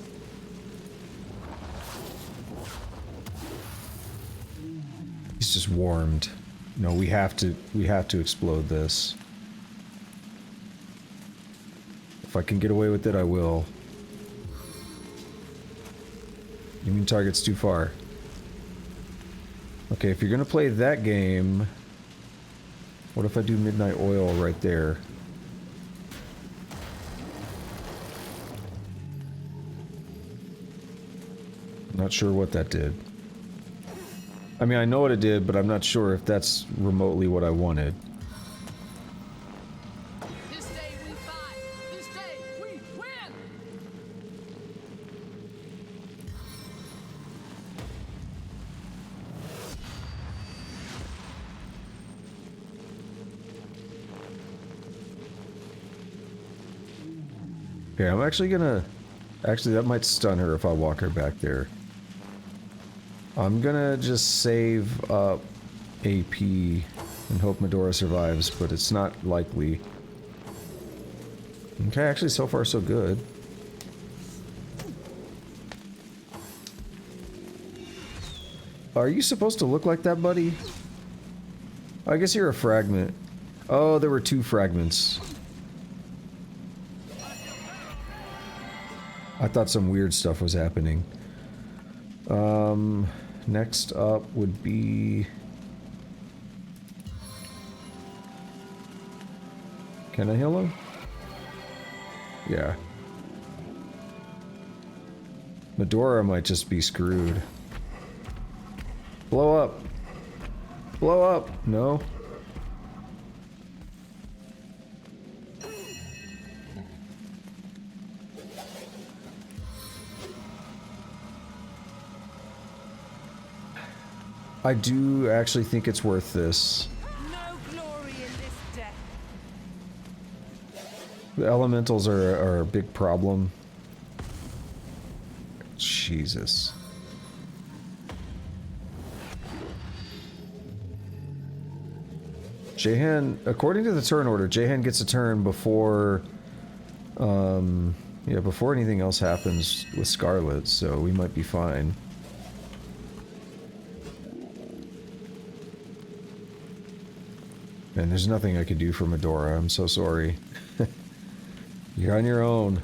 Speaker 1: He's just warmed. No, we have to explode this. If I can get away with it, I will. You mean target's too far? Okay, if you're gonna play that game, what if I do Midnight Oil right there? Not sure what that did. I mean, I know what it did, but I'm not sure if that's remotely what I wanted.
Speaker 16: This day we fight. This day we win.
Speaker 1: Okay, I'm actually gonna... Actually, that might stun her if I walk her back there. I'm gonna just save up AP and hope Medora survives, but it's not likely. Okay, actually, so far so good. Are you supposed to look like that, buddy? I guess you're a fragment. Oh, there were two fragments. I thought some weird stuff was happening. Next up would be... Can I heal him? Yeah. Medora might just be screwed. Blow up! Blow up! No? I do actually think it's worth this.
Speaker 3: No glory in this death.
Speaker 1: The elementals are a big problem. Jesus. Jehan, according to the turn order, Jehan gets a turn before, yeah, before anything else happens with Scarlet, so we might be fine. And there's nothing I could do for Medora, I'm so sorry. You're on your own.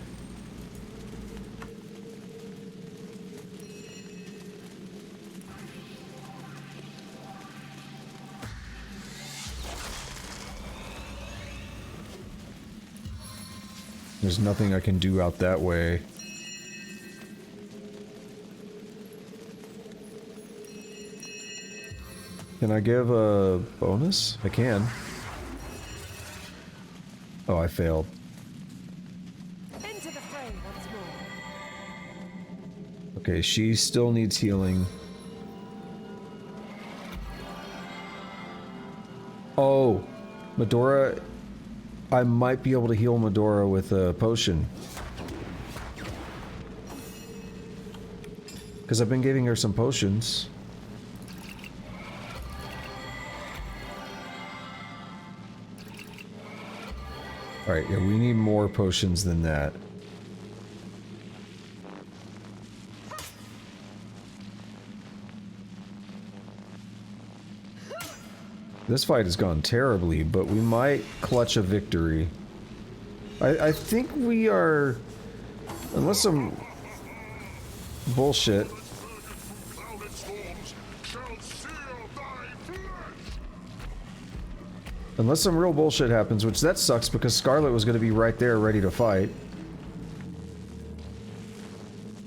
Speaker 1: There's nothing I can do out that way. Can I give a bonus? I can. Oh, I failed.
Speaker 4: Into the fray once more.
Speaker 1: Okay, she still needs healing. Oh, Medora. I might be able to heal Medora with a potion. Because I've been giving her some potions. Alright, yeah, we need more potions than that. This fight has gone terribly, but we might clutch a victory. I think we are... Unless some... bullshit. Unless some real bullshit happens, which that sucks because Scarlet was going to be right there ready to fight.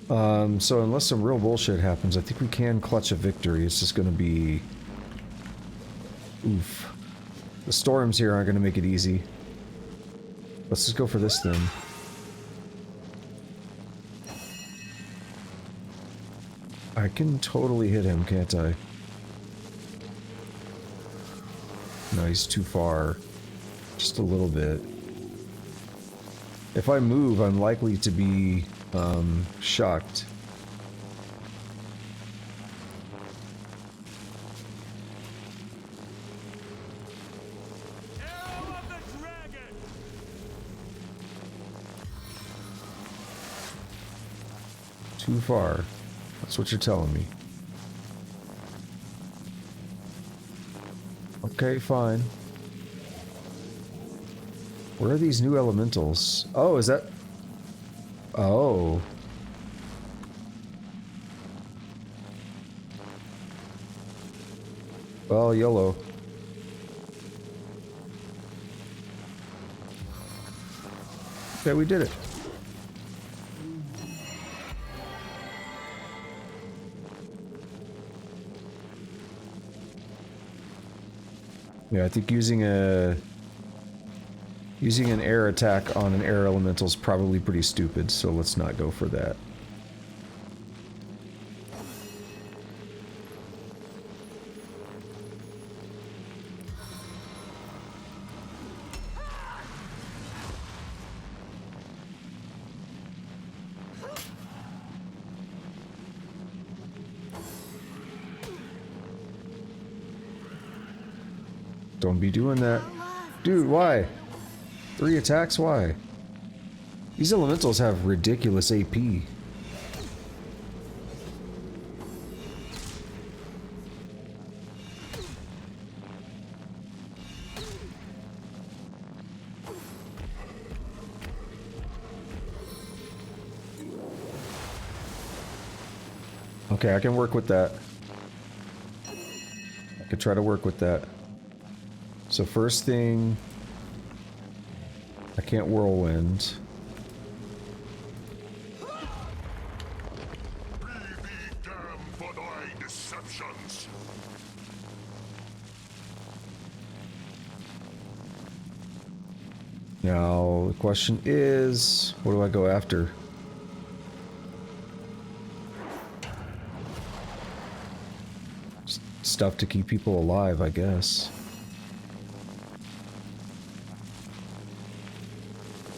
Speaker 1: So unless some real bullshit happens, I think we can clutch a victory. It's just going to be... Oof. The storms here aren't going to make it easy. Let's just go for this then. I can totally hit him, can't I? No, he's too far. Just a little bit. If I move, I'm likely to be, shocked. Too far. That's what you're telling me. Okay, fine. Where are these new elementals? Oh, is that... Oh. Well, YOLO. Okay, we did it. Yeah, I think using an air attack on an air elemental is probably pretty stupid, so let's not go for that. Don't be doing that. Dude, why? 3 attacks? Why? These elementals have ridiculous AP. Okay, I can work with that. I could try to work with that. So first thing, I can't whirlwind.
Speaker 13: Be thee damned for thy deceptions.
Speaker 1: Now, the question is, what do I go after? Stuff to keep people alive, I guess.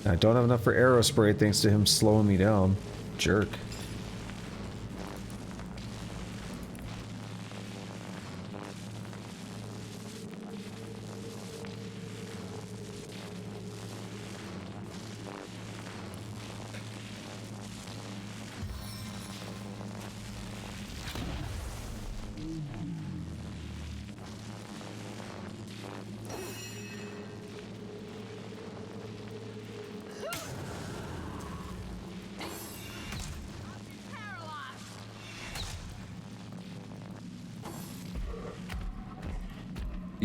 Speaker 1: I don't have enough for arrow spray thanks to him slowing me down. Jerk.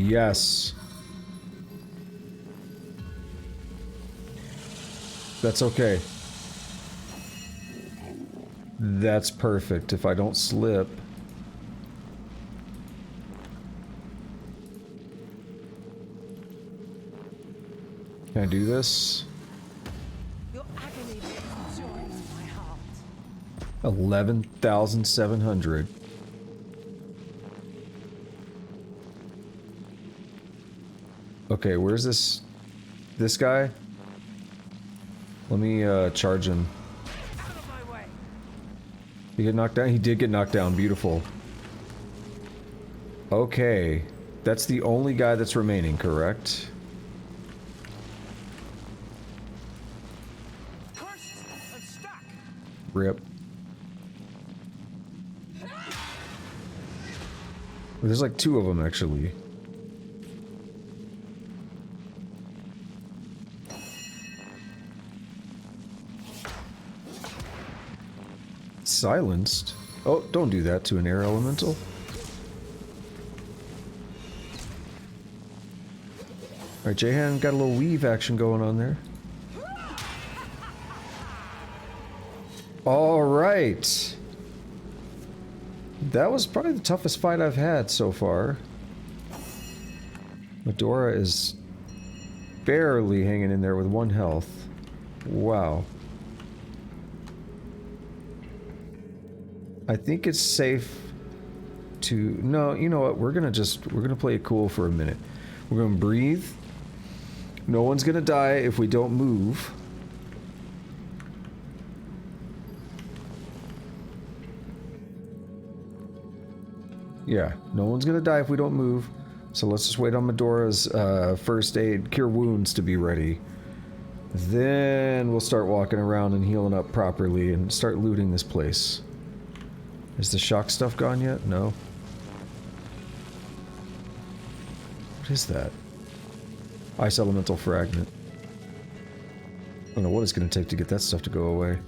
Speaker 1: Yes. That's okay. That's perfect. If I don't slip. Can I do this?
Speaker 4: Your agony brings joy to my heart.
Speaker 1: 11,700. Okay, where's this guy? Let me charge him. He get knocked down? He did get knocked down. Beautiful. Okay. That's the only guy that's remaining, correct? Rip. There's like 2 of them, actually. Silenced? Oh, don't do that to an air elemental. Alright, Jahan got a little weave action going on there. Alright. That was probably the toughest fight I've had so far. Medora is barely hanging in there with 1 health. Wow. I think it's safe to... No, you know what? We're gonna play it cool for a minute. We're gonna breathe. No one's gonna die if we don't move. Yeah, no one's gonna die if we don't move. So let's just wait on Medora's first aid, cure wounds to be ready. Then we'll start walking around and healing up properly and start looting this place. Is the shock stuff gone yet? No. What is that? Ice elemental fragment. I don't know what it's gonna take to get that stuff to go away.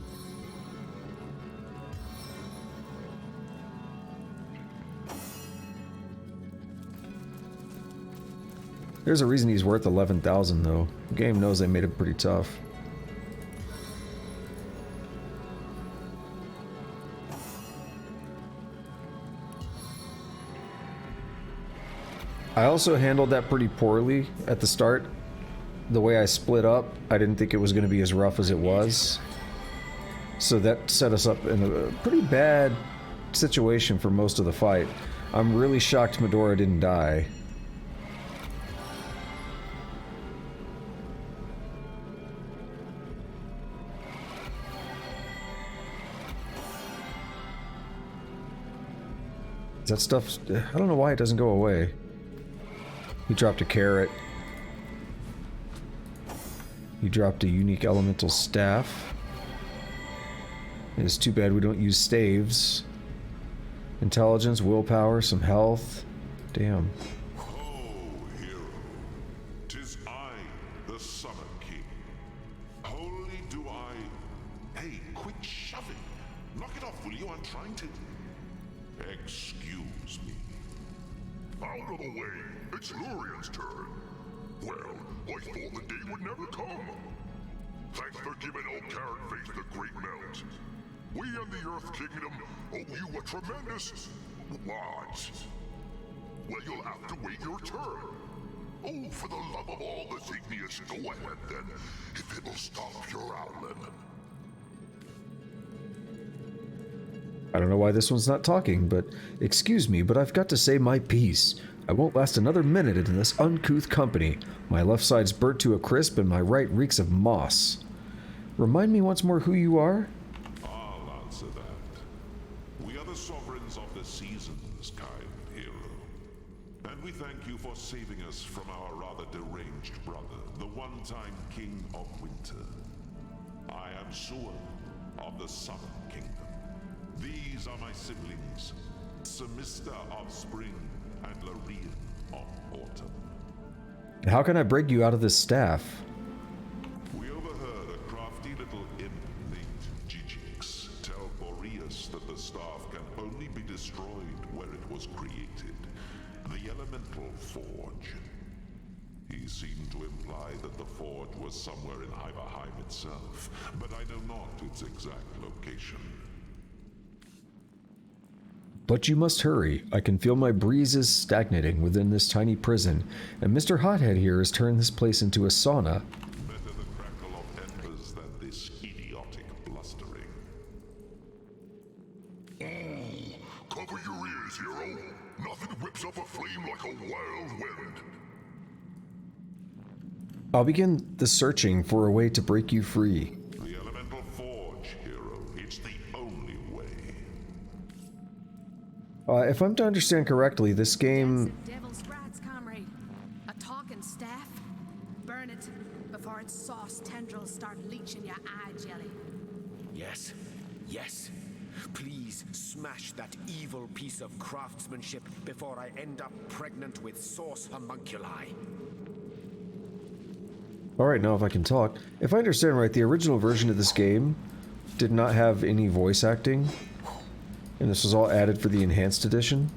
Speaker 1: There's a reason he's worth 11,000 though. The game knows they made him pretty tough. I also handled that pretty poorly at the start. The way I split up, I didn't think it was going to be as rough as it was. So that set us up in a pretty bad situation for most of the fight. I'm really shocked Medora didn't die. That stuff, I don't know why it doesn't go away. He dropped a carrot. He dropped a unique elemental staff. It's too bad we don't use staves. Intelligence, willpower, some health. Damn.
Speaker 13: Tis I, the Summer King. Wholly do I... Hey, quit shoving. Knock it off, will you? I'm trying to... Excuse me.
Speaker 7: Out of the way. It's Lurian's turn. Well, I thought the day would never come. Thanks for giving old Carrot Face the great melt. We and the Earth Kingdom owe you a tremendous... what? Well, you'll have to wait your turn. Oh, for the love of all that's igneous, go ahead then, if it'll stop your owling.
Speaker 1: I don't know why this one's not talking, but excuse me, but I've got to say my piece. I won't last another minute in this uncouth company. My left side's burnt to a crisp and my right reeks of moss. Remind me once more who you are?
Speaker 13: I'll answer that. We are the sovereigns of the seasons, kind hero. And we thank you for saving us from our rather deranged brother, the one-time king of winter. I am Suan of the Summer Kingdom. These are my siblings, Semista of Spring and Larian of Autumn.
Speaker 1: How can I break you out of this staff?
Speaker 13: We overheard a crafty little imp named Axyx tell Boreas that the staff can only be destroyed where it was created. The elemental forge. He seemed to imply that the forge was somewhere in Hiberheim itself, but I know not its exact location.
Speaker 1: But you must hurry. I can feel my breezes stagnating within this tiny prison, and Mr. Hothead here has turned this place into a sauna.
Speaker 13: Better the crackle of embers than this idiotic blustering.
Speaker 19: Cover your ears, hero. Nothing whips up a flame like a wild wind.
Speaker 1: I'll begin the searching for a way to break you free.
Speaker 13: The elemental forge, hero. It's the only way.
Speaker 1: If I'm to understand correctly, this game...
Speaker 11: Devil sprats, comrade. A talking staff. Burn it before its sauce tendrils start leaching your eye jelly.
Speaker 6: Yes, yes. Please smash that evil piece of craftsmanship before I end up pregnant with sauce homunculi.
Speaker 1: Alright, now if I can talk. If I understand right, the original version of this game did not have any voice acting, and this was all added for the enhanced edition.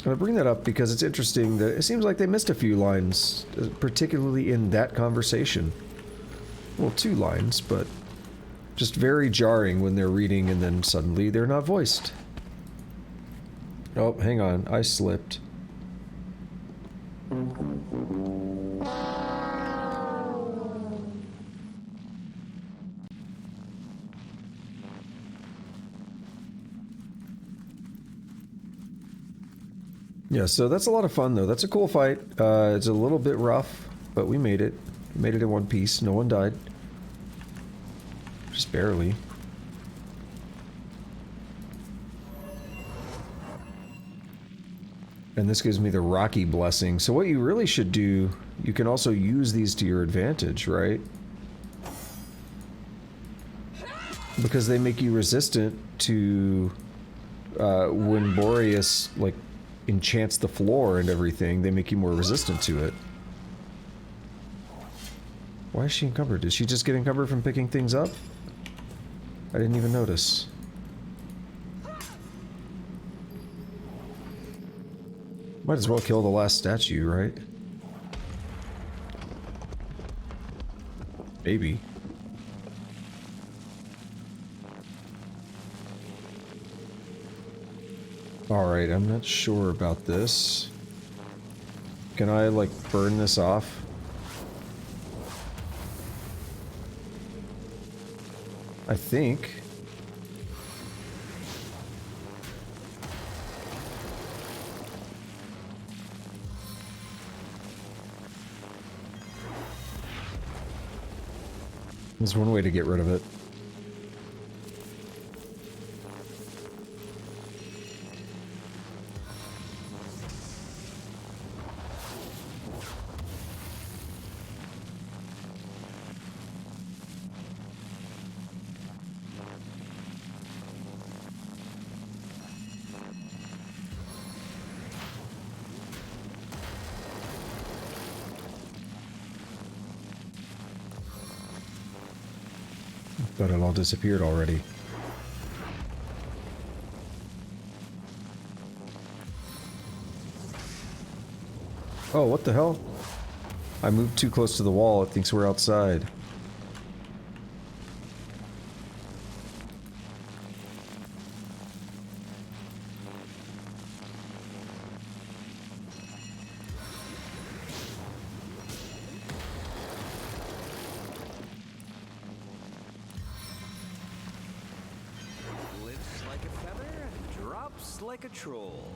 Speaker 1: And I bring that up because it's interesting that it seems like they missed a few lines, particularly in that conversation. Well, 2 lines, but just very jarring when they're reading and then suddenly they're not voiced. Oh, hang on, I slipped. Yeah, so that's a lot of fun though. That's a cool fight. It's a little bit rough, but we made it. We made it in one piece. No one died. Just barely. And this gives me the Rocky blessing. So what you really should do, you can also use these to your advantage, right? Because they make you resistant to when Boreas, like, enchants the floor and everything, they make you more resistant to it. Why is she encumbered? Did she just get encumbered from picking things up? I didn't even notice. Might as well kill the last statue, right? Maybe. Alright, I'm not sure about this. Can I, like, burn this off? I think. There's one way to get rid of it. Thought it all disappeared already. Oh, what the hell? I moved too close to the wall. It thinks we're outside.
Speaker 8: Like a troll.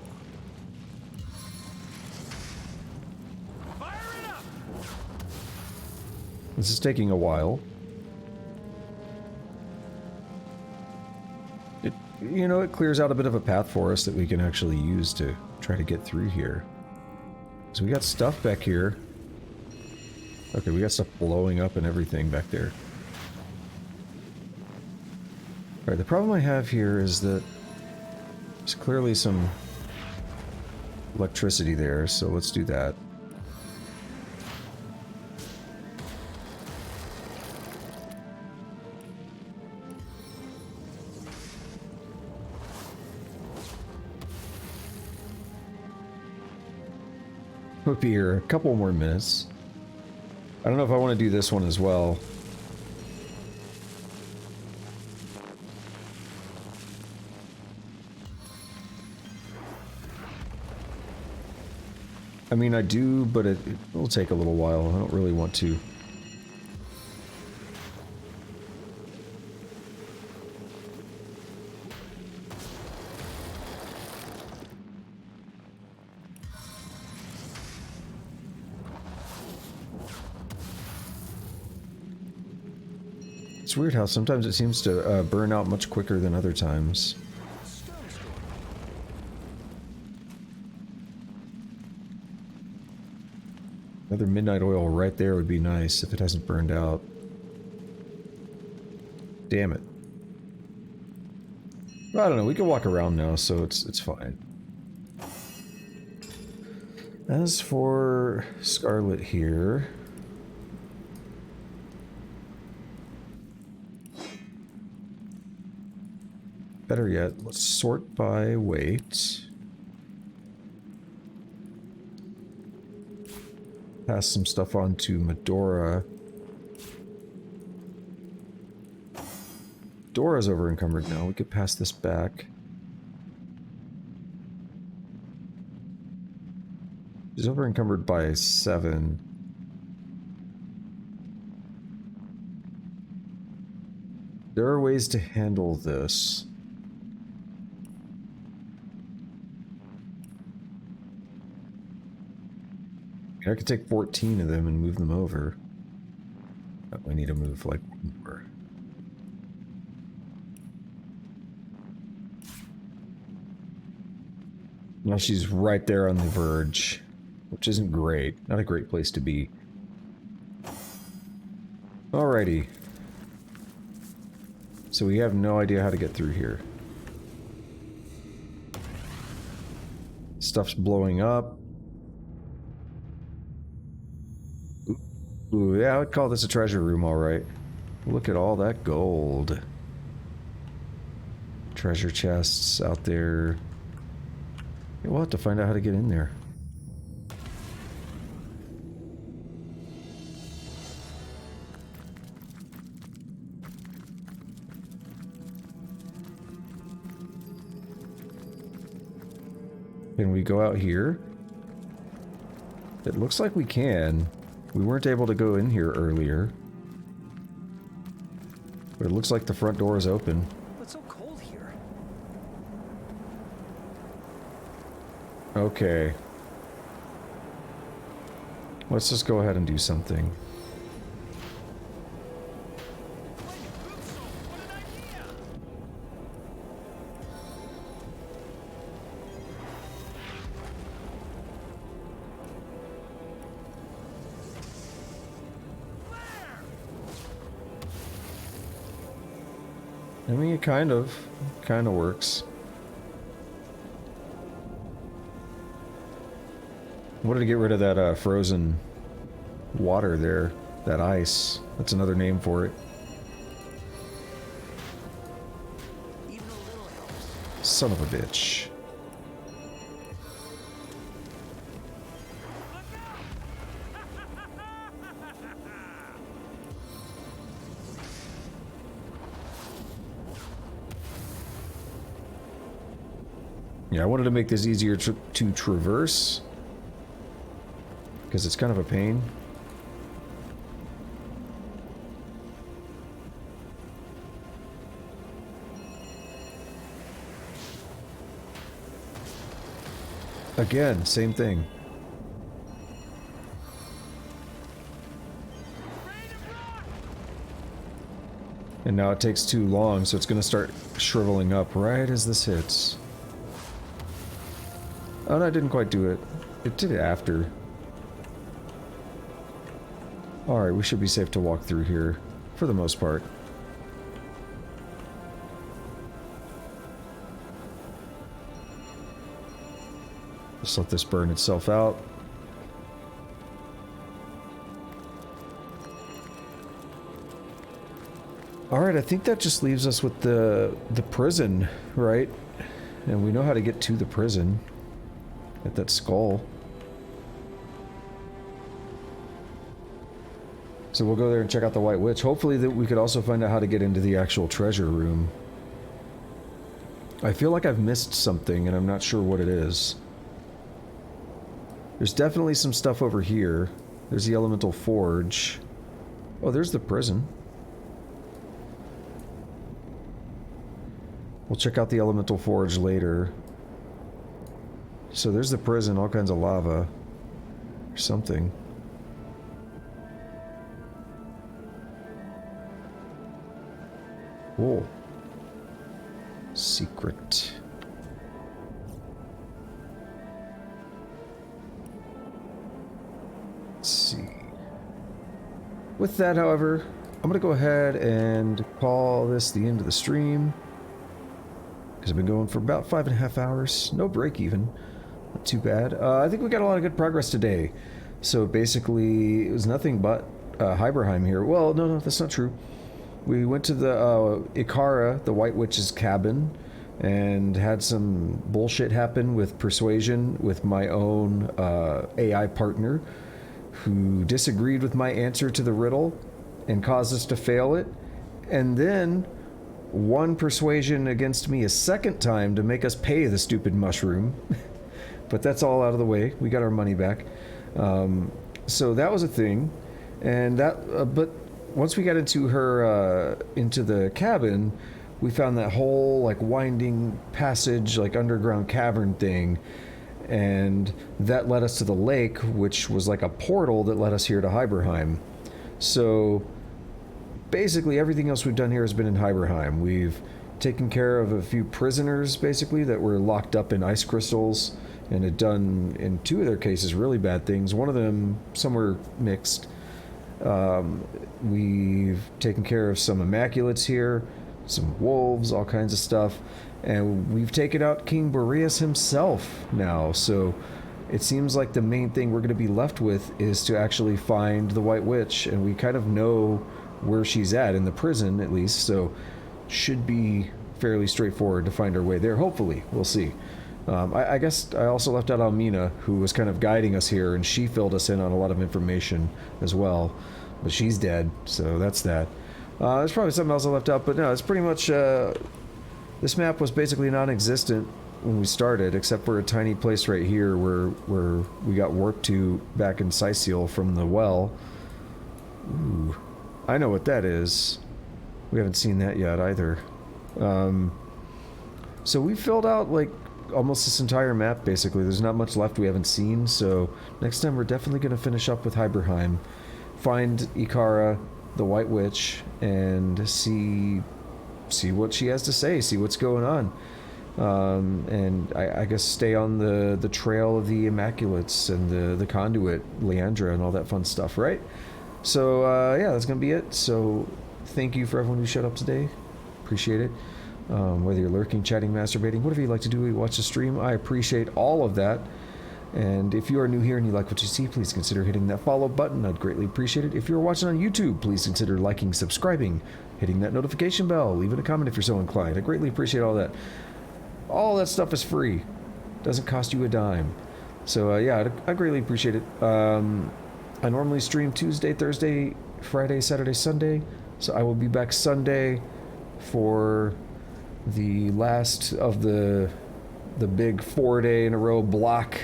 Speaker 14: Fire it up!
Speaker 1: This is taking a while. It, you know, it clears out a bit of a path for us that we can actually use to try to get through here. So we got stuff back here. Okay, we got stuff blowing up and everything back there. Alright, the problem I have here is that there's clearly some electricity there, so let's do that. We'll be here a couple more minutes. I don't know if I want to do this one as well. I mean, I do, but it will take a little while. I don't really want to. It's weird how sometimes it seems to burn out much quicker than other times. Another midnight oil right there would be nice if it hasn't burned out. Damn it. Well, I don't know, we can walk around now, so it's fine. As for Scarlet here... Better yet, let's sort by weight. Pass some stuff on to Medora. Dora's over encumbered now. We could pass this back. She's over encumbered by 7. There are ways to handle this. I could take 14 of them and move them over. But we need to move like one more. Now she's right there on the verge, which isn't great. Not a great place to be. Alrighty. So we have no idea how to get through here. Stuff's blowing up. Ooh, yeah, I would call this a treasure room, alright. Look at all that gold. Treasure chests out there. Yeah, we'll have to find out how to get in there. Can we go out here? It looks like we can. We weren't able to go in here earlier. But it looks like the front door is open.
Speaker 8: What's so cold here?
Speaker 1: Okay. Let's just go ahead and do something. I mean, it kind of works. I wanted to get rid of that frozen water there, that ice. That's another name for it. Son of a bitch. Yeah, I wanted to make this easier to traverse, because it's kind of a pain. Again, same thing. And now it takes too long, so it's going to start shriveling up right as this hits. Oh, no, I didn't quite do it. It did it after. Alright, we should be safe to walk through here, for the most part. Just let this burn itself out. Alright, I think that just leaves us with the prison, right? And we know how to get to the prison. At that skull. So we'll go there and check out the White Witch. Hopefully that we could also find out how to get into the actual treasure room. I feel like I've missed something and I'm not sure what it is. There's definitely some stuff over here. There's the Elemental Forge. Oh, there's the prison. We'll check out the Elemental Forge later. So there's the prison, all kinds of lava. Or something. Whoa. Secret. Let's see. With that, however, I'm gonna go ahead and call this the end of the stream. Because I've been going for about 5.5 hours. No break even. Not too bad. I think we got a lot of good progress today. So basically, it was nothing but Hiberheim here. Well, no, that's not true. We went to the Ikara, the White Witch's cabin, and had some bullshit happen with persuasion with my own AI partner, who disagreed with my answer to the riddle and caused us to fail it, and then won persuasion against me a second time to make us pay the stupid mushroom. But that's all out of the way. We got our money back. So that was a thing, and that. But once we got into her into the cabin, we found that whole like winding passage, like underground cavern thing, and that led us to the lake, which was like a portal that led us here to Hiberheim. So basically everything else we've done here has been in Hiberheim. We've taken care of a few prisoners, basically, that were locked up in ice crystals, and had done, in 2 of their cases, really bad things. One of them, somewhere mixed. We've taken care of some Immaculates here, some wolves, all kinds of stuff. And we've taken out King Boreas himself now, so it seems like the main thing we're going to be left with is to actually find the White Witch, and we kind of know where she's at, in the prison at least, so should be fairly straightforward to find our way there, hopefully. We'll see. I guess I also left out Almina, who was kind of guiding us here, and she filled us in on a lot of information as well, but she's dead, so that's that. There's probably something else I left out, but no, it's pretty much... this map was basically non-existent when we started, except for a tiny place right here where we got warped to back in Syceal from the well. Ooh, I know what that is. We haven't seen that yet either. So we filled out like almost this entire map basically. There's not much left we haven't seen, so next time we're definitely going to finish up with Hiberheim, find Ikara, the White Witch, and see what she has to say, see what's going on. And I guess stay on the trail of the Immaculates and the Conduit, Leandra, and all that fun stuff, right? So, yeah, that's going to be it. So, thank you for everyone who showed up today. Appreciate it. Whether you're lurking, chatting, masturbating, whatever you like to do, you watch the stream, I appreciate all of that. And if you are new here and you like what you see, please consider hitting that follow button. I'd greatly appreciate it. If you're watching on YouTube, please consider liking, subscribing, hitting that notification bell, leaving a comment if you're so inclined. I greatly appreciate all that. All that stuff is free. Doesn't cost you a dime. So, yeah, I greatly appreciate it. I normally stream Tuesday, Thursday, Friday, Saturday, Sunday. So I will be back Sunday for the last of the big 4-day-in-a-row block.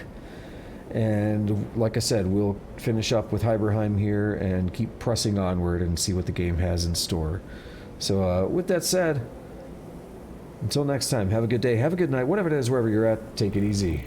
Speaker 1: And like I said, we'll finish up with Hiberheim here and keep pressing onward and see what the game has in store. So with that said, until next time, have a good day, have a good night, whatever it is, wherever you're at, take it easy.